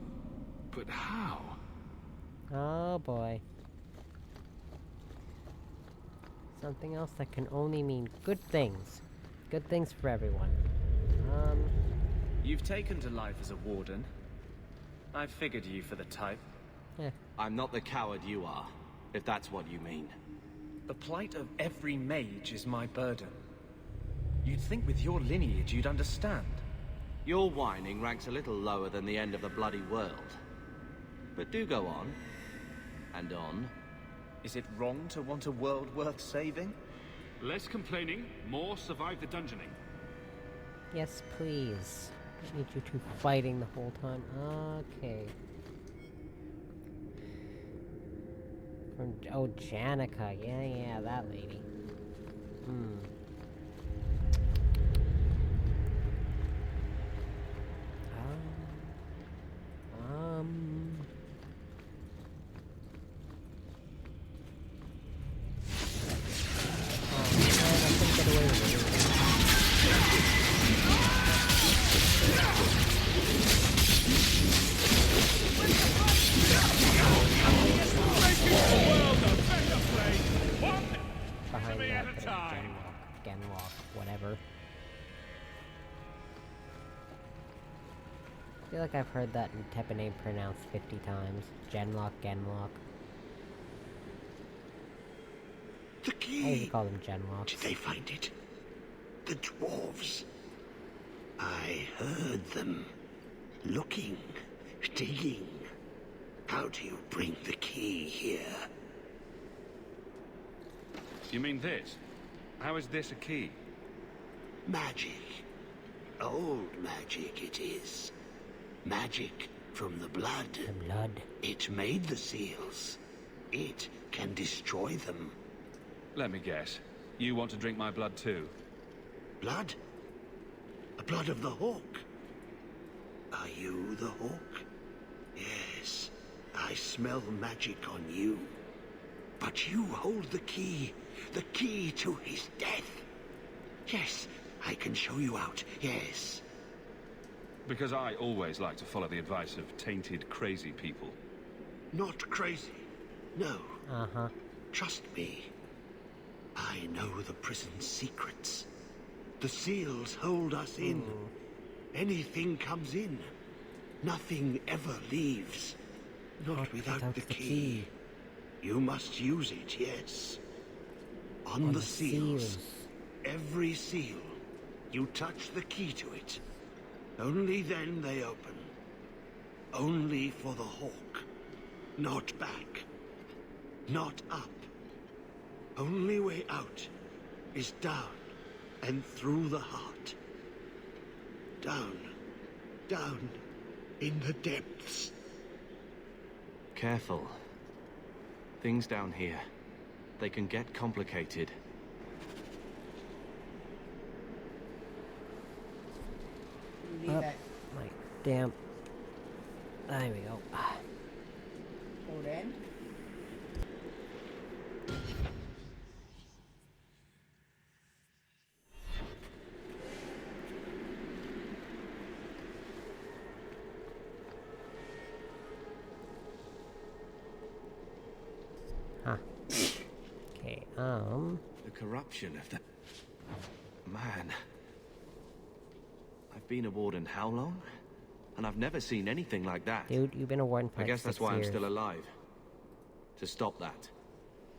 but how? Oh boy. Something else that can only mean good things. Good things for everyone. You've taken to life as a warden. I figured you for the type. Yeah. I'm not the coward you are, if that's what you mean. The plight of every mage is my burden. You'd think with your lineage you'd understand. Your whining ranks a little lower than the end of the bloody world. But do go on. And on. Is it wrong to want a world worth saving? Less complaining, more survive the dungeoning. Yes, please. I don't need you two fighting the whole time. Okay. Oh, Janica. Yeah, that lady. Whatever. I feel like I've heard that type of name pronounced 50 times. Genlock, Genlock. The key! I usually call them Genlocks. Did they find it? The dwarves. I heard them. Looking. Digging. How do you bring the key here? You mean this? How is this a key? Magic. Old magic it is. Magic from the blood. The blood. It made the seals. It can destroy them. Let me guess. You want to drink my blood too? Blood? The blood of the Hawke? Are you the Hawke? Yes. I smell magic on you. But you hold the key to his death. Yes, I can show you out, yes. Because I always like to follow the advice of tainted, crazy people. Not crazy. No. Uh-huh. Trust me. I know the prison's secrets. The seals hold us in. Anything comes in. Nothing ever leaves. Not without the key. You must use it, yes. On the seals. Every seal. You touch the key to it. Only then they open. Only for the Hawke. Not back. Not up. Only way out is down and through the heart. Down. Down in the depths. Careful. Things down here. They can get complicated. My damn. There we go. Hold in. Huh. Okay, The corruption of the... Man. I've been a warden how long? And I've never seen anything like that. Dude, you've been a warden for I guess that's why I'm still alive. To stop that.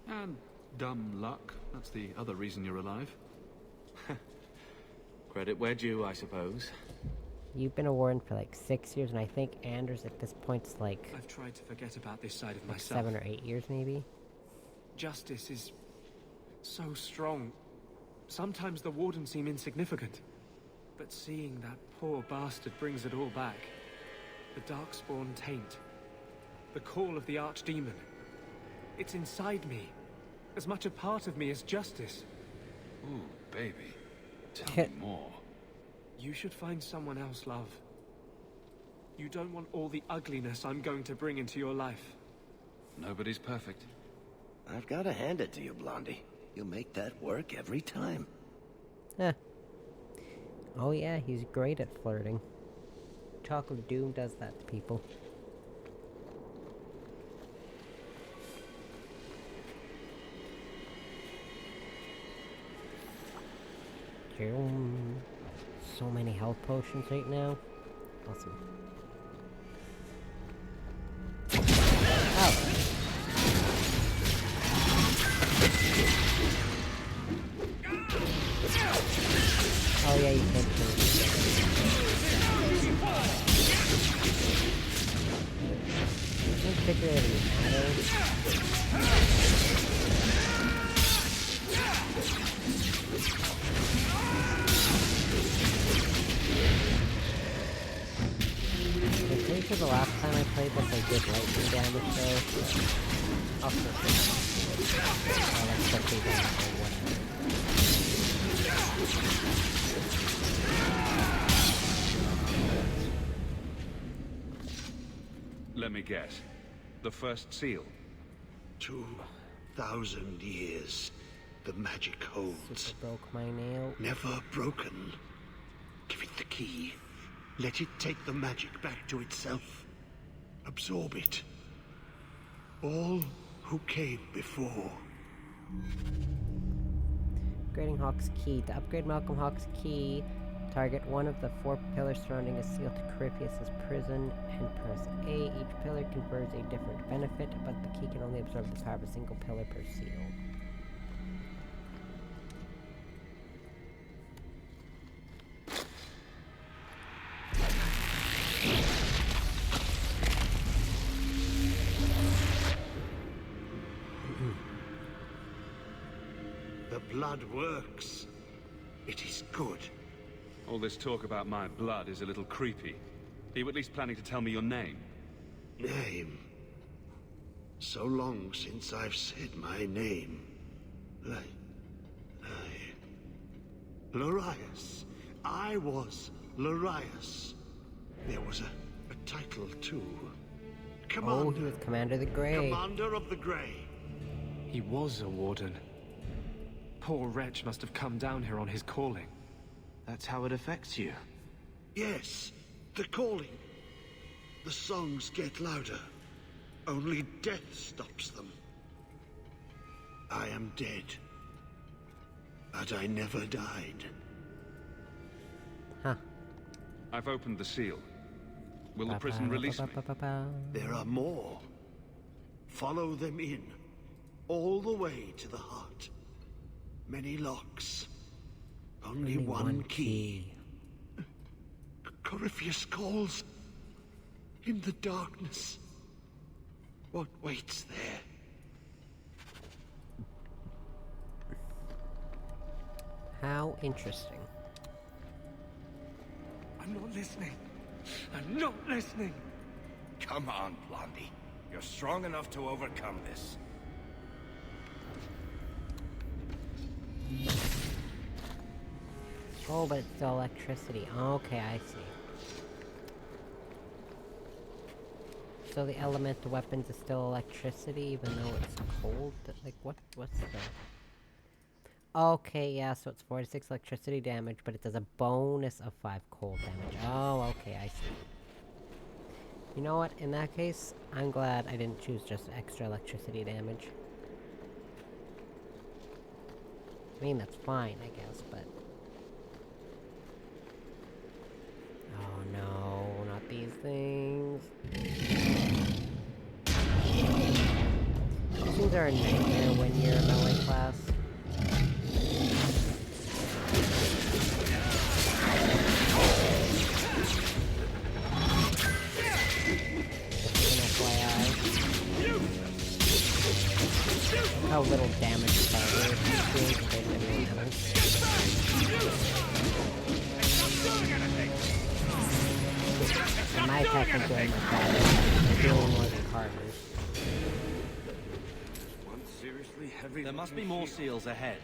And dumb luck. That's the other reason you're alive. Credit where due, I suppose. You've been a warden for like 6 years, and I think Anders at this point's like... I've tried to forget about this side of like myself. 7 or 8 years, maybe? Justice is so strong. Sometimes the wardens seem insignificant. But seeing that poor bastard brings it all back. The Darkspawn taint. The call of the Archdemon. It's inside me. As much a part of me as justice. Ooh, baby. Tell me more. You should find someone else, love. You don't want all the ugliness I'm going to bring into your life. Nobody's perfect. I've got to hand it to you, Blondie. You make that work every time. Huh. Oh yeah, he's great at flirting. Talk of Doom does that to people. So many health potions right now. Awesome. Oh. Oh yeah, you can't kill it. Doesn't particularly matter. I'm pretty sure the last time I played this I did lightning damage though. Also, electricity damage or whatever. Let me guess. The first seal. 2,000 years. The magic holds. Super broke my nail. Never broken. Give it the key. Let it take the magic back to itself. Absorb it. All who came before. Upgrading Hawke's key. To upgrade Malcolm Hawke's key, target one of the 4 pillars surrounding a seal to Corypheus' prison and press A. Each pillar confers a different benefit, but the key can only absorb the power of a single pillar per seal. The blood works. It is good. All this talk about my blood is a little creepy. Are you at least planning to tell me your name? Name? So long since I've said my name. Larius. I was Larius. There was a title too. Commander. Oh, he was Commander of the Grey. Commander of the Grey. He was a warden. Poor wretch must have come down here on his calling. That's how it affects you. Yes, the calling. The songs get louder. Only death stops them. I am dead. But I never died. Huh. I've opened the seal. Will the prison release me? There are more. Follow them in. All the way to the heart. Many locks. Only one key. Corypheus calls. In the darkness. What waits there? How interesting. I'm not listening. I'm not listening. Come on, Blondie. You're strong enough to overcome this. Oh, but it's still electricity. Okay, I see. So the elemental weapons is still electricity, even though it's cold? Like, what's the... Okay, yeah, so it's 4 to 6 electricity damage, but it does a bonus of 5 cold damage. Oh, okay, I see. You know what? In that case, I'm glad I didn't choose just extra electricity damage. I mean, that's fine, I guess, but... Oh no, not these things. These things are a nightmare when you're a melee class. How little damage that is doing compared to anyone else. My attack is doing much better. I'm doing more than Carver's. There must be more seals ahead.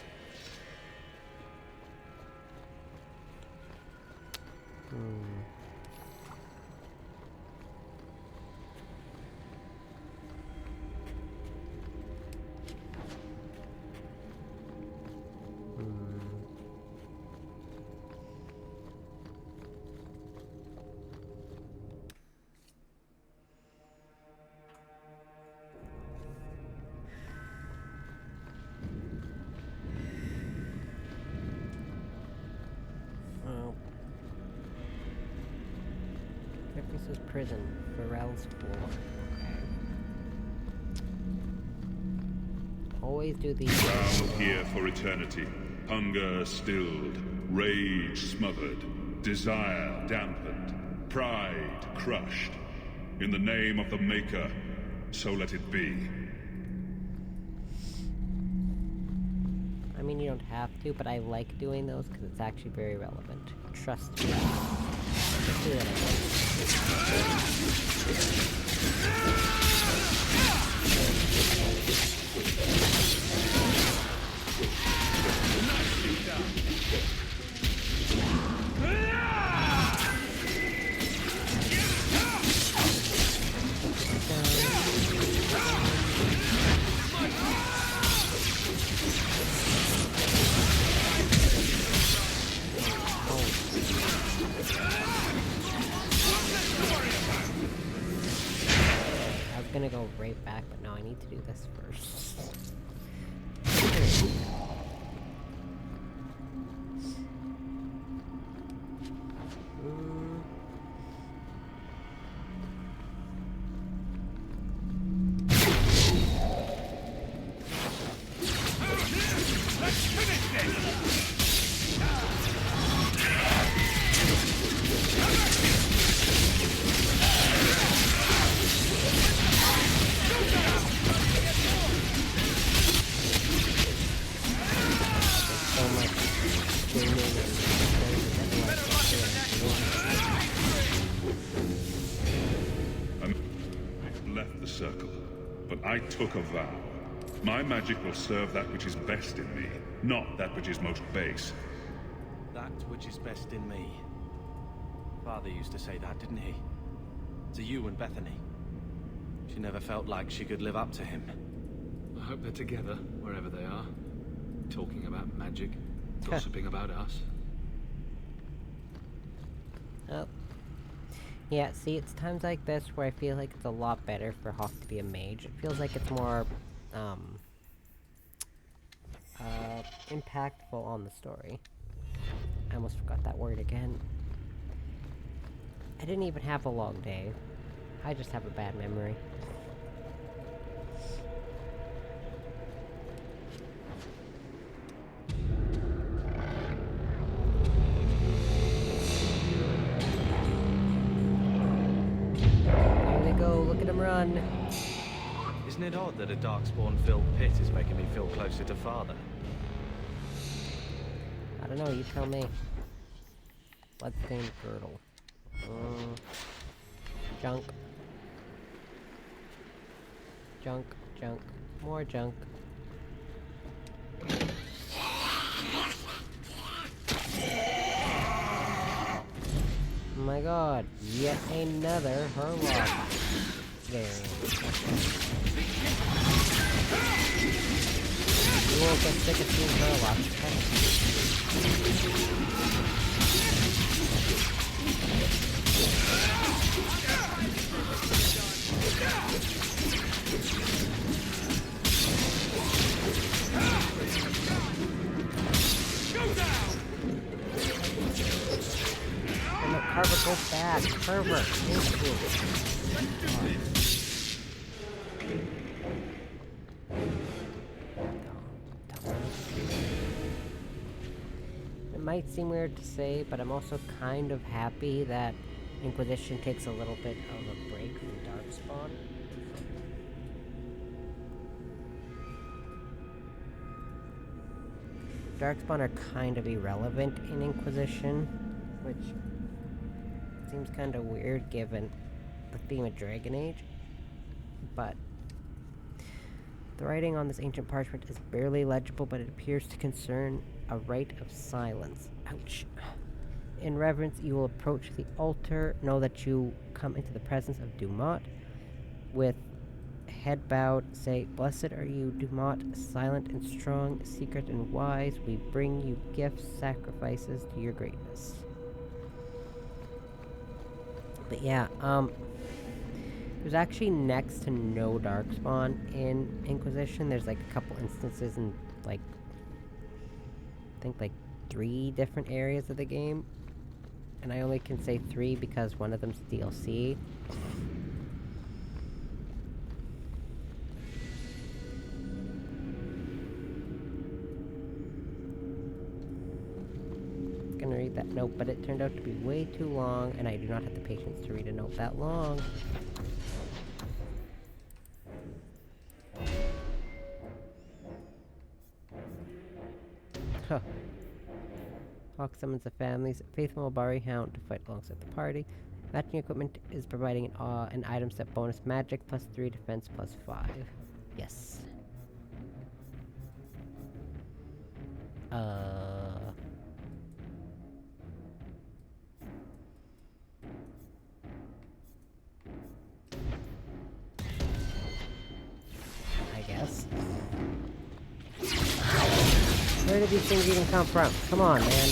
Corypheus' prison, Pharrell's floor. Okay. Always do these. Drown here for eternity. Hunger stilled. rage smothered, desire dampened, pride crushed. In the name of the Maker, so let it be. I mean, you don't have to, but I like doing those because it's actually very relevant. Trust me. I was gonna go right back, but no, I need to do this first. Let's finish this! Left the circle, but I took a vow. My magic will serve that which is best in me, not that which is most base. That which is best in me. Father used to say that, didn't he? To you and Bethany. She never felt like she could live up to him. I hope they're together, wherever they are. Talking about magic, gossiping about us. Oh. Yeah, see, it's times like this where I feel like it's a lot better for Hawke to be a mage. It feels like it's more, impactful on the story. I almost forgot that word again. I didn't even have a long day. I just have a bad memory. There they go, look at him run. Isn't it odd that a darkspawn-filled pit is making me feel closer to Father? I don't know, you tell me. Bloodstained girdle. Junk. Junk, junk, more junk. Oh my god, yet another Herlock variant. You won't get sick of seeing Herlocks, and the Carver, go back! Carver, thank you! It might seem weird to say, but I'm also kind of happy that Inquisition takes a little bit of a break from Darkspawn. Darkspawn are kind of irrelevant in Inquisition, which seems kind of weird given the theme of Dragon Age, but the writing on this ancient parchment is barely legible, but it appears to concern a rite of silence. Ouch. In reverence, you will approach the altar. Know that you come into the presence of Dumont. With head bowed, say, "Blessed are you, Dumont, silent and strong, secret and wise. We bring you gifts, sacrifices to your greatness." But yeah, there's actually next to no Darkspawn in Inquisition. There's like a couple instances in like, I think like 3 different areas of the game. And I only can say 3 because one of them's DLC. that note, but it turned out to be way too long, and I do not have the patience to read a note that long. Huh. Hawke summons the family's faithful Bari Hound to fight alongside the party. Matching equipment is providing an item set bonus magic +3, defense +5. Yes. I guess. Where did these things even come from? Come on, man.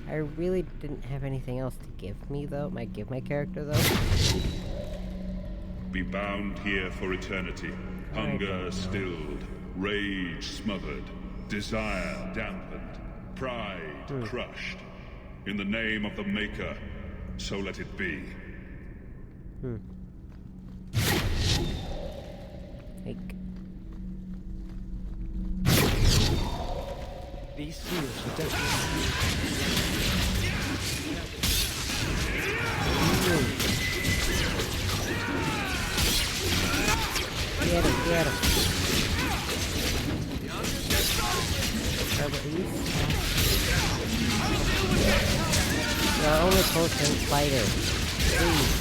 I really didn't have anything else to give me, though. Give my character, though. Be bound here for eternity. Hunger stilled, rage smothered, desire dampened, pride crushed. In the name of the Maker, so let it be. These seals are definitely... Get him, get him. You're only potion fighter. Please.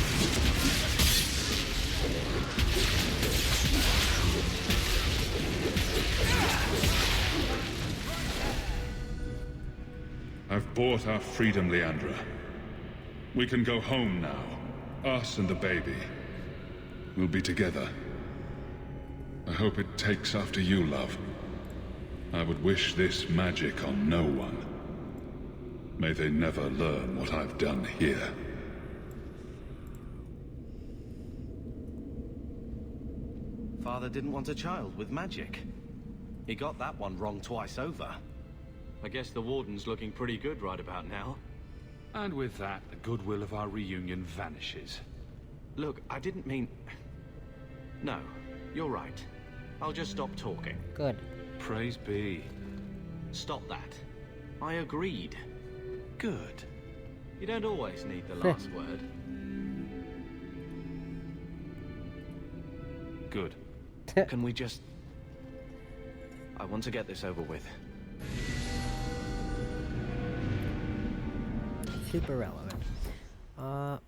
I've bought our freedom, Leandra. We can go home now. Us and the baby. We'll be together. I hope it takes after you, love. I would wish this magic on no one. May they never learn what I've done here. Father didn't want a child with magic. He got that one wrong twice over. I guess the Warden's looking pretty good right about now. And with that, the goodwill of our reunion vanishes. Look, I didn't mean... No, you're right. I'll just stop talking. Good. Praise be. Stop that. I agreed. Good. You don't always need the last word. Good. Can we just... I want to get this over with. Super relevant. Oh,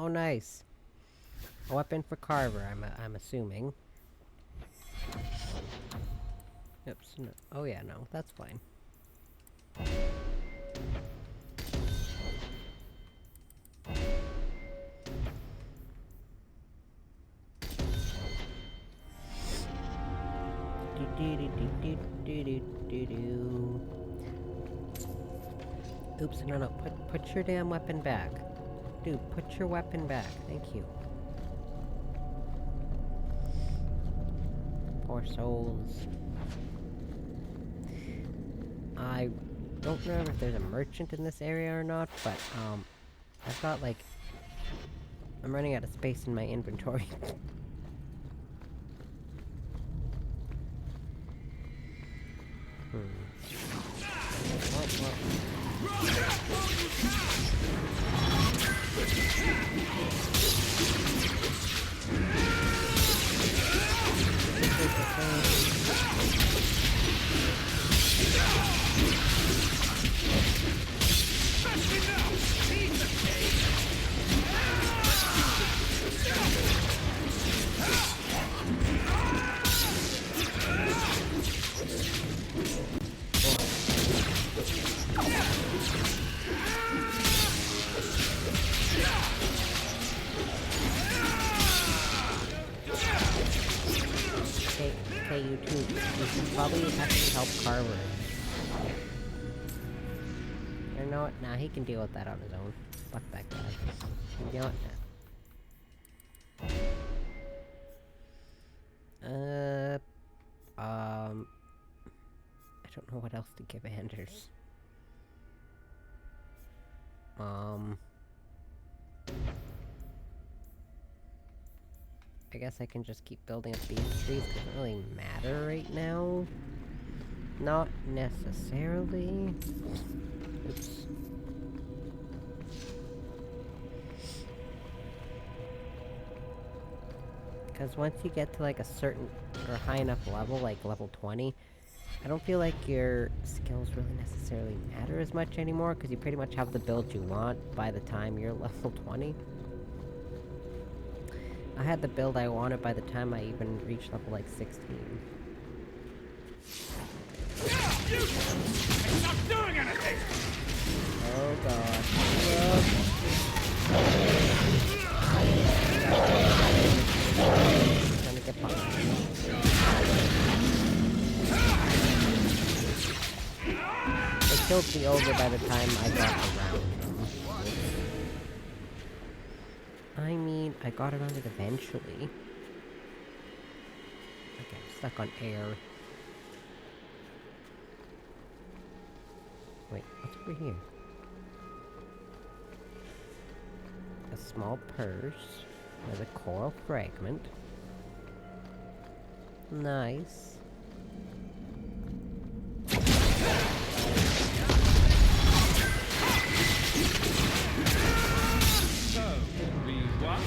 nice. A weapon for Carver, I'm assuming. Oops. No. Oh yeah, no, that's fine. Oops, no, put your damn weapon back. Dude, put your weapon back. Thank you. Poor souls. I don't remember if there's a merchant in this area or not, but, I've got, like... I'm running out of space in my inventory. You should probably actually help Carver. You know what? Nah, he can deal with that on his own. Fuck that guy. You know what? Nah. don't know what else to give Anders. I guess I can just keep building up these trees. Doesn't really matter right now. Not necessarily. Oops. Because once you get to like a certain or high enough level, like level 20, I don't feel like your skills really necessarily matter as much anymore, because you pretty much have the build you want by the time you're level 20. I had the build I wanted by the time I even reached level like 16. It's not doing anything! Oh god. Trying to get behind. They killed the ogre by the time I got around them. I mean, I got around it eventually. Okay, I'm stuck on air. Wait, what's over here? A small purse with a coral fragment. Nice. So, we what?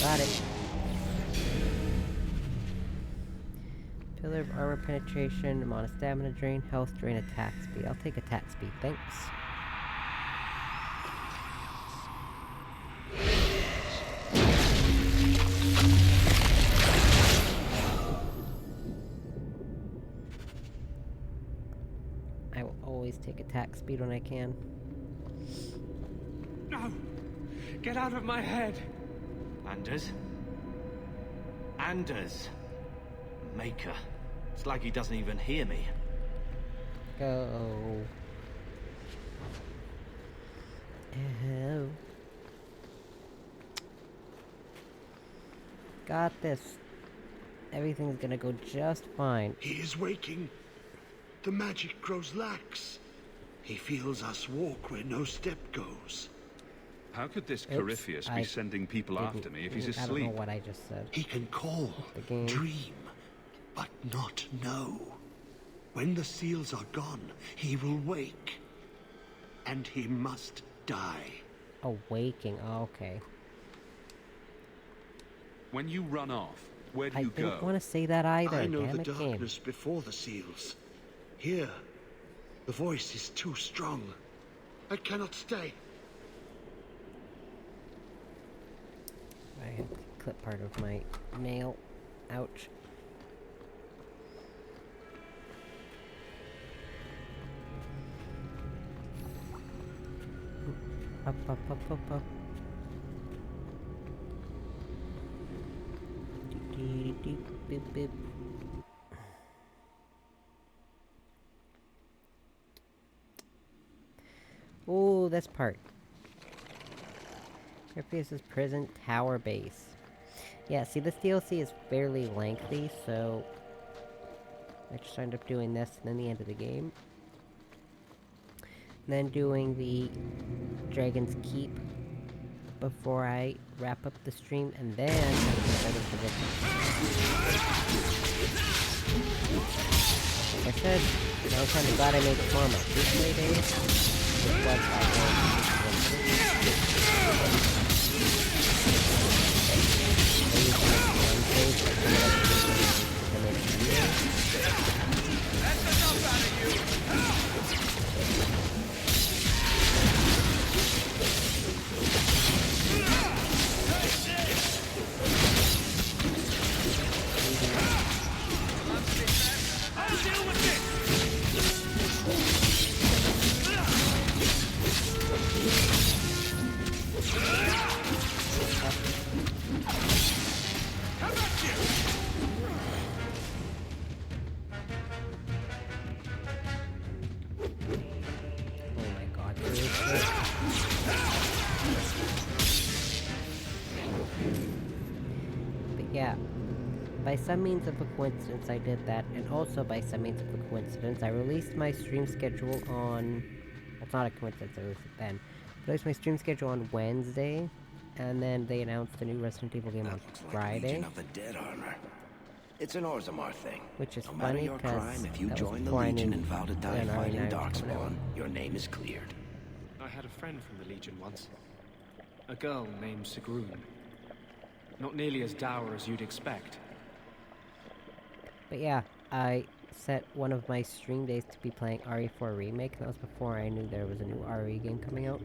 Got it. Pillar of armor penetration, amount of stamina drain, health drain, attack speed. I'll take attack speed, thanks. I will always take attack speed when I can. No! Get out of my head! Anders? Anders! Maker. It's like he doesn't even hear me. Go. Oh. Got this. Everything's gonna go just fine. He is waking. The magic grows lax. He feels us walk where no step goes. How could this Corypheus be sending people after me if he's asleep? I don't know what I just said. He can call, dream, but not know. When the seals are gone, he will wake. And he must die. Awaking, okay. When you run off, where do you go? I don't want to say that either. I know Damn the it, darkness game. before the seals. Here, the voice is too strong. I cannot stay. I had to clip part of my nail. Ouch. Up, up, up, up, up. Beep, beep, beep. Ooh, this part. Corypheus' prison tower base. Yeah, see, this DLC is fairly lengthy, so I just end up doing this and then the end of the game. And then doing the Dragon's Keep before I wrap up the stream, and then like I said, I was kind of glad I made it for my Tuesday days. Which was by some means of a coincidence, I did that, and also by some means of a coincidence, I released my stream schedule on... Well, it's not a coincidence, I released it then. I released my stream schedule on Wednesday, and then they announced the new Resident Evil game on Friday. Legion of the Dead armor. It's an Orzammar thing. Which is no matter funny, your crime, if you that join the Legion and vow to die fighting Darkspawn, your name is cleared. I had a friend from the Legion once. A girl named Sigrun. Not nearly as dour as you'd expect. But yeah, I set one of my stream days to be playing RE4 Remake, and that was before I knew there was a new RE game coming out.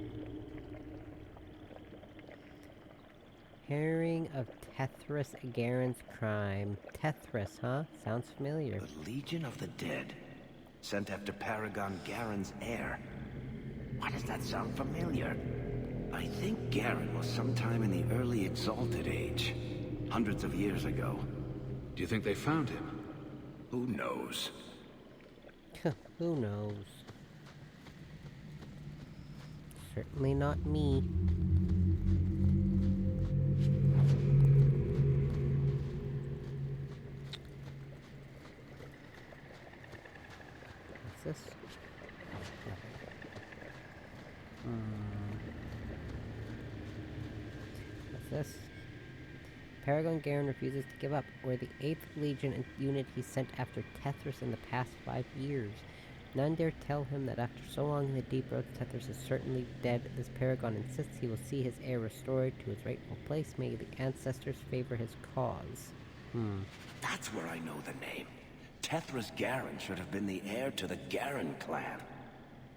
Hearing of Tethras Garen's crime. Tethras, huh? Sounds familiar. The Legion of the Dead. Sent after Paragon Garen's heir. Why does that sound familiar? I think Garen was sometime in the early Exalted Age. Hundreds of years ago. Do you think they found him? Who knows? Who knows? Certainly not me. What's this? What's this? Paragon Garen refuses to give up. We're the 8th Legion unit he sent after Tethras in the past 5 years. None dare tell him that after so long in the deep roads, Tethras is certainly dead. This Paragon insists he will see his heir restored to his rightful place. May the ancestors favor his cause. That's where I know the name. Tethras Garen should have been the heir to the Garen clan.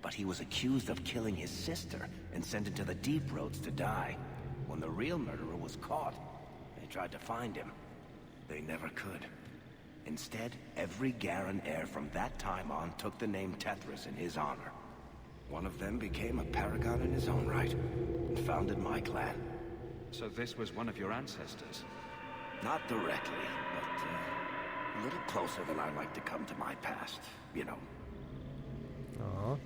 But he was accused of killing his sister and sent into the deep roads to die. When the real murderer was caught, they tried to find him. They never could. Instead, every Garen heir from that time on took the name Tethras in his honor. One of them became a paragon in his own right, and founded my clan. So this was one of your ancestors? Not directly, but a little closer than I like to come to my past, you know. Aww.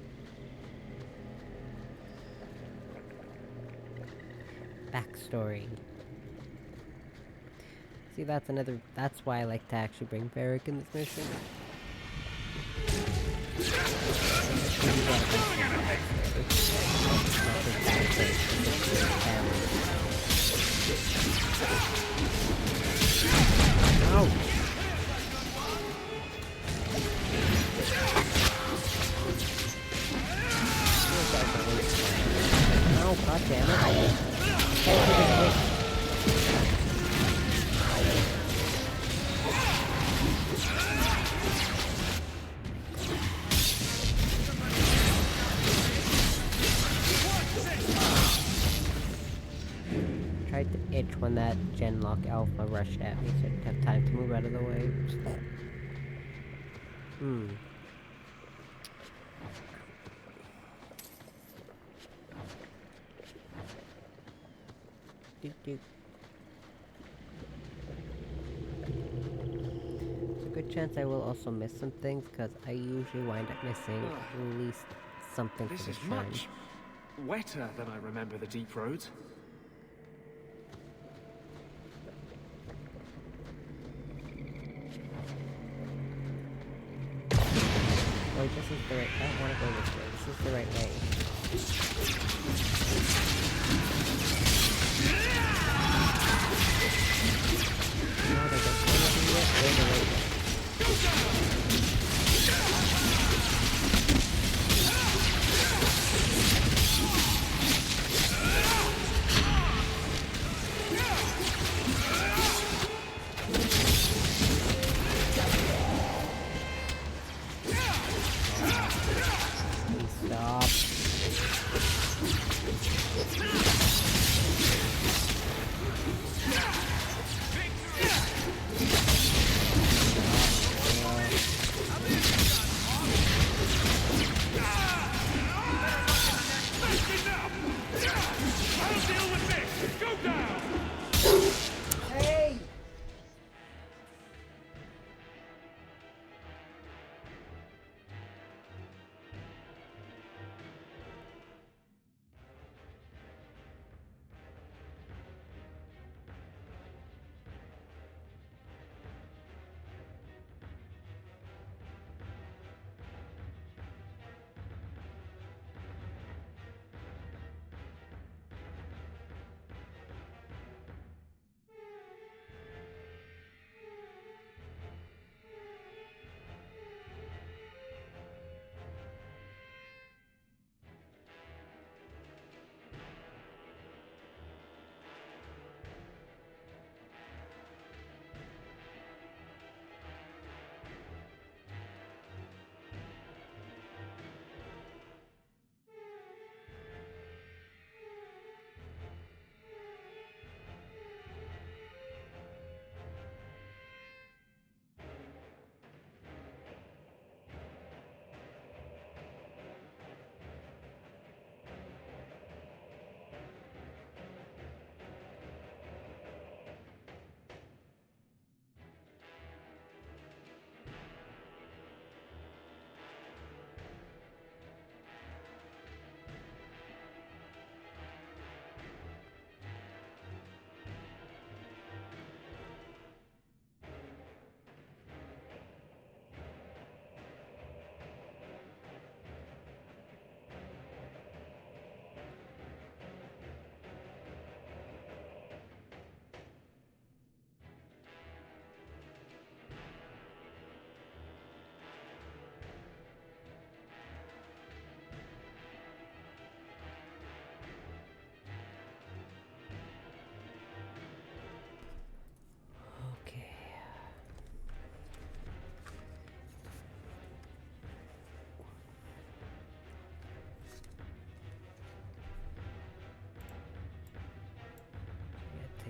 Backstory. See, that's why I like to actually bring Varric in this mission. Ow! Oh, god damn it. Tried to itch when that Genlock Alpha rushed at me, so I didn't have time to move out of the way. There's a good chance I will also miss some things, because I usually wind up missing at least something for This the is shrine. much wetter than I remember the deep roads. Oh, this is the right... I don't want to go this way. This is the right way. No, there's a way to do it, or the right way. Stop.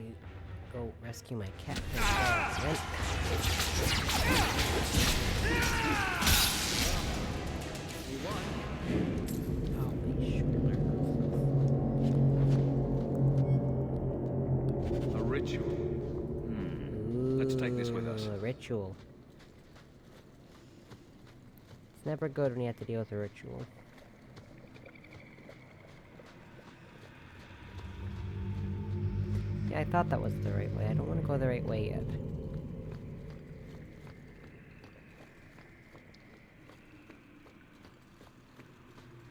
actually go rescue my cat. A ritual. Let's take this with us. A ritual. It's never good when you have to deal with a ritual. Yeah, I thought that was the right way. I don't want to go the right way yet.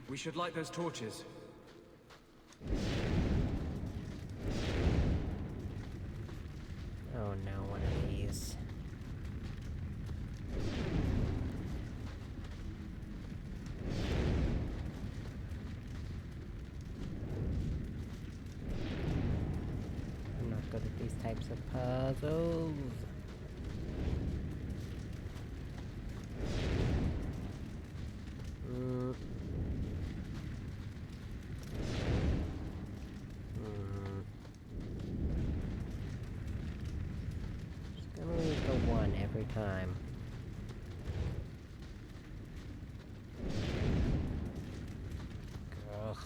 We should light those torches. Oh no, one of these. I'm not good at these types of puzzles. Just gonna leave the one every time. Ugh.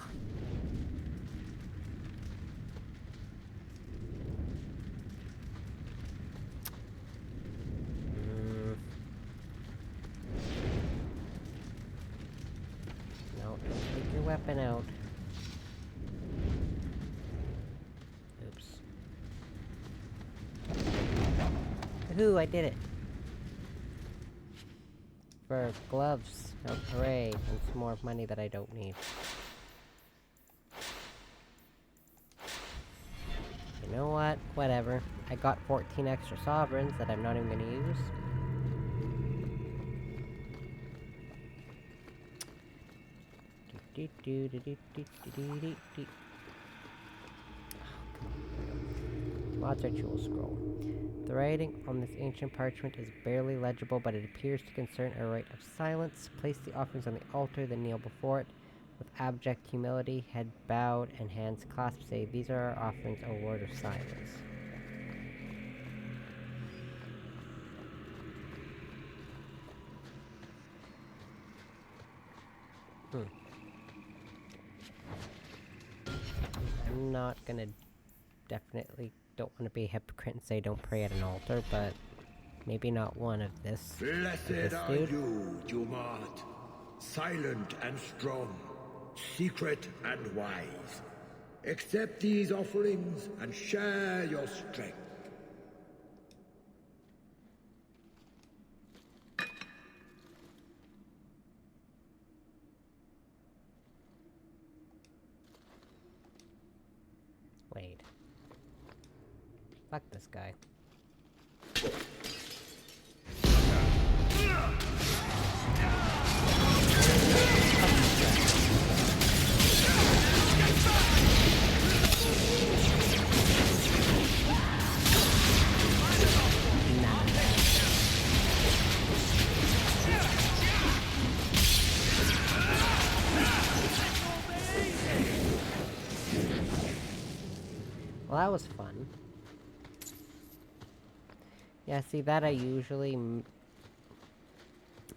No, don't take your weapon out. Oops. Woohoo, I did it! For gloves. Oh, hooray, and some more money that I don't need. You know what? Whatever. I got 14 extra sovereigns that I'm not even gonna use. Mods Ritual Scroll. The writing on this ancient parchment is barely legible, but it appears to concern a rite of silence. Place the offerings on the altar, then kneel before it. With abject humility, head bowed and hands clasped, say, "These are our offerings, a word of silence." I'm not gonna definitely don't want to be a hypocrite and say don't pray at an altar, but maybe not one of this. Blessed are you, Jumad, silent and strong, secret and wise. Accept these offerings and share your strength. Wait. Fuck this guy. Well, that was fun. Yeah, see, that I usually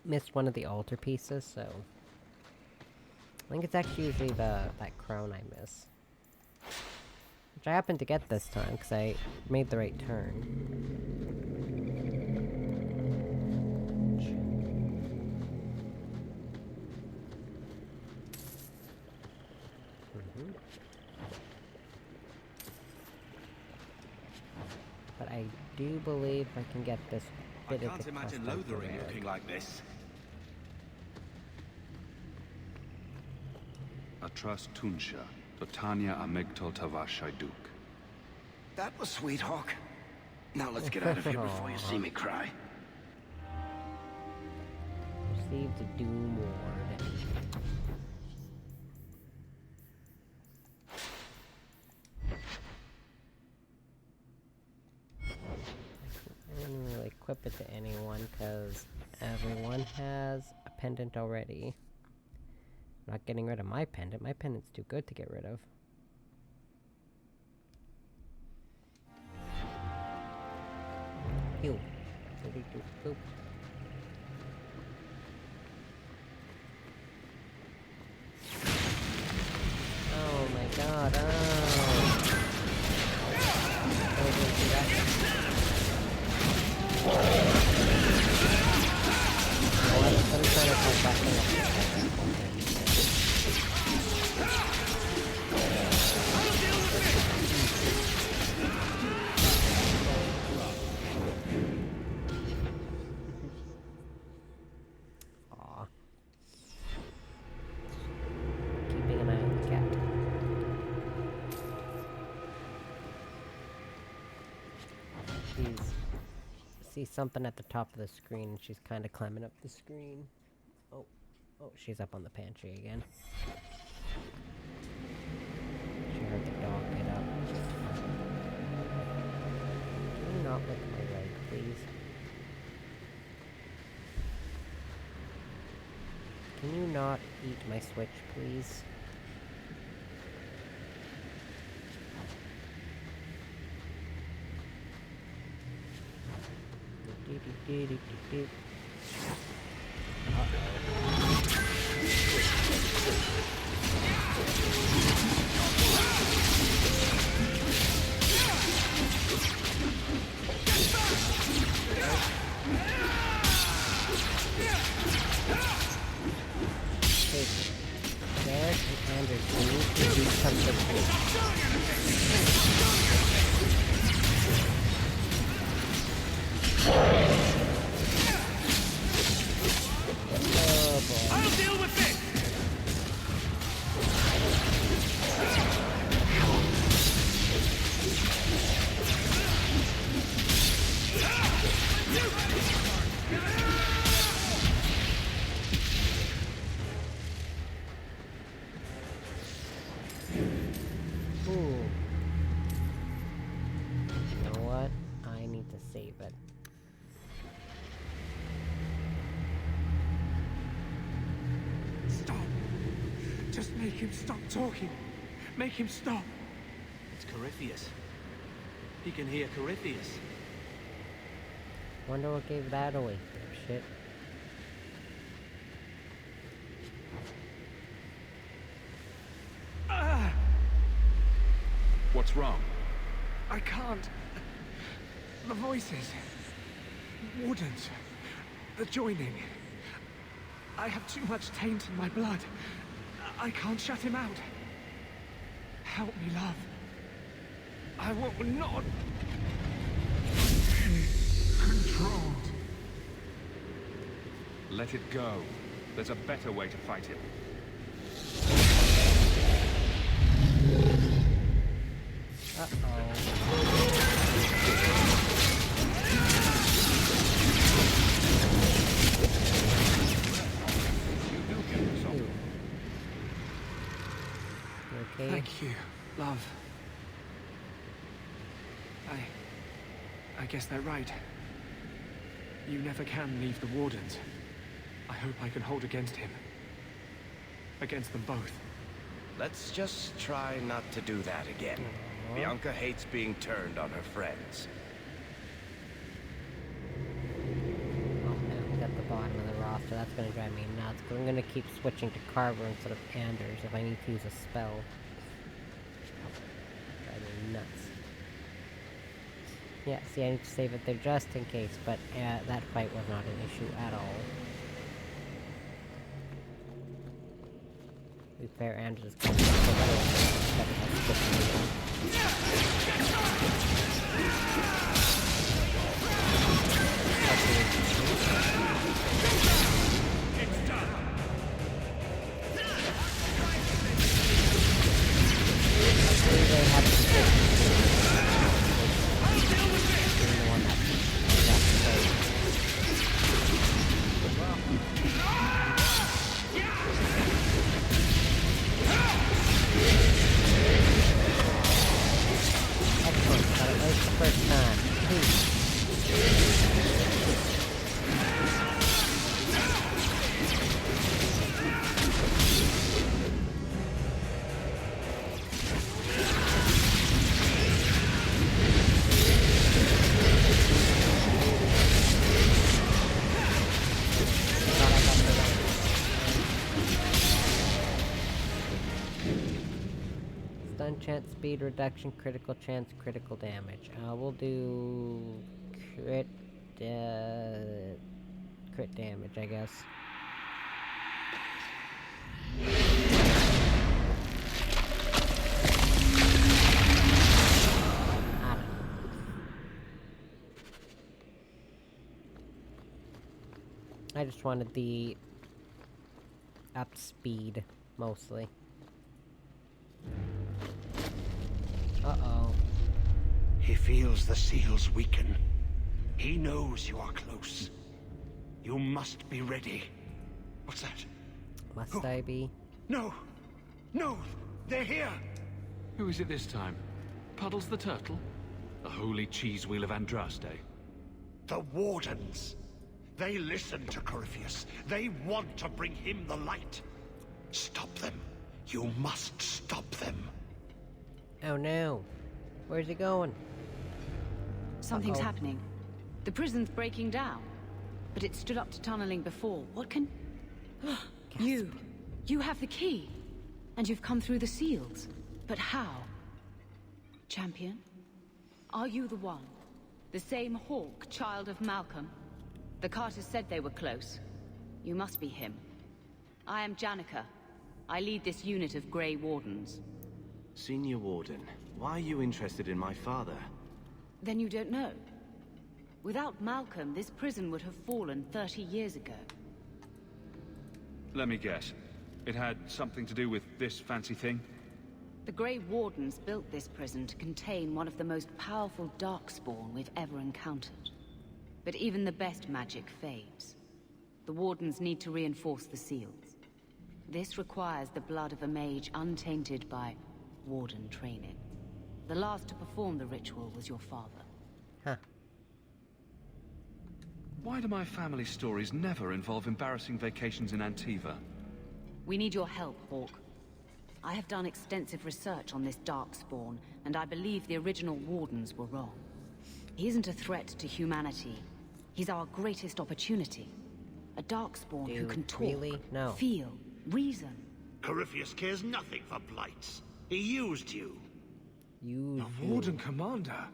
missed one of the altar pieces, so... I think it's actually usually that crown I miss. Which I happened to get this time, because I made the right turn. But I do believe I can get this bit of the quest done for Eric. Looking like this. Atras Tunsha, Totania Amegtol Tavashaiduk. That was sweet, Hawke. Now let's get out of here before you see me cry. Received a Doom Ward. I didn't really equip it to anyone, because everyone has a pendant already. I'm not getting rid of my pendant. My pendant's too good to get rid of. Pew. Boop, boop, boop. Oh my god, oh! Oh, don't do that. I'm trying to pull back in the Aww. Keeping an eye on the cat. Sees something at the top of the screen and she's kind of climbing up the screen. Oh, she's up on the pantry again. She heard the dog get up. Can you not lick my leg, please? Can you not eat my switch, please? Garrett and Anders, we need to do something. Oh boy. I'll deal with this! Ooh. You know what? I need to save it. Stop. Just make him stop talking. Make him stop. It's Corypheus. He can hear Corypheus. Wonder what gave that away, dipshit. What's wrong? I can't. The voices. Wardens. The joining. I have too much taint in my blood. I can't shut him out. Help me, love. I will not be controlled. Let it go. There's a better way to fight him. Okay. Thank you, love. I guess they're right. You never can leave the Wardens. I hope I can hold against him. Against them both. Let's just try not to do that again. Bianca hates being turned on her friends. Oh man, we got the bottom of the roster. That's gonna drive me nuts, because I'm gonna keep switching to Carver instead of Anders if I need to use a spell. Drive me nuts. Yeah, see, I need to save it there just in case, but that fight was not an issue at all. To be fair, Anders is going to be stun chance, speed reduction, critical chance, critical damage. We'll do crit damage, I guess. I just wanted the up speed, mostly. Uh-oh. He feels the seals weaken. He knows you are close. You must be ready. What's that? Must I be? No! No! They're here! Who is it this time? Puddles the turtle? The holy cheese wheel of Andraste? The Wardens! They listen to Corypheus. They want to bring him the light. Stop them. You must stop them. Oh no. Where's he going? Something's happening. The prison's breaking down. But it stood up to tunneling before. What can... You have the key. And you've come through the seals. But how? Champion? Are you the one? The same Hawke, child of Malcolm? The Carters said they were close. You must be him. I am Janica. I lead this unit of Grey Wardens. Senior Warden, why are you interested in my father? Then you don't know. Without Malcolm, this prison would have fallen 30 years ago. Let me guess. It had something to do with this fancy thing? The Grey Wardens built this prison to contain one of the most powerful Darkspawn we've ever encountered. But even the best magic fades. The Wardens need to reinforce the seals. This requires the blood of a mage untainted by Warden training. The last to perform the ritual was your father. Huh. Why do my family stories never involve embarrassing vacations in Antiva? We need your help, Hawke. I have done extensive research on this Darkspawn, and I believe the original Wardens were wrong. He isn't a threat to humanity. He's our greatest opportunity. A Darkspawn who can talk, feel, reason. Corypheus cares nothing for blights. He used you. The Warden Commander?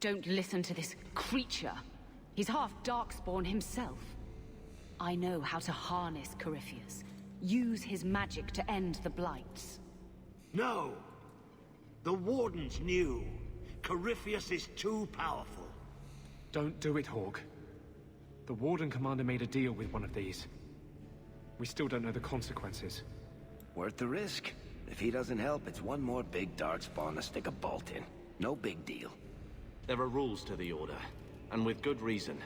Don't listen to this creature. He's half Darkspawn himself. I know how to harness Corypheus. Use his magic to end the blights. No! The Wardens knew. Corypheus is too powerful. Don't do it, Hawke. The Warden Commander made a deal with one of these. We still don't know the consequences. Worth the risk. If he doesn't help, it's one more big Darkspawn to stick a bolt in. No big deal. There are rules to the Order, and with good reason.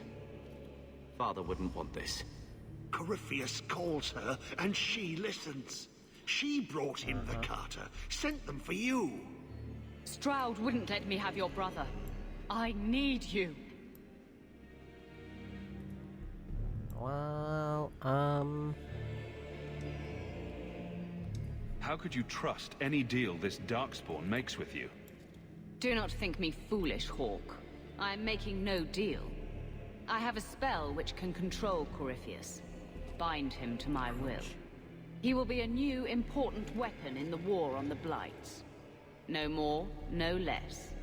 Father wouldn't want this. Corypheus calls her, and she listens. She brought him the Carter, sent them for you. Stroud wouldn't let me have your brother. I need you. Well, How could you trust any deal this Darkspawn makes with you? Do not think me foolish, Hawke. I am making no deal. I have a spell which can control Corypheus. Bind him to my will. He will be a new, important weapon in the war on the Blights. No more, no less.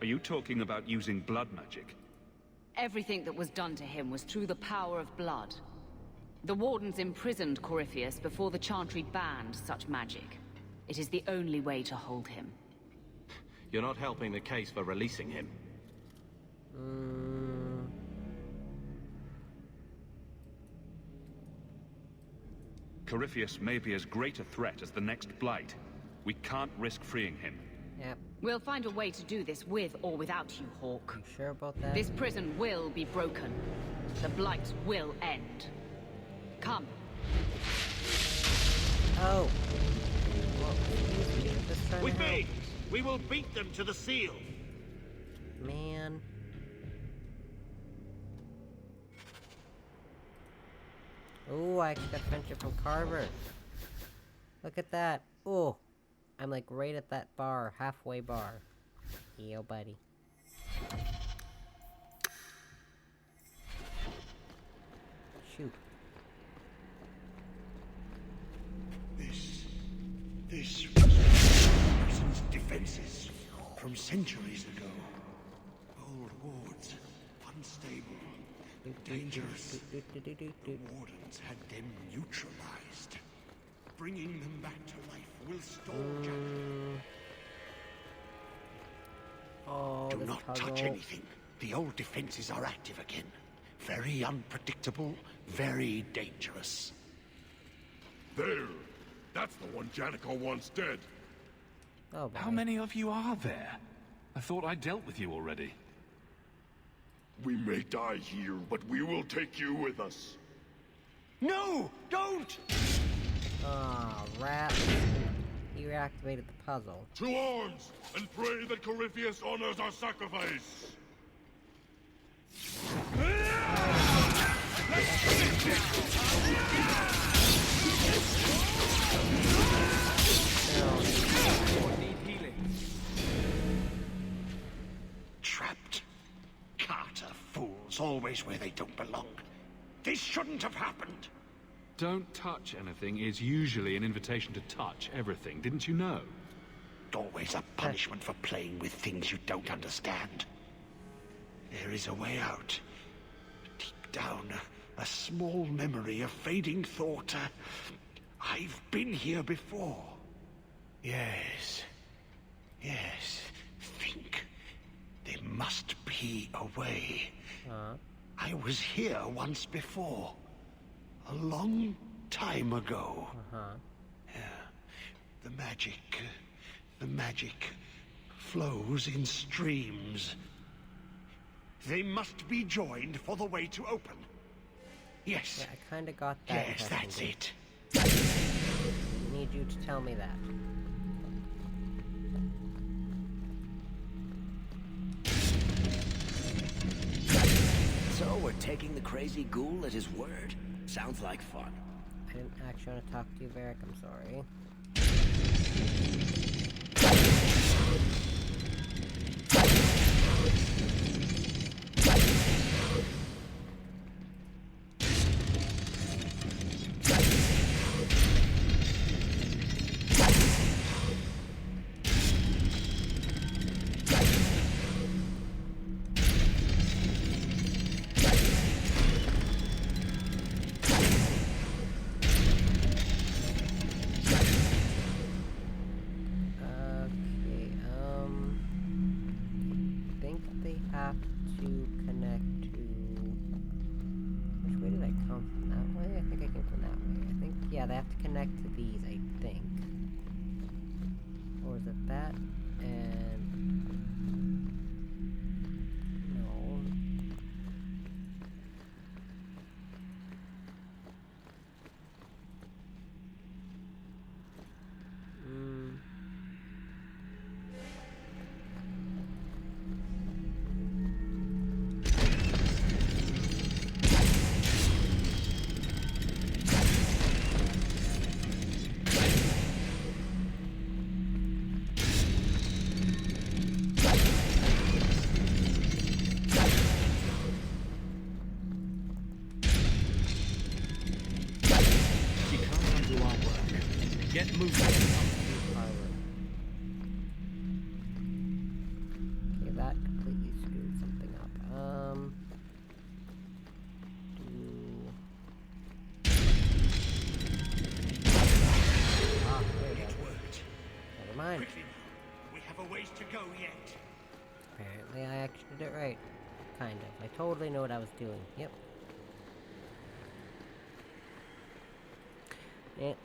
Are you talking about using blood magic? Everything that was done to him was through the power of blood. The Wardens imprisoned Corypheus before the Chantry banned such magic. It is the only way to hold him. You're not helping the case for releasing him. Corypheus may be as great a threat as the next Blight. We can't risk freeing him. Yep. We'll find a way to do this with or without you, Hawke. You sure about that? This prison will be broken. The Blight will end. Come. Oh. Well, excuse me. Just trying With to help. me! We will beat them to the seal! Man. Oh, I got friendship from Carver. Look at that. Oh, I'm like right at that bar, halfway bar. Yo, buddy. Shoot. This from centuries ago. Old wards, unstable, dangerous. The wardens had them neutralized. Bringing them back to life will stall Jack. Oh, do not touch anything. The old defenses are active again. Very unpredictable, very dangerous. There! That's the one Janico wants dead. Oh, how many of you are there? I thought I dealt with you already. We may die here, but we will take you with us. No! Don't! Ah, rat. You reactivated the puzzle. To arms, and pray that Corypheus honors our sacrifice! Need healing. Trapped. Carter fools, always where they don't belong. This shouldn't have happened. Don't touch anything is usually an invitation to touch everything, didn't you know? Always a punishment for playing with things you don't understand. There is a way out. Deep down, a small memory, a fading thought. I've been here before. Yes. Yes. Think. There must be a way. I was here once before. A long time ago. Yeah. The magic flows in streams. They must be joined for the way to open. Yes. Yeah, I kind of got that. Yes, that's it. I need you to tell me that. So we're taking the crazy ghoul at his word. Sounds like fun. I didn't actually want to talk to you, Varric. I'm sorry. Yeah, they have to connect to these, I think. Or is it that? And... no. Get moving. Okay, that completely screwed something up. There we go. Never mind. We have a ways to go yet. Apparently I actually did it right. Kind of. I totally know what I was doing. Yep. Yeah.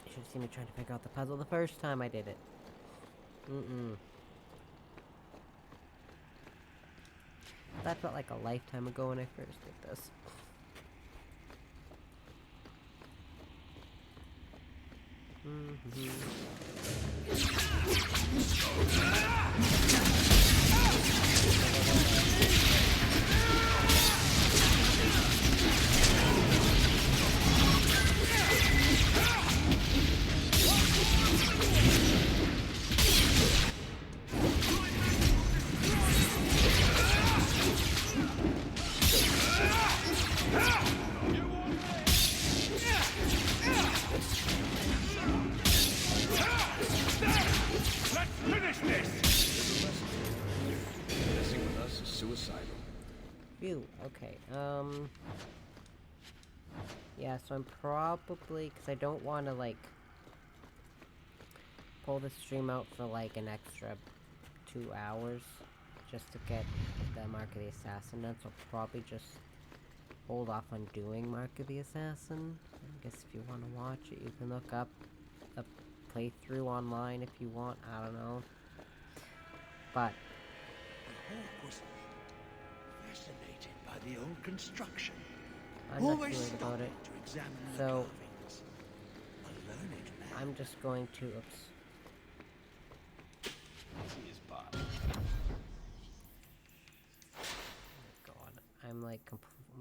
You should have seen me trying to figure out the puzzle the first time I did it. That felt like a lifetime ago when I first did this. suicidal. Phew, okay, yeah, so I'm probably, because I don't want to, like, pull the stream out for, like, an extra 2 hours just to get the Mark of the Assassin done, so I'll probably just hold off on doing Mark of the Assassin. I guess if you want to watch it, you can look up a playthrough online if you want, I don't know. But Hawke was fascinated by the old construction. I'm not too worried about it. So I'm just going to God, I'm like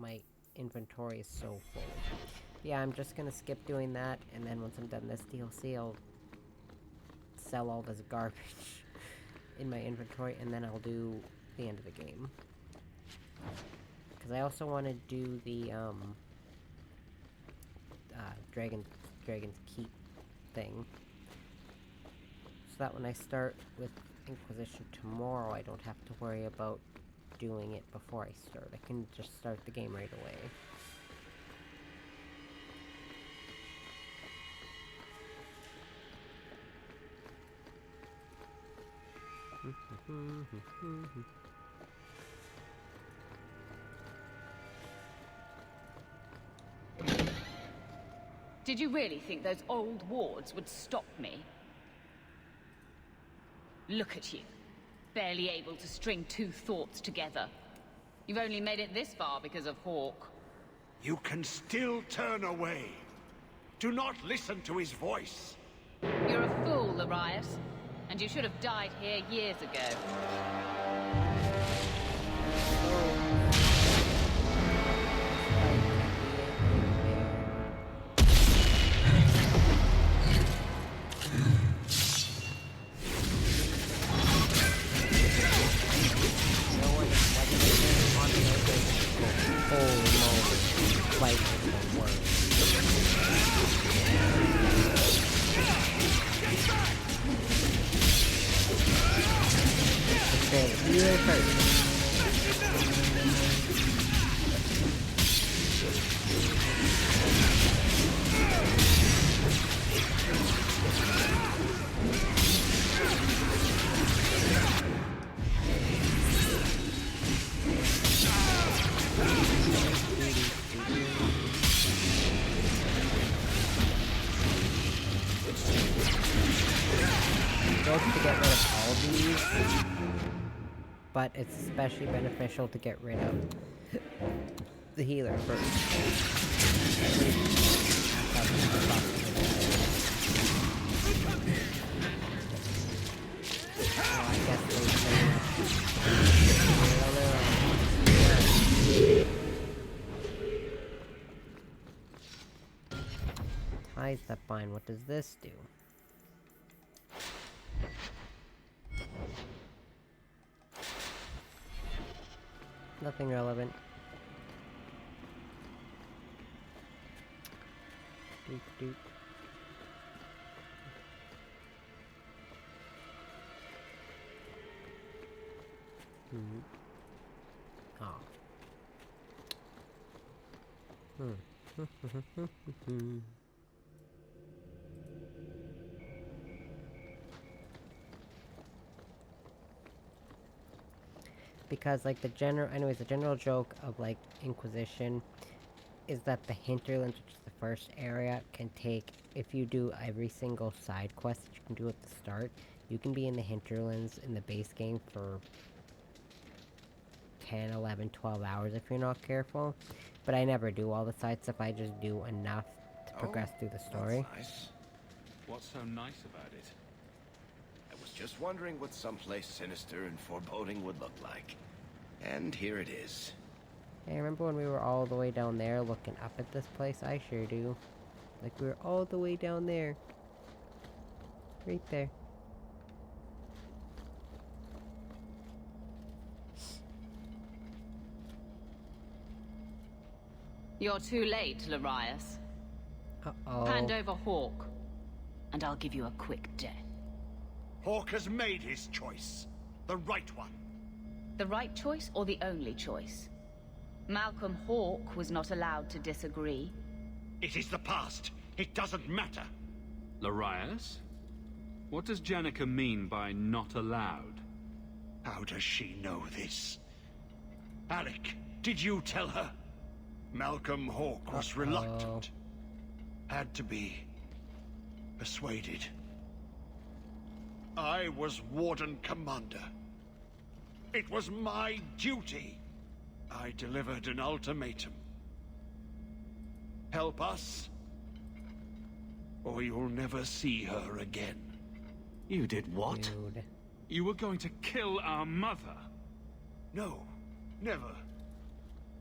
my inventory is so full. Yeah, I'm just gonna skip doing that, and then once I'm done this DLC, I'll sell all this garbage in my inventory, and then I'll do the end of the game. Because I also want to do the Dragon's Keep thing, so that when I start with Inquisition tomorrow, I don't have to worry about doing it before I start. I can just start the game right away. Did you really think those old wards would stop me? Look at you, barely able to string two thoughts together. You've only made it this far because of Hawke. You can still turn away. Do not listen to his voice. You're a fool, Larius, and you should have died here years ago. But it's especially beneficial to get rid of the healer first. Oh, I guess ties that bind. What does this do? Nothing relevant. Doop doop. Oh. Because, like, the general joke of, like, Inquisition is that the hinterlands, which is the first area, can take, if you do every single side quest that you can do at the start, you can be in the hinterlands in the base game for 10, 11, 12 hours if you're not careful. But I never do all the side stuff, I just do enough to progress through the story. That's nice. What's so nice about it? I was just wondering what someplace sinister and foreboding would look like. And here it is. Hey, remember when we were all the way down there looking up at this place? I sure do. Like, we were all the way down there. Right there. You're too late, Larius. Uh-oh. Hand over Hawke, and I'll give you a quick death. Hawke has made his choice. The right one. The right choice or the only choice? Malcolm Hawke was not allowed to disagree. It is the past. It doesn't matter. Larius? What does Janica mean by not allowed? How does she know this? Alec, did you tell her? Malcolm Hawke was reluctant. Had to be persuaded. I was Warden Commander. It was my duty. I delivered an ultimatum. Help us, or you'll never see her again. You did what? Dude. You were going to kill our mother? No, never.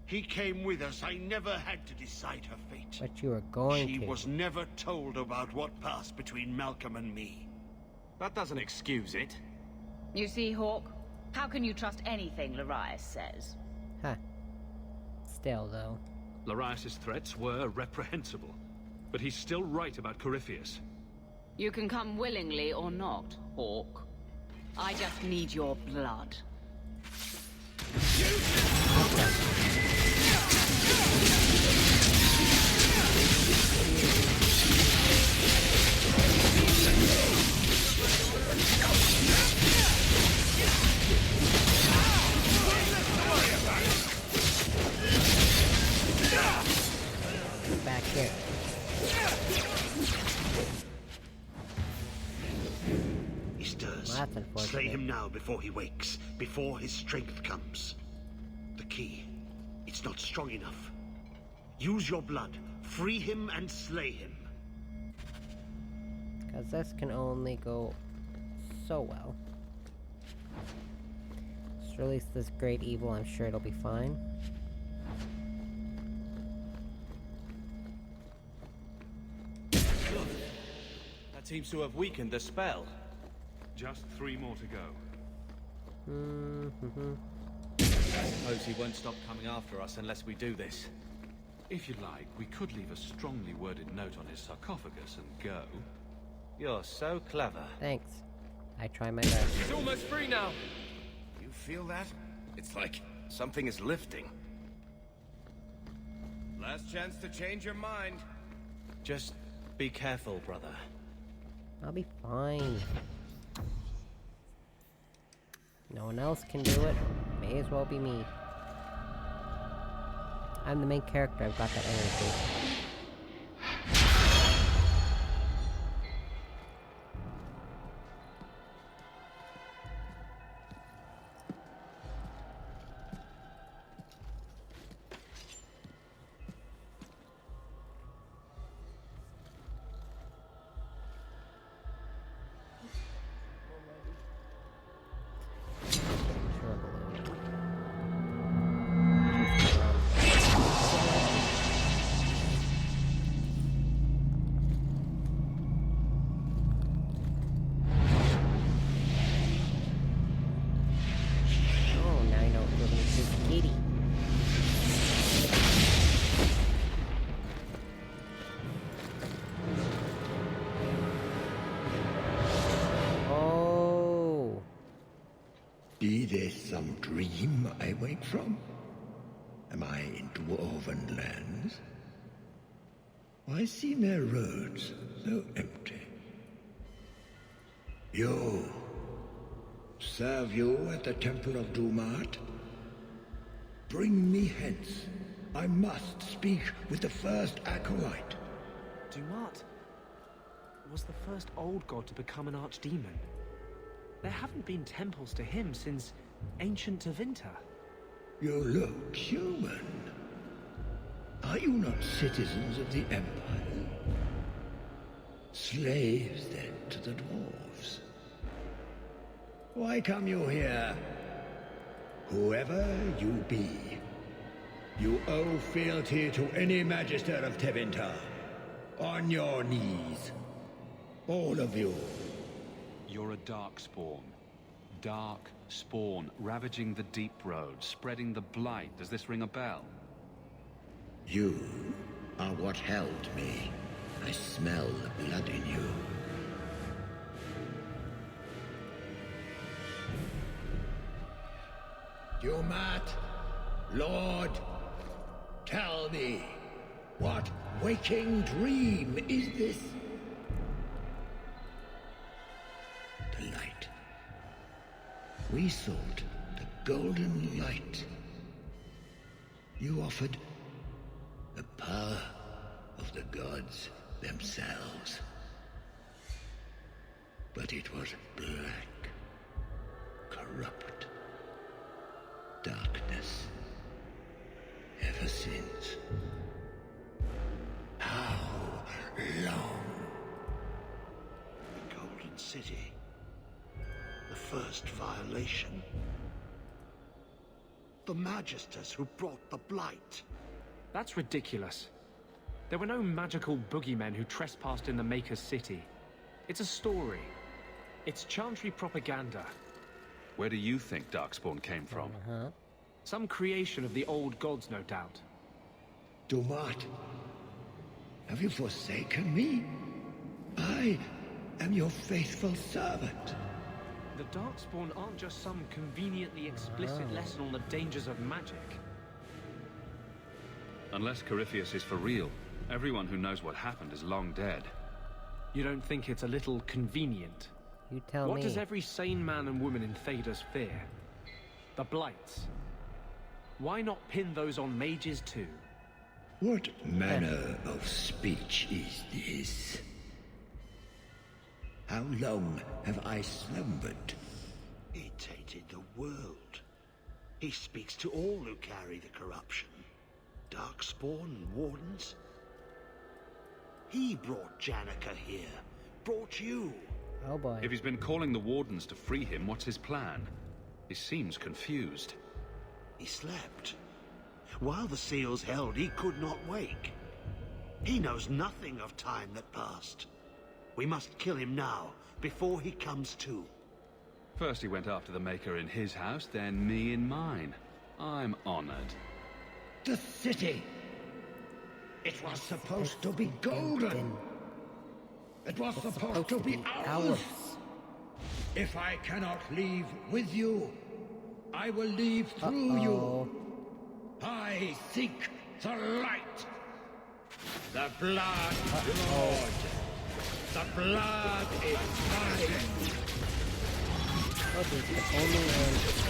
He came with us. I never had to decide her fate. But you were going to. She was never told about what passed between Malcolm and me. That doesn't excuse it. You see, Hawke? How can you trust anything Larius says? Huh. Still, though. Larius's threats were reprehensible, but he's still right about Corypheus. You can come willingly or not, Hawke. I just need your blood. Back here. He stirs. Well, that's unfortunate. Slay him now before he wakes, before his strength comes. The key. It's not strong enough. Use your blood. Free him and slay him. Because this can only go so well. Just release this great evil, I'm sure it'll be fine. That seems to have weakened the spell. Just 3 more to go. I suppose he won't stop coming after us unless we do this. If you like, we could leave a strongly worded note on his sarcophagus and go. You're so clever. Thanks. I try my best. He's almost free now. You feel that? It's like something is lifting. Last chance to change your mind. Just be careful, brother. I'll be fine. No one else can do it. May as well be me. I'm the main character. I've got that energy. Be this some dream I wake from? Am I in dwarven lands? Why seem their roads so empty? You! Serve you at the Temple of Dumat? Bring me hence. I must speak with the first acolyte. Dumat was the first old god to become an archdemon. There haven't been temples to him since ancient Tevinter. You look human. Are you not citizens of the Empire? Slaves, then, to the dwarves? Why come you here? Whoever you be, you owe fealty to any Magister of Tevinter. On your knees. All of you. You're a darkspawn. Dark spawn, ravaging the deep road, spreading the blight. Does this ring a bell? You are what held me. I smell the blood in you. Dumat, Lord, tell me, what waking dream is this? The light. We sought the golden light. You offered the power of the gods themselves. But it was black, corrupt, darkness, ever since. How long? The Golden City. The first violation. The Magisters who brought the Blight. That's ridiculous. There were no magical boogeymen who trespassed in the Maker's City. It's a story. It's Chantry propaganda. Where do you think Darkspawn came from? Some creation of the old gods, no doubt. Dumat, have you forsaken me? I am your faithful servant. The Darkspawn aren't just some conveniently explicit lesson on the dangers of magic. Unless Corypheus is for real, everyone who knows what happened is long dead. You don't think it's a little convenient? You tell me. What does every sane man and woman in Thedas fear? The Blights. Why not pin those on mages too? What manner of speech is this? How long have I slumbered? He tainted the world. He speaks to all who carry the corruption. Darkspawn and Wardens. He brought Janica here. Brought you. Oh boy. If he's been calling the Wardens to free him, what's his plan? He seems confused. He slept. While the seals held, he could not wake. He knows nothing of time that passed. We must kill him now, before he comes to. First he went after the Maker in his house, then me in mine. I'm honored. The city! It was supposed to be golden! It was supposed to be ours! If I cannot leave with you, I will leave through you. I seek the light. The blood, Lord. The blood is mine. That is the only answer.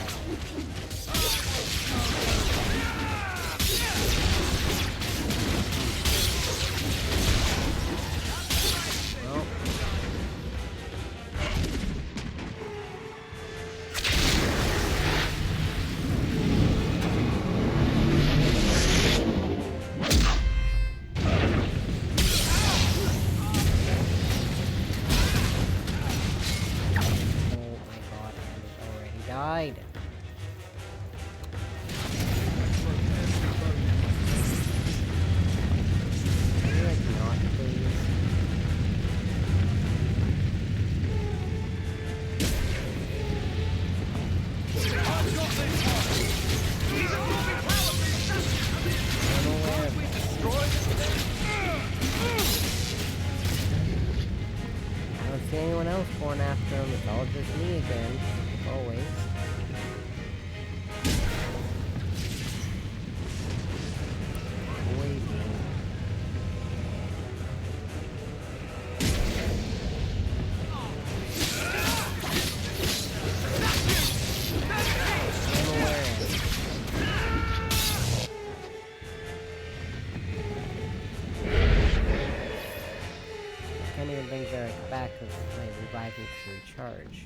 Well. Died. I don't see anyone else going after him. It's all just me again, as always. Can't even bring Varric back because my revival is in charge.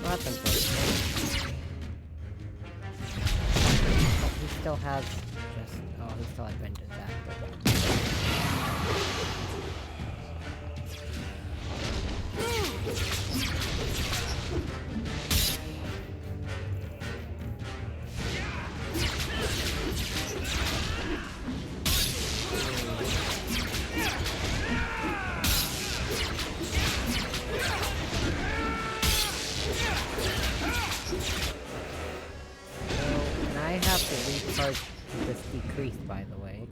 Well, that's unfortunate. Oh, he still has just... Oh, he still has vengeance active. I have to recharge this decrease, by the way.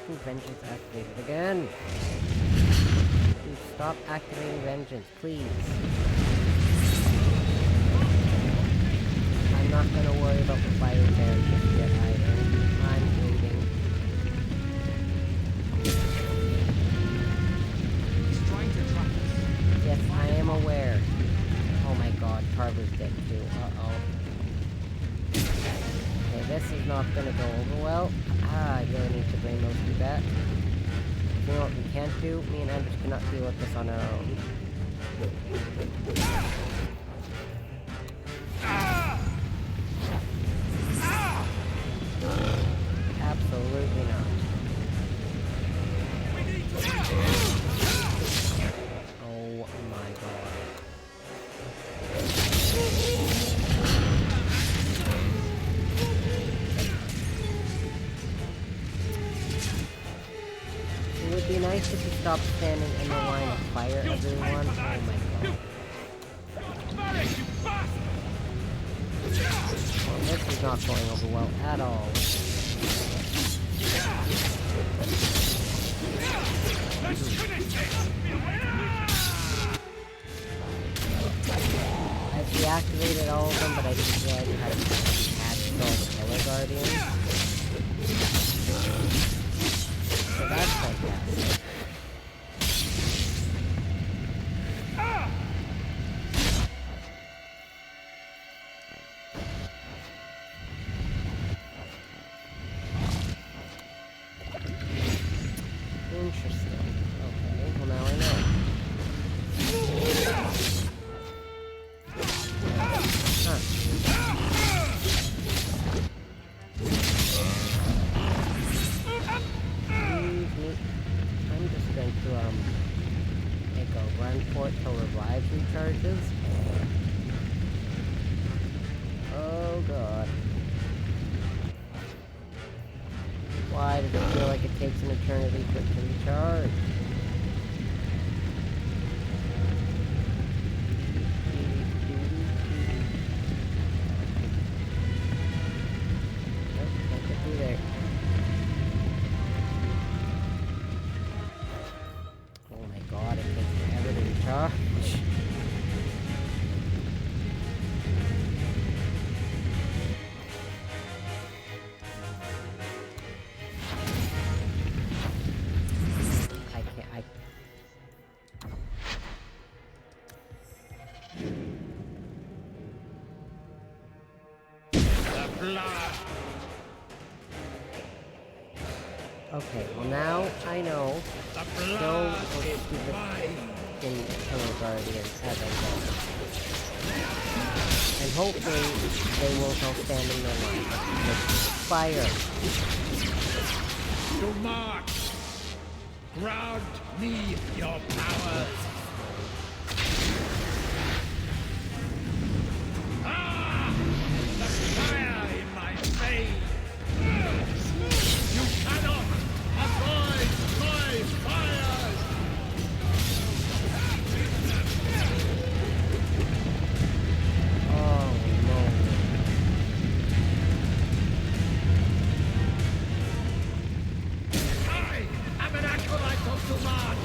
fucking vengeance activated again. Dude, stop activating vengeance, please. I'm not gonna worry about the fire bear just yet either. I'm waiting. He's trying to trap us. Yes, I am aware. Oh my god, Carver's dead too. Uh-oh. Okay, this is not gonna go over well. I really need to bring those two back. You know what we can't do? Me and Anders cannot deal with this on our own. Absolutely not. Oh my god. It would be nice if you stopped standing in the line of fire, everyone. Oh my god. Well, this is not going over well at all. I've deactivated all of them, but I didn't realize how to attach all the Killer Guardians. So that's fantastic. Interesting. Okay, well now I know. Huh. Leave me. I'm just going to, make a run for it till Revive recharges. Oh god. Why does it feel like it takes an eternity for it to recharge? Nope, can't get through there. Oh my god, it takes forever to recharge. Okay, well now I know. Go stupid in Killer Guardians as I go. And hopefully they won't all stand in their line. Fire! To march! Grant me your powers! Ah! The fire in my veins! You cannot avoid my fires! Oh no. I am an acolyte of Duman!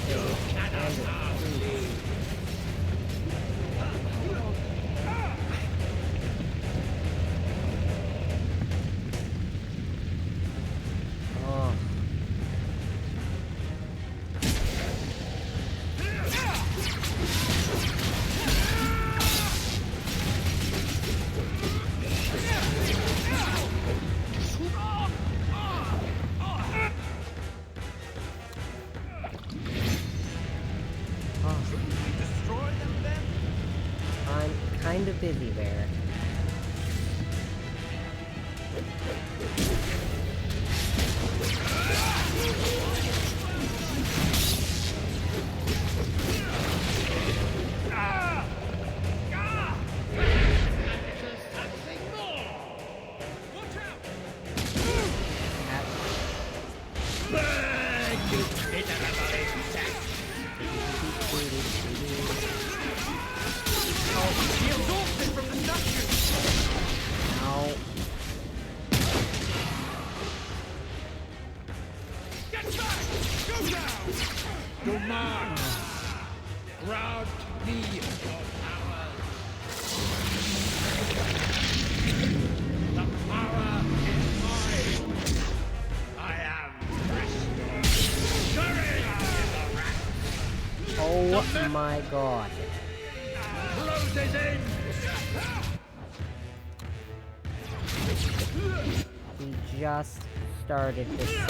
You cannot harm me! Oh. I'm kind of busy there. Oh my god. Closes in! We just started this segment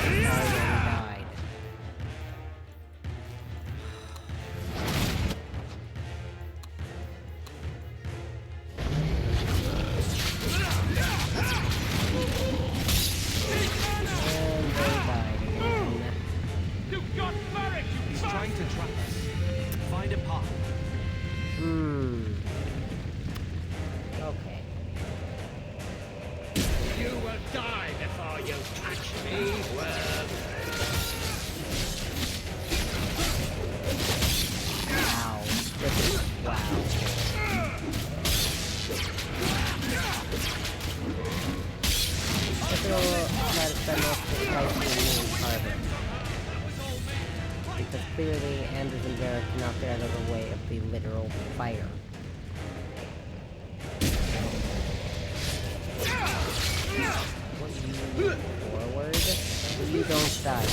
and already died. And they died again. You got Varric, you He's trying to trap us. Find a path. Okay. You will die before you touch me, worm. Wow. Wow. Look at all that has been most of the fight in Harbor. Because clearly Anders and Varric cannot get out of the way of the literal fire. Forward. You don't die.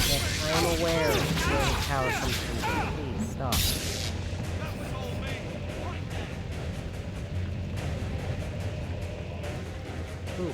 Yes, I'm aware of where the power comes from. Please stop. Ooh.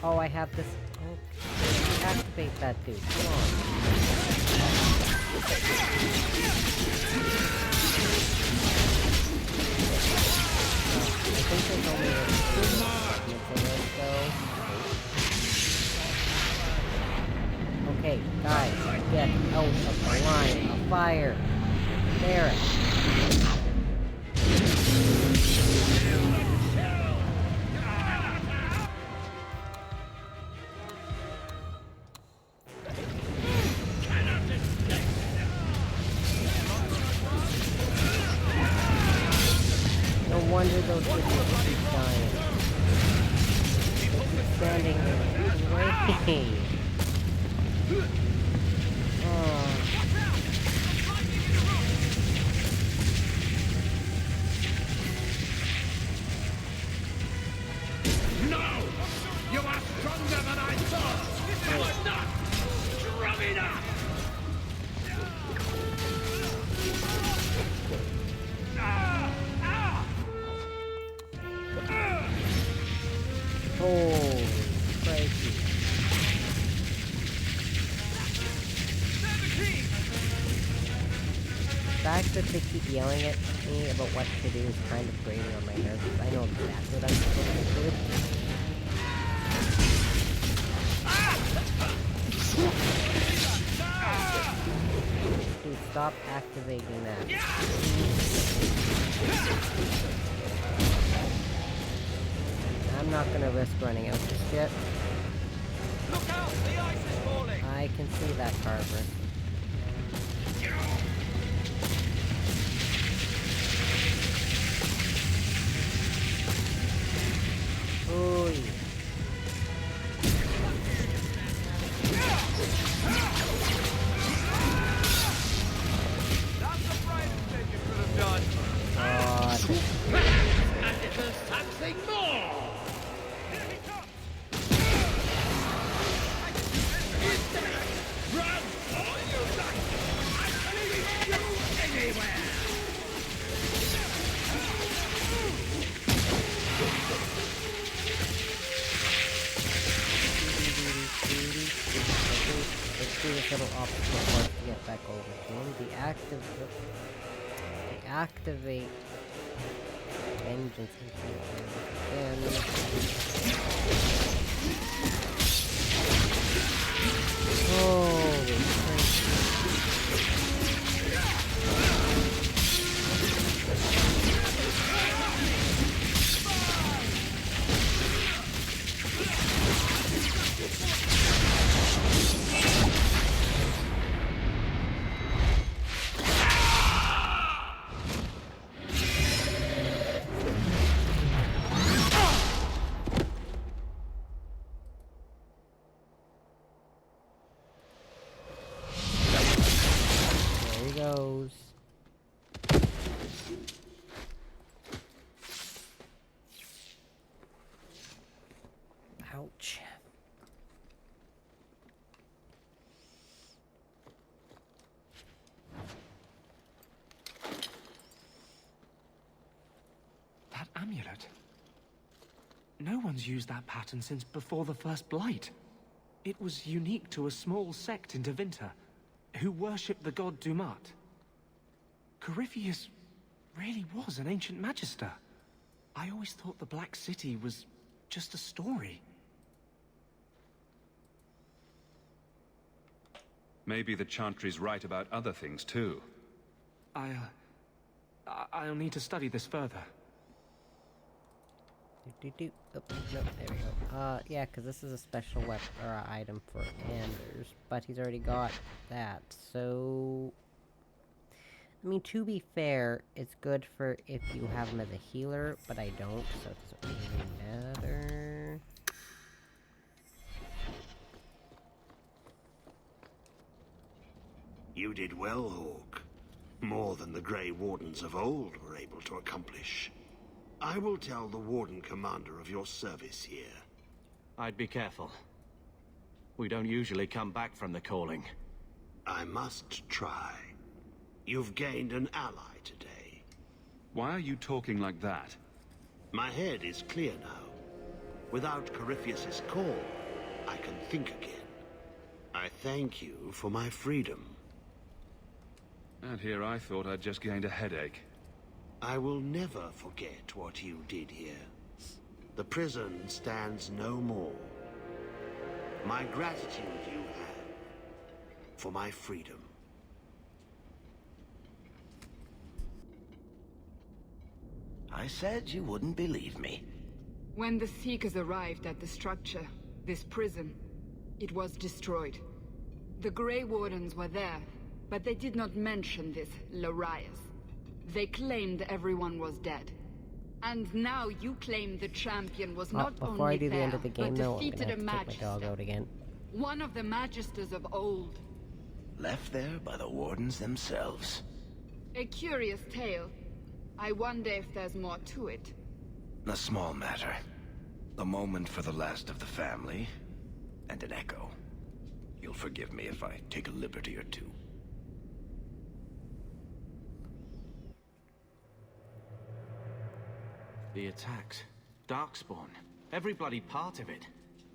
Oh, I have this. Oh, activate that dude. Come on. I think there's only a few for this, though. Okay, guys, get out of the line of fire. There. No wonder those idiots keep dying. They keep standing in the way. No! You are stronger than I thought! You are not strong enough! Holy crazy. The fact that they keep yelling at me about what to do is kind of grating on my nerves. I know exactly what I'm supposed to do. Dude, stop activating that. I'm not gonna risk running out just yet. Look out! The ice is falling! I can see that, Carver. Ooh. That's the brightest thing you could have done! God. And it is something more! Run! All you like! I can reach you anywhere! Let's do this little obstacle course to get back over to him. The activate vengeance again. Holy crap. There he goes. Ouch. That amulet. No one's used that pattern since before the first blight. It was unique to a small sect in Devinter, who worshipped the god Dumat. Corypheus really was an ancient magister. I always thought the Black City was just a story. Maybe the Chantry's right about other things, too. I'll need to study this further. Oh, no, there we go. Yeah, because this is a special weapon or item for Anders, but he's already got that, so... I mean, to be fair, it's good for if you have him as a healer, but I don't, so it doesn't really matter. You did well, Hawke. More than the Grey Wardens of old were able to accomplish. I will tell the Warden Commander of your service here. I'd be careful. We don't usually come back from the calling. I must try. You've gained an ally today. Why are you talking like that? My head is clear now. Without Corypheus's call, I can think again. I thank you for my freedom. And here I thought I'd just gained a headache. I will never forget what you did here. The prison stands no more. My gratitude you have for my freedom. I said you wouldn't believe me. When the Seekers arrived at the structure, this prison, it was destroyed. The Grey Wardens were there, but they did not mention this Larius. They claimed everyone was dead. And now you claim the champion was not only before I do the there, end of the game, but though, I'm defeated gonna a have to take my dog magister. out again. One of the magisters of old. Left there by the Wardens themselves. A curious tale. I wonder if there's more to it. A small matter. A moment for the last of the family, and an echo. You'll forgive me if I take a liberty or two. The attacks, Darkspawn, every bloody part of it.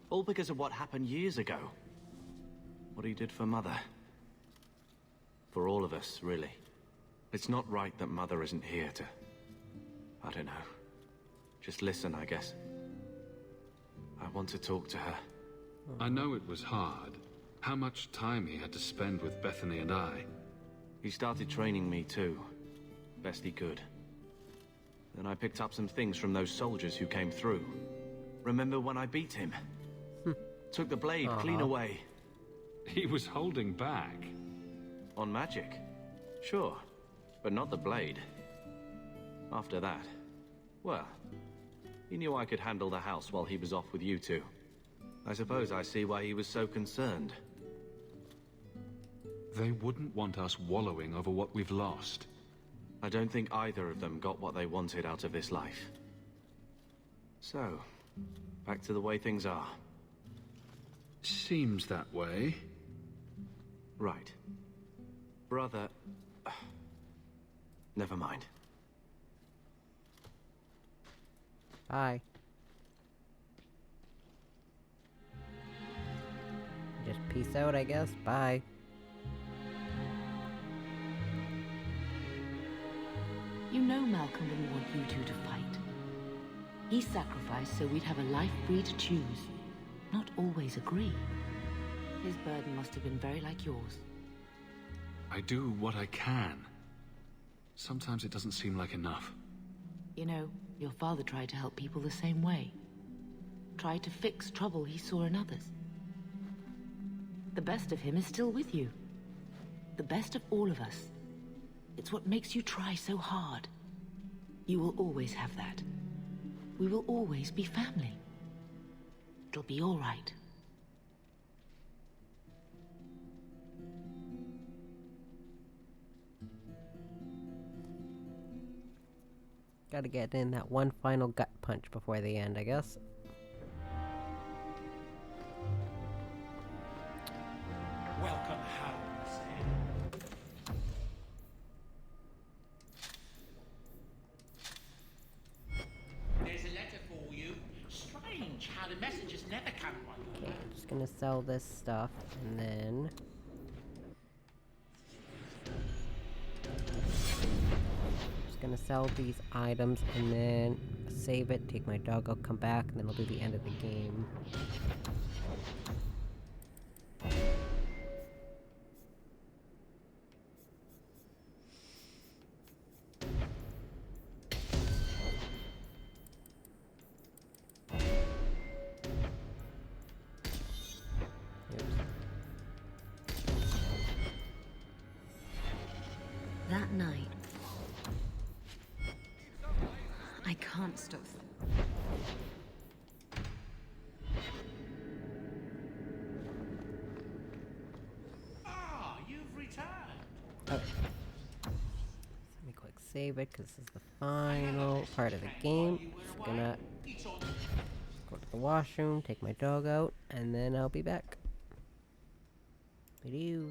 All because of what happened years ago. What he did for Mother. For all of us, really. It's not right that Mother isn't here to... I don't know. Just listen, I guess. I want to talk to her. I know it was hard. How much time he had to spend with Bethany and I. He started training me too. Best he could. Then I picked up some things from those soldiers who came through. Remember when I beat him? Took the blade clean away. He was holding back. On magic? Sure. But not the blade. After that, well, he knew I could handle the house while he was off with you two. I suppose I see why he was so concerned. They wouldn't want us wallowing over what we've lost. I don't think either of them got what they wanted out of this life. So, back to the way things are. Seems that way. Right. Brother... Never mind. Bye. Just peace out, I guess. Bye. You know Malcolm didn't want you two to fight. He sacrificed so we'd have a life free to choose. not always agree. His burden must have been very like yours. I do what I can. Sometimes it doesn't seem like enough. You know, your father tried to help people the same way. Tried to fix trouble he saw in others. The best of him is still with you. The best of all of us. It's what makes you try so hard. You will always have that. We will always be family. It'll be all right. Gotta get in that one final gut punch before the end, I guess. Welcome home, there's a letter for you. Strange how the messages never come like that. Okay, I'm just gonna sell this stuff, and then... just gonna sell these items, and then save it, take my dog, I'll come back, and then I'll do the end of the game. That night, I can't stop. Ah, you've returned. Okay. Let me quick save it, because this is the final part of the game. Just gonna go to the washroom, take my dog out, and then I'll be back. Video.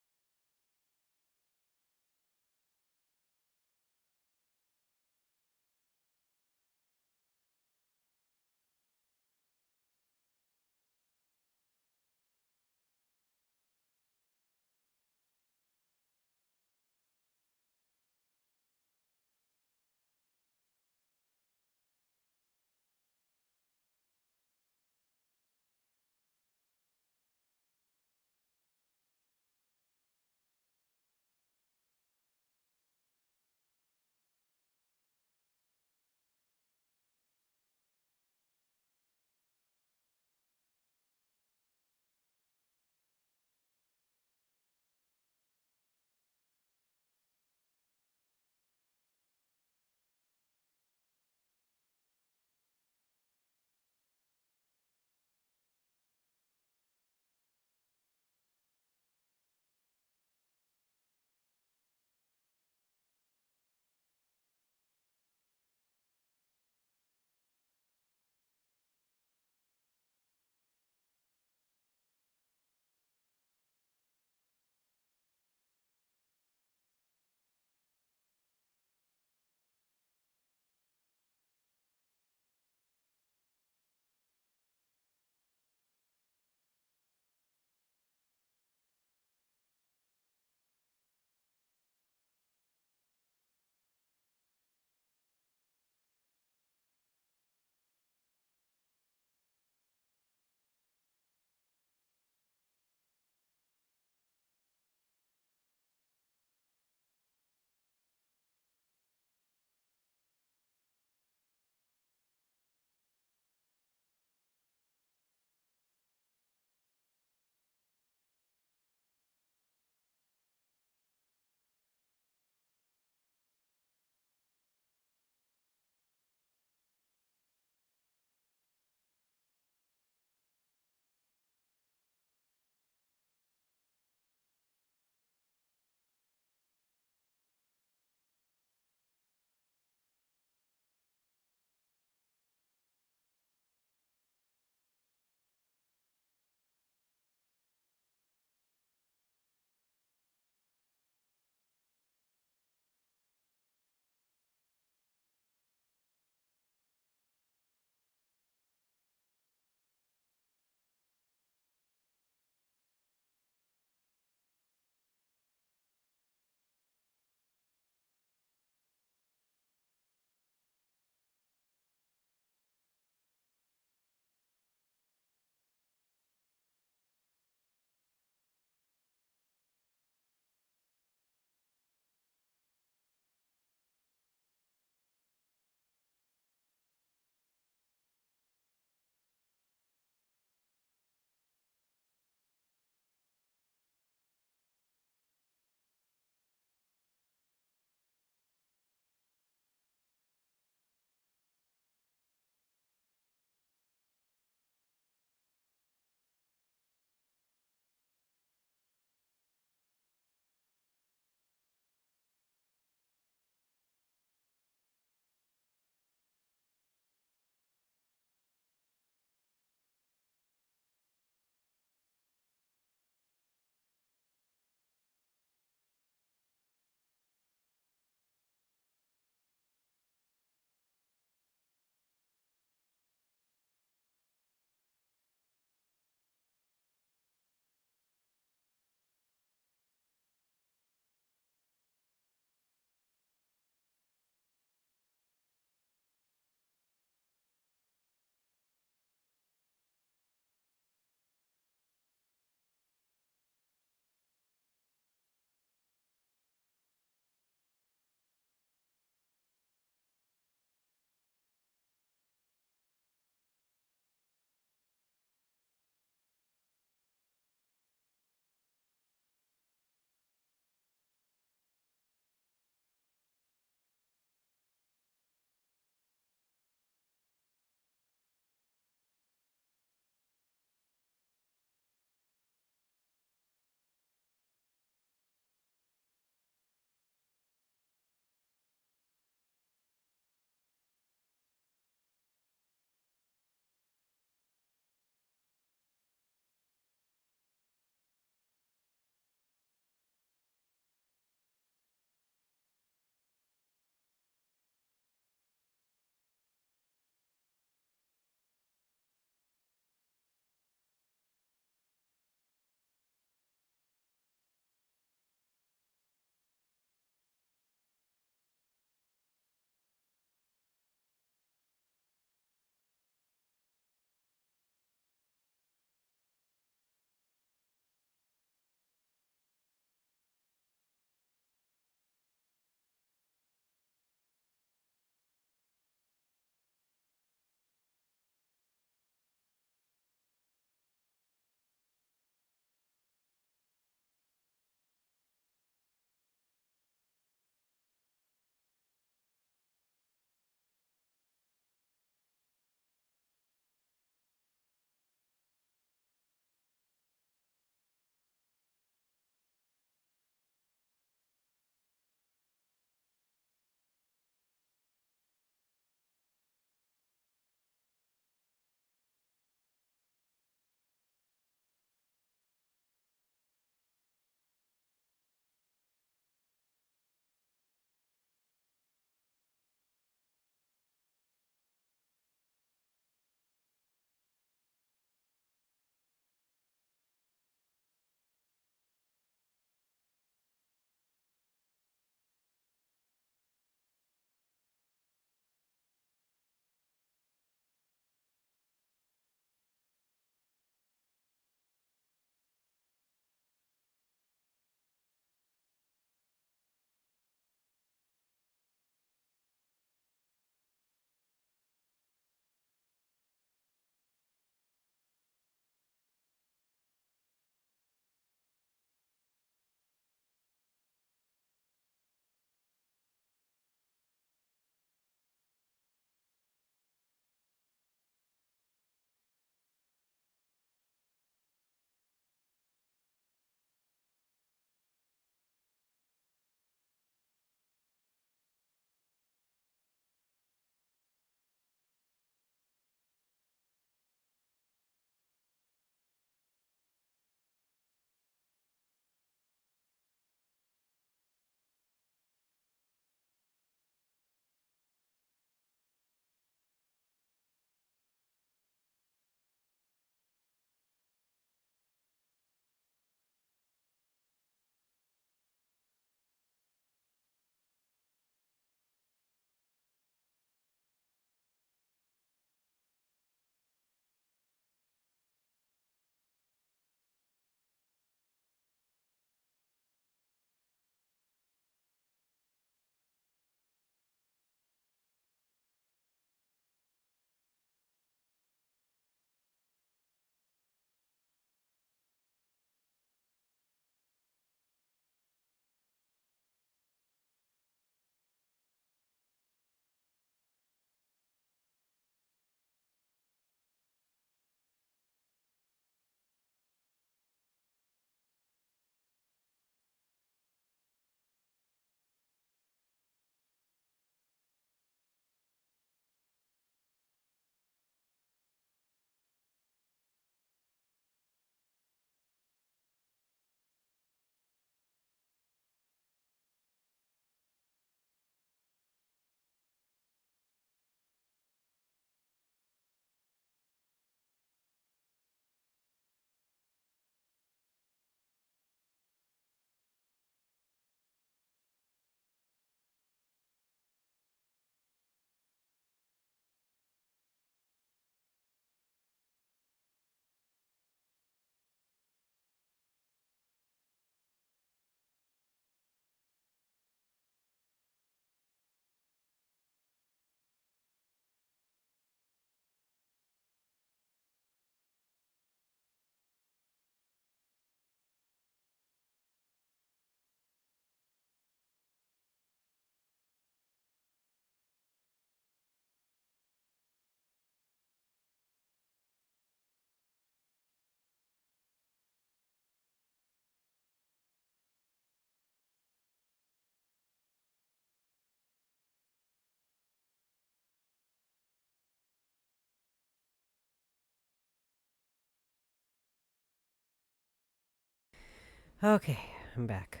Okay, I'm back.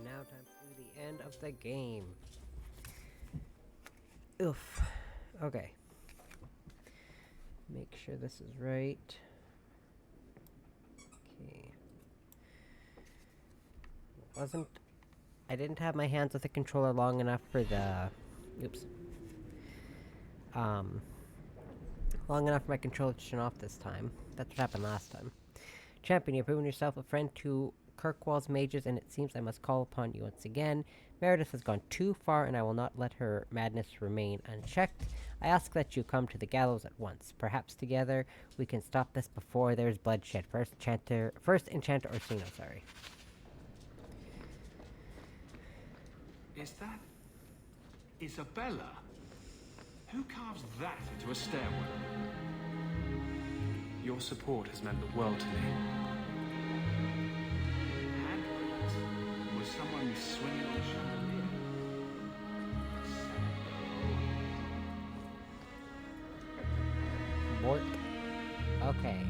Now time to do the end of the game. Oof. Okay. Make sure this is right. Okay. I didn't have my hands with the controller long enough for the... Oops. Long enough for my controller to turn off this time. That's what happened last time. Champion, you've proven yourself a friend to Kirkwall's mages, and it seems I must call upon you once again. Meredith has gone too far, and I will not let her madness remain unchecked. I ask that you come to the gallows at once. Perhaps together we can stop this before there's bloodshed. First Enchanter Orsino, sorry. Is that... Isabella? Who carves that into a stairwell? Your support has meant the world to me. Handprints? Was someone swinging on a chandelier? Bork. Okay.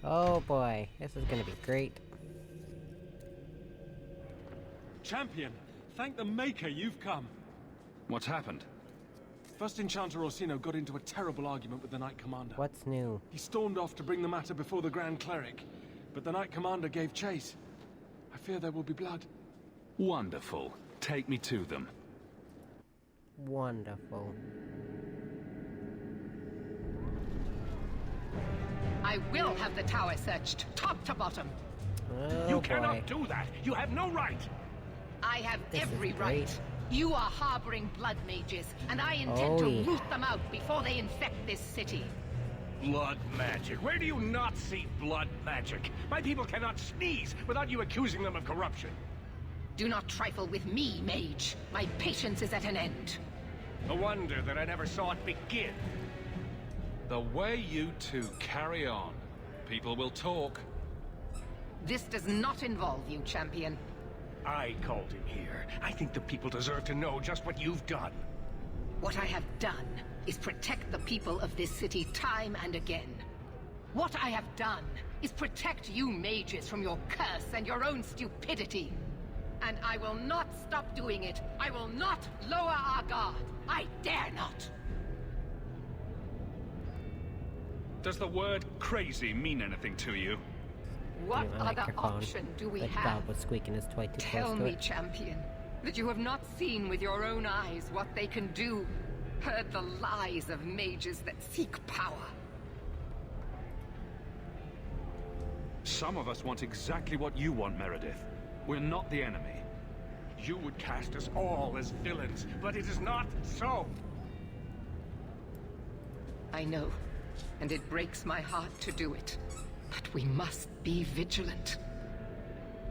Oh boy, this is gonna be great. Champion, thank the Maker you've come. What's happened? First Enchanter Orsino got into a terrible argument with the Knight Commander. What's new? He stormed off to bring the matter before the Grand Cleric, but the Knight Commander gave chase. I fear there will be blood. Wonderful. Take me to them. Wonderful. I will have the tower searched, top to bottom. Oh, You cannot do that. You have no right. I have every right. You are harboring blood mages, and I intend to root them out before they infect this city. Blood magic? Where do you not see blood magic? My people cannot sneeze without you accusing them of corruption. Do not trifle with me, mage. My patience is at an end. A wonder that I never saw it begin. The way you two carry on, people will talk. This does not involve you, champion. I called him here. I think the people deserve to know just what you've done. What I have done is protect the people of this city time and again. What I have done is protect you mages from your curse and your own stupidity. And I will not stop doing it. I will not lower our guard. I dare not. Does the word crazy mean anything to you? What other option do we have? Dog was squeaking his toy too Tell close to me, it. champion, that you have not seen with your own eyes what they can do. Heard the lies of mages that seek power. Some of us want exactly what you want, Meredith. We're not the enemy. You would cast us all as villains, but it is not so. I know, and it breaks my heart to do it. But we must be vigilant.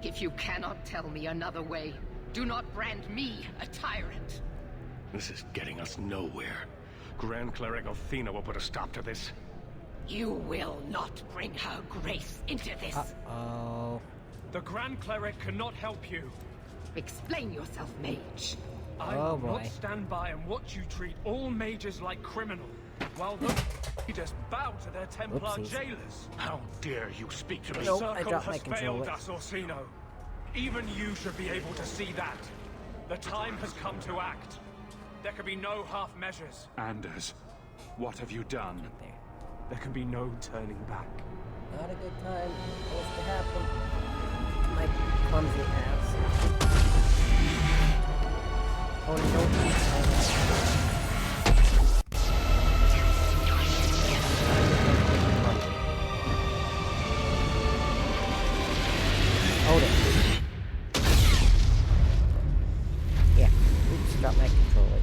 If you cannot tell me another way, do not brand me a tyrant. This is getting us nowhere. Grand Cleric Athena will put a stop to this. You will not bring her grace into this. Oh. The Grand Cleric cannot help you. Explain yourself, mage. I will not stand by and watch you treat all mages like criminals, while the leaders bow to their Templar jailers. How dare you speak to me? Nope, The I circle dropped my has controller. failed us, Orsino. Even you should be able to see that. The time has come to act. There can be no half measures. Anders, what have you done? There can be no turning back. Not a good time. What's to happen? My clumsy ass. Oh no. Hold it. Yeah. Oops, dropped my controller.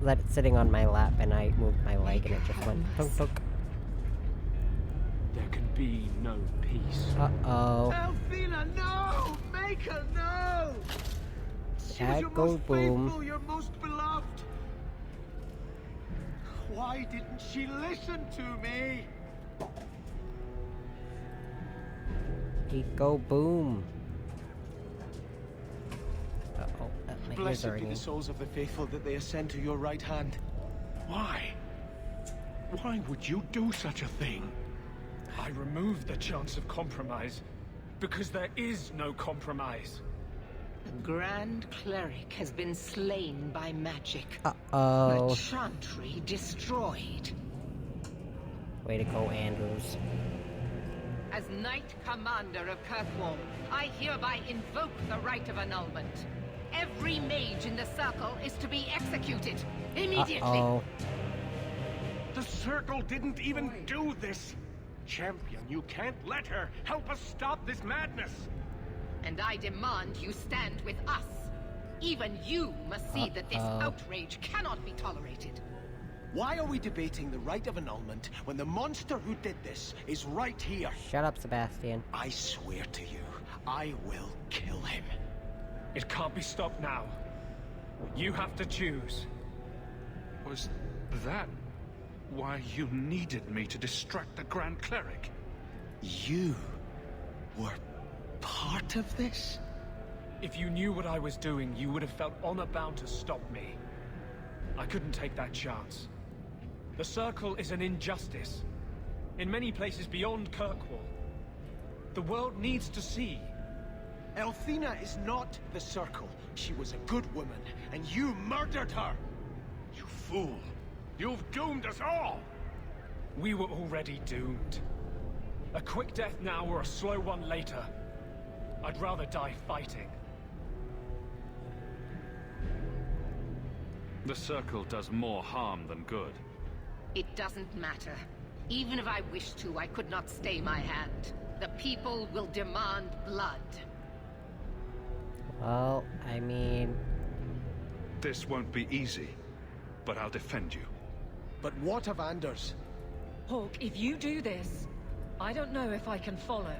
Let it sitting on my lap and I moved my leg and it just went tunk tunk. There can be no peace. Uh-oh. Athena, no! Maker, no! She was your Echo most boom. faithful, your most beloved. Why didn't she listen to me? Eco boom. Uh-oh. My ears Blessed are be ringing. the souls of the faithful that they ascend to your right hand. Why? Why would you do such a thing? I removed the chance of compromise, because there is no compromise. The Grand Cleric has been slain by magic. Uh-oh. The Chantry destroyed. Way to go, Andrews. As Knight Commander of Kirkwall, I hereby invoke the right of annulment. Every mage in the Circle is to be executed immediately. Uh-oh. The Circle didn't even do this. Champion, you can't let her. Help us stop this madness. And I demand you stand with us. Even you must see that this outrage cannot be tolerated. Why are we debating the right of annulment when the monster who did this is right here? Shut up, Sebastian. I swear to you, I will kill him. It can't be stopped now. You have to choose. Was that why you needed me to distract the Grand Cleric? You were part of this? If you knew what I was doing, you would have felt honor-bound to stop me. I couldn't take that chance. The Circle is an injustice. In many places beyond Kirkwall. The world needs to see. Elthina is not the Circle. She was a good woman, and you murdered her! You fool! You've doomed us all! We were already doomed. A quick death now or a slow one later. I'd rather die fighting. The Circle does more harm than good. It doesn't matter. Even if I wished to, I could not stay my hand. The people will demand blood. Well, I mean... This won't be easy, but I'll defend you. But what of Anders? Hawke, if you do this, I don't know if I can follow.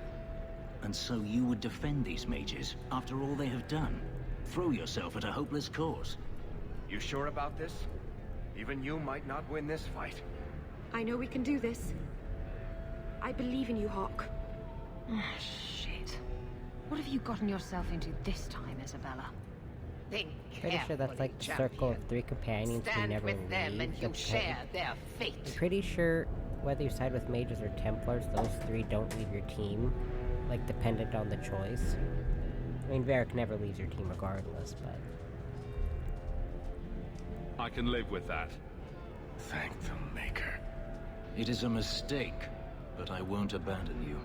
And so you would defend these mages, after all they have done? Throw yourself at a hopeless cause? You sure about this? Even you might not win this fight. I know we can do this. I believe in you, Hawke. Shit. What have you gotten yourself into this time, Isabella? Think Pretty sure that's like the circle of 3 companions who never with them and you share their fate. I'm pretty sure whether you side with mages or Templars, those 3 don't leave your team, like dependent on the choice. I mean, Varric never leaves your team regardless, but... I can live with that. Thank the Maker. It is a mistake, but I won't abandon you.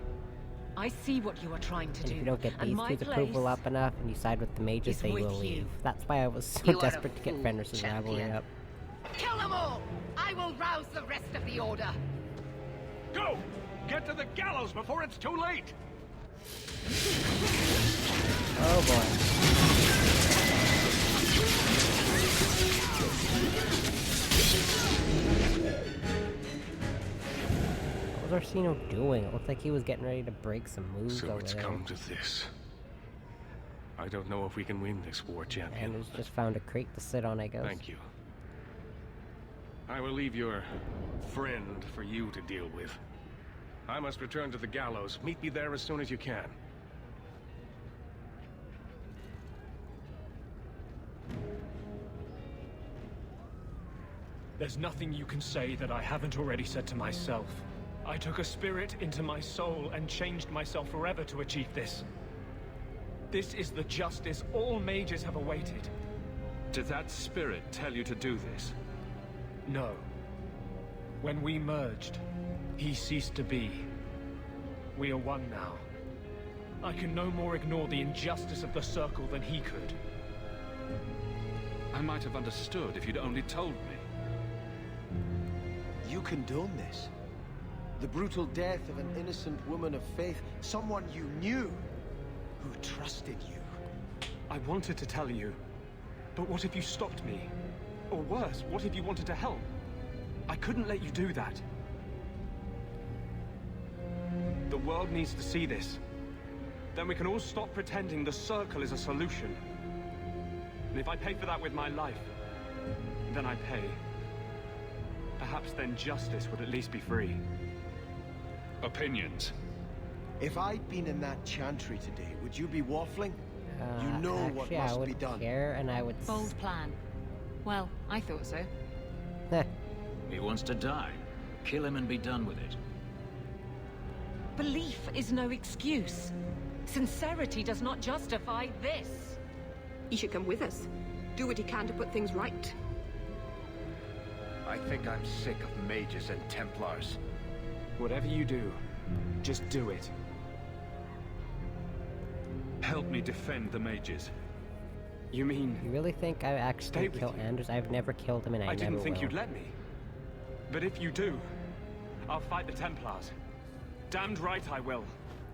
I see what you are trying to and do. if you don't get these two's approval up enough and you side with the mages, they will leave. That's why I was so desperate to get Fenris' rivalry up. Kill them all! I will rouse the rest of the Order! Go! Get to the gallows before it's too late! Oh boy. What was Orsino doing? It looked like he was getting ready to break some moves So over it's there. come to this. I don't know if we can win this war, champion. And he's just found a crate to sit on, I guess. Thank you. I will leave your friend for you to deal with. I must return to the gallows. Meet me there as soon as you can. There's nothing you can say that I haven't already said to myself. I took a spirit into my soul and changed myself forever to achieve this. This is the justice all mages have awaited. Did that spirit tell you to do this? No. When we merged, he ceased to be. We are one now. I can no more ignore the injustice of the Circle than he could. I might have understood if you'd only told me. You condone this? The brutal death of an innocent woman of faith, someone you knew, who trusted you. I wanted to tell you, but what if you stopped me? Or worse, what if you wanted to help? I couldn't let you do that. The world needs to see this. Then we can all stop pretending the Circle is a solution. And if I pay for that with my life, then I pay. Perhaps then justice would at least be free. Opinions. If I'd been in that chantry today, would you be waffling? You know what actually, must I would be done. care, and I would... Bold plan. Well, I thought so. He wants to die. Kill him and be done with it. Belief is no excuse. Sincerity does not justify this. He should come with us. Do what he can to put things right. I think I'm sick of mages and Templars. Whatever you do, just do it. Help me defend the mages. You mean... You really think I actually kill Anders? I've never killed him and I never will. I didn't think you'd let me. But if you do, I'll fight the Templars. Damned right I will.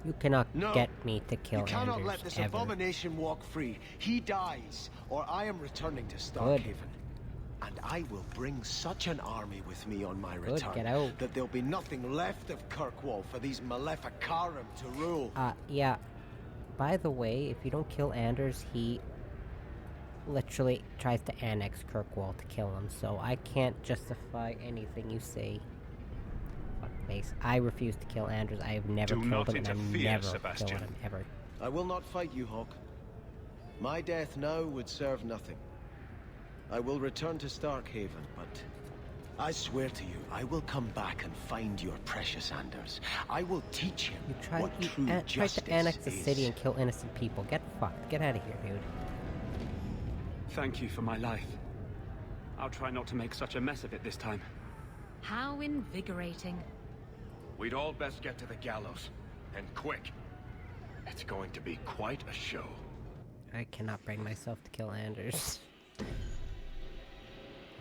You cannot get me to kill You cannot Anders, let this ever. abomination walk free. He dies, or I am returning to Starkhaven. And I will bring such an army with me on my return get out. that there'll be nothing left of Kirkwall for these Maleficarum to rule. Yeah. By the way, if you don't kill Anders, he literally tries to annex Kirkwall to kill him, so I can't justify anything you say. Fuckface. I refuse to kill Anders. I have never killed him, and I'm never killing him, ever. I will not fight you, Hawke. My death now would serve nothing. I will return to Starkhaven, but I swear to you, I will come back and find your precious Anders. I will teach him what true justice tried to annex the is. city and kill innocent people. Get fucked. Get out of here, dude. Thank you for my life. I'll try not to make such a mess of it this time. How invigorating. We'd all best get to the gallows, and quick. It's going to be quite a show. I cannot bring myself to kill Anders. I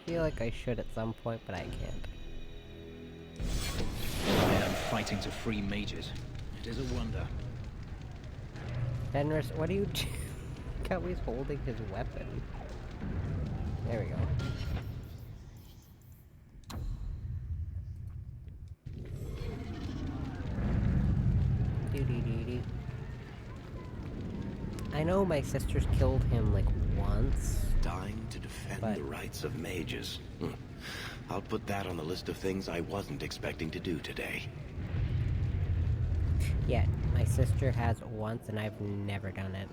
feel like I should at some point, but I can't. I am fighting to free mages. It is a wonder. Fenris, what are you doing? Look how he's holding his weapon. There we go. Doo-doo-doo-doo. I know my sisters killed him like once. Dying to defend the rights of mages. I'll put that on the list of things I wasn't expecting to do today. Yeah, my sister has once and I've never done it.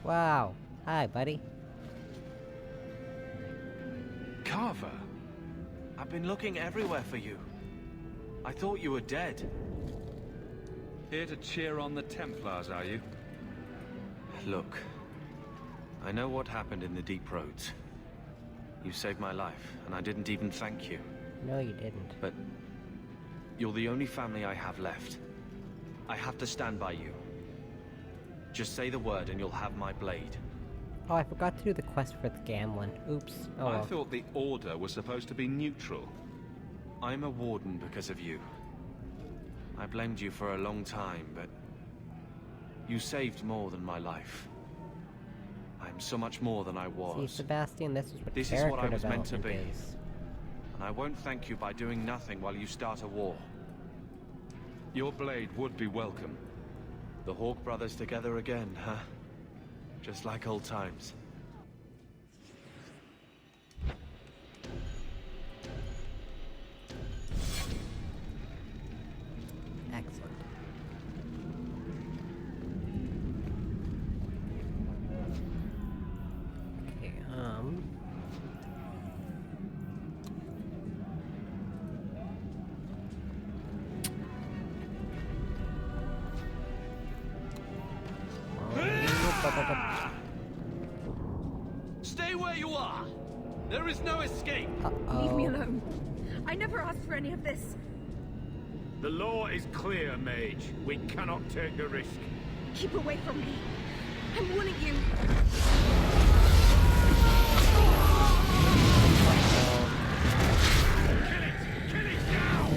Wow. Hi, buddy. Carver, I've been looking everywhere for you. I thought you were dead. Here to cheer on the Templars, are you? Look, I know what happened in the Deep Roads. You saved my life, and I didn't even thank you. No, you didn't. But you're the only family I have left. I have to stand by you. Just say the word and you'll have my blade. Oh, I forgot to do the quest for the gambling. Oops. Oh, I well. thought the Order was supposed to be neutral. I'm a warden because of you. I blamed you for a long time, but you saved more than my life. I'm so much more than I was. See, Sebastian, this is what This is character what I was meant to be. development is. And I won't thank you by doing nothing while you start a war. Your blade would be welcome. The Hawke brothers together again, huh? Just like old times. Excellent. Okay, Stay where you are! There is no escape! Leave me alone. I never asked for any of this. The law is clear, Mage. We cannot take a risk. Keep away from me. I'm warning you. Kill it now!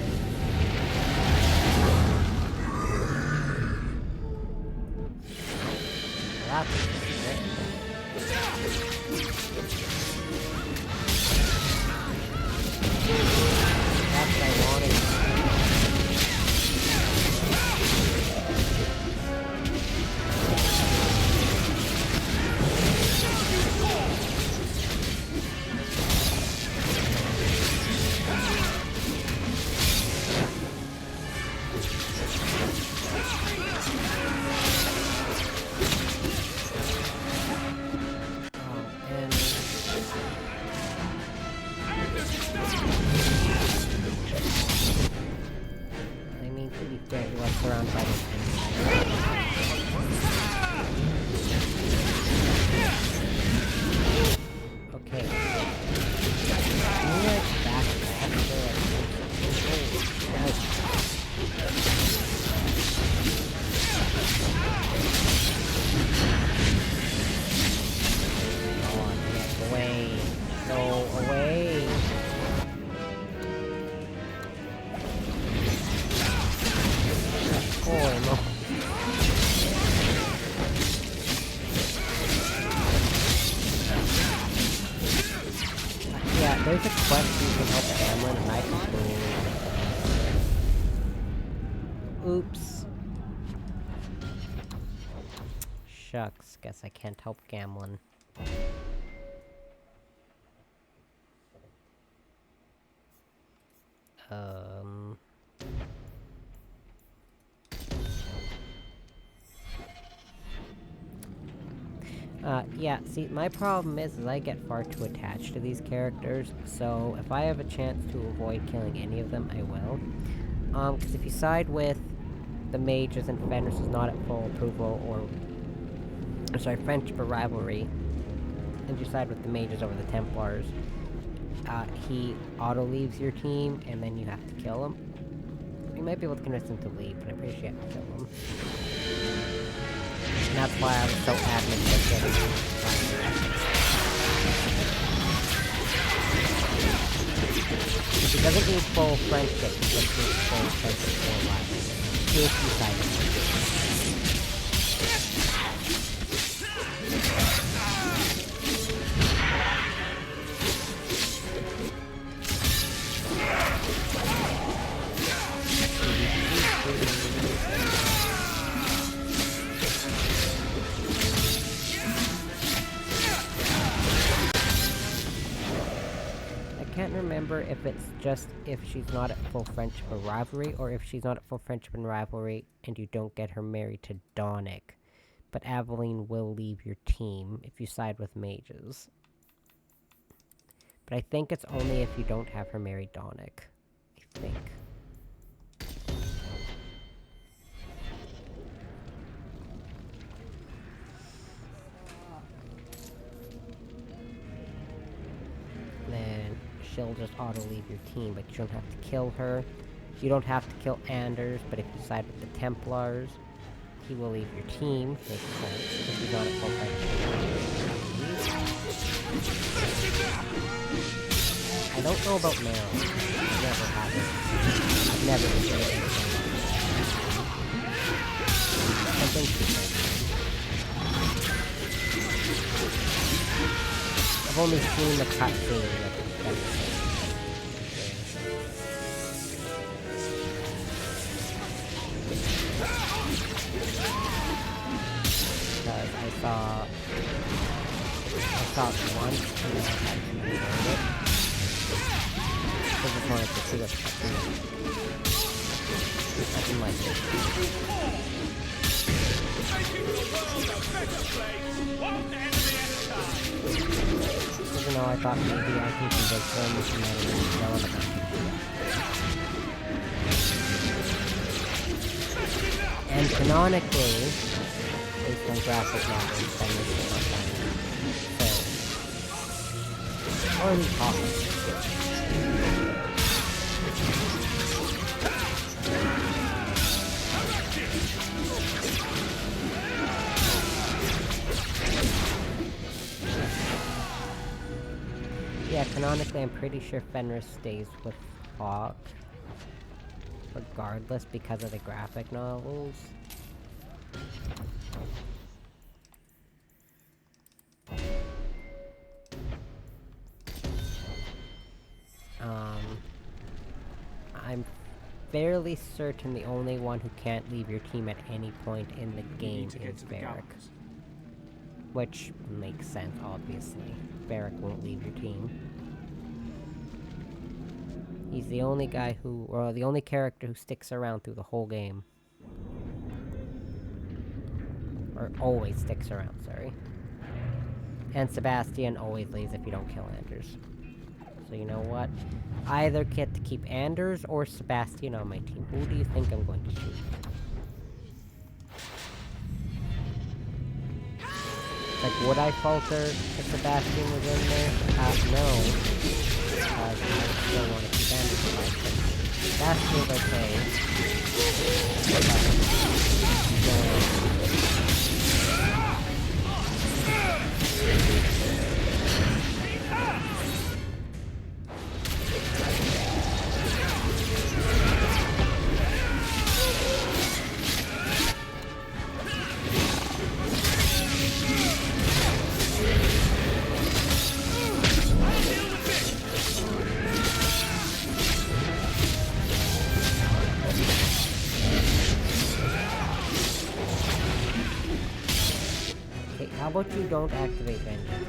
there's a quest you can help Gamlin, and I completely... Oops. Shucks, guess I can't help Gamlin. Yeah, see, my problem is I get far too attached to these characters, so if I have a chance to avoid killing any of them, I will. Because if you side with the mages and Fenris is not at full approval, or... sorry, friendship or rivalry, and you side with the mages over the Templars, he auto-leaves your team, and then you have to kill him. You might be able to convince him to leave, but I'm pretty sure you have to kill him. And that's why I was so adamant about getting him. He doesn't need full friendship, he just needs full friendship for life. If you side with him. If it's just if she's not at full friendship or rivalry, or if she's not at full friendship and rivalry and you don't get her married to Donick. But Aveline will leave your team if you side with mages. But I think it's only if you don't have her marry Donick. I think. Then she'll just auto-leave your team, but you don't have to kill her. You don't have to kill Anders, but if you side with the Templars, he will leave your team. Makes sense, because he's not a full friendship. I don't know about Meryl. I've never had it. I've never been good at it. I think she does. I've only seen the cutscene of it. Because I saw it once and I had to record it. I just wanted to see what's happening. Nothing like it. Even though I thought maybe I can convince them and then tell them about it. And canonically, based on graphic novels, then this is not done. So, or at least Hawke. Yeah, canonically, I'm pretty sure Fenris stays with Hawke, regardless, because of the graphic novels. I'm fairly certain the only one who can't leave your team at any point in the game is Varric. Which makes sense, obviously. Varric won't leave your team. He's the only guy who, or the only character who sticks around through the whole game. Or always sticks around, sorry. And Sebastian always leaves if you don't kill Anders. So you know what? I either get to keep Anders or Sebastian on my team. Who do you think I'm going to shoot? Like, would I falter if Sebastian was in there? No. Because I still want to keep Anders alive. Sebastian's okay. you don't activate vengeance.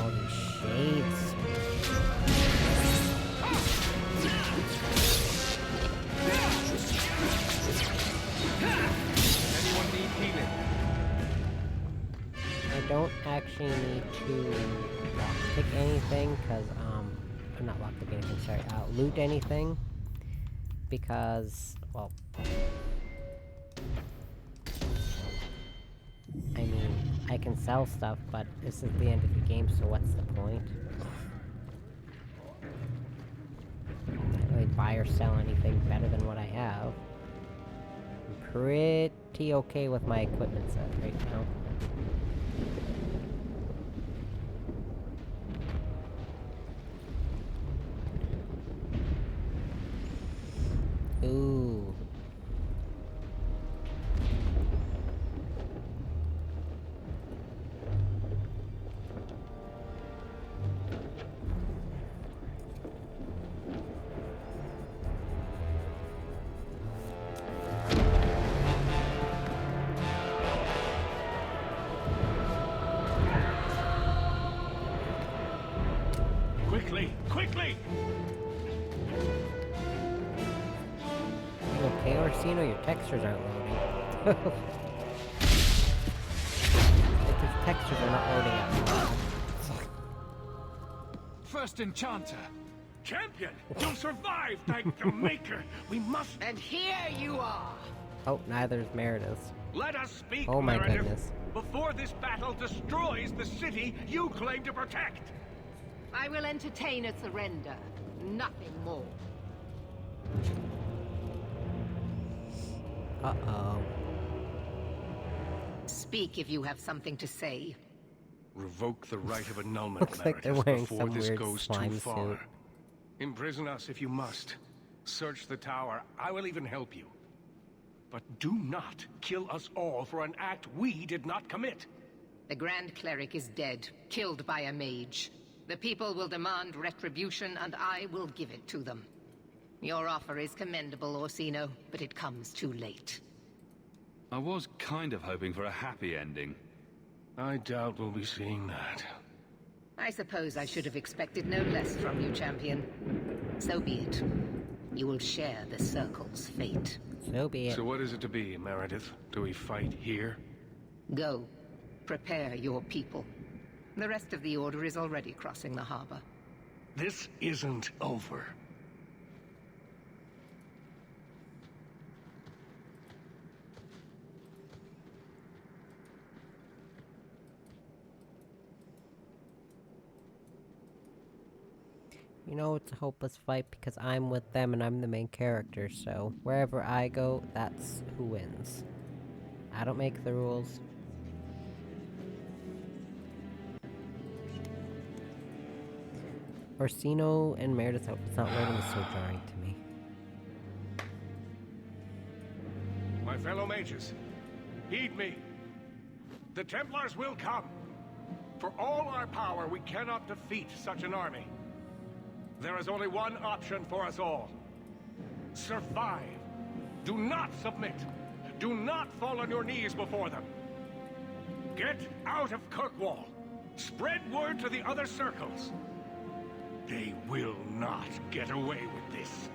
All these shades. Anyone need healing? I don't actually need to lockpick anything, because, or not lockpick anything, sorry, loot anything, because, well, I mean, I can sell stuff, but this is the end of the game, so what's the point? Can't really buy or sell anything better than what I have. I'm pretty okay with my equipment set right now. Ooh. Quickly! Quickly! You okay, Orsino? Your textures aren't loading. Like, these textures are not loading up. First Enchanter! Champion! You'll survive, thank the Maker! We must... And here you are! Oh, neither is Meredith. Let us speak, Oh my Meredith, goodness. before this battle destroys the city you claim to protect! I will entertain a surrender. Nothing more. Uh-oh. Speak if you have something to say. Revoke the right of annulment, Looks like they're Meredith, wearing before some this weird goes too slime far. suit. Imprison us if you must. Search the tower. I will even help you. But do not kill us all for an act we did not commit. The Grand Cleric is dead, killed by a mage. The people will demand retribution, and I will give it to them. Your offer is commendable, Orsino, but it comes too late. I was kind of hoping for a happy ending. I doubt we'll be seeing that. I suppose I should have expected no less from you, champion. So be it. You will share the Circle's fate. So be it. So what is it to be, Meredith? Do we fight here? Go. Prepare your people. The rest of the Order is already crossing the harbor. This isn't over. You know, it's a hopeless fight because I'm with them and I'm the main character, so wherever I go, that's who wins. I don't make the rules. Orsino and Meredith's outfit's not loading is so jarring to me. My fellow mages, heed me. The Templars will come. For all our power, we cannot defeat such an army. There is only one option for us all. Survive. Do not submit. Do not fall on your knees before them. Get out of Kirkwall. Spread word to the other circles. They will not get away with this.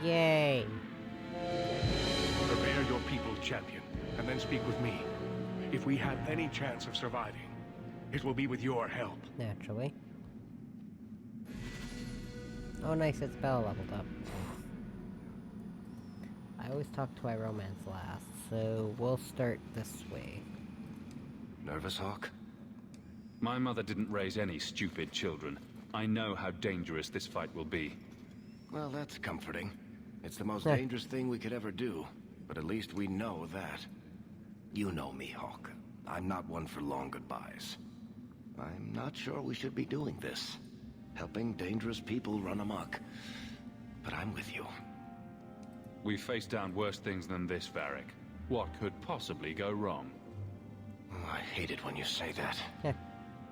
Yay! Prepare your people, champion, and then speak with me. If we have any chance of surviving, it will be with your help. Naturally. Oh nice, it's Bella leveled up. I always talk to my romance last, so we'll start this way. Nervous, Hawke? My mother didn't raise any stupid children. I know how dangerous this fight will be. Well, that's comforting. It's the most dangerous thing we could ever do, but at least we know that. You know me, Hawke. I'm not one for long goodbyes. I'm not sure we should be doing this. Helping dangerous people run amok. But I'm with you. We've faced down worse things than this, Varric. What could possibly go wrong? Oh, I hate it when you say that.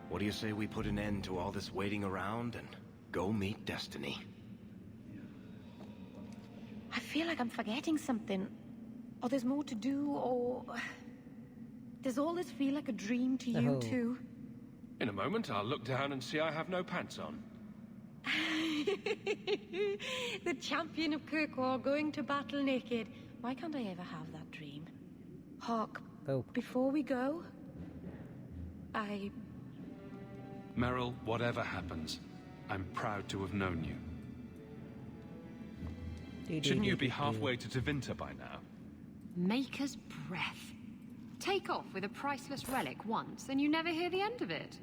What do you say we put an end to all this waiting around and go meet Destiny? I feel like I'm forgetting something. Or there's more to do, or... Does all this feel like a dream to you, too? In a moment, I'll look down and see I have no pants on. The champion of Kirkwall going to battle naked. Why can't I ever have that dream? Hawke, before we go, Merrill, whatever happens, I'm proud to have known you. Shouldn't you be halfway to Tevinter by now? Maker's breath. Take off with a priceless relic once, and you never hear the end of it.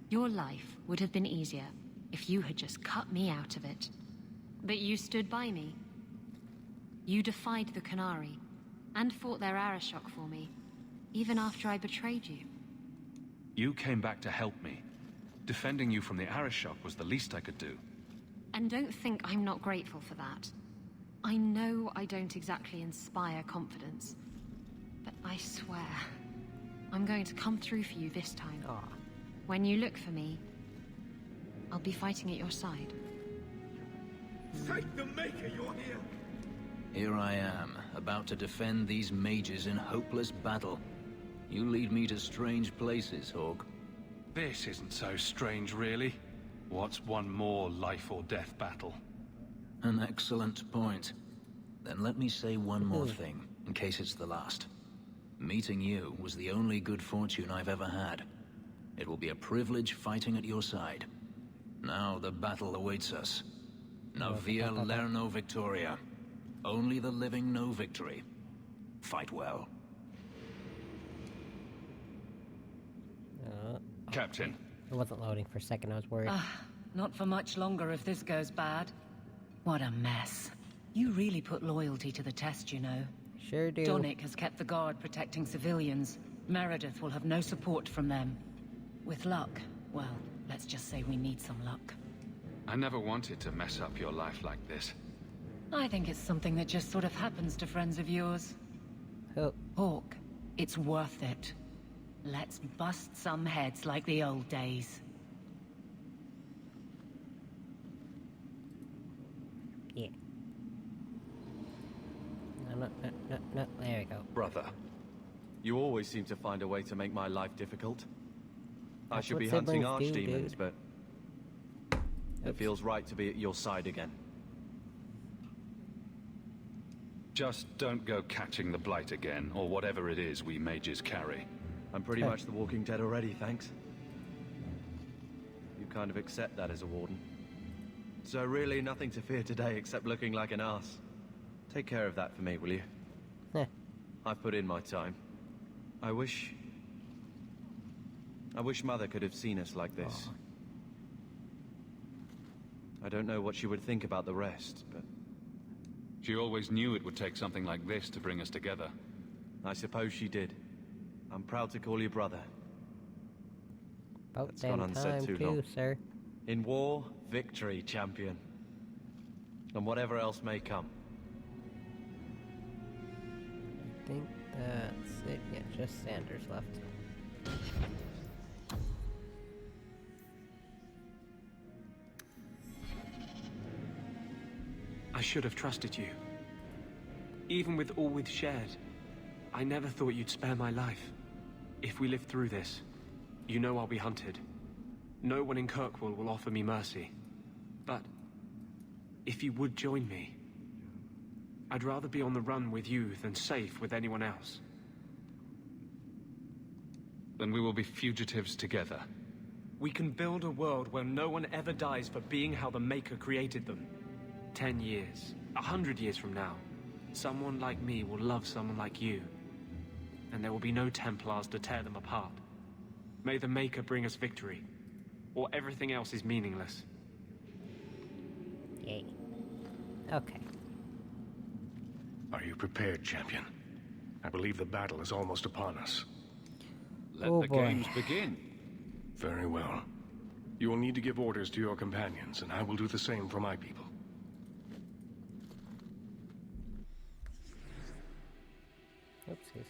Your life would have been easier if you had just cut me out of it. But you stood by me. You defied the Qunari, and fought their Arishok for me, even after I betrayed you. You came back to help me. Defending you from the Arishok was the least I could do. And don't think I'm not grateful for that. I know I don't exactly inspire confidence, but I swear, I'm going to come through for you this time. When you look for me, I'll be fighting at your side. Thank the Maker you're here! Here I am, about to defend these mages in hopeless battle. You lead me to strange places, Hawke. This isn't so strange, really. What's one more life or death battle? An excellent point. Then let me say one more thing, in case it's the last. Meeting you was the only good fortune I've ever had. It will be a privilege fighting at your side. Now the battle awaits us. Navia Lerno Victoria. Only the living know victory. Fight well. Captain. It wasn't loading for a second, I was worried. Not for much longer if this goes bad. What a mess. You really put loyalty to the test, you know. Sure do. Donnic has kept the guard protecting civilians. Meredith will have no support from them. With luck, well, let's just say we need some luck. I never wanted to mess up your life like this. I think it's something that just sort of happens to friends of yours. Hawke, it's worth it. Let's bust some heads like the old days. Yeah. No, there we go. Brother, you always seem to find a way to make my life difficult. I That's should what be hunting siblings do, archdemons, dude. but it feels right to be at your side again. Just don't go catching the blight again, or whatever it is we mages carry. I'm pretty much the Walking Dead already, thanks. You kind of accept that as a warden. So really nothing to fear today except looking like an ass. Take care of that for me, will you? I've put in my time. I wish Mother could have seen us like this. I don't know what she would think about the rest, but... She always knew it would take something like this to bring us together. I suppose she did. I'm proud to call you brother. About That's damn gone unsaid time too too, long. sir. In war, victory, champion. And whatever else may come. I think that's it. Yeah, just Sanders left. I should have trusted you. Even with all we'd shared, I never thought you'd spare my life. If we live through this, you know I'll be hunted. No one in Kirkwall will offer me mercy. But if you would join me, I'd rather be on the run with you than safe with anyone else. Then we will be fugitives together. We can build a world where no one ever dies for being how the Maker created them. 10 years, 100 years from now, someone like me will love someone like you. And there will be no Templars to tear them apart. May the Maker bring us victory, or everything else is meaningless. Yay. Okay. Are you prepared, champion? I believe the battle is almost upon us. Let Oh, the boy. games begin. Very well. You will need to give orders to your companions, and I will do the same for my people. Oopsies.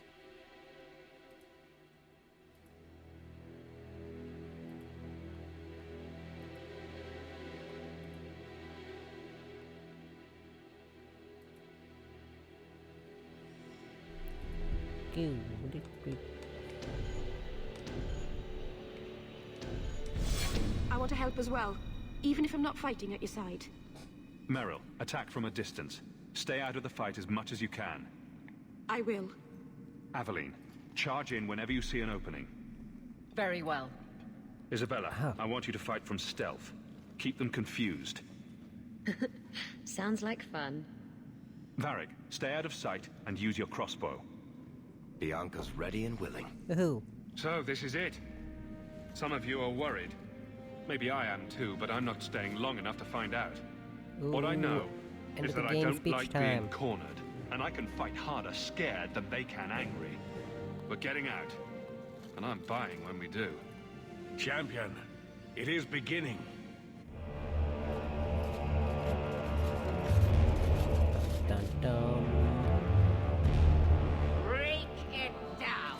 I want to help as well, even if I'm not fighting at your side. Meryl, attack from a distance. Stay out of the fight as much as you can. I will. Aveline, charge in whenever you see an opening. Very well. Isabella, I want you to fight from stealth. Keep them confused. Sounds like fun. Varric, stay out of sight and use your crossbow. Bianca's ready and willing. Woohoo. So, this is it. Some of you are worried. Maybe I am too, but I'm not staying long enough to find out. Ooh, what I know is that I don't like being time. cornered, and I can fight harder scared than they can angry. We're getting out, and I'm buying when we do. Champion, it is beginning. Dun dun. Break it down.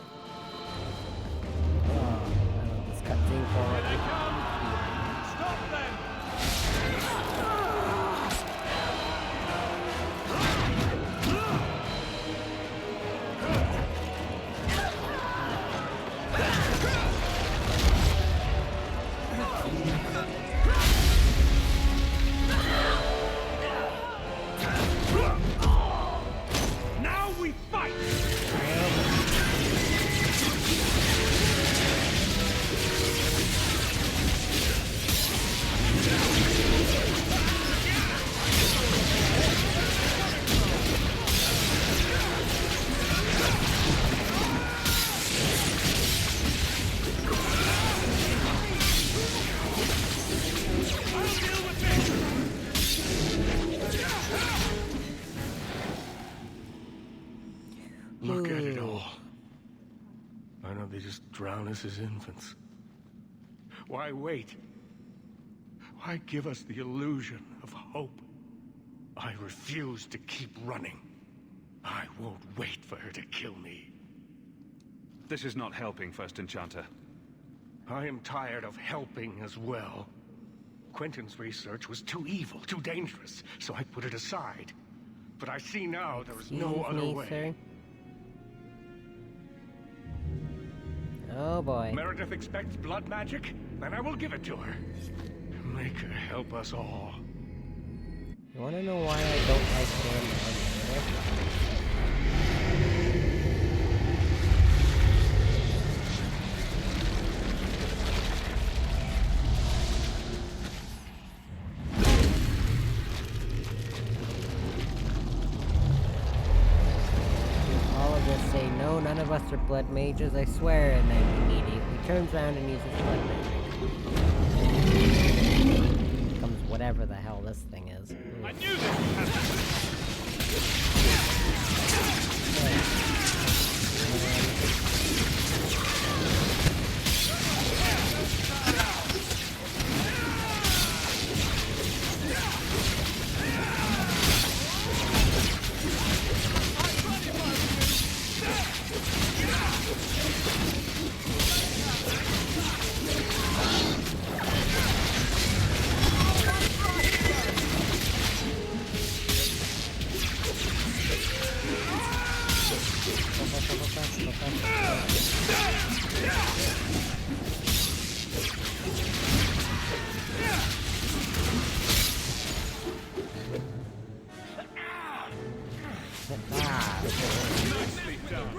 Oh, I love this cutscene for Here they come! Stop them! Now we fight! Look at it all. Why don't they just drown us as infants? Why wait? Why give us the illusion of hope? I refuse to keep running. I won't wait for her to kill me. This is not helping, First Enchanter. I am tired of helping as well. Quentin's research was too evil, too dangerous, so I put it aside. But I see now there is no other way. Sir? Oh boy. Meredith expects blood magic, then I will give it to her. Make her help us all. You wanna know why I don't like him? All of us say no, none of us are blood mages, I swear, and then immediately turns around and uses blood magic. Becomes whatever the hell this thing is. Ooh. I knew this would happen! Nicely done.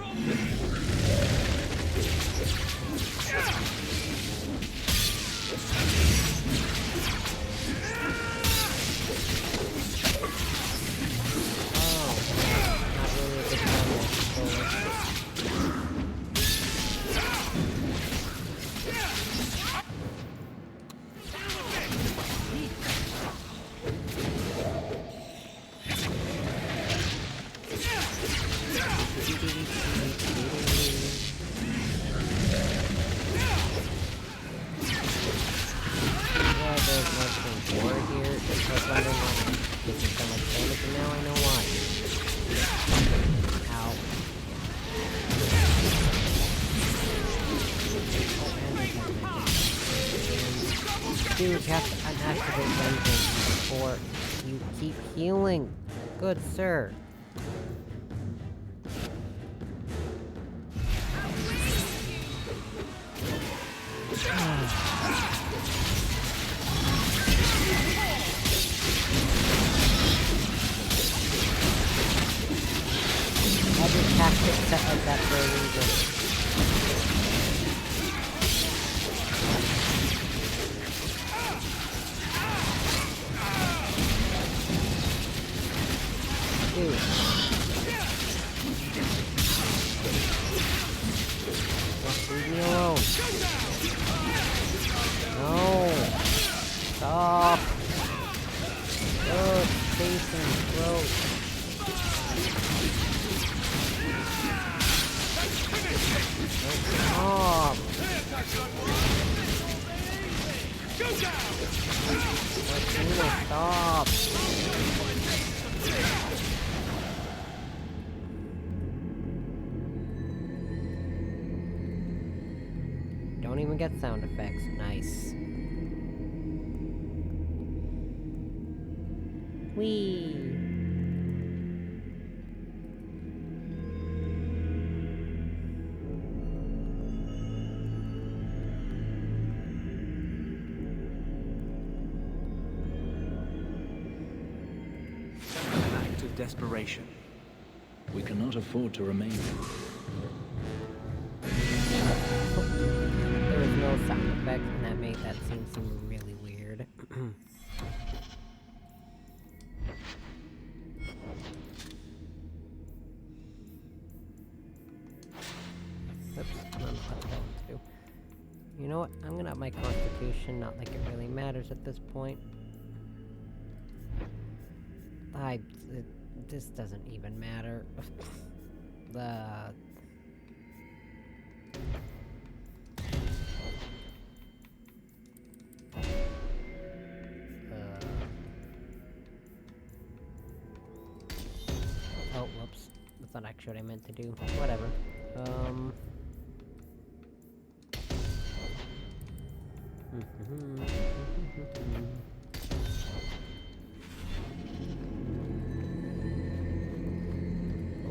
Dude, you have to unactivate vengeance before you keep healing. Good sir. Every tactic set like that for a reason. Dude. Just leave me alone. No. Stop. Oh, Jason, throat. Stop. Stop. Don't even get sound effects. Nice. Whee! An act of desperation. We cannot afford to remain. There was no sound effect, and that made that scene seem really weird. Oops, I don't know what the hell to do. You know what? I'm gonna up my constitution, not like it really matters at this point. This doesn't even matter. Oh, whoops. That's not actually what I meant to do. Whatever.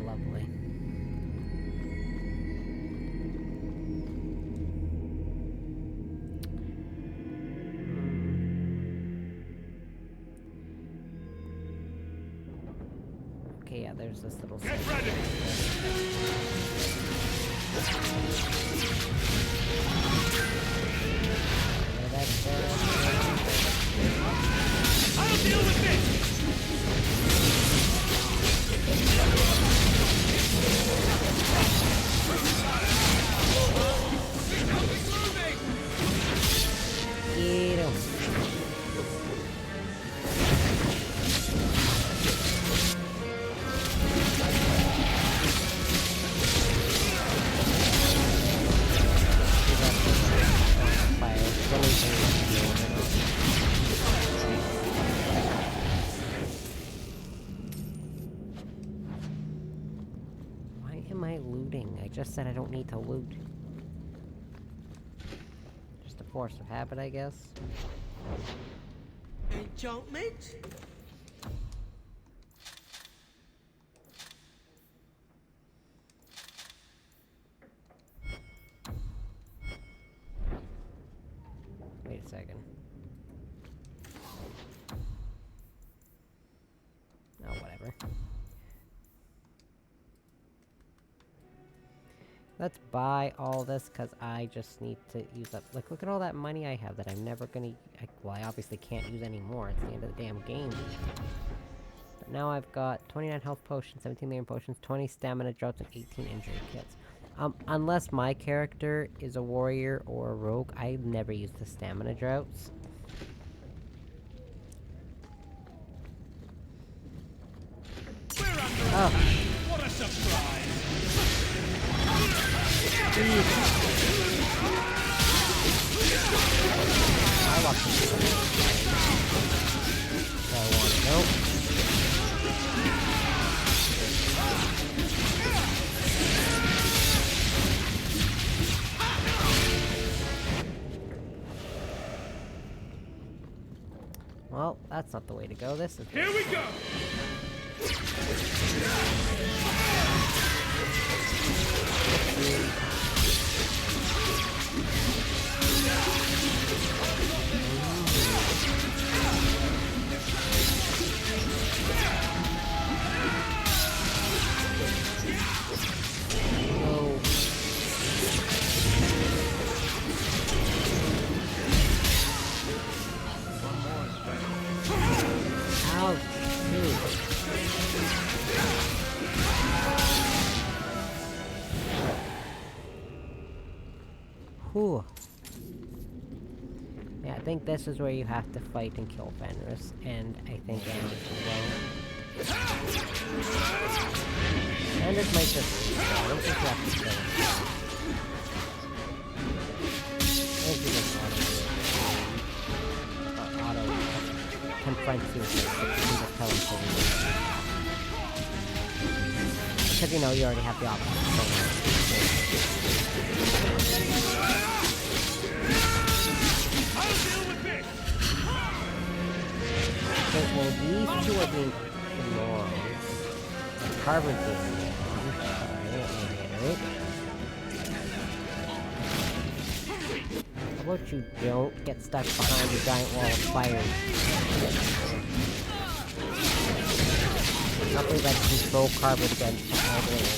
Lovely. Okay, yeah, there's this little... Get ready! I'll deal with this! Get him! Why am I looting? I just said I don't need to loot. Just a force of habit, I guess. Enchantment? Wait a second. Oh, whatever. Let's buy all this, because I just need to use up... Like, look at all that money I have that I'm never gonna... well, I obviously can't use anymore. It's the end of the damn game. But now I've got 29 health potions, 17 million potions, 20 stamina drops, and 18 injury kits. Unless my character is a warrior or a rogue, I never use the stamina droughts. Oh. What a surprise! I lost it. Nope. Well, that's not the way to go. This is... Here we go! Whew. Yeah, I think this is where you have to fight and kill Fenris, and I think Anders as well. Anders might just... I don't think you have to kill him. I think you just auto confront you, and just tell him to leave. Because, you know, you already have the option. Okay, well, these two are being ignored. Carver's being ignored. Alright. How about you don't get stuck behind the giant wall of fire? Not believe I can control Carver's dead all the way over.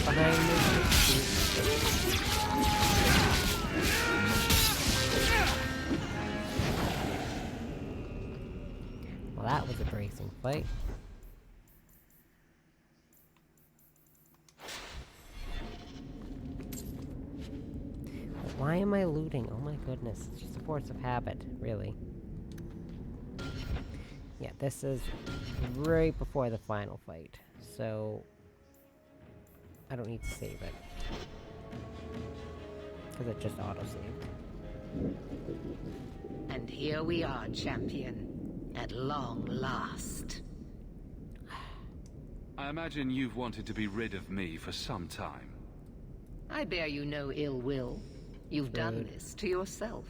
Behind me. Well, that was a bracing fight. Why am I looting? Oh my goodness, it's just a force of habit, really. Yeah, this is right before the final fight, so... I don't need to save it. Because it just auto-saved. And here we are, champion. At long last. I imagine you've wanted to be rid of me for some time. I bear you no ill will. You've done this to yourself.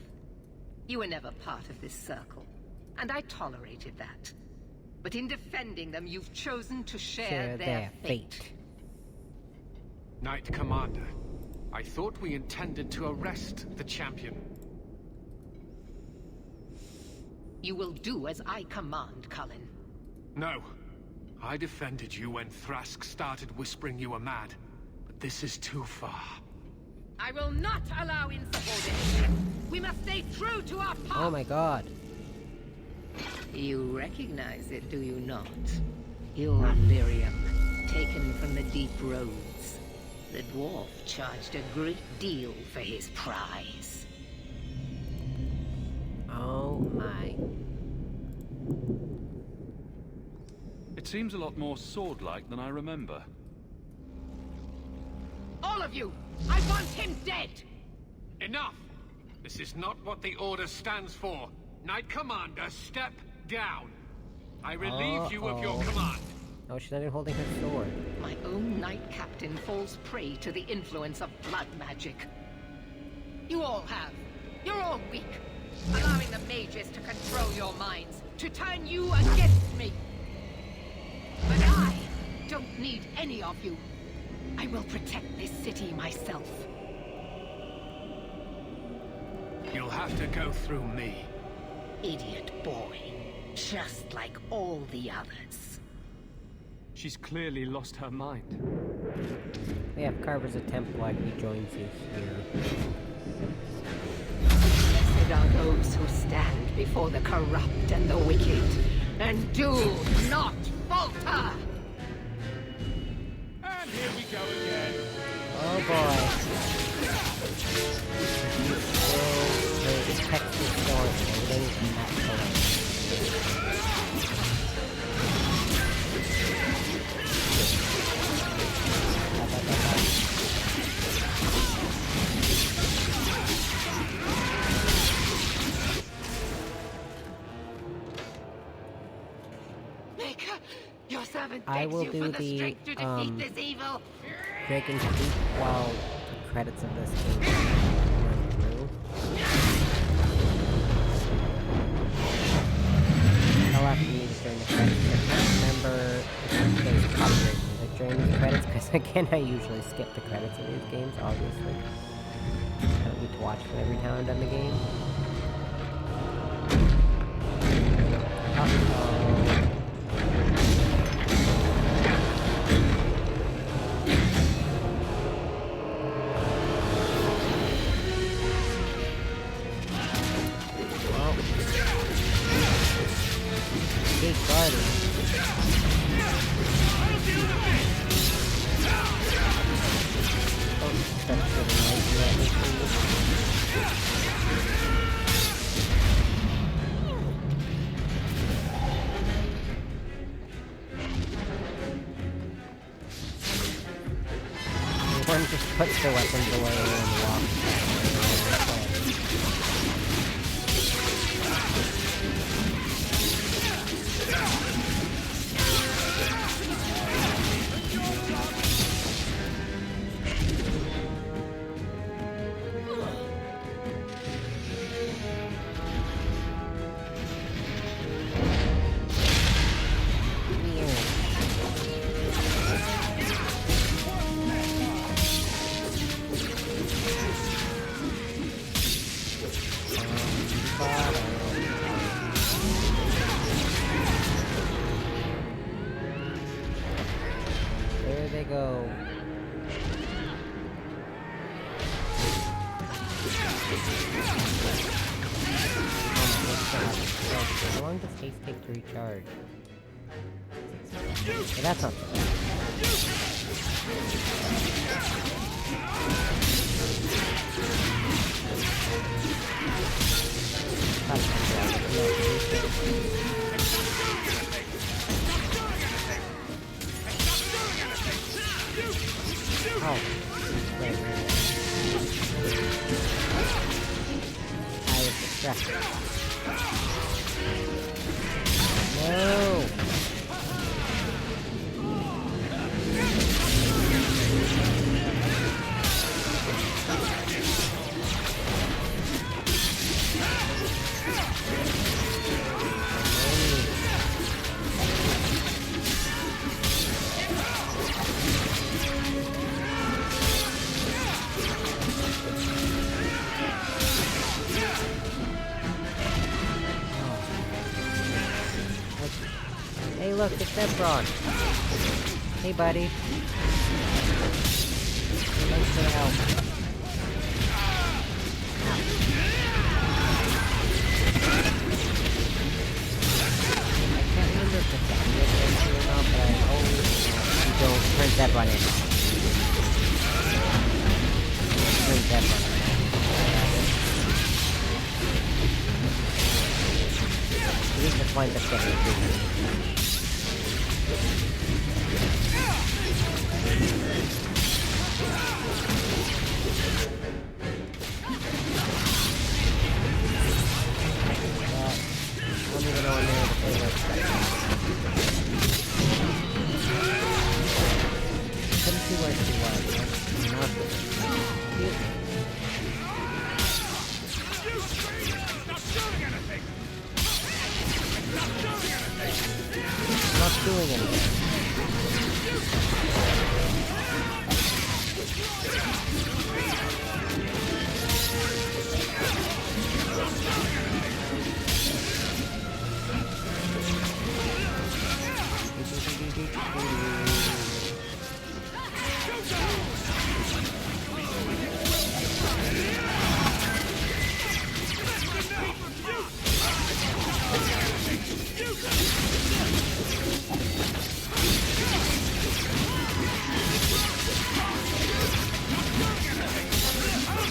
You were never part of this circle, and I tolerated that. But in defending them, you've chosen to share their fate. Knight Commander, I thought we intended to arrest the champion. You will do as I command, Cullen. No. I defended you when Thrask started whispering you were mad, but this is too far. I will not allow insubordination. We must stay true to our path. Oh my god. You recognize it, do you not? Your lyrium, taken from the deep roads. The dwarf charged a great deal for his prize. Oh my. It seems a lot more sword-like than I remember. All of you! I want him dead! Enough! This is not what the Order stands for. Knight Commander, step down. I relieve you of your command. Oh, she's not even holding her sword. My own Knight Captain falls prey to the influence of blood magic. You all have. You're all weak. Allowing the mages to control your minds, to turn you against me. But I don't need any of you. I will protect this city myself. You'll have to go through me. Idiot boy. Just like all the others. She's clearly lost her mind. Yeah, if Carver's a Templar, he joins you here. Blessed are those who stand before the corrupt and the wicked, and do not falter! And here we go again. Oh boy. The text is still loading from that color. I will do the Dragon's Peak while the credits of this game run through. I'll have to use it during the credits. I can't remember if there's copyright music during these credits, because again, I usually skip the credits of these games, obviously. I don't need to watch them every time I'm done the game. One just puts their weapons away and walks. There they go. How long does haste take to recharge? Okay, that's not so bad. Oh, wait. I was distracted. No! Hey look, it's Ebron. Hey buddy. Thanks for the help. I can't remember if the family is or not, but I always don't turn Ebron in. Turn Ebron in. We just wind up getting through. I don't even know when they're to play like that. Couldn't see where she was. Not doing anything.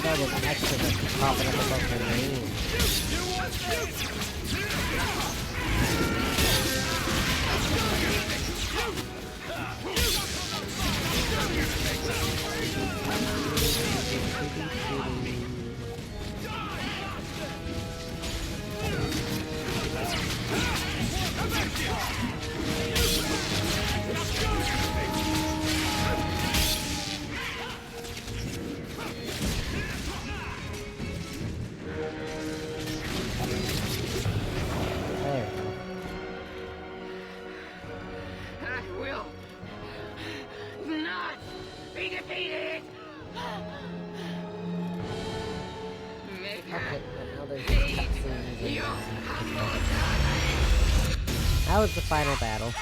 That was an extra that's popping up above her name. That was the final battle.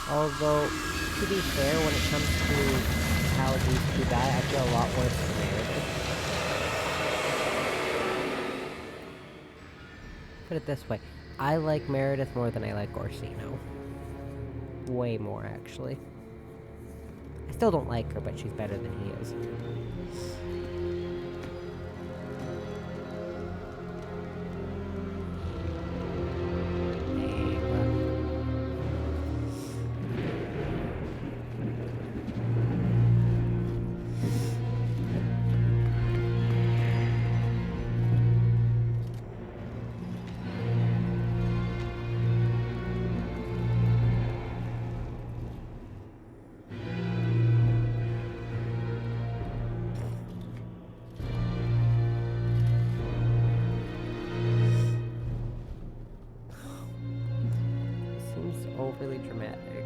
Although, to be fair, when it comes to how these two die, I feel a lot worse for Meredith. Put it this way, I like Meredith more than I like Orsino. Way more, actually. I still don't like her, but she's better than he is. Overly dramatic.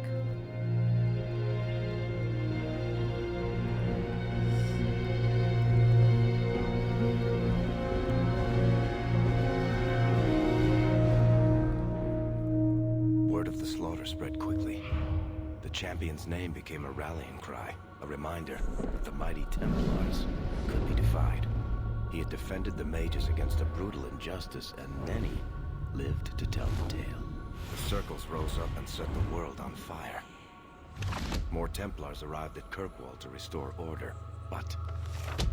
Word of the slaughter spread quickly. The champion's name became a rallying cry, a reminder that the mighty Templars could be defied. He had defended the mages against a brutal injustice, and many lived to tell the tale. The circles rose up and set the world on fire. More Templars arrived at Kirkwall to restore order, but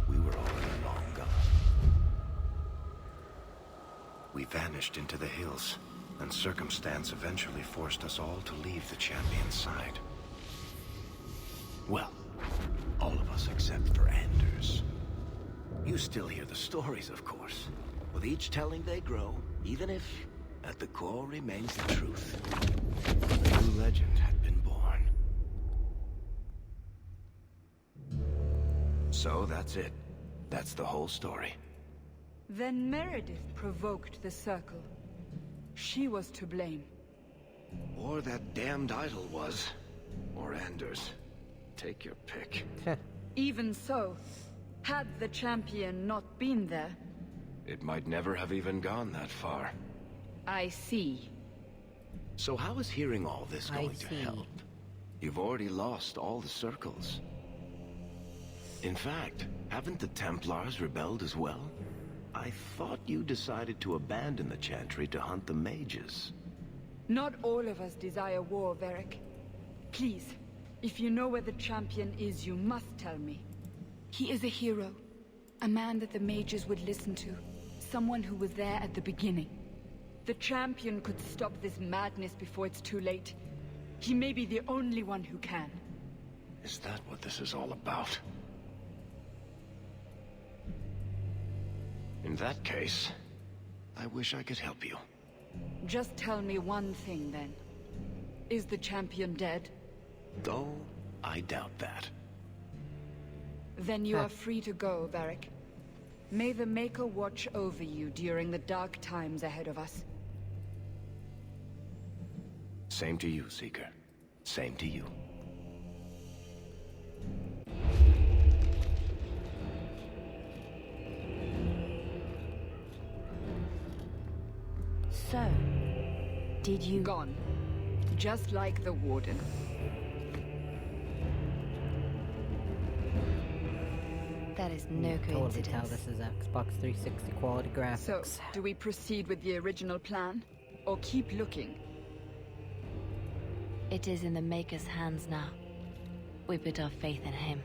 we were already long gone. We vanished into the hills, and circumstance eventually forced us all to leave the champion's side. Well, all of us except for Anders. You still hear the stories, of course. With each telling they grow, even if at the core remains the truth. A new legend had been born. So that's it. That's the whole story. Then Meredith provoked the Circle. She was to blame. Or that damned idol was. Or Anders. Take your pick. Even so, had the champion not been there... It might never have even gone that far. I see. So how is hearing all this going to help? You've already lost all the circles. In fact, haven't the Templars rebelled as well? I thought you decided to abandon the Chantry to hunt the mages. Not all of us desire war, Varric. Please, if you know where the champion is, you must tell me. He is a hero. A man that the mages would listen to. Someone who was there at the beginning. The champion could stop this madness before it's too late. He may be the only one who can. Is that what this is all about? In that case, I wish I could help you. Just tell me one thing, then. Is the champion dead? Though, I doubt that. Then you are free to go, Varric. May the Maker watch over you during the dark times ahead of us. Same to you, Seeker. Same to you. So, did you... Gone. Just like the Warden. That is no Totally coincidence. tell this is Xbox 360 quality graphics. So, do we proceed with the original plan? Or keep looking? It is in the Maker's hands now. We put our faith in him.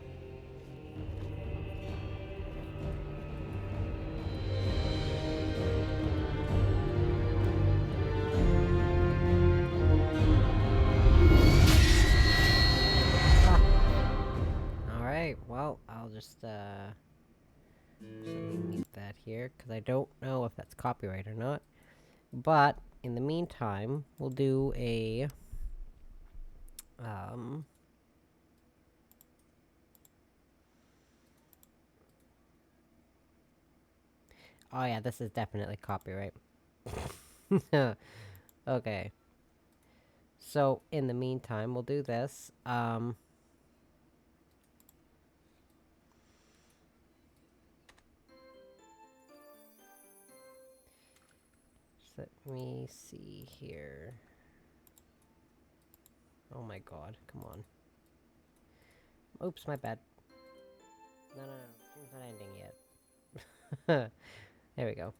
Alright, well, I'll just mute that here, because I don't know if that's copyright or not. But, in the meantime, we'll do a... Oh yeah, this is definitely copyright. Okay. So, in the meantime, we'll do this. Let me see here. Oh my god, come on. Oops, my bad. No, stream's not ending yet. There we go.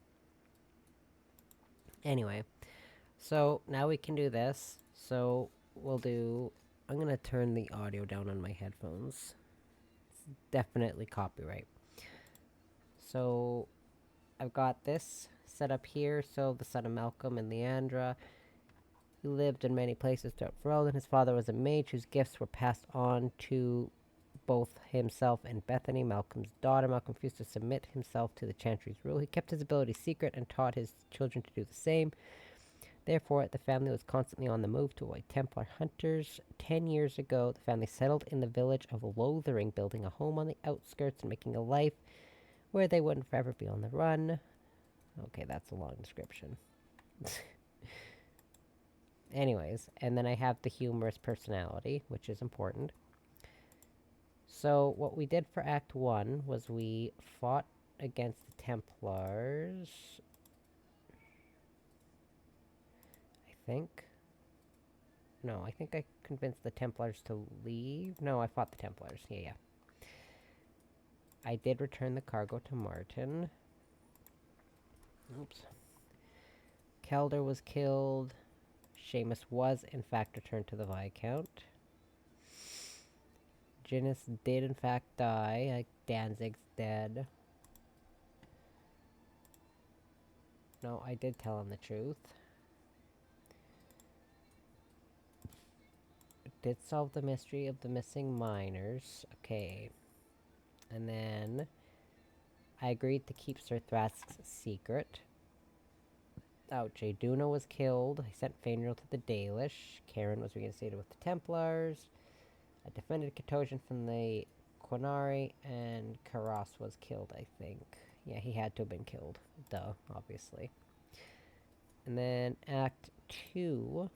Anyway, so now we can do this. So we'll do... I'm gonna turn the audio down on my headphones. It's definitely copyright. So I've got this set up here. So the son of Malcolm and Leandra. He lived in many places throughout Ferelden. His father was a mage whose gifts were passed on to both himself and Bethany, Malcolm's daughter. Malcolm refused to submit himself to the Chantry's rule. He kept his ability secret and taught his children to do the same. Therefore, the family was constantly on the move to avoid Templar hunters. 10 years ago, the family settled in the village of Lothering, building a home on the outskirts and making a life where they wouldn't forever be on the run. Okay, that's a long description. Anyways, and then I have the humorous personality, which is important. So, what we did for Act 1 was we fought against the Templars. I think. No, I think I convinced the Templars to leave. No, I fought the Templars. Yeah. I did return the cargo to Martin. Oops. Kelder was killed. Seamus was, in fact, returned to the Viscount. Jinnis did, in fact, die. Danzig's dead. No, I did tell him the truth. Did solve the mystery of the missing miners. Okay. And then I agreed to keep Sir Thrask's secret. Oh, Jayduna was killed. I sent Fainril to the Dalish. Karen was reinstated with the Templars. I defended Katojan from the Quinari, and Karas was killed, I think. Yeah, he had to have been killed. Duh, obviously. And then Act 2...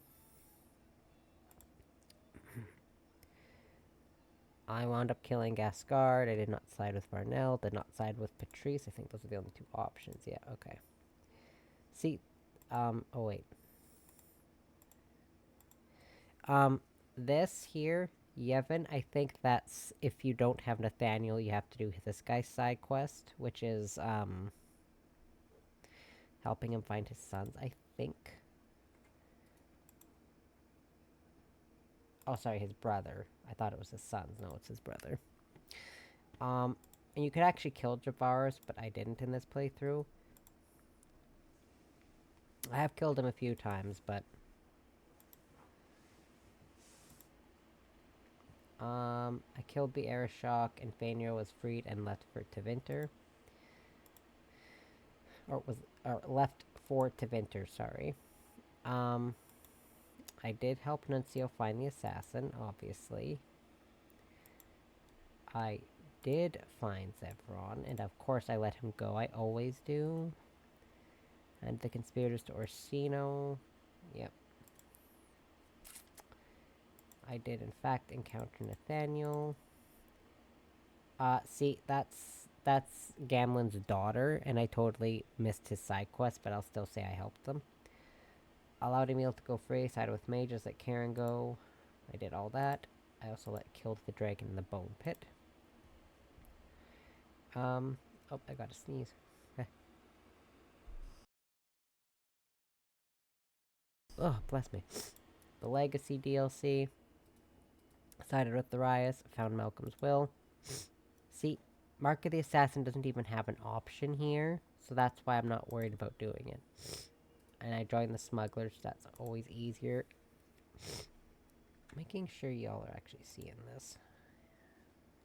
I wound up killing Gascard. I did not side with Varnell. Did not side with Patrice. I think those are the only two options. Yeah, okay. See, oh wait. This here, Yevon, I think that's if you don't have Nathaniel, you have to do this guy's side quest, which is, helping him find his sons, I think. Oh, sorry, his brother. I thought it was his sons. No, it's his brother. And you could actually kill Javaris, but I didn't in this playthrough. I have killed him a few times, but... I killed the Arishok, and Fainril was freed and left for Tevinter. Or left for Tevinter, sorry. I did help Nuncio find the assassin, obviously. I did find Zevron, and of course I let him go. I always do. And the conspirators to Orsino. Yep. I did in fact encounter Nathaniel. See, that's Gamlen's daughter, and I totally missed his side quest, but I'll still say I helped them. Allowed Emil to go free, sided with mages, let Karen go. I did all that. I also killed the dragon in the bone pit. Oh, I gotta sneeze. Oh, bless me. The Legacy DLC. Sided with the Rias, found Malcolm's will. See, Mark of the Assassin doesn't even have an option here, so that's why I'm not worried about doing it. And I joined the Smugglers, that's always easier. Making sure y'all are actually seeing this.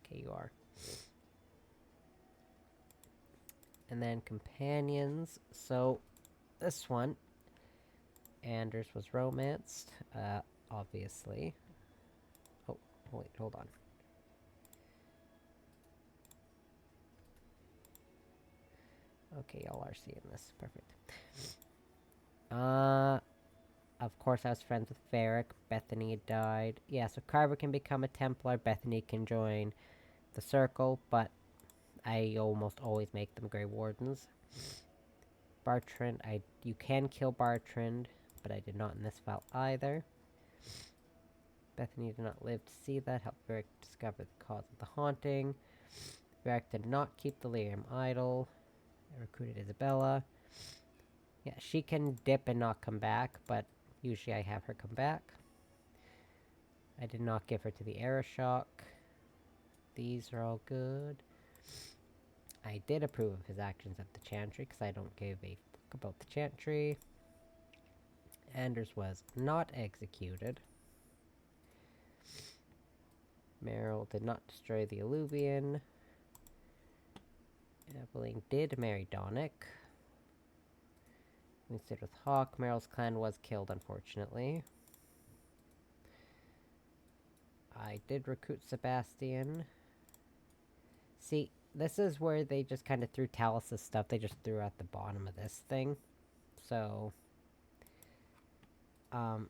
Okay, you are. And then Companions. So, this one, Anders was romanced, obviously. Oh, wait, hold on. Okay, y'all are seeing this. Perfect. Of course I was friends with Varric. Bethany had died. Yeah, so Carver can become a Templar. Bethany can join the Circle, but I almost always make them Grey Wardens. Bartrand, you can kill Bartrand, but I did not in this file either. Bethany did not live to see that. Helped Varric discover the cause of the haunting. Varric did not keep the lyrium idle. I recruited Isabella. Yeah, she can dip and not come back, but usually I have her come back. I did not give her to the Aeroshock. These are all good. I did approve of his actions at the Chantry, because I don't give a fuck about the Chantry. Anders was not executed. Meryl did not destroy the Alluvion. Evelyn did marry Donick. We stayed with Hawke. Meryl's clan was killed, unfortunately. I did recruit Sebastian. See, this is where they just kind of threw Talos' stuff. They just threw at the bottom of this thing. So, so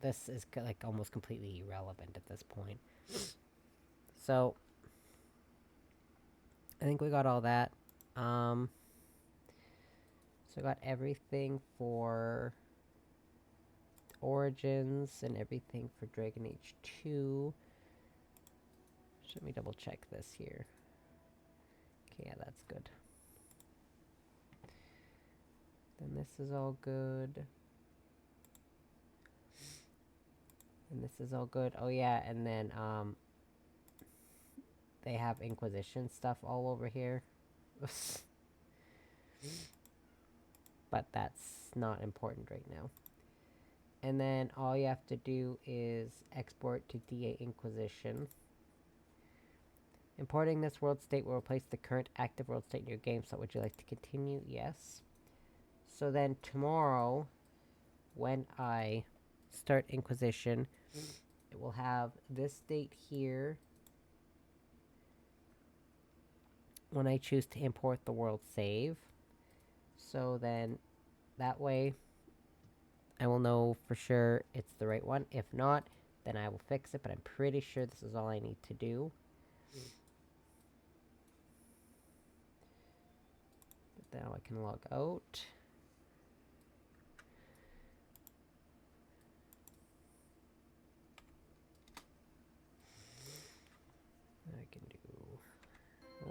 this is like almost completely irrelevant at this point. So, I think we got all that. So I got everything for Origins and everything for Dragon Age 2. Let me double check this here. Okay, yeah, that's good. Then this is all good. And this is all good. Oh yeah, and then they have Inquisition stuff all over here. But that's not important right now. And then all you have to do is export to DA Inquisition. Importing this world state will replace the current active world state in your game, so would you like to continue? Yes. So then tomorrow, when I start Inquisition, it will have this state here. When I choose to import the world save. So then, that way, I will know for sure it's the right one. If not, then I will fix it, but I'm pretty sure this is all I need to do. But now I can log out. I can do...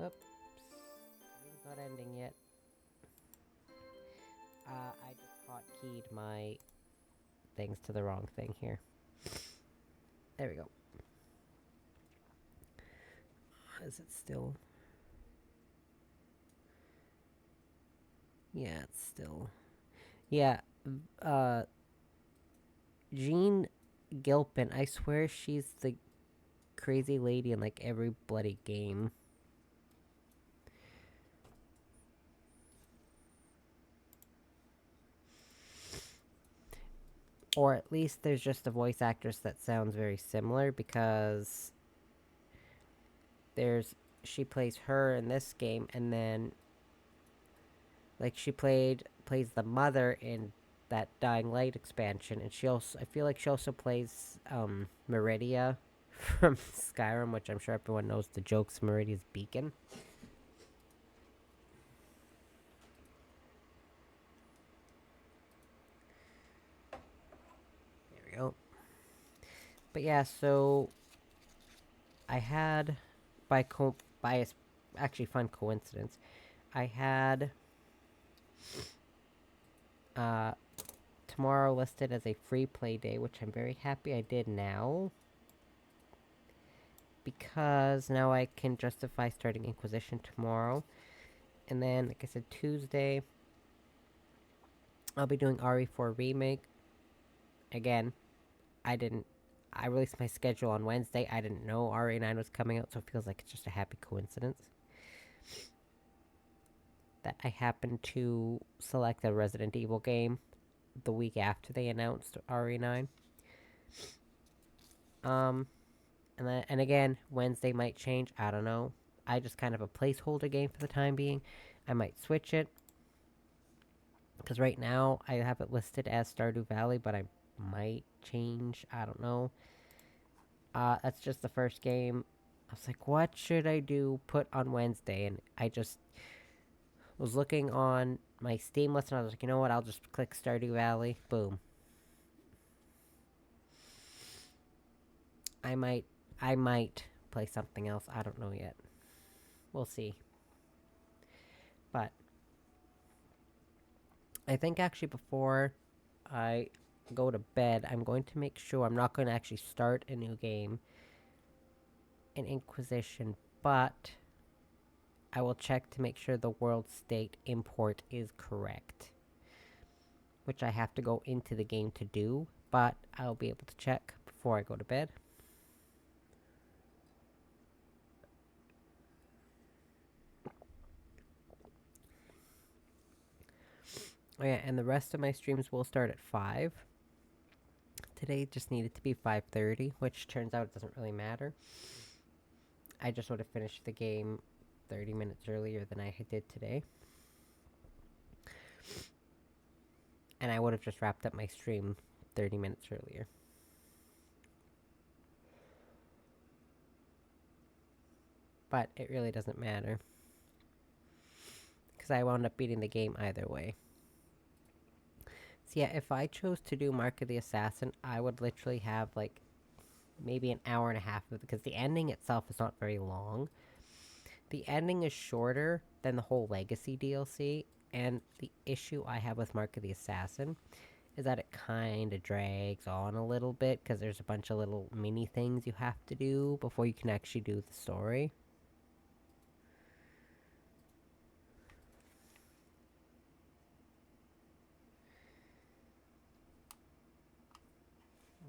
Oops. It's not ending yet. I just hotkeyed my things to the wrong thing here. There we go. Is it still? Yeah, it's still... Yeah, Jean Gilpin, I swear she's the crazy lady in like every bloody game. Or at least there's just a voice actress that sounds very similar, because she plays her in this game, and then like she plays the mother in that Dying Light expansion, and I feel like she also plays Meridia from Skyrim, which I'm sure everyone knows the jokes, Meridia's beacon. Go. But yeah, so I had by a actually fun coincidence, I had tomorrow listed as a free play day, which I'm very happy I did now, because now I can justify starting Inquisition tomorrow. And then, like I said, Tuesday I'll be doing RE4 Remake. Again, I released my schedule on Wednesday. I didn't know RE9 was coming out, so it feels like it's just a happy coincidence that I happened to select a Resident Evil game the week after they announced RE9. And again, Wednesday might change. I don't know. I just kind of a placeholder game for the time being. I might switch it, because right now I have it listed as Stardew Valley, but I might change. I don't know. That's just the first game I was like, what should I put on Wednesday? And I just was looking on my Steam list and I was like, you know what, I'll just click Stardew Valley. Boom. I might play something else. I don't know yet. We'll see. But I think actually before I go to bed, I'm going to make sure I'm not going to actually start a new game in Inquisition, but I will check to make sure the world state import is correct, which I have to go into the game to do, but I'll be able to check before I go to bed. Oh yeah, and the rest of my streams will start at 5. Today just needed to be 5:30, which turns out it doesn't really matter. I just would have finished the game 30 minutes earlier than I did today. And I would have just wrapped up my stream 30 minutes earlier. But it really doesn't matter, because I wound up beating the game either way. So yeah, if I chose to do Mark of the Assassin, I would literally have like maybe an hour and a half of it, because the ending itself is not very long. The ending is shorter than the whole Legacy DLC, and the issue I have with Mark of the Assassin is that it kind of drags on a little bit, because there's a bunch of little mini things you have to do before you can actually do the story.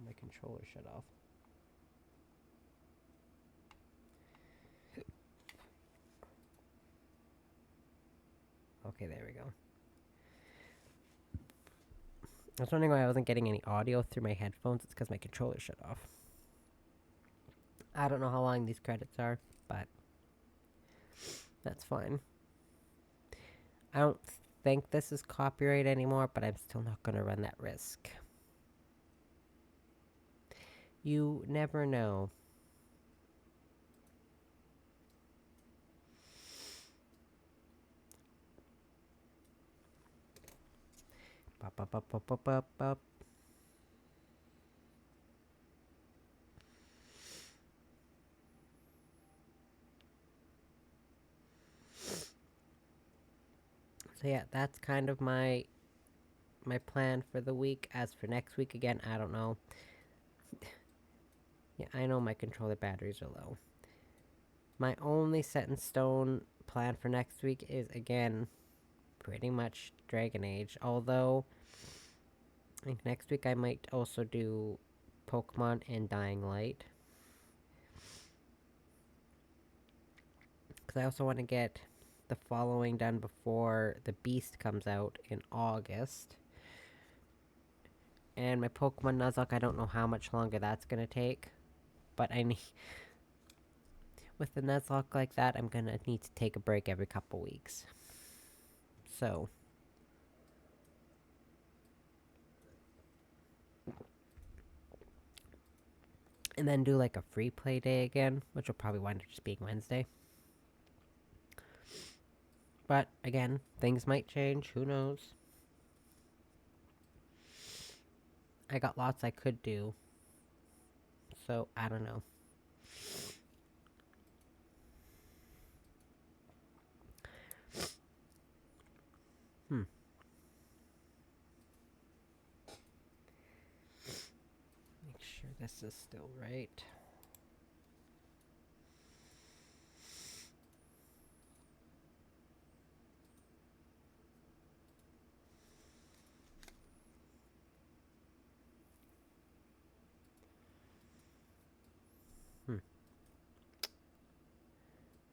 My controller shut off. Okay, there we go. I was wondering why I wasn't getting any audio through my headphones. It's because my controller shut off. I don't know how long these credits are, but that's fine. I don't think this is copyright anymore, but I'm still not going to run that risk. You never know. Bop, bop, bop, bop, bop, bop, bop. So yeah, that's kind of my plan for the week. As for next week, again, I don't know. Yeah, I know my controller batteries are low. My only set in stone plan for next week is, again, pretty much Dragon Age. Although, I think next week I might also do Pokemon and Dying Light. Because I also want to get the following done before the Beast comes out in August. And my Pokemon Nuzlocke, I don't know how much longer that's going to take. But I need... With the Nuzlocke like that, I'm going to need to take a break every couple weeks. So... And then do like a free play day again, which will probably wind up just being Wednesday. But again, things might change, who knows? I got lots I could do. So, I don't know. Make sure this is still right.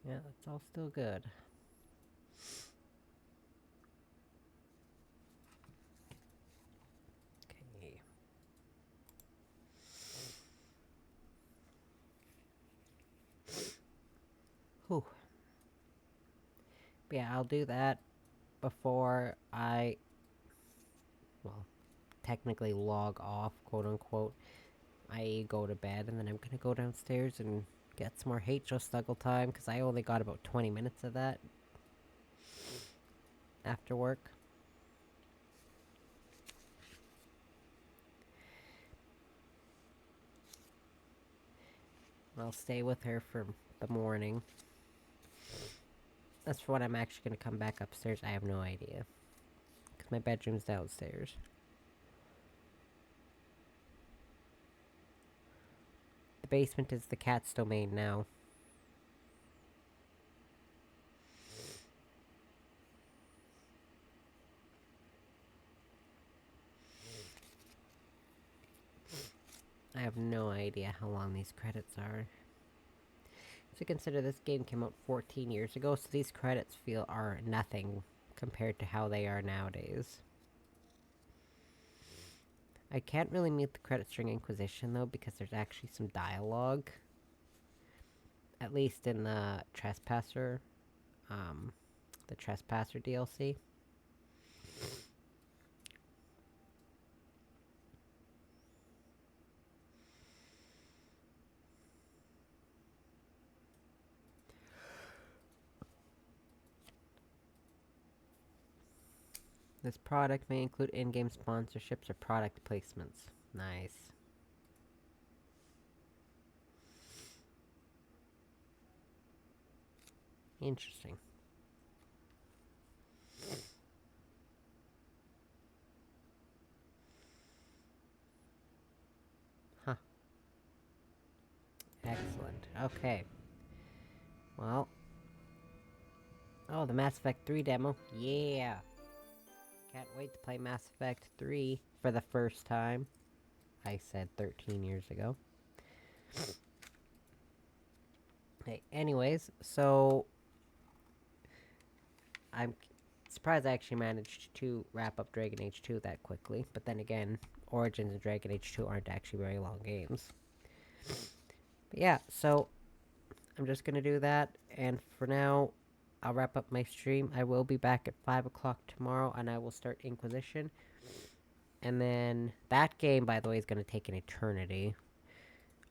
Yeah, that's all still good. Okay. Whew. But yeah, I'll do that before I, well, technically log off, quote unquote. I go to bed, and then I'm gonna go downstairs and get some more hate show snuggle time, because I only got about 20 minutes of that after work. I'll stay with her for the morning. That's for when I'm actually going to come back upstairs. I have no idea. Because my bedroom's downstairs. The basement is the cat's domain now. I have no idea how long these credits are. So consider this game came out 14 years ago, so these credits are nothing compared to how they are nowadays. I can't really meet the credits during Inquisition though, because there's actually some dialogue. At least in the Trespasser DLC. This product may include in-game sponsorships or product placements. Nice. Interesting. Huh. Excellent. Okay. Well. Oh, the Mass Effect 3 demo. Yeah! Can't wait to play Mass Effect 3 for the first time. I said 13 years ago. Hey, anyways, so... I'm surprised I actually managed to wrap up Dragon Age 2 that quickly. But then again, Origins and Dragon Age 2 aren't actually very long games. But yeah, so... I'm just gonna do that, and for now... I'll wrap up my stream. I will be back at 5 o'clock tomorrow, and I will start Inquisition. And then, that game, by the way, is going to take an eternity.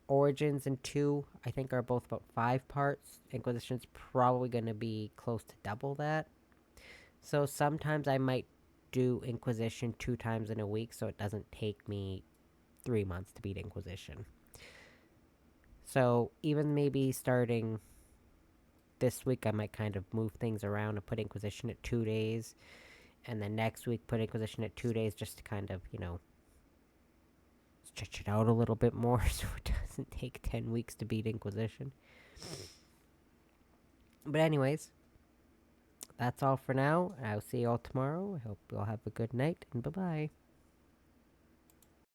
Origins and 2, I think, are both about 5 parts. Inquisition's probably going to be close to double that. So, sometimes I might do Inquisition 2 times in a week, so it doesn't take me 3 months to beat Inquisition. So, even maybe starting... this week I might kind of move things around and put Inquisition at 2 days. And then next week put Inquisition at 2 days just to kind of, stretch it out a little bit more so it doesn't take 10 weeks to beat Inquisition. But anyways, that's all for now. I'll see you all tomorrow. I hope you all have a good night, and bye-bye.